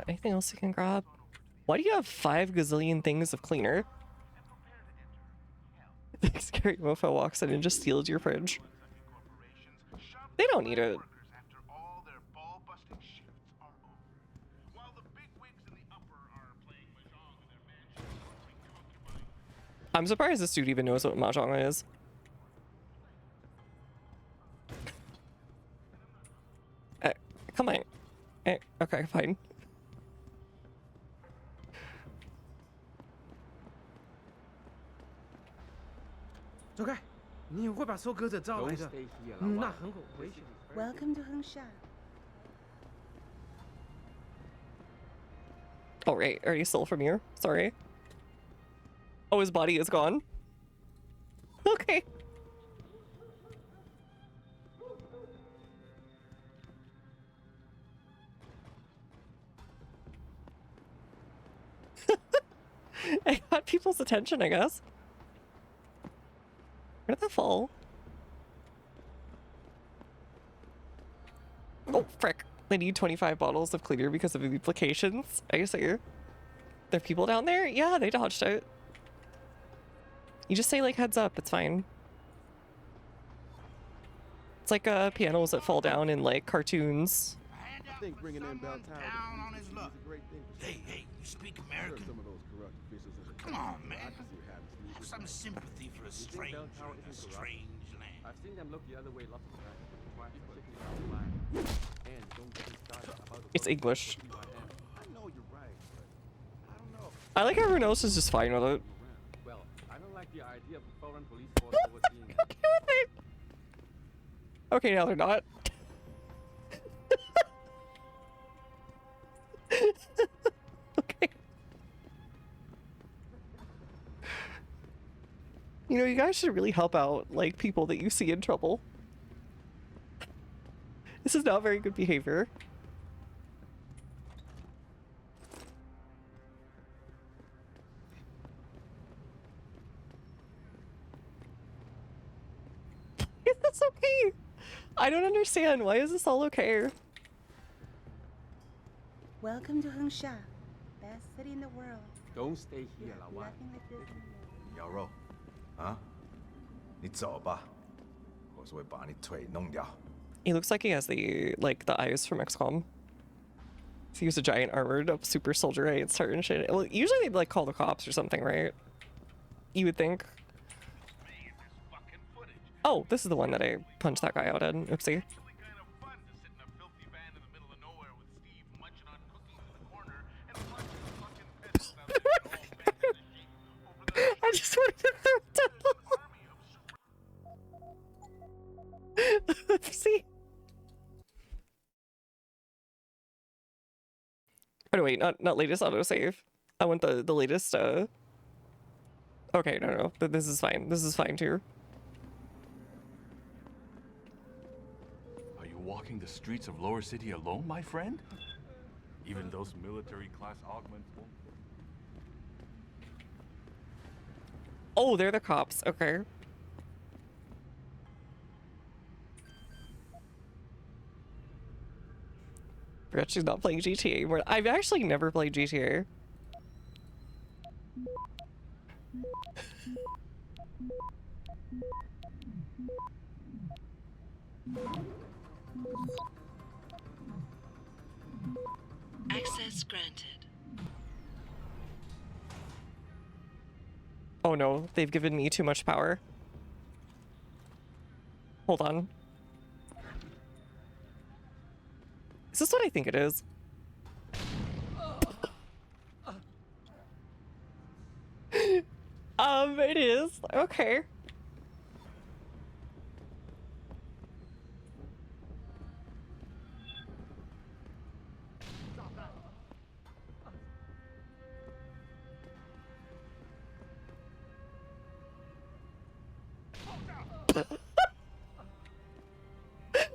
Anything else you can grab? Why do you have 5 gazillion things of cleaner? The scary mofo walks in and just steals your fridge. They don't need it. I'm surprised this dude even knows what mahjong is. Come on. Okay, fine. 走开！你会把收割者招来的，那很危险。Welcome to Hengsha. Oh, right. Already stole from you. Sorry. Oh, his body is gone. Okay. I got people's attention, I guess. Where did that fall? Oh, frick. They need 25 bottles of cleaner because of the duplications. I see. There are people down there? Yeah, they dodged it. You just say, like, heads up. It's fine. It's like pianos that fall down in, like, cartoons. I think bringing in Bell Tower is a great thing. Hey, you speak American? Come on, man. Have some sympathy for a stranger in a strange land. I've seen them look the other way lots of times. Particularly out of and don't get me started about the It's English. I know you're right, but I don't know. I like everyone else is just fine with it. Well, I don't like the idea of a foreign police force overseeing. Okay with it. Okay, now they're not. Okay. You know, you guys should really help out, like, people that you see in trouble. This is not very good behavior. Is this okay? I don't understand. Why is this all okay? Welcome to Hengsha, best city in the world. Don't stay here, Yeah, Lawan. nothing like this in the world. 羊肉，啊，你走吧，我是会把你腿弄掉。 He looks like he has the eyes from XCOM. So he was a giant armored up super soldier at start and shit. Well, usually they'd like call the cops or something, right? You would think. Oh, this is the one that I punched that guy out in. Oopsie. I just wanted to throw it down. Oopsie. Oh, no, wait, not latest autosave. I want the latest, Okay, no, this is fine. This is fine, too. Are you walking the streets of Lower City alone, my friend? Even those military-class augments won't... Oh, they're the cops. Okay. Forgot she's not playing GTA anymore. I've actually never played GTA. Access granted. Oh no, they've given me too much power. Hold on. Is this what I think it is? It is. Okay.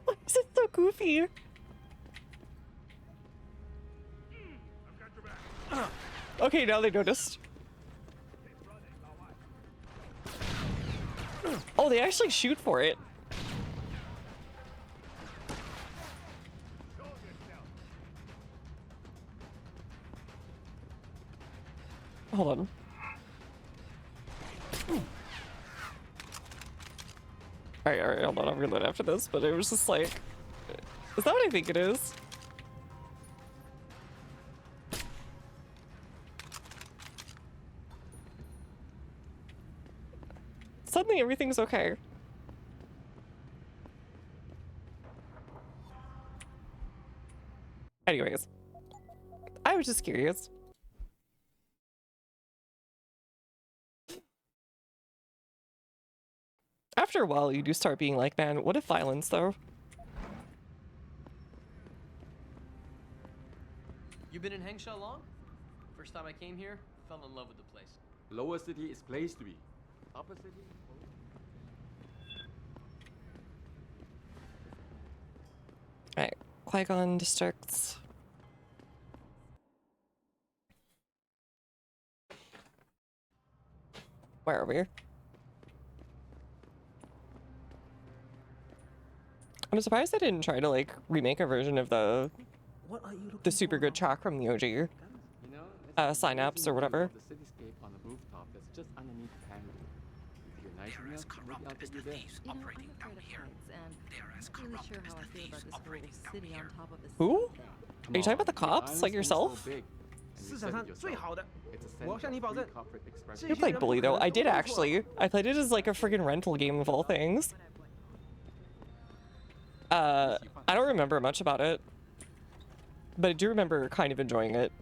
Why is it so goofy? Okay, now they noticed. Oh, they actually shoot for it. Hold on. Alright, hold on, I'll reload after this, but it was just like, is that what I think it is? Suddenly everything's okay. Anyways, I was just curious. After a while, you do start being like, man, what if violence, though? You been in Hengsha long? First time I came here, fell in love with the place. Lower city is place to be. Upper city? Alright, Qui-Gon districts. Where are we? I'm surprised they didn't try to like remake a version of the super good track from the OG. Synapse or whatever. The cityscape on the rooftop that's just underneath Canada. If you're nice enough, maybe I'll take you there. Operating down here. They're as corrupt as the thieves operating down here. Who? Are you talking about the cops? Like yourself? You played Bully though. I did actually. I played it as like a friggin' rental game of all things. I don't remember much about it, but I do remember kind of enjoying it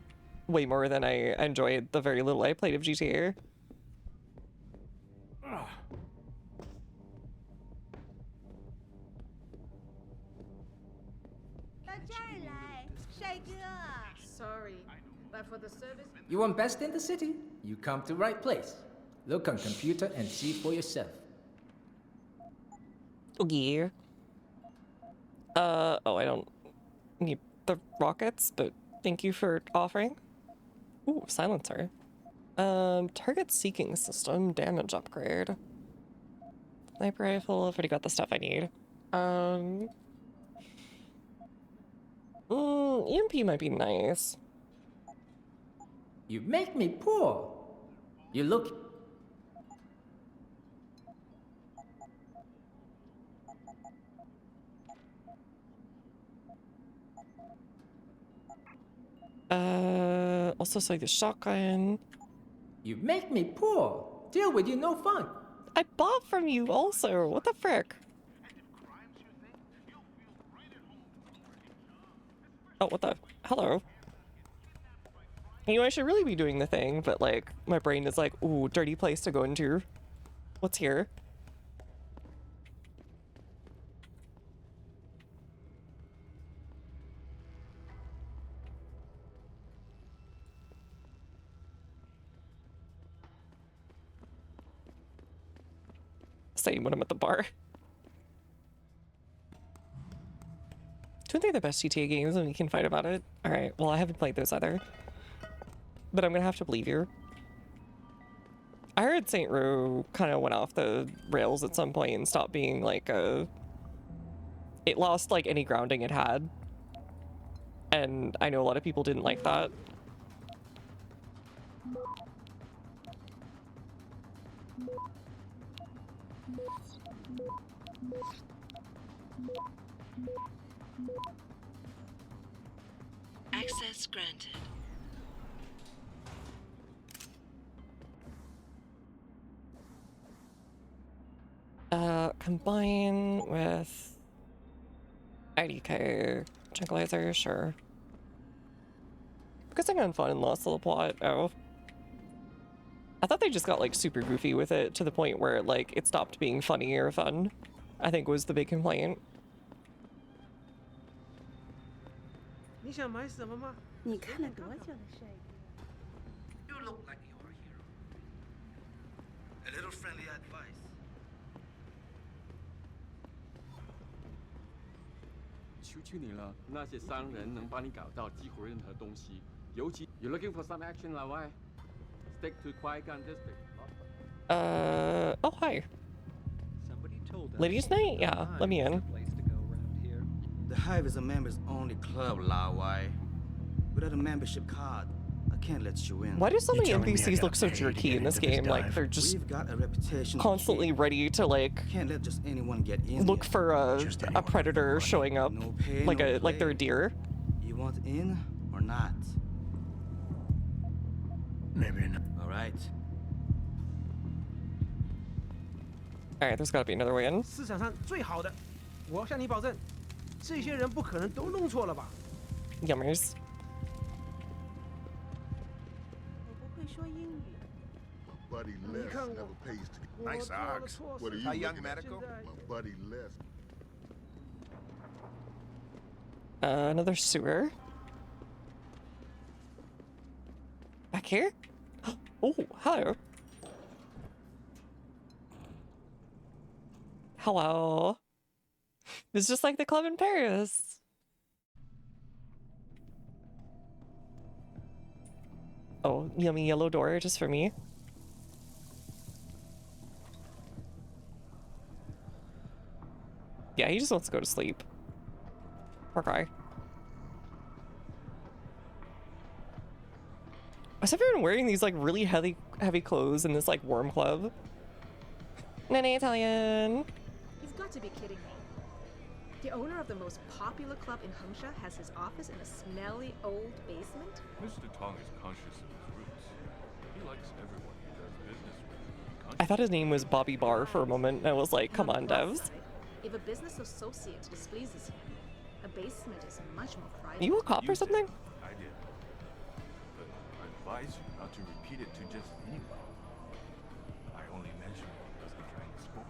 way more than I enjoyed the very little I played of GTA. Sorry, but for the service. You want best in the city? You come to right place. Look on computer and see for yourself. Yeah. Oh, I don't need the rockets, but thank you for offering. Ooh, silencer. Target seeking system, damage upgrade. Sniper rifle, I've already got the stuff I need. EMP might be nice. You make me poor. You look... Also so the shotgun. You make me poor. Deal with you no fun. I bought from you also. What the frick? Oh, what the? Hello. You know, I should really be doing the thing, but like, my brain is like, ooh, dirty place to go into. What's here? Same when I'm at the bar. Don't think they're the best GTA games and we can fight about it. Alright, well I haven't played those either. But I'm gonna have to believe you. I heard Saint Row kind of went off the rails at some point and stopped being like a... It lost like any grounding it had. And I know a lot of people didn't like that. Access granted. Combine with IDK tranquilizer, sure. Focusing on fun and lost to the plot. Oh. I thought they just got like super goofy with it to the point where like it stopped being funny or fun, I think was the big complaint. 你想买什么吗？你看了多久的帅哥？ You look like you're a hero. A little friendly advice. 求求你了，那些商人能帮你搞到几乎任何东西，尤其 You're looking for some action, lah, why? Stick to Qui-Gon District. Oh hi. Ladies' night? Yeah, let me in. The Hive is a members-only club, Lawai. Without a membership card, I can't let you in. Why do so You many telling me I NPCs look gotta so pay to jerky get in this into this game? Like dive? they're just We've got a reputation to constantly keep. ready to like Can't let just anyone get in look here. for a predator showing up No pay, like no like they're a play. deer. You want in or not? Maybe not. All right. All right, there's got to be another way in. 市场上最好的，我向你保证，这些人不可能都弄错了吧？ Yummers. 我不会说英语。 My buddy Les never pays to Nice ox. What are you How looking young at? medical? My buddy Les. Another sewer. Back here? Oh, hello. Hello. It's just like the club in Paris. Oh, yummy yellow door just for me. Yeah, he just wants to go to sleep. Poor guy. Why's everyone wearing these like really heavy clothes in this like worm club? Nene Italian. He's got to be kidding me. The owner of the most popular club in Hengsha has his office in a smelly old basement? Mr. Tong is conscious of his roots. He likes everyone he does business with. I thought his name was Bobby Barr for a moment, and I was like, come on, devs. If a business associate displeases him, a basement is much more private. Are you a cop or something? I did. But I advise you not to repeat it to just anyone. I only mention it because I'm trying to spoil.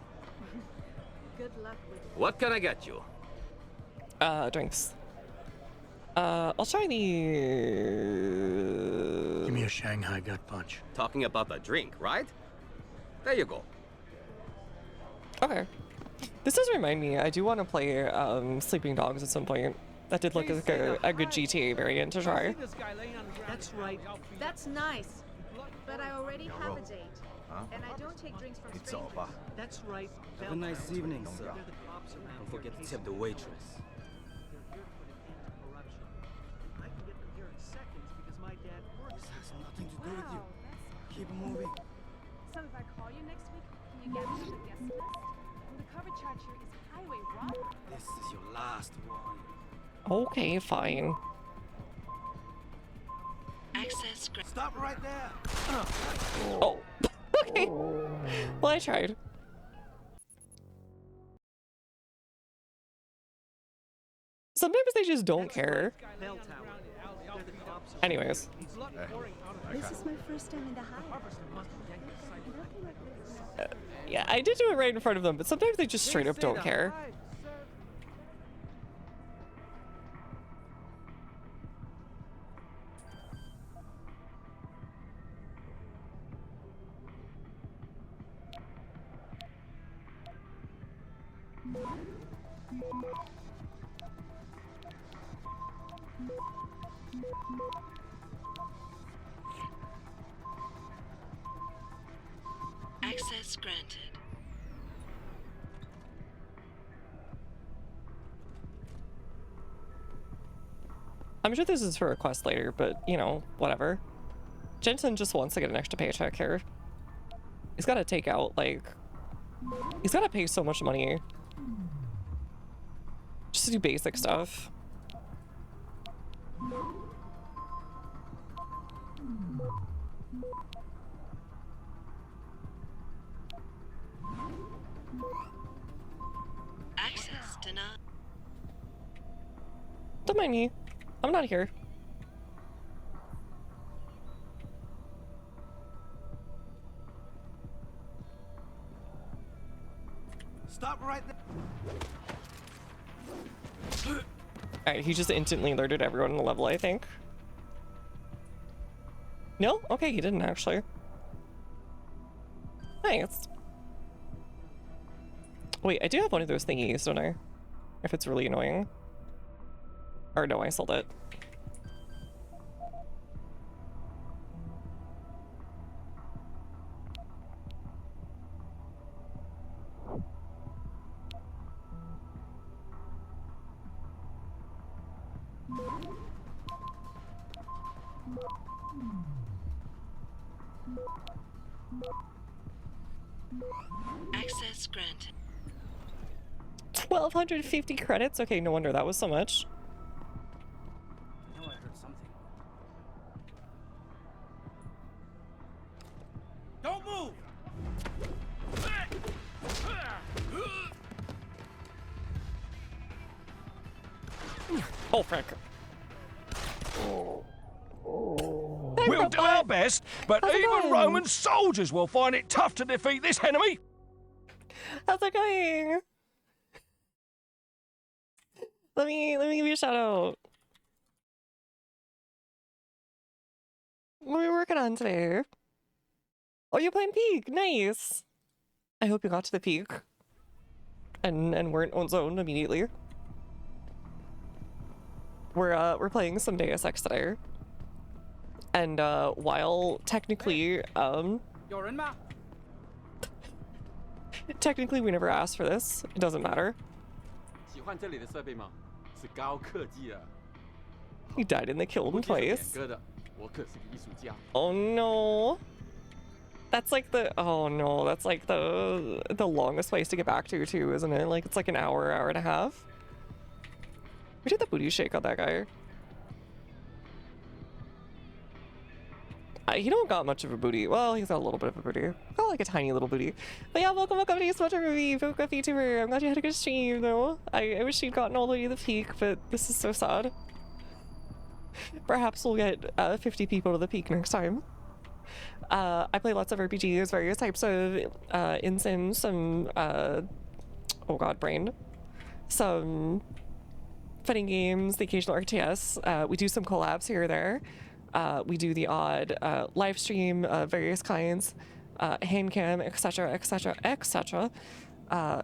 Good luck with it. What can I get you? Drinks. I'll try the... Give me a Shanghai gut punch. Talking about a drink, right? There you go. Okay. This does remind me, I do want to play Sleeping Dogs at some point. That did look like a good GTA variant to try. That's right. That's nice. But I already have a date. Huh? And I don't take drinks from It's all strangers.吧。 That's right. Have a nice evening, sir. Don't forget to tip the waitress. I can get them here in seconds because my dad works. This has nothing to do with you. Keep moving. So if I call you next week, can you get me on the guest list? And the cover charge here is highway robbery. This is your last warning. Okay, fine. Access Stop right there. Oh, okay. Well, I tried. Sometimes they just don't care. Anyways. This is my first time in the house. Yeah, I did do it right in front of them, but sometimes they just straight up don't care. access granted. I'm sure this is for a quest later, but, you know, whatever. Jensen just wants to get an extra paycheck here. He's got to take out, like... He's got to pay so much money. Just to do basic stuff. Access denied. Don't mind me. I'm not here. Stop right there. Alright, he just instantly alerted everyone on the level, I think. No? Okay, he didn't actually. Nice. Wait, I do have one of those thingies, don't I? If it's really annoying. Or no, I sold it. Access granted. 1,250 credits? Okay, no wonder that was so much. I know I heard something. Don't move! Oh, frick. We'll do our best, but How's it even going? Roman soldiers will find it tough to defeat this enemy. How's it going? Let me give you a shout out. What are we working on today? Oh, you're playing Peak. Nice. I hope you got to the peak and weren't on zone immediately. We're playing some Deus Ex today. And while technically You're in ma. technically we never asked for this, it doesn't matter. 喜欢这里的设备吗？是高科技啊！ He died in the kiln twice. 哥的，我可是个艺术家。 Oh no. That's like the oh no, that's like the longest place to get back to too, isn't it? Like it's like an hour, hour and a half. We did the booty shake on that guy. He don't got much of a booty. Well, he's got a little bit of a booty. Got like a tiny little booty. But yeah, welcome to East Watcher Movie, Vogue VTuber. I'm glad you had a good stream though. I wish you'd gotten all the way to the peak, but this is so sad. Perhaps we'll get 50 people to the peak next time. I play lots of RPGs, various types of in Sims, some oh god, brain. Some fighting games, the occasional RTS. We do some collabs here or there. We do the odd live stream of various kinds, hand cam, etc, etc, etc.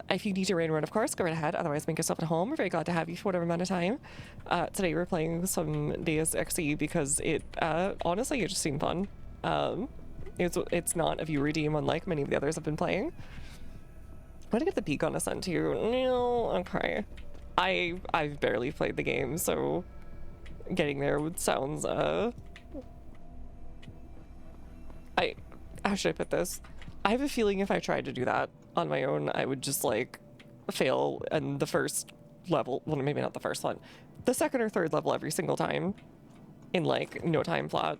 If you need to raid run, of course, go right ahead. Otherwise, make yourself at home. We're very glad to have you for whatever amount of time. Today we're playing some Deus Ex because it honestly it just seemed fun. It's not a view redeem unlike many of the others I've been playing. I'm gonna get the peak on Ascent too. No, okay. I've barely played the game, so getting there sounds how should I put this? I have a feeling if I tried to do that on my own, I would just like fail in the first level. Well, maybe not the first one, the second or third level every single time in like no time flat.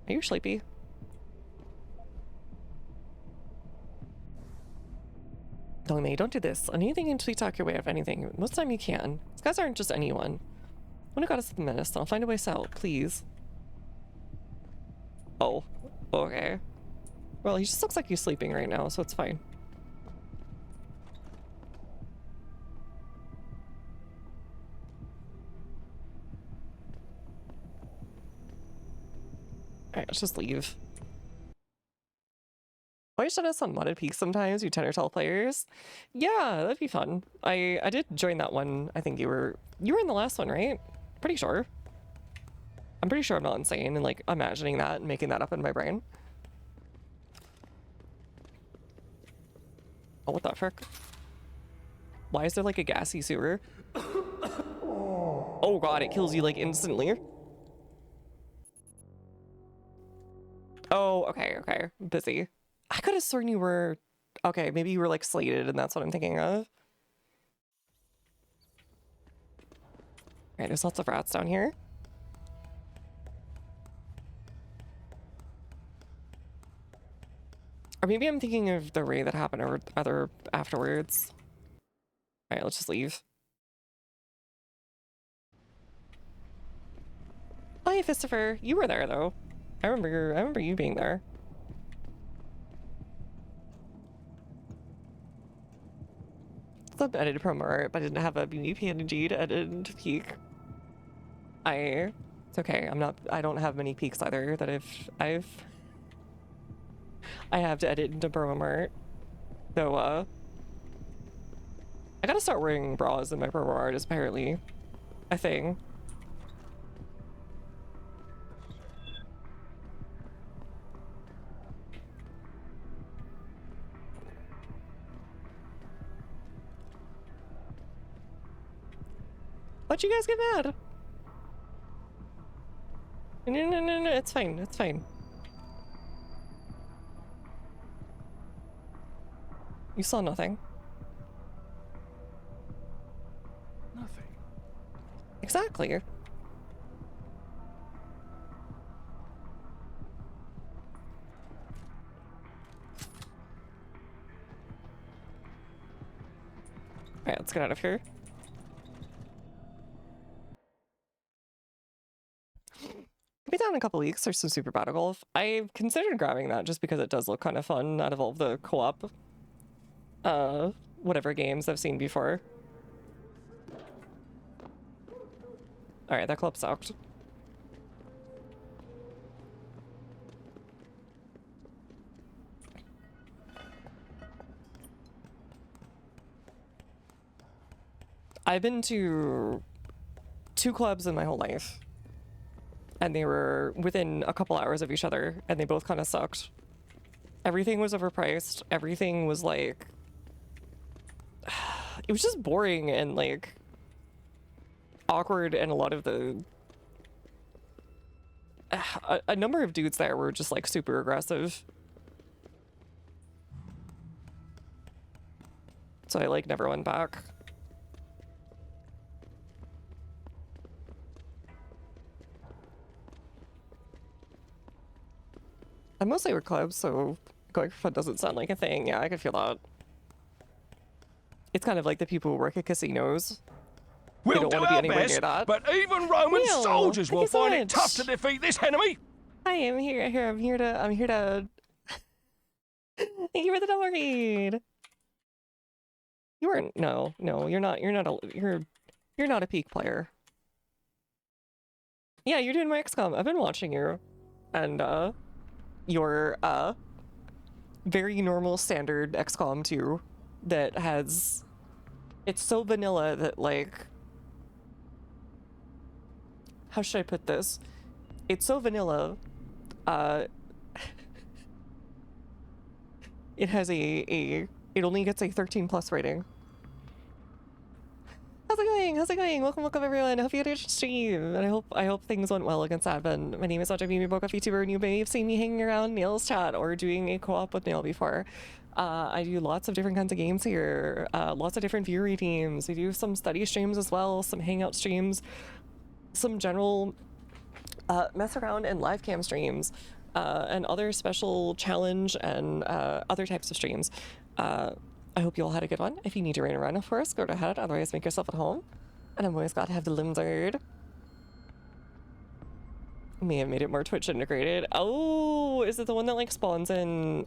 Are you sleepy? Don't do this. Anything until you talk your way out of anything. Most of the time you can. These guys aren't just anyone. When I got us the menace, I'll find a way out, please. Oh, okay. Well, he just looks like he's sleeping right now, so it's fine. Alright, let's just leave. Why should us on modded peaks sometimes, you 10 or 12 players? Yeah, that'd be fun. I did join that one. I think you were in the last one, right? Pretty sure. I'm pretty sure I'm not insane and like imagining that and making that up in my brain. Oh, what the frick? Why is there like a gassy sewer? Oh god, it kills you like instantly. Oh, okay, okay. Busy. I could have sworn you were... Okay, maybe you were like slated and that's what I'm thinking of. Alright, there's lots of rats down here. Or maybe I'm thinking of the raid that happened or other afterwards. Alright, let's just leave. Oh, hey, Fistifer. You were there, though. I remember you being there. Sub edited promo art, but I didn't have a beauty PNG to edit into peak. It's okay. I don't have many peaks either that I have to edit into promo art. Though, I gotta start wearing bras in my promo art is apparently a thing. Why'd you guys get mad? No, it's fine, it's fine. You saw nothing. Nothing. Exactly. Alright, let's get out of here. Be down in a couple weeks or some Super Battle Golf. I've considered grabbing that just because it does look kind of fun out of all the co-op whatever games I've seen before. Alright, that club sucked. I've been to 2 clubs in my whole life. And they were within a couple hours of each other, and they both kind of sucked. Everything was overpriced. Everything was like... It was just boring and like... awkward, and a lot of the... A number of dudes there were just like super aggressive. So I like never went back. I mostly work clubs, so going for fun doesn't sound like a thing. Yeah, I could feel that. It's kind of like the people who work at casinos. They We'll don't do want to be our anywhere best, near that. but even Roman Will, soldiers thank will you so find it much. tough to defeat this enemy. Hi, I'm here to thank you for the dollar aid. You weren't no, you're not a peak player. Yeah, you're doing my XCOM. I've been watching you. And your very normal standard XCOM 2 that has, it's so vanilla that like, how should I put this? It's so vanilla, it has it only gets a 13+ rating. How's it going? How's it going? Welcome everyone. I hope you had a good stream, and I hope things went well against Advent. My name is Mimi Boca VTuber, and you may have seen me hanging around Nail's chat or doing a co-op with Nail before. I do lots of different kinds of games here, lots of different viewer teams. We do some study streams as well, some hangout streams, some general mess around and live cam streams, and other special challenge and other types of streams. I hope you all had a good one. If you need to run of course, go ahead. Otherwise, make yourself at home. And I'm always glad to have the lizard. May have made it more Twitch integrated. Oh, is it the one that like spawns in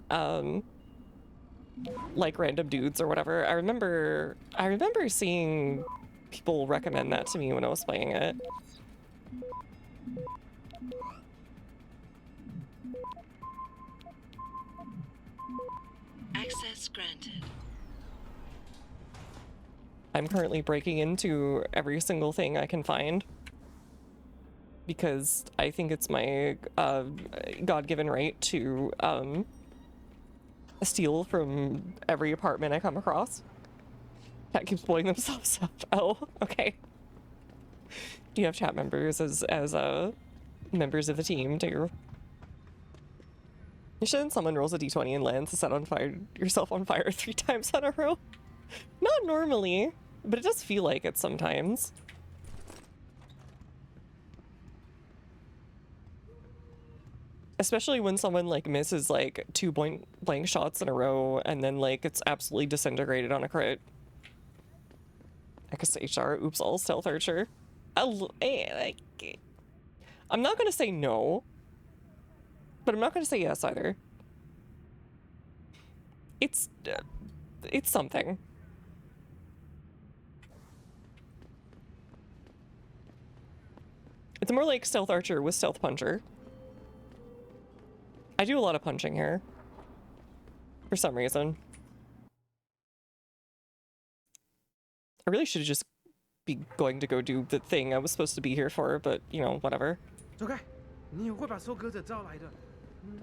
like random dudes or whatever? I remember seeing people recommend that to me when I was playing it. Access granted. I'm currently breaking into every single thing I can find because I think it's my God-given right to steal from every apartment I come across. Cat keeps blowing themselves up. Oh, okay. Do you have chat members as members of the team too? You shouldn't someone rolls a d20 and lands to set on fire yourself on fire 3 times in a row. Not normally, but it does feel like it sometimes. Especially when someone like misses like 2 point blank shots in a row and then like it's absolutely disintegrated on a crit. I guess HR, oops, all stealth archer. I'm not gonna say no, but I'm not gonna say yes either. It's something. It's more like stealth archer with stealth puncher. I do a lot of punching here. For some reason. I really should just be going to go do the thing I was supposed to be here for, but, you know, whatever. 走开！你会把收割者招来的。那很可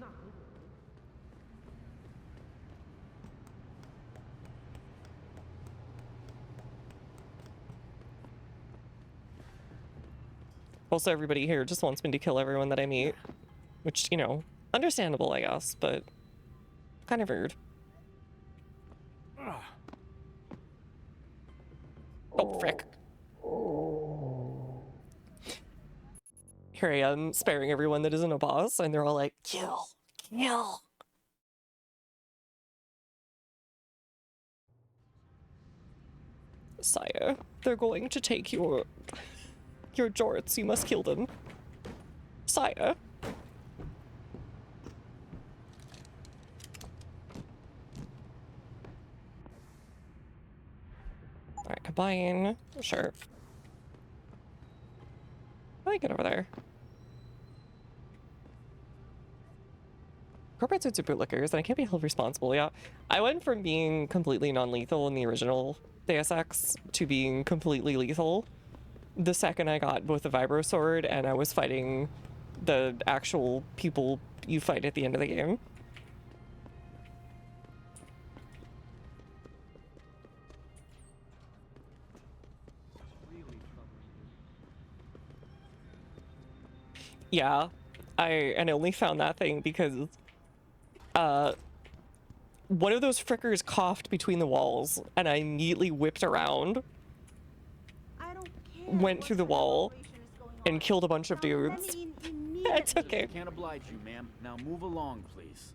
能。Also, everybody here just wants me to kill everyone that I meet. Which, you know, understandable, I guess, but kind of rude. Oh, frick. Here I am, sparing everyone that isn't a boss, and they're all like, kill, kill. Sire, they're going to take your jorts. You must kill them. Sire. Alright, combine. Sure. How do I get over there? Corporate suits are bootlickers, and I can't be held responsible. Yeah, I went from being completely non-lethal in the original Deus Ex to being completely lethal the second I got both the vibro sword and I was fighting the actual people you fight at the end of the game. Yeah, I only found that thing because one of those frickers coughed between the walls and I immediately whipped around, went through the wall, and killed a bunch of dudes. That's okay. Can't oblige you, ma'am. Now move along, please.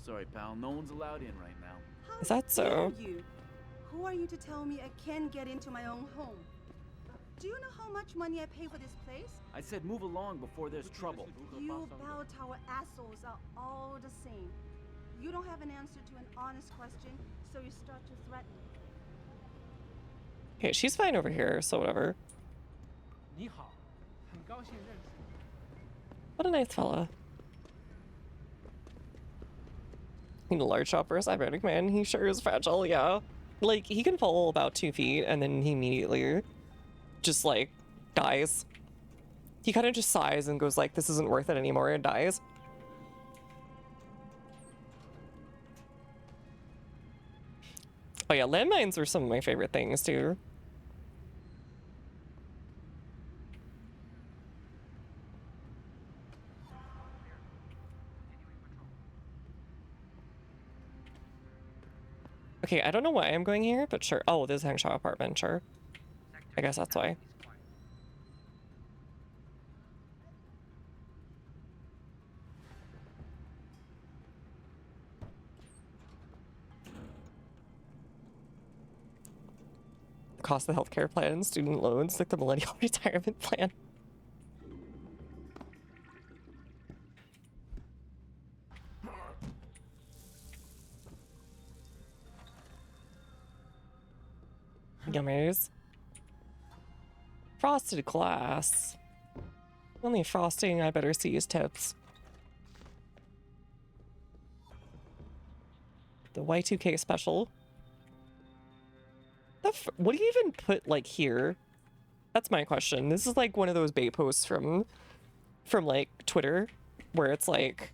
Sorry, pal. No one's allowed in right now. Is that so? You? Who are you to tell me I can't get into my own home? Do you know how much money I pay for this place? I said move along before there's trouble. You bell tower assholes are all the same. You don't have an answer to an honest question, so you start to threaten. Okay, she's fine over here, so whatever. What a nice fella. In a large shop for a cybernetic man, he sure is fragile, yeah. Like, he can fall about 2 feet and then he immediately just, like, dies. He kind of just sighs and goes like, this isn't worth it anymore, and dies. Oh yeah, landmines are some of my favorite things, too. Okay, I don't know why I'm going here, but sure. Oh, this is Hangshaw apartment, sure. I guess that's why. The cost of the healthcare plan, student loans, like the millennial retirement plan. Yummers. Frosted glass. Only frosting I better see is tips. The Y2K special. What do you even put, like, here? That's my question. This is like one of those bait posts from like Twitter where it's like,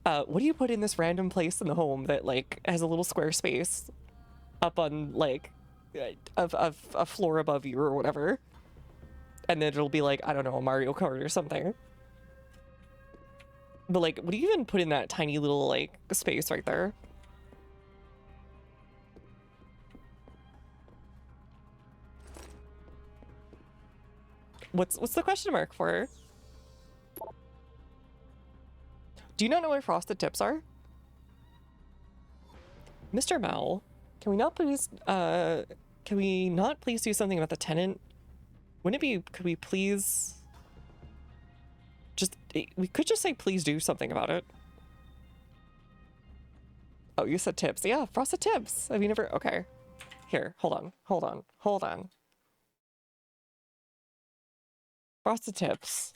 what do you put in this random place in the home that like has a little square space up on like a floor above you or whatever, and then it'll be like, I don't know, a Mario Kart or something. But like, what do you even put in that tiny little like space right there? What's the question mark for? Do you not know where frosted tips are? Mr. Mao, can we not please do something about the tenant? Wouldn't it be, could we please just, we could just say please do something about it. Oh, you said tips. Yeah, frosted tips. Have you never, okay. Here, hold on. Frosted tips.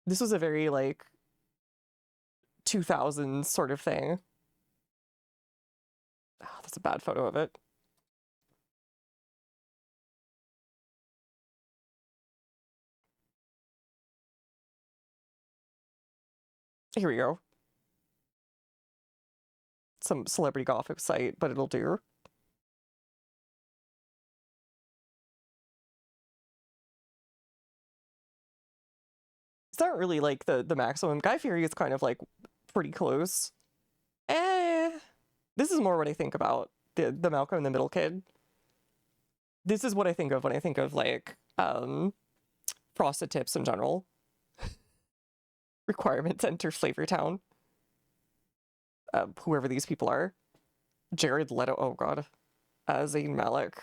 This was a very, like, 2000s sort of thing. Oh, that's a bad photo of it. Here we go. Some celebrity gothic site, but it'll do. It's not really like the maximum. Guy Fieri is kind of like pretty close. This is more what I think about the Malcolm in the Middle kid. This is what I think of when I think of like Frosted Tips in general. Requirement Center, Flavortown. Whoever these people are. Jared Leto, oh god. Zayn Malik.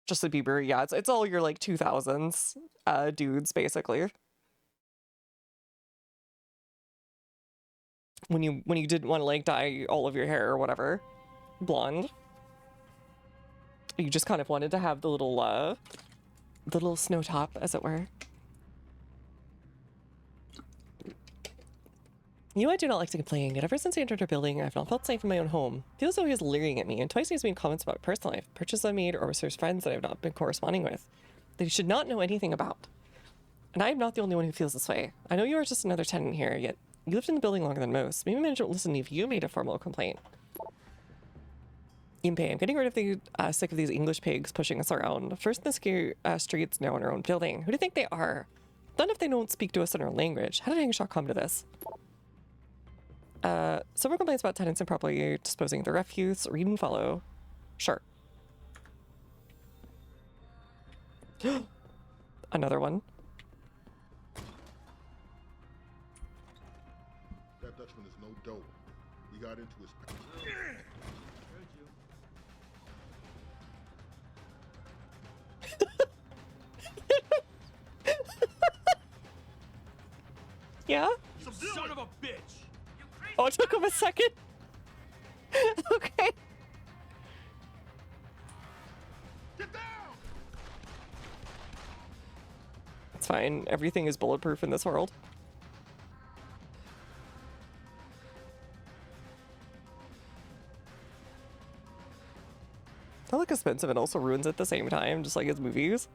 Justin Bieber, yeah, it's all your like 2000s dudes basically. When you didn't want to like dye all of your hair or whatever blonde, you just kind of wanted to have the little snow top, as it were. You know, I do not like to complain, yet ever since I entered our building, I've not felt safe in my own home. Feels as though he is leering at me, and twice he's made comments about personal life, purchases I made, or serves friends that I have not been corresponding with, that he should not know anything about. And I am not the only one who feels this way. I know you are just another tenant here, yet you lived in the building longer than most. Maybe management will listen if you made a formal complaint. Impey, I'm getting rid of the sick of these English pigs pushing us around. First in the streets, now in our own building. Who do you think they are? Then if they don't speak to us in our language, how did Hangshaw come to this? Several complaints about tenants improperly disposing of their refuse. Read and follow. Sure. Another one. That Dutchman is no dope. We got into his... Yeah? Son of a bitch! Oh, it took him a second. Okay. Get down! It's fine. Everything is bulletproof in this world. They look expensive and also ruins at the same time, just like his movies.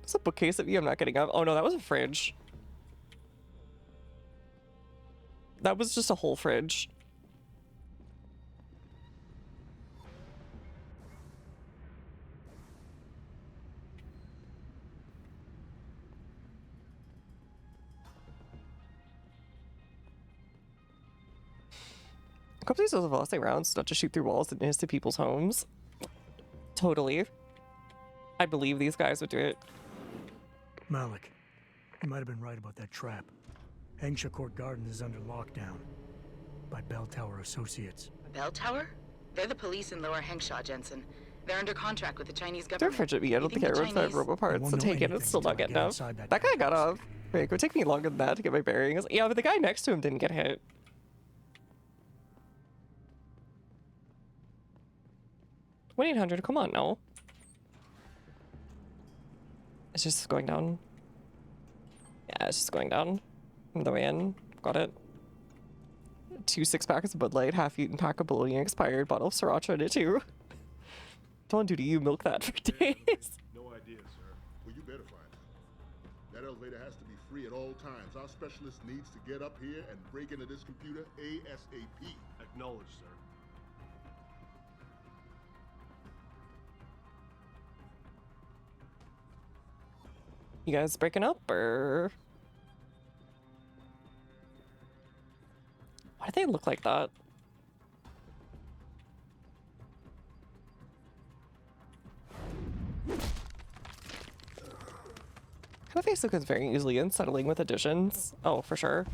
It's a bookcase of you I'm not getting up. Oh no, that was a fridge. That was just a whole fridge. Companies those velocity rounds not to shoot through walls and into people's homes. Totally. I believe these guys would do it. Malik, you might have been right about that trap. Hengsha Court Garden is under lockdown by Bell Tower Associates. Bell Tower? They're the police in Lower Hengsha, Jensen. They're under contract with the Chinese They're government. frigid me. I don't think I wrote that robo parts. So take it, it's still not getting up. That guy got off. Wait, it would take me longer than that to get my bearings. Yeah, but the guy next to him didn't get hit. $1-800, come on, no. It's just going down. Yeah, it's just going down. On the way in. Got it. 2 6-packs of Bud Light, half-eaten pack of bologna expired, bottle of sriracha in it too. Don't do to you, milk that for days. No idea, sir. Well, you better find it. That elevator has to be free at all times. Our specialist needs to get up here and break into this computer ASAP. Acknowledged, sir. You guys breaking up, or? Why do they look like that? Kind of face looks very easily unsettling with additions. Oh, for sure.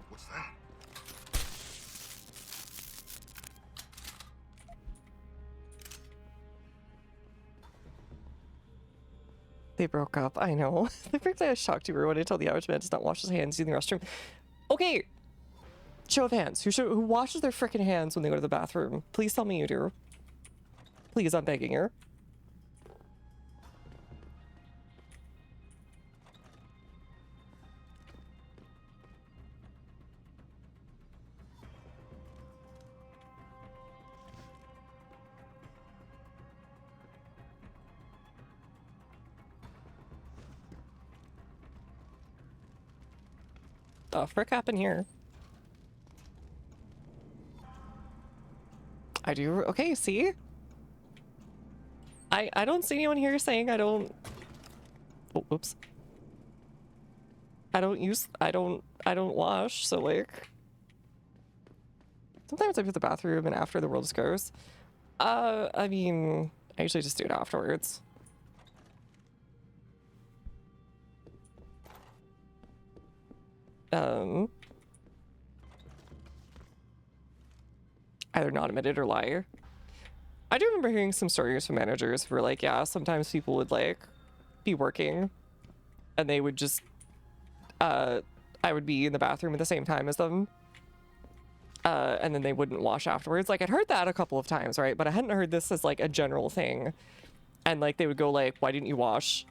What's that? They broke up, I know. The fact that I was shocked you were when I told the average man does not wash his hands using the restroom. Okay, show of hands. Who washes their freaking hands when they go to the bathroom? Please tell me you do. Please, I'm begging you. The frick happened here? I do. Okay, see? I don't see anyone here saying I don't. Oh, oops. I don't wash, so like. Sometimes I put the bathroom in after the world goes. I mean, I usually just do it afterwards. Either not admitted or lie. I do remember hearing some stories from managers who were like, yeah, sometimes people would like be working and they would just, I would be in the bathroom at the same time as them. And then they wouldn't wash afterwards. Like I'd heard that a couple of times, right? But I hadn't heard this as like a general thing. And like they would go like, why didn't you wash?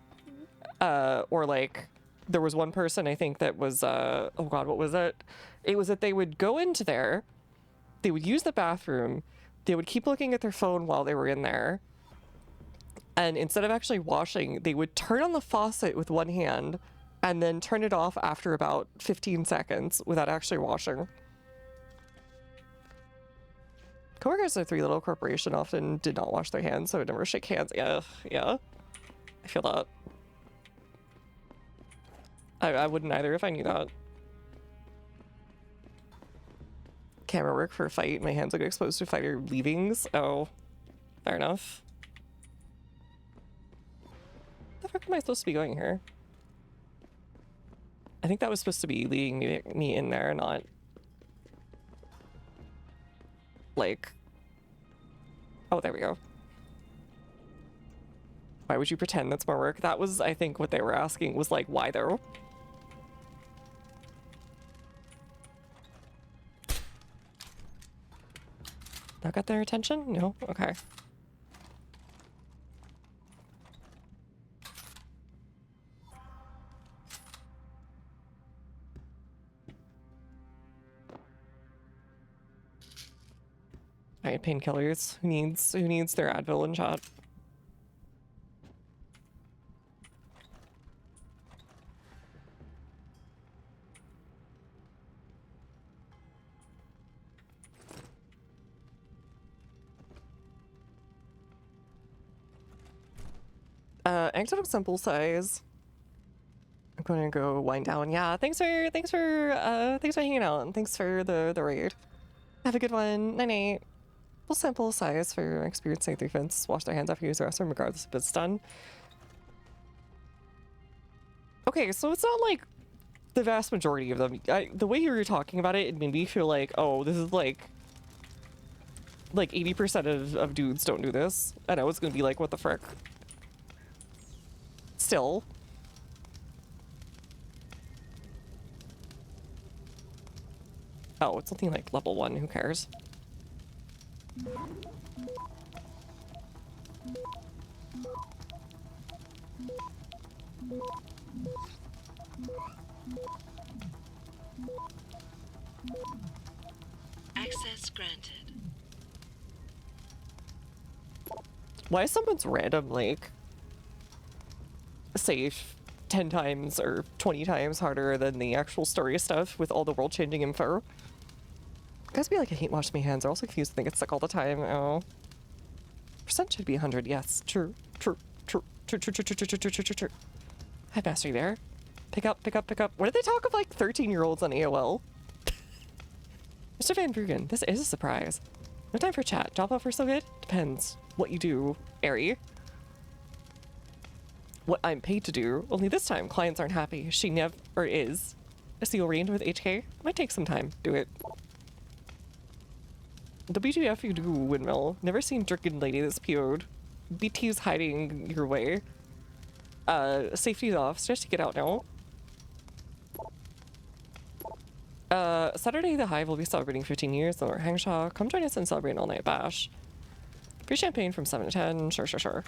Or like there was one person I think that was, oh God, what was it? It was that they would go into there, they would use the bathroom, they would keep looking at their phone while they were in there. And instead of actually washing, they would turn on the faucet with one hand and then turn it off after about 15 seconds without actually washing. Coworkers at Three Little Corporation often did not wash their hands, so would never shake hands. Yeah. I feel that. I wouldn't either if I knew that. Camera work for a fight. My hands would get exposed to fighter leavings. Oh, fair enough. The fuck am I supposed to be going here? I think that was supposed to be leading me in there, not like. Oh, there we go. Why would you pretend that's more work? That was, I think, what they were asking was like, why though? That got their attention? No? Okay. Alright, painkillers. Who needs their Advil and shot? Anecdotal sample size. I'm gonna go wind down. Yeah, thanks for hanging out and thanks for the raid. Have a good one. Night. Full sample size for experiencing 3 fence. Wash their hands after use the restroom regardless if it's done. Okay, so it's not like the vast majority of them. The way you were talking about it, it made me feel like, oh, this is like 80% of dudes don't do this. And I was gonna be like, what the frick? Still. Oh, it's something like level 1, who cares? Access granted. Why is someone's random, like, safe 10 times or 20 times harder than the actual story stuff with all the world-changing info? Guys be like, I hate washing my hands. They're also confused and think it's sick all the time. Oh. Percent should be 100. Yes. True. Hi, Master, there. Pick up. What did they talk of, like, 13-year-olds on AOL? Mr. Van Bruggen, this is a surprise. No time for chat. Job offer so good? Depends. What you do, Ari. What I'm paid to do. Only this time, clients aren't happy. She never is. A seal reigned with HK? Might take some time. Do it. WTF you do, Windmill. Never seen Drunken Lady that's PO'd. BT's hiding your way. Safety's off. Just to get out now. Saturday the Hive will be celebrating 15 years. Or Hangshaw, come join us and celebrate an all-night bash. Free champagne from 7 to 10. Sure.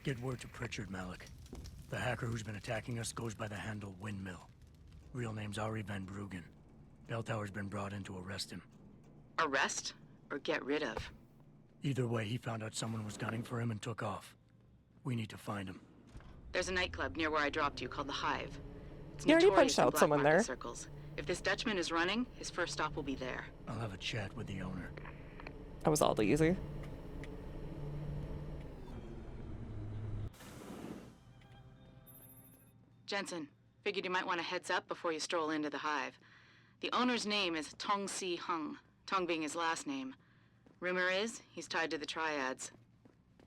Get word to Pritchard, Malik. The hacker who's been attacking us goes by the handle Windmill. Real name's Ari Van Bruggen. Bell Tower's been brought in to arrest him. Arrest or get rid of? Either way, he found out someone was gunning for him and took off. We need to find him. There's a nightclub near where I dropped you called the Hive. It's You already notorious punched in out black someone market there. circles. If this Dutchman is running, his first stop will be there. I'll have a chat with the owner. That was oddly easy. Jensen, figured you might want a heads up before you stroll into the hive. The owner's name is Tong Si Hung, Tong being his last name. Rumor is he's tied to the triads.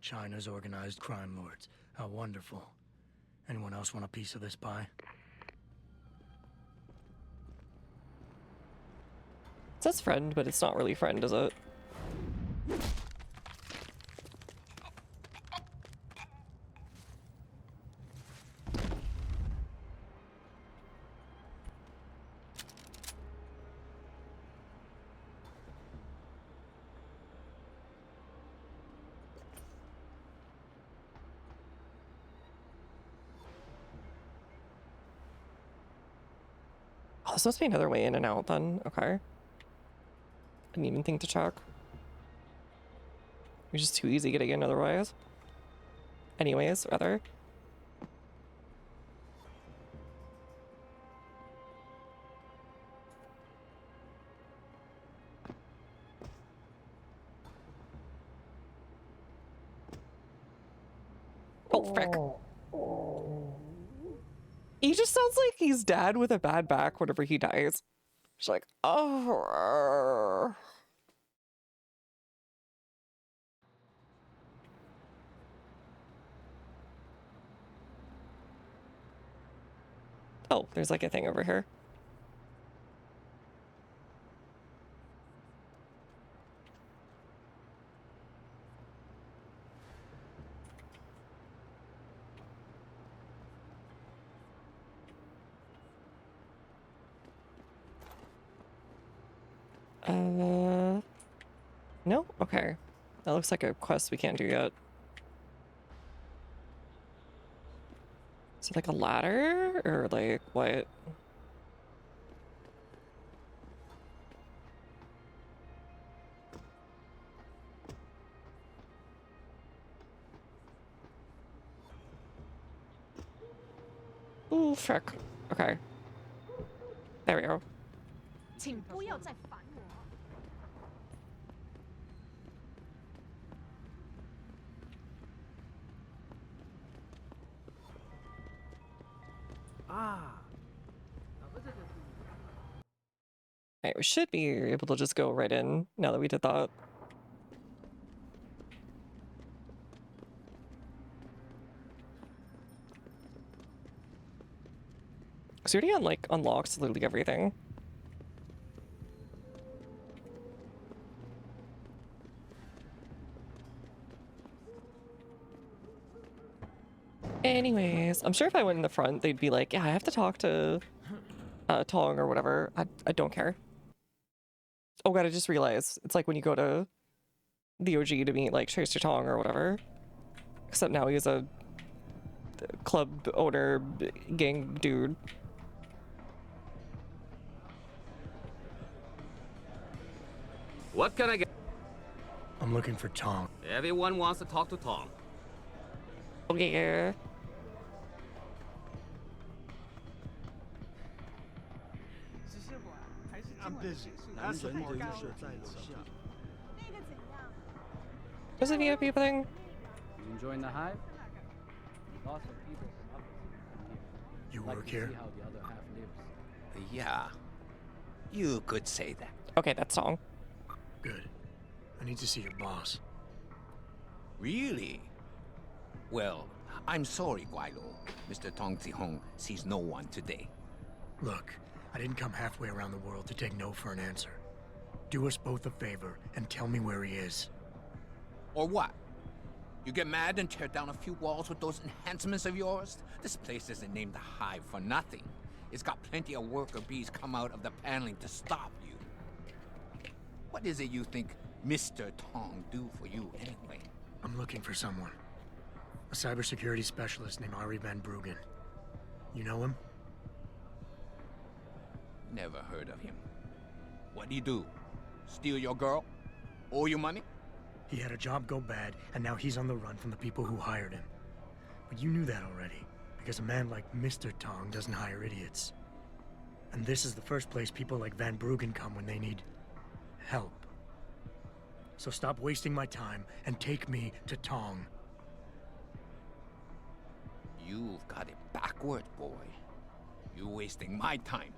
China's organized crime lords. How wonderful. Anyone else want a piece of this pie? It says friend, but it's not really friend, is it? Oh, this must be another way in and out then. Okay. I didn't even think to check. It was just too easy getting in otherwise. Anyways, rather. Oh, frick. He just sounds like he's dad with a bad back whenever he dies. She's like, oh. Oh, there's like a thing over here. No? Okay. That looks like a quest we can't do yet. Is it like a ladder? Or like what? Ooh, frick. Okay. There we go. 请不要再烦我。Alright, we should be able to just go right in now that we did that. So we already unlocks literally everything. Anyways, I'm sure if I went in the front, they'd be like, yeah, I have to talk to Tong or whatever. I don't care. Oh god, I just realized. It's like when you go to the OG to meet like Tracer Tong or whatever. Except now he's a club owner gang dude. What can I get? I'm looking for Tong. Everyone wants to talk to Tong. Oh yeah. I'm busy. That's the part that should在楼下。 There's a VIP thing. You enjoying the hive? Lots of people from up here. You Like work to here? see how the other half lives. Yeah. You could say that. Okay, that's Tong. Good. I need to see your boss. Really? Well, I'm sorry, Guailo. Mr. Tong Zihong sees no one today. Look, I didn't come halfway around the world to take no for an answer. Do us both a favor and tell me where he is. Or what? You get mad and tear down a few walls with those enhancements of yours? This place isn't named the Hive for nothing. It's got plenty of worker bees come out of the paneling to stop you. What is it you think Mr. Tong do for you anyway? I'm looking for someone. A cybersecurity specialist named Ari Van Bruggen. You know him? Never heard of him. What do you do? Steal your girl? Owe you money? He had a job go bad, and now he's on the run from the people who hired him. But you knew that already, Because a man like Mr. Tong doesn't hire idiots. And this is the first place people like Van Bruggen come when they need help. So stop wasting my time and take me to Tong. You've got it backward, boy. You're wasting my time.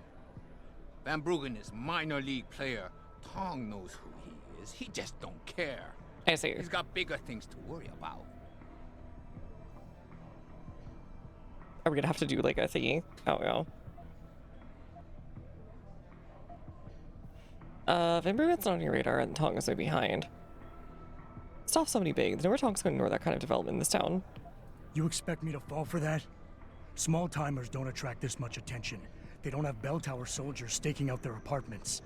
Van Bruggen is minor league player. Tong knows who he is. He just don't care. I see. He's got bigger things to worry about. Are we gonna have to do like a thingy? Oh no. Van Bruggen's not on your radar and Tong is way behind. Stuff somebody big. The newer Tong's gonna ignore that kind of development in this town. You expect me to fall for that? Small timers don't attract this much attention. They don't have bell tower soldiers staking out their apartments.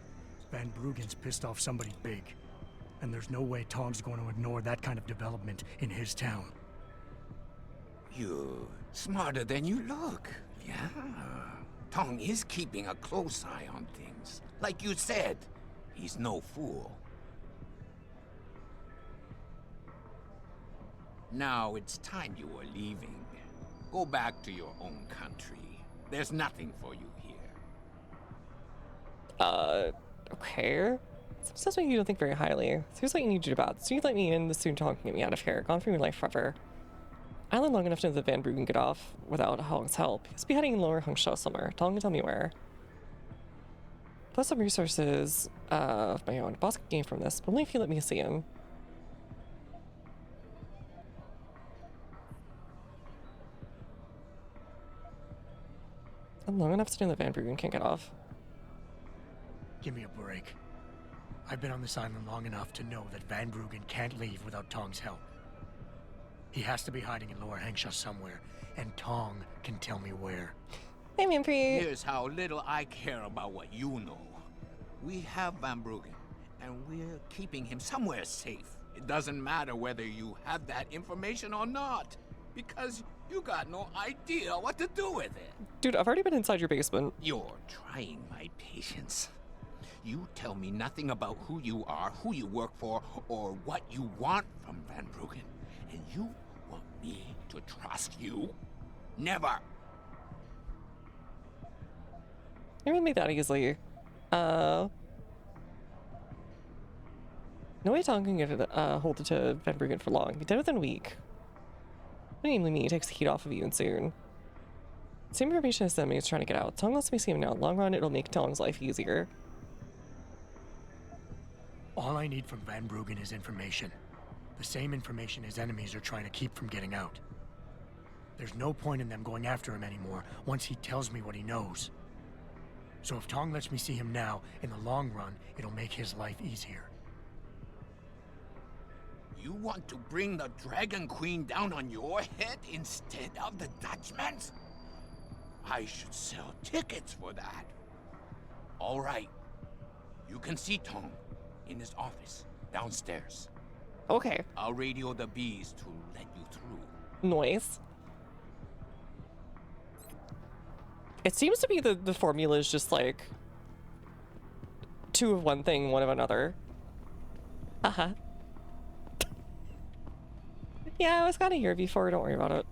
Van Bruggen's pissed off somebody big. And there's no way Tong's going to ignore that kind of development in his town. You're smarter than you look. Yeah. Tong is keeping a close eye on things. Like you said, he's no fool. Now it's time you were leaving. Go back to your own country. There's nothing for you here. Okay. Seems like you don't think very highly. Seems like you need you bad. So you let me in, the soon Tong can get me out of here. Gone from your life forever. I lived long enough to know that Van Bruggen get off without Hong's help. He's be heading in Lower Hongsha somewhere. Tong can tell me where. Plus some resources of my own. Boss could gain from this, but only if you let me see him. I'm long enough to know that Van Bruggen can't get off. Give me a break. I've been on this island long enough to know that Van Bruggen can't leave without Tong's help. He has to be hiding in Lower Hangsha somewhere, and Tong can tell me where. Hey, Manfred. Here's how little I care about what you know. We have Van Bruggen, and we're keeping him somewhere safe. It doesn't matter whether you have that information or not, because you got no idea what to do with it. Dude, I've already been inside your basement. You're trying my patience. You tell me nothing about who you are, who you work for, or what you want from Van Bruggen. And you want me to trust you? Never. You wouldn't make that easily. No way Tong can get it, hold it to Van Bruggen for long. Be dead within a week. Namely me, takes the heat off of you and soon. Same information as them, he's trying to get out. Tong lets me see him now. In the long run, it'll make Tong's life easier. All I need from Van Bruggen is information. The same information his enemies are trying to keep from getting out. There's no point in them going after him anymore once he tells me what he knows. So if Tong lets me see him now, in the long run, it'll make his life easier. You want to bring the Dragon Queen down on your head instead of the Dutchman's? I should sell tickets for that. All right. You can see Tong in his office downstairs. Okay. I'll radio the bees to let you through. Noise. It seems to be the formula is just like two of one thing, one of another. Uh-huh. Yeah, I was kind of here before, don't worry about it.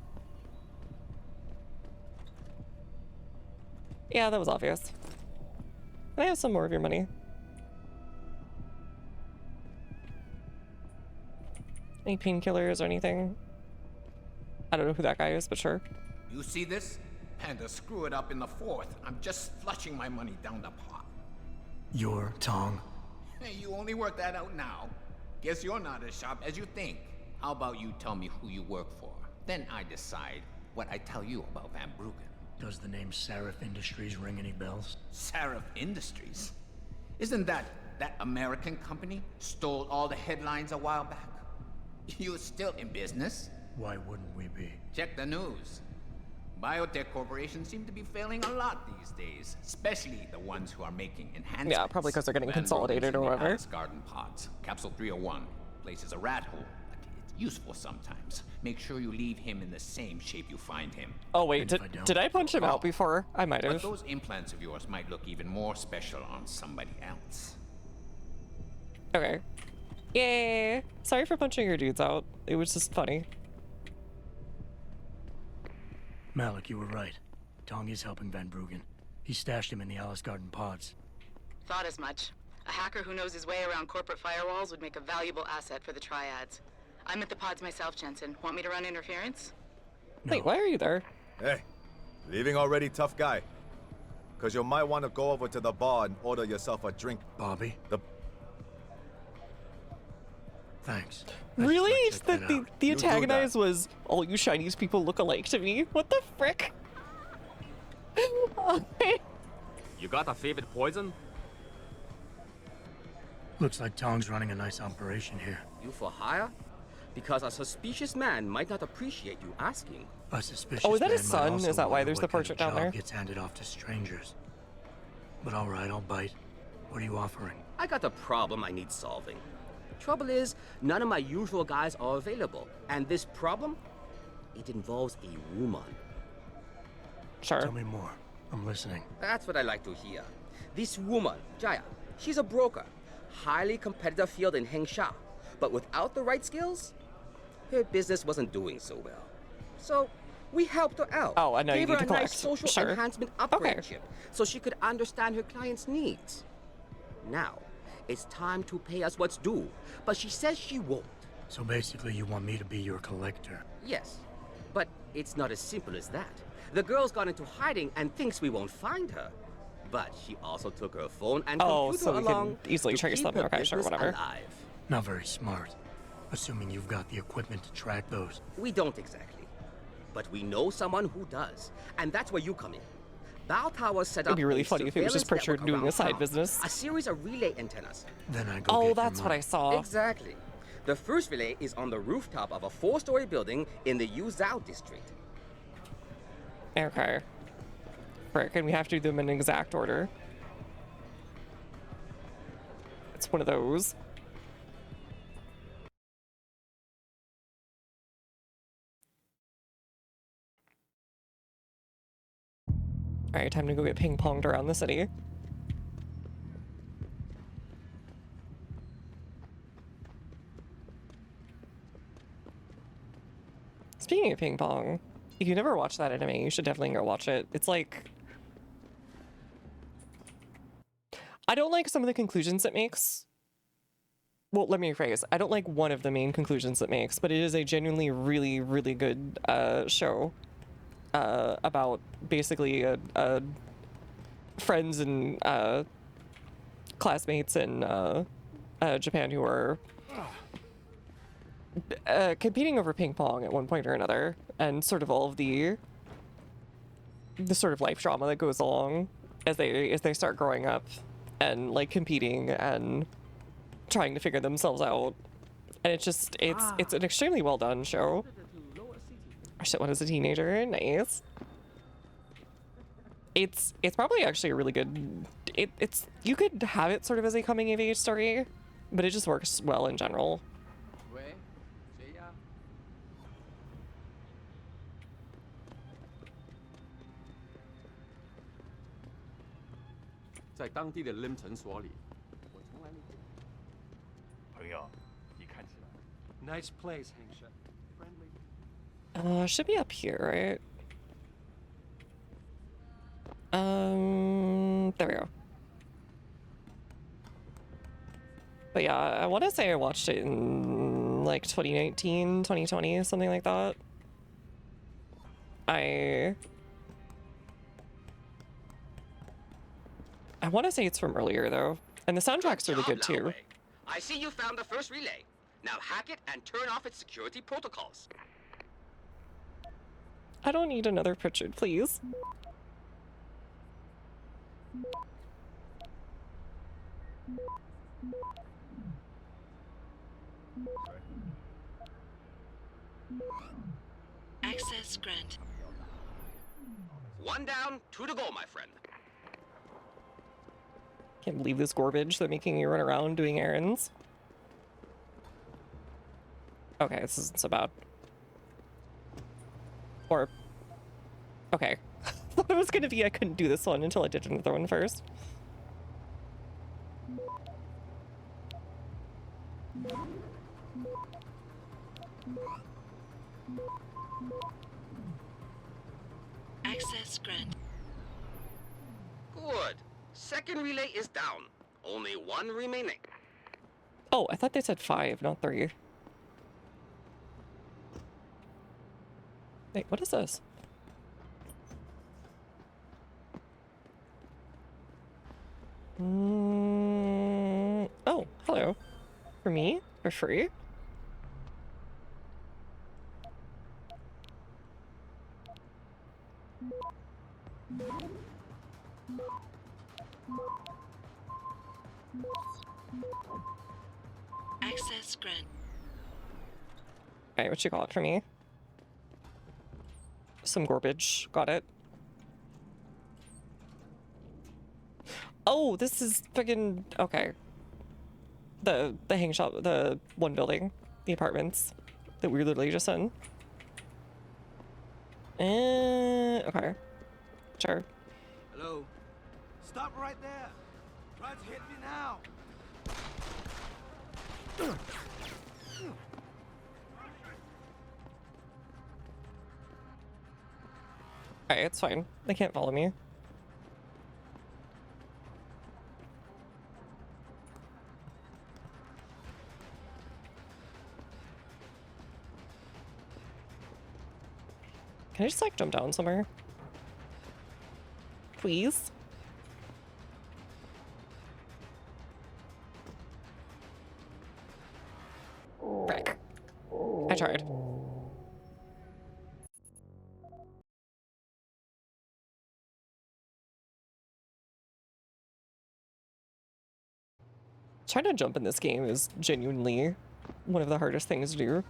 Yeah, that was obvious. Can I have some more of your money? Any painkillers or anything? I don't know who that guy is, but sure. You see this? Panda, screw it up in the fourth. I'm just flushing my money down the pot. You're Tong. Hey, you only work that out now. Guess you're not as sharp as you think. How about you tell me who you work for? Then I decide what I tell you about Van Bruggen. Does the name Seraph Industries ring any bells? Seraph Industries? Isn't that American company stole all the headlines a while back? You're still in business? Why wouldn't we be? Check the news. Biotech corporations seem to be failing a lot these days, especially the ones who are making enhancements. Yeah, probably because they're getting consolidated or whatever. Garden pods. Capsule 301. Place is a rat hole, but it's useful sometimes. Make sure you leave him in the same shape you find him. Oh wait, did I punch him out before? I might have. But those implants of yours might look even more special on somebody else. Okay. Yay! Sorry for punching your dudes out. It was just funny. Malik, you were right. Tong is helping Van Bruggen. He stashed him in the Alice Garden pods. Thought as much. A hacker who knows his way around corporate firewalls would make a valuable asset for the triads. I'm at the pods myself, Jensen. Want me to run interference? No. Wait, why are you there? Hey, leaving already, tough guy? Because you might want to go over to the bar and order yourself a drink. Bobby? Thanks. Really? The antagonist was, all you Chinese people look alike to me? What the frick? You got a favorite poison? Looks like Tong's running a nice operation here. You for hire? Because a suspicious man might not appreciate you asking. A suspicious Oh, is that man his might son? also Is that why wonder there's the what kind of portrait down job there? Gets handed off to strangers. But all right, I'll bite. What are you offering? I got a problem I need solving. Trouble is, none of my usual guys are available. And this problem? It involves a woman. Sure. Tell me more. I'm listening. That's what I like to hear. This woman, Jaya, she's a broker. Highly competitive field in Hengsha. But without the right skills, her business wasn't doing so well. So, we helped her out. Oh, I know you Gave need her to a collect. nice social Sure. enhancement upgrade Okay. chip so she could understand her clients' needs. Now, it's time to pay us what's due, but she says she won't. So basically, you want me to be your collector? Yes, but it's not as simple as that. The girl's gone into hiding and thinks we won't find her. But she also took her phone and computer so we along can easily to trace keep them. her Okay, sure, business whatever. alive. Not very smart. Assuming you've got the equipment to track those. We don't exactly. But we know someone who does. And that's where you come in. Bow Tower set up It'd be really a funny if it was just surveillance Pritchard network doing a around side town. business. A series of relay antennas. Then I go Oh, get that's your what I money. saw. Exactly. The first relay is on the rooftop of a 4-story building in the Yuzhou district. Okay. Frick, and we have to do them in exact order. It's one of those. Alright, time to go get ping-ponged around the city. Speaking of ping pong, if you never watched that anime, you should definitely go watch it. It's like... I don't like some of the conclusions it makes. Well, let me rephrase. I don't like one of the main conclusions it makes, but it is a genuinely really, really good show about basically friends and classmates in Japan who are competing over ping pong at one point or another, and sort of all of the sort of life drama that goes along as they start growing up and like competing and trying to figure themselves out. And it's just it's an extremely well done show. I shit one as a teenager. Nice. It's probably actually a really good it's you could have it sort of as a coming of age story, but it just works well in general. 喂，谁呀？在当地的 LIM 诊所里，我从来没见过。朋友，你看起来 Nice place, Hengsha. Friendly. Should be up here, right? There we go. But yeah, I want to say I watched it in like 2019, 2020, something like that. I want to say it's from earlier though, and the soundtrack's really good too. I see you found the first relay. Now hack it and turn off its security protocols. I don't need another Pritchard, please. Access granted. One down, 2 to go, my friend. Can't believe this garbage they're making you run around doing errands. Okay, this isn't so bad. Or... okay. I thought it was gonna be I couldn't do this one until I did another one first. Access granted. Good. Second relay is down. Only one remaining. Oh, I thought they said 5, not 3. Wait, what is this? Oh, hello. For me? For free? Access granted. Alright, what you got for me? Some garbage. Got it. Oh, this is fucking... Okay. The hang shop, the one building. The apartments that we were literally just in. Okay. Sure. Hello? Stop right there! Try to hit me now! Alright, it's fine. They can't follow me. Can I just like jump down somewhere? Please? Frick. I tried. Trying to jump in this game is genuinely one of the hardest things to do.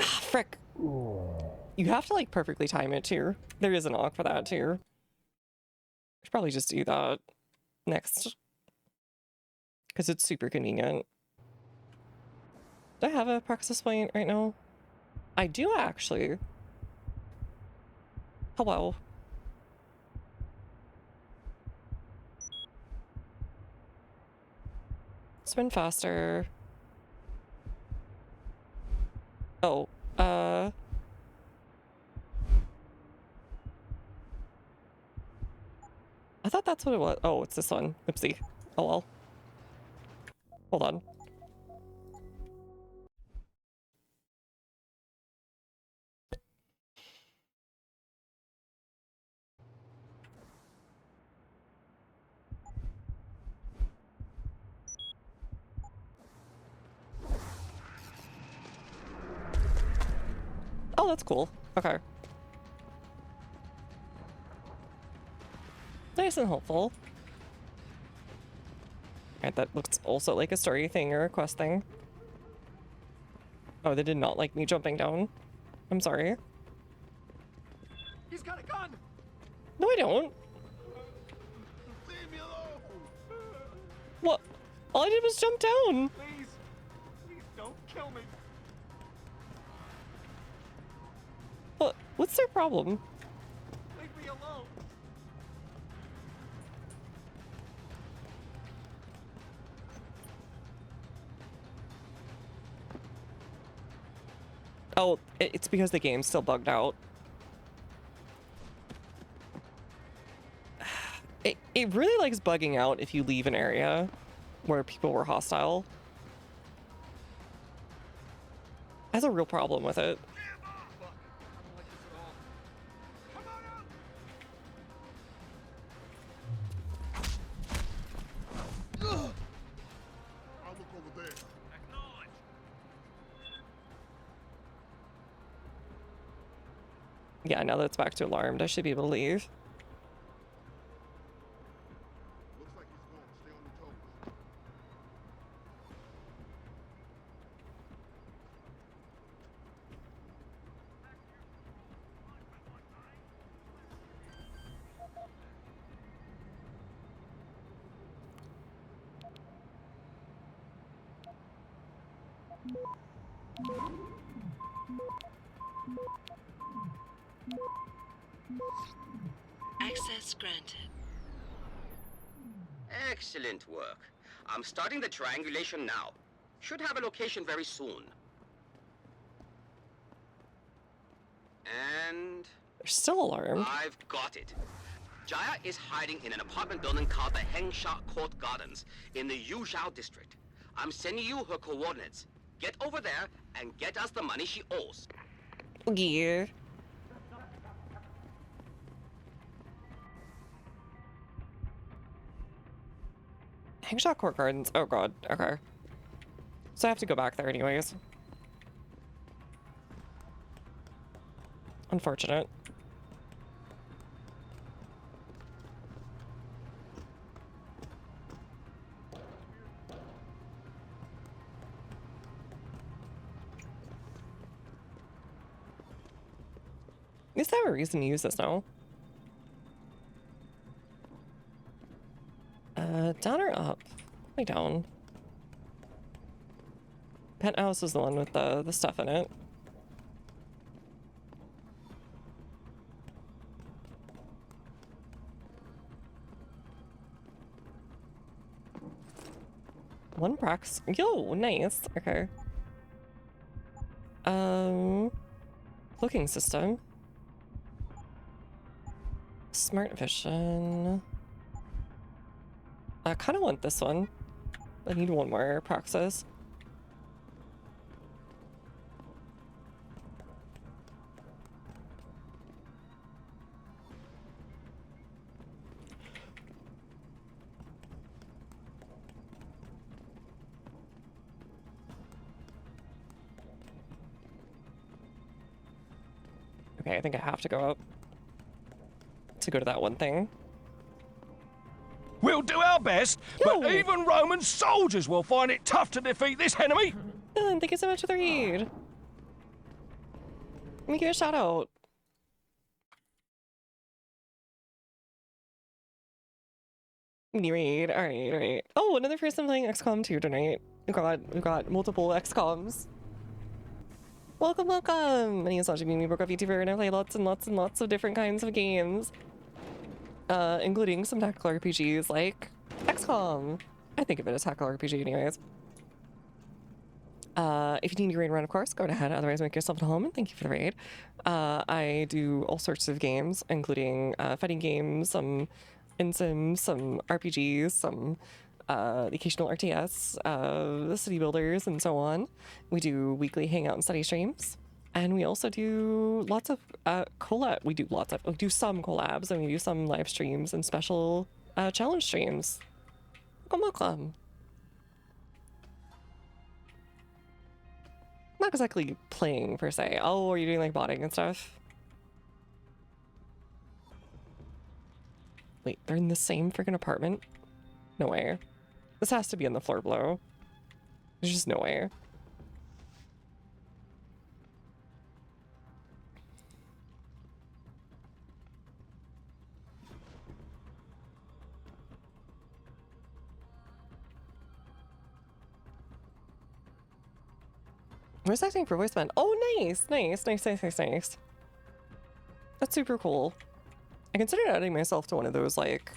Frick. You have to like perfectly time it too. There is an lock for that too. I should probably just do that next. Because it's super convenient. Do I have a praxis point right now? I do actually. Hello. Spin faster. Oh, I thought that's what it was. Oh, it's this one. Oopsie. Oh well. Hold on. Oh, that's cool. Okay. Nice and helpful. Alright, that looks also like a story thing or a quest thing. Oh, they did not like me jumping down. I'm sorry. He's got a gun! No, I don't. Leave me alone! What? All I did was jump down. Please! Please don't kill me! What? What's their problem? Leave me alone! Oh, it's because the game's still bugged out. It really likes bugging out if you leave an area where people were hostile. It has a real problem with it. I'll look over there. Yeah, now that it's back to alarmed, I should be able to leave. Looks like he's gone. Stay on your toes. Access granted. Excellent work. I'm starting the triangulation now. Should have a location very soon. And... They're still alarmed. I've got it. Jaya is hiding in an apartment building called the Hengsha Court Gardens in the Yuzhou district. I'm sending you her coordinates. Get over there and get us the money she owes. Yeah. Hengsha Court Gardens. Oh god. Okay. So I have to go back there anyways. Unfortunate. Is there a reason to use this now? Down or up? Probably down. Penthouse is the one with the stuff in it. One Prax. Yo, nice. Okay. Looking system. Smart vision. I kind of want this one. I need one more Praxis. Okay, I think I have to go up to go to that one thing. We'll do our best, but even Roman soldiers will find it tough to defeat this enemy. Thank you so much for the read. Let me give you a shout out. New raid. Alright, alright. Oh, another person playing XCOM 2 tonight. We've got multiple XCOMs. Welcome, welcome! My name is Sajimi, we broke off YouTuber, and I play lots and lots and lots of different kinds of games. Including some tactical RPGs like XCOM. I think of it as tactical RPG anyways. If you need to raid around, of course, go ahead. Otherwise, make yourself at home, and thank you for the raid. I do all sorts of games, including fighting games, some InSims, some RPGs, some the occasional RTS, the city builders, and so on. We do weekly hangout and study streams. And we also do lots of we do some collabs, and we do some live streams and special challenge streams. Welcome. Not exactly playing per se. Oh, are you doing like botting and stuff? Wait, they're in the same freaking apartment? No way. This has to be on the floor below. There's just no way. Voice acting for voice band. Oh, nice, nice, nice, nice, nice, nice. That's super cool. I considered adding myself to one of those, like,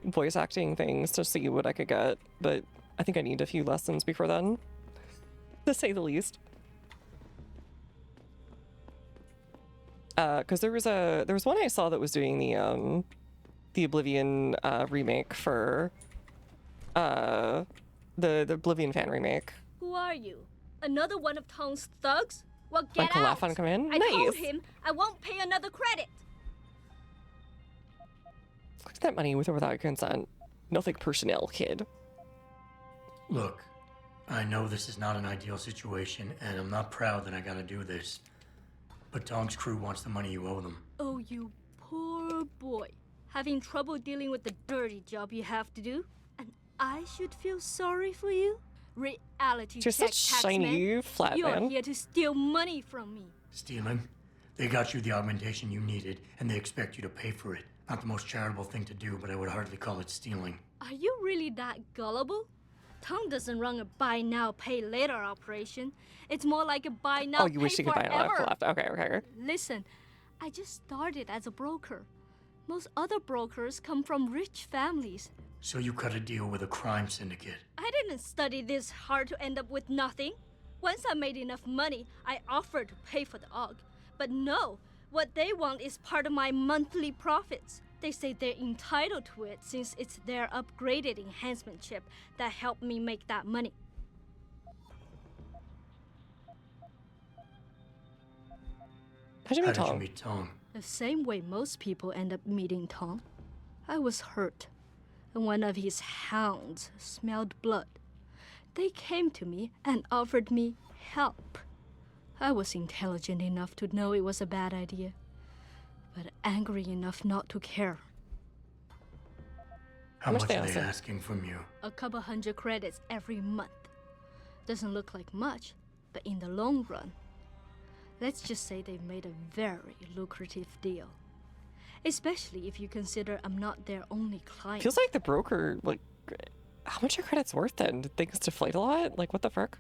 voice acting things to see what I could get, but I think I need a few lessons before then, to say the least. Because there was one I saw that was doing the Oblivion remake for the Oblivion fan remake. Who are you? Another one of Tong's thugs? Well, get Uncle out! Laugh on command? I told Nice. him I won't pay another credit. Collect that money with or without your consent. Nothing personnel, kid. Look, I know this is not an ideal situation, and I'm not proud that I gotta do this. But Tong's crew wants the money you owe them. Oh, you poor boy. Having trouble dealing with the dirty job you have to do? And I should feel sorry for you? Reality You're check, such shiny taxman. flat You're man. here to steal money from me. Stealing? They got you the augmentation you needed, and they expect you to pay for it. Not the most charitable thing to do, but I would hardly call it stealing. Are you really that gullible? Tong doesn't run a buy now, pay later operation. It's more like a buy now, Oh, you pay wish you could buy it forever. left. Okay, okay. Listen, I just started as a broker. Most other brokers come from rich families. So you cut a deal with a crime syndicate. I didn't study this hard to end up with nothing. Once I made enough money, I offered to pay for the AUG. But no, what they want is part of my monthly profits. They say they're entitled to it since it's their upgraded enhancement chip that helped me make that money. How'd you How meet did Tong? you meet Tong? The same way most people end up meeting Tong. I was hurt, and one of his hounds smelled blood. They came to me and offered me help. I was intelligent enough to know it was a bad idea, but angry enough not to care. How much are they asking from you? A couple hundred credits every month. Doesn't look like much, but in the long run, let's just say they've made a very lucrative deal. Especially if you consider I'm not their only client. Feels like the broker, like, how much are credits worth then? Did things deflate a lot? Like, what the frick?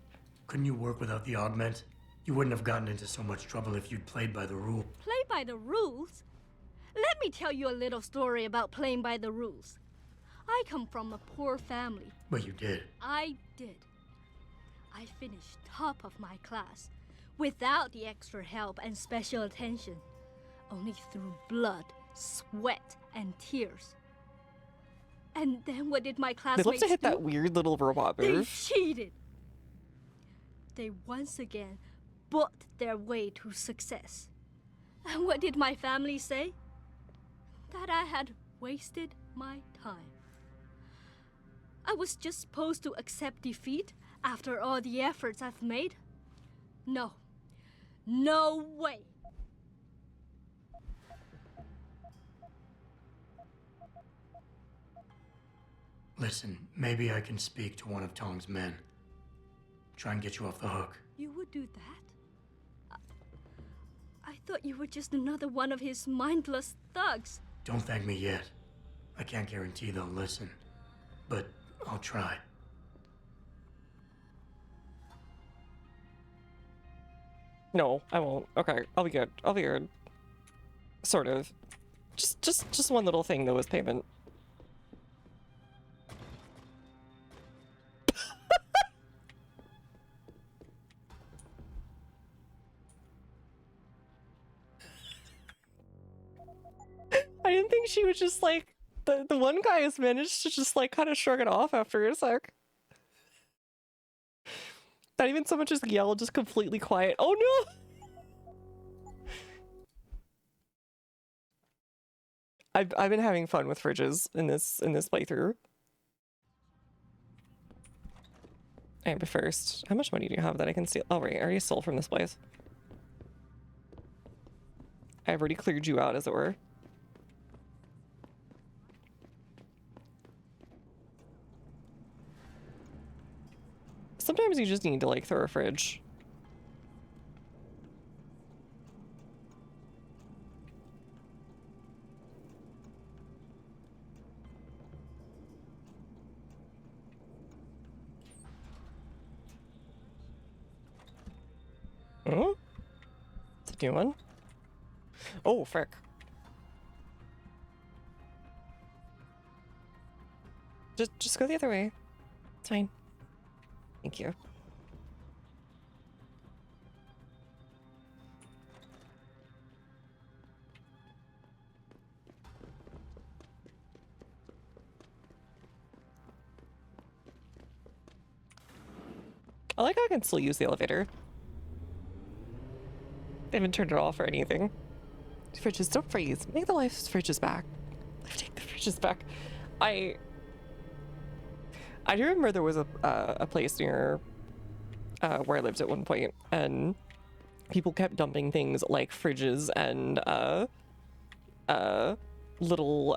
Couldn't you work without the augment? You wouldn't have gotten into so much trouble if you'd played by the rule. Play by the rules? Let me tell you a little story about playing by the rules. I come from a poor family. But you did. I did. I finished top of my class without the extra help and special attention. Only through blood, sweat, and tears. And then what did my classmates They love to hit do? that weird little robot They move. cheated. They once again bought their way to success. And what did my family say? That I had wasted my time. I was just supposed to accept defeat after all the efforts I've made? No. No way. Listen, maybe I can speak to one of Tong's men. Try and get you off the hook. You would do that? I thought you were just another one of his mindless thugs. Don't thank me yet. I can't guarantee they'll listen. But I'll try. No, I won't. Okay, I'll be good. I'll be good. Sort of. Just one little thing though was payment. I didn't think she would just like the one guy has managed to just like kind of shrug it off after a sec. Not even so much as yell, just completely quiet. Oh no! I've been having fun with fridges in this playthrough. Alright, but first, how much money do you have that I can steal? Oh right, I already stole from this place. I've already cleared you out, as it were. Sometimes you just need to like throw a fridge. Hmm? It's a new one. Oh, frick. Just go the other way. It's fine. Thank you. I like how I can still use the elevator. They haven't turned it off or anything. Fridges, don't freeze. Make the life's fridges back. Take the fridges back. I do remember there was a place near where I lived at one point, and people kept dumping things like fridges and little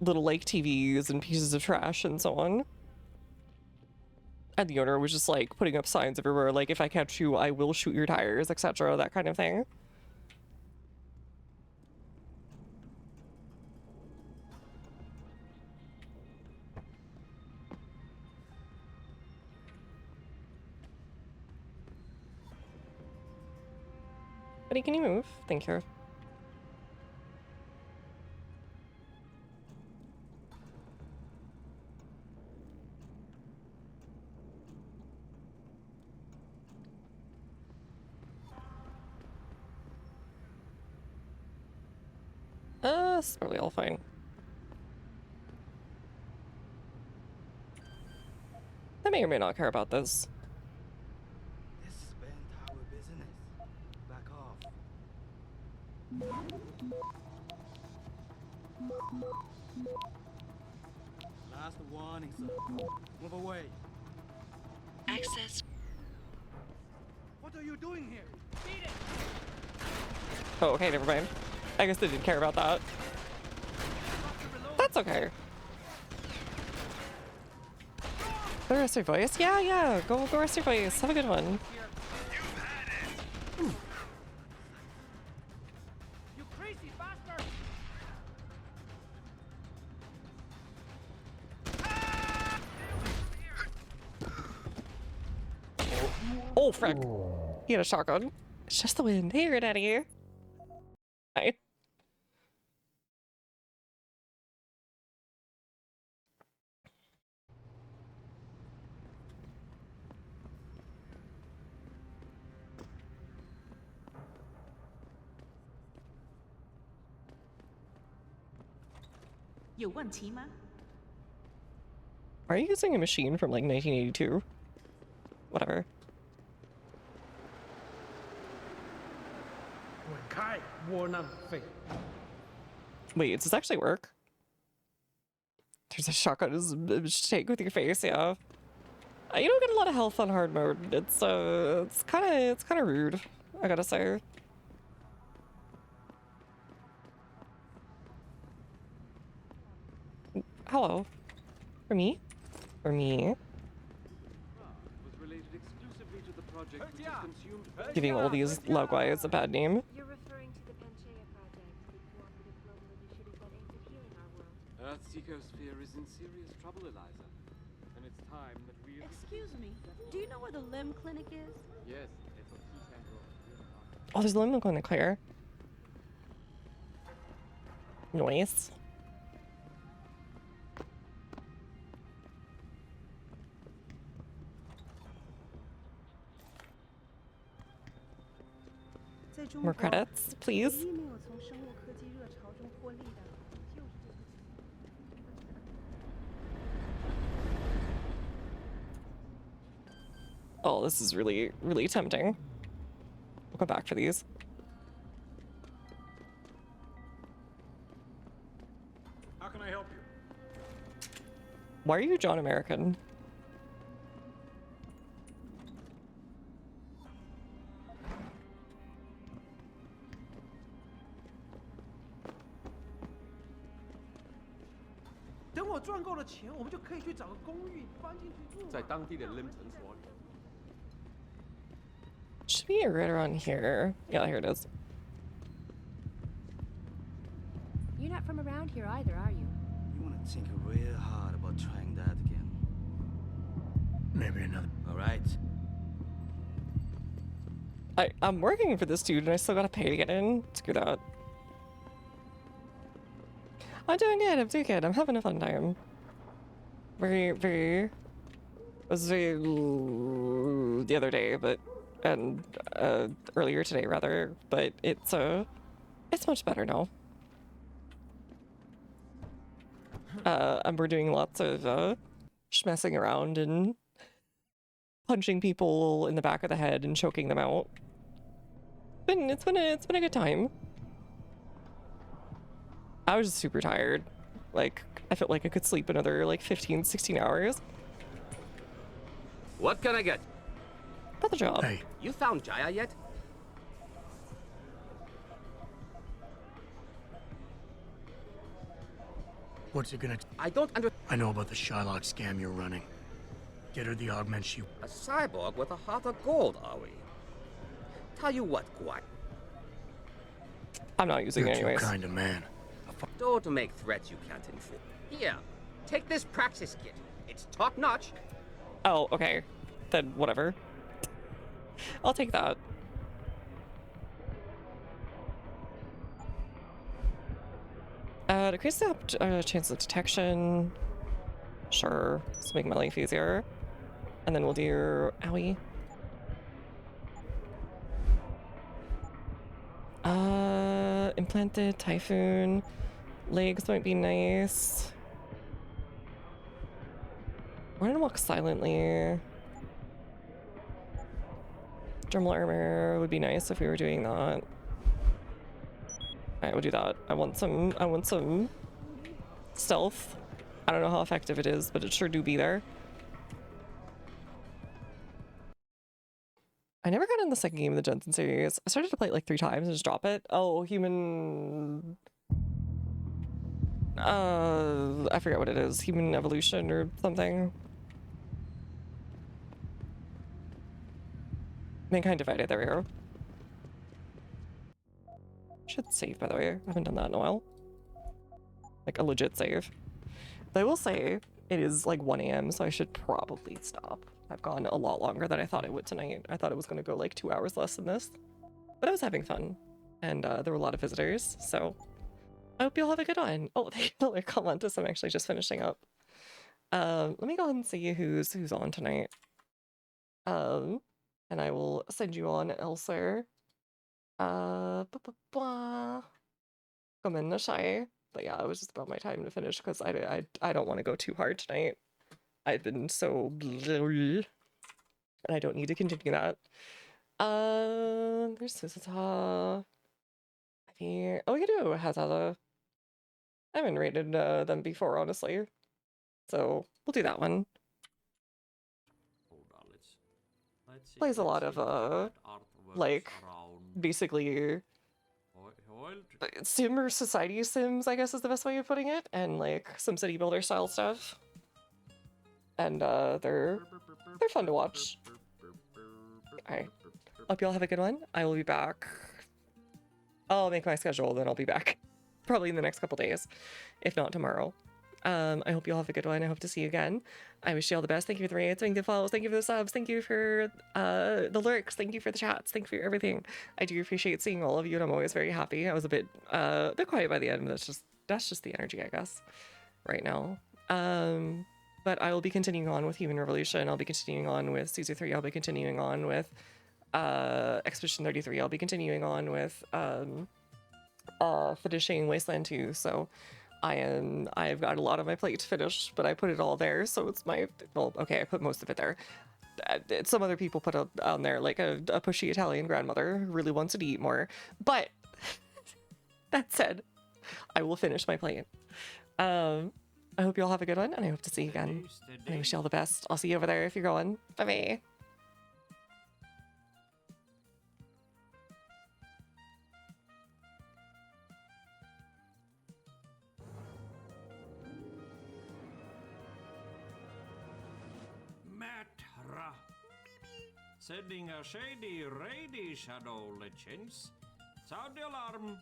like TVs and pieces of trash and so on. And the owner was just like putting up signs everywhere like, if I catch you, I will shoot your tires, etc., that kind of thing. Buddy, can you move? Thank you. It's probably all fine. I may or may not care about this. This is our business. Back off. Last warning, sir. Move away. Access. What are you doing here? Beat it! Oh, okay, never mind. I guess they didn't care about that. That's okay. Go rest your voice? Yeah, yeah. Go rest your voice. Have a good one. You crazy bastard! Oh, frick. He had a shotgun. It's just the wind. Hey, you're out of here. Hi. Are you using a machine from like 1982? Whatever. Wait, does this actually work? There's a shotgun just take with your face, yeah. You don't get a lot of health on hard mode. It's kind of rude, I gotta say. Hello. For me? For me? Giving all these Lagwais a bad name. You're referring to the Panchaea project, the cooperative global initiative that aims at healing our world. Earth's ecosphere is in serious trouble, Eliza. And it's time that we... Excuse me, do you know where the limb clinic is? Yes, it's a key candle. Oh, there's a limb clinic here. Nice. More credits, please. Oh, this is really, really tempting. We'll go back for these. How can I help you? Why are you John American? Should be right around here. Yeah, here it is. You're not from around here either, are you? You want to think real hard about trying that again. Maybe another. All right. I'm working for this dude and I still gotta pay to get in. Screw that. I'm doing good. I'm having a fun time. It was very the other day, but and earlier today rather, but it's much better now. And we're doing lots of schmessing around and punching people in the back of the head and choking them out. It's been a good time. I was just super tired. Like, I felt like I could sleep another like 15, 16 hours. What can I get? Another job. Hey. You found Jaya yet? What's it gonna... I don't I know about the Shylock scam you're running. Get her the augment she... A cyborg with a heart of gold, are we? Tell you what, Guai. I'm not using it anyways. You're your kind of man. Don't make threats you can't enforce. Here, take this praxis kit. It's top-notch. Oh, okay. Then whatever. I'll take that. Decrease the chance of detection. Sure. This will make my life easier. And then we'll do... Owie. Implanted Typhoon. Legs might be nice. Why don't I walk silently? Thermal armor would be nice if we were doing that. Alright, we'll do that. I want some stealth. I don't know how effective it is, but it sure do be there. I never got in the second game of the Jensen series. I started to play it like 3 times and just drop it. Oh, human... I forget what it is. Human evolution or something. Mankind Divided, there we go. Should save, by the way. I haven't done that in a while. Like a legit save. But I will say, it is like 1 AM, so I should probably stop. I've gone a lot longer than I thought it would tonight. I thought it was going to go like 2 hours less than this. But I was having fun. And there were a lot of visitors, so I hope you'll have a good one. Oh, they another comment as I'm actually just finishing up. Let me go ahead and see who's on tonight. And I will send you on elsewhere. Come in the shy. But yeah, it was just about my time to finish because I don't want to go too hard tonight. I've been so and I don't need to continue that. There's Susata. Here. Oh, we could do Hazala. I haven't rated them before, honestly. So we'll do that one. Plays a lot of like basically sim or society sims, I guess is the best way of putting it, and like some city builder style stuff. And they're fun to watch. Alright. Hope y'all have a good one. I will be back. I'll make my schedule, then I'll be back. Probably in the next couple days, if not tomorrow. I hope you all have a good one. I hope to see you again. I wish you all the best. Thank you for the raids, thank you for the follows, thank you for the subs, thank you for the lurks, thank you for the chats, thank you for everything. I do appreciate seeing all of you, and I'm always very happy. I was a bit quiet by the end, but that's just the energy, I guess, right now. But I will be continuing on with Human Revolution. I'll be continuing on with Caesar 3. I'll be continuing on with Expedition 33. I'll be continuing on with finishing Wasteland 2. So I've got a lot on my plate to finish, but I put it all there, so it's my, well, okay, I put most of it there. Some other people put on there, like a pushy Italian grandmother who really wants to eat more. But that said, I will finish my plate. I hope you all have a good one, and I hope to see you again. And I wish you all the best. I'll see you over there if you're going. Bye-bye. Matra. Sending a shady, rady shadow legends. Sound the alarm.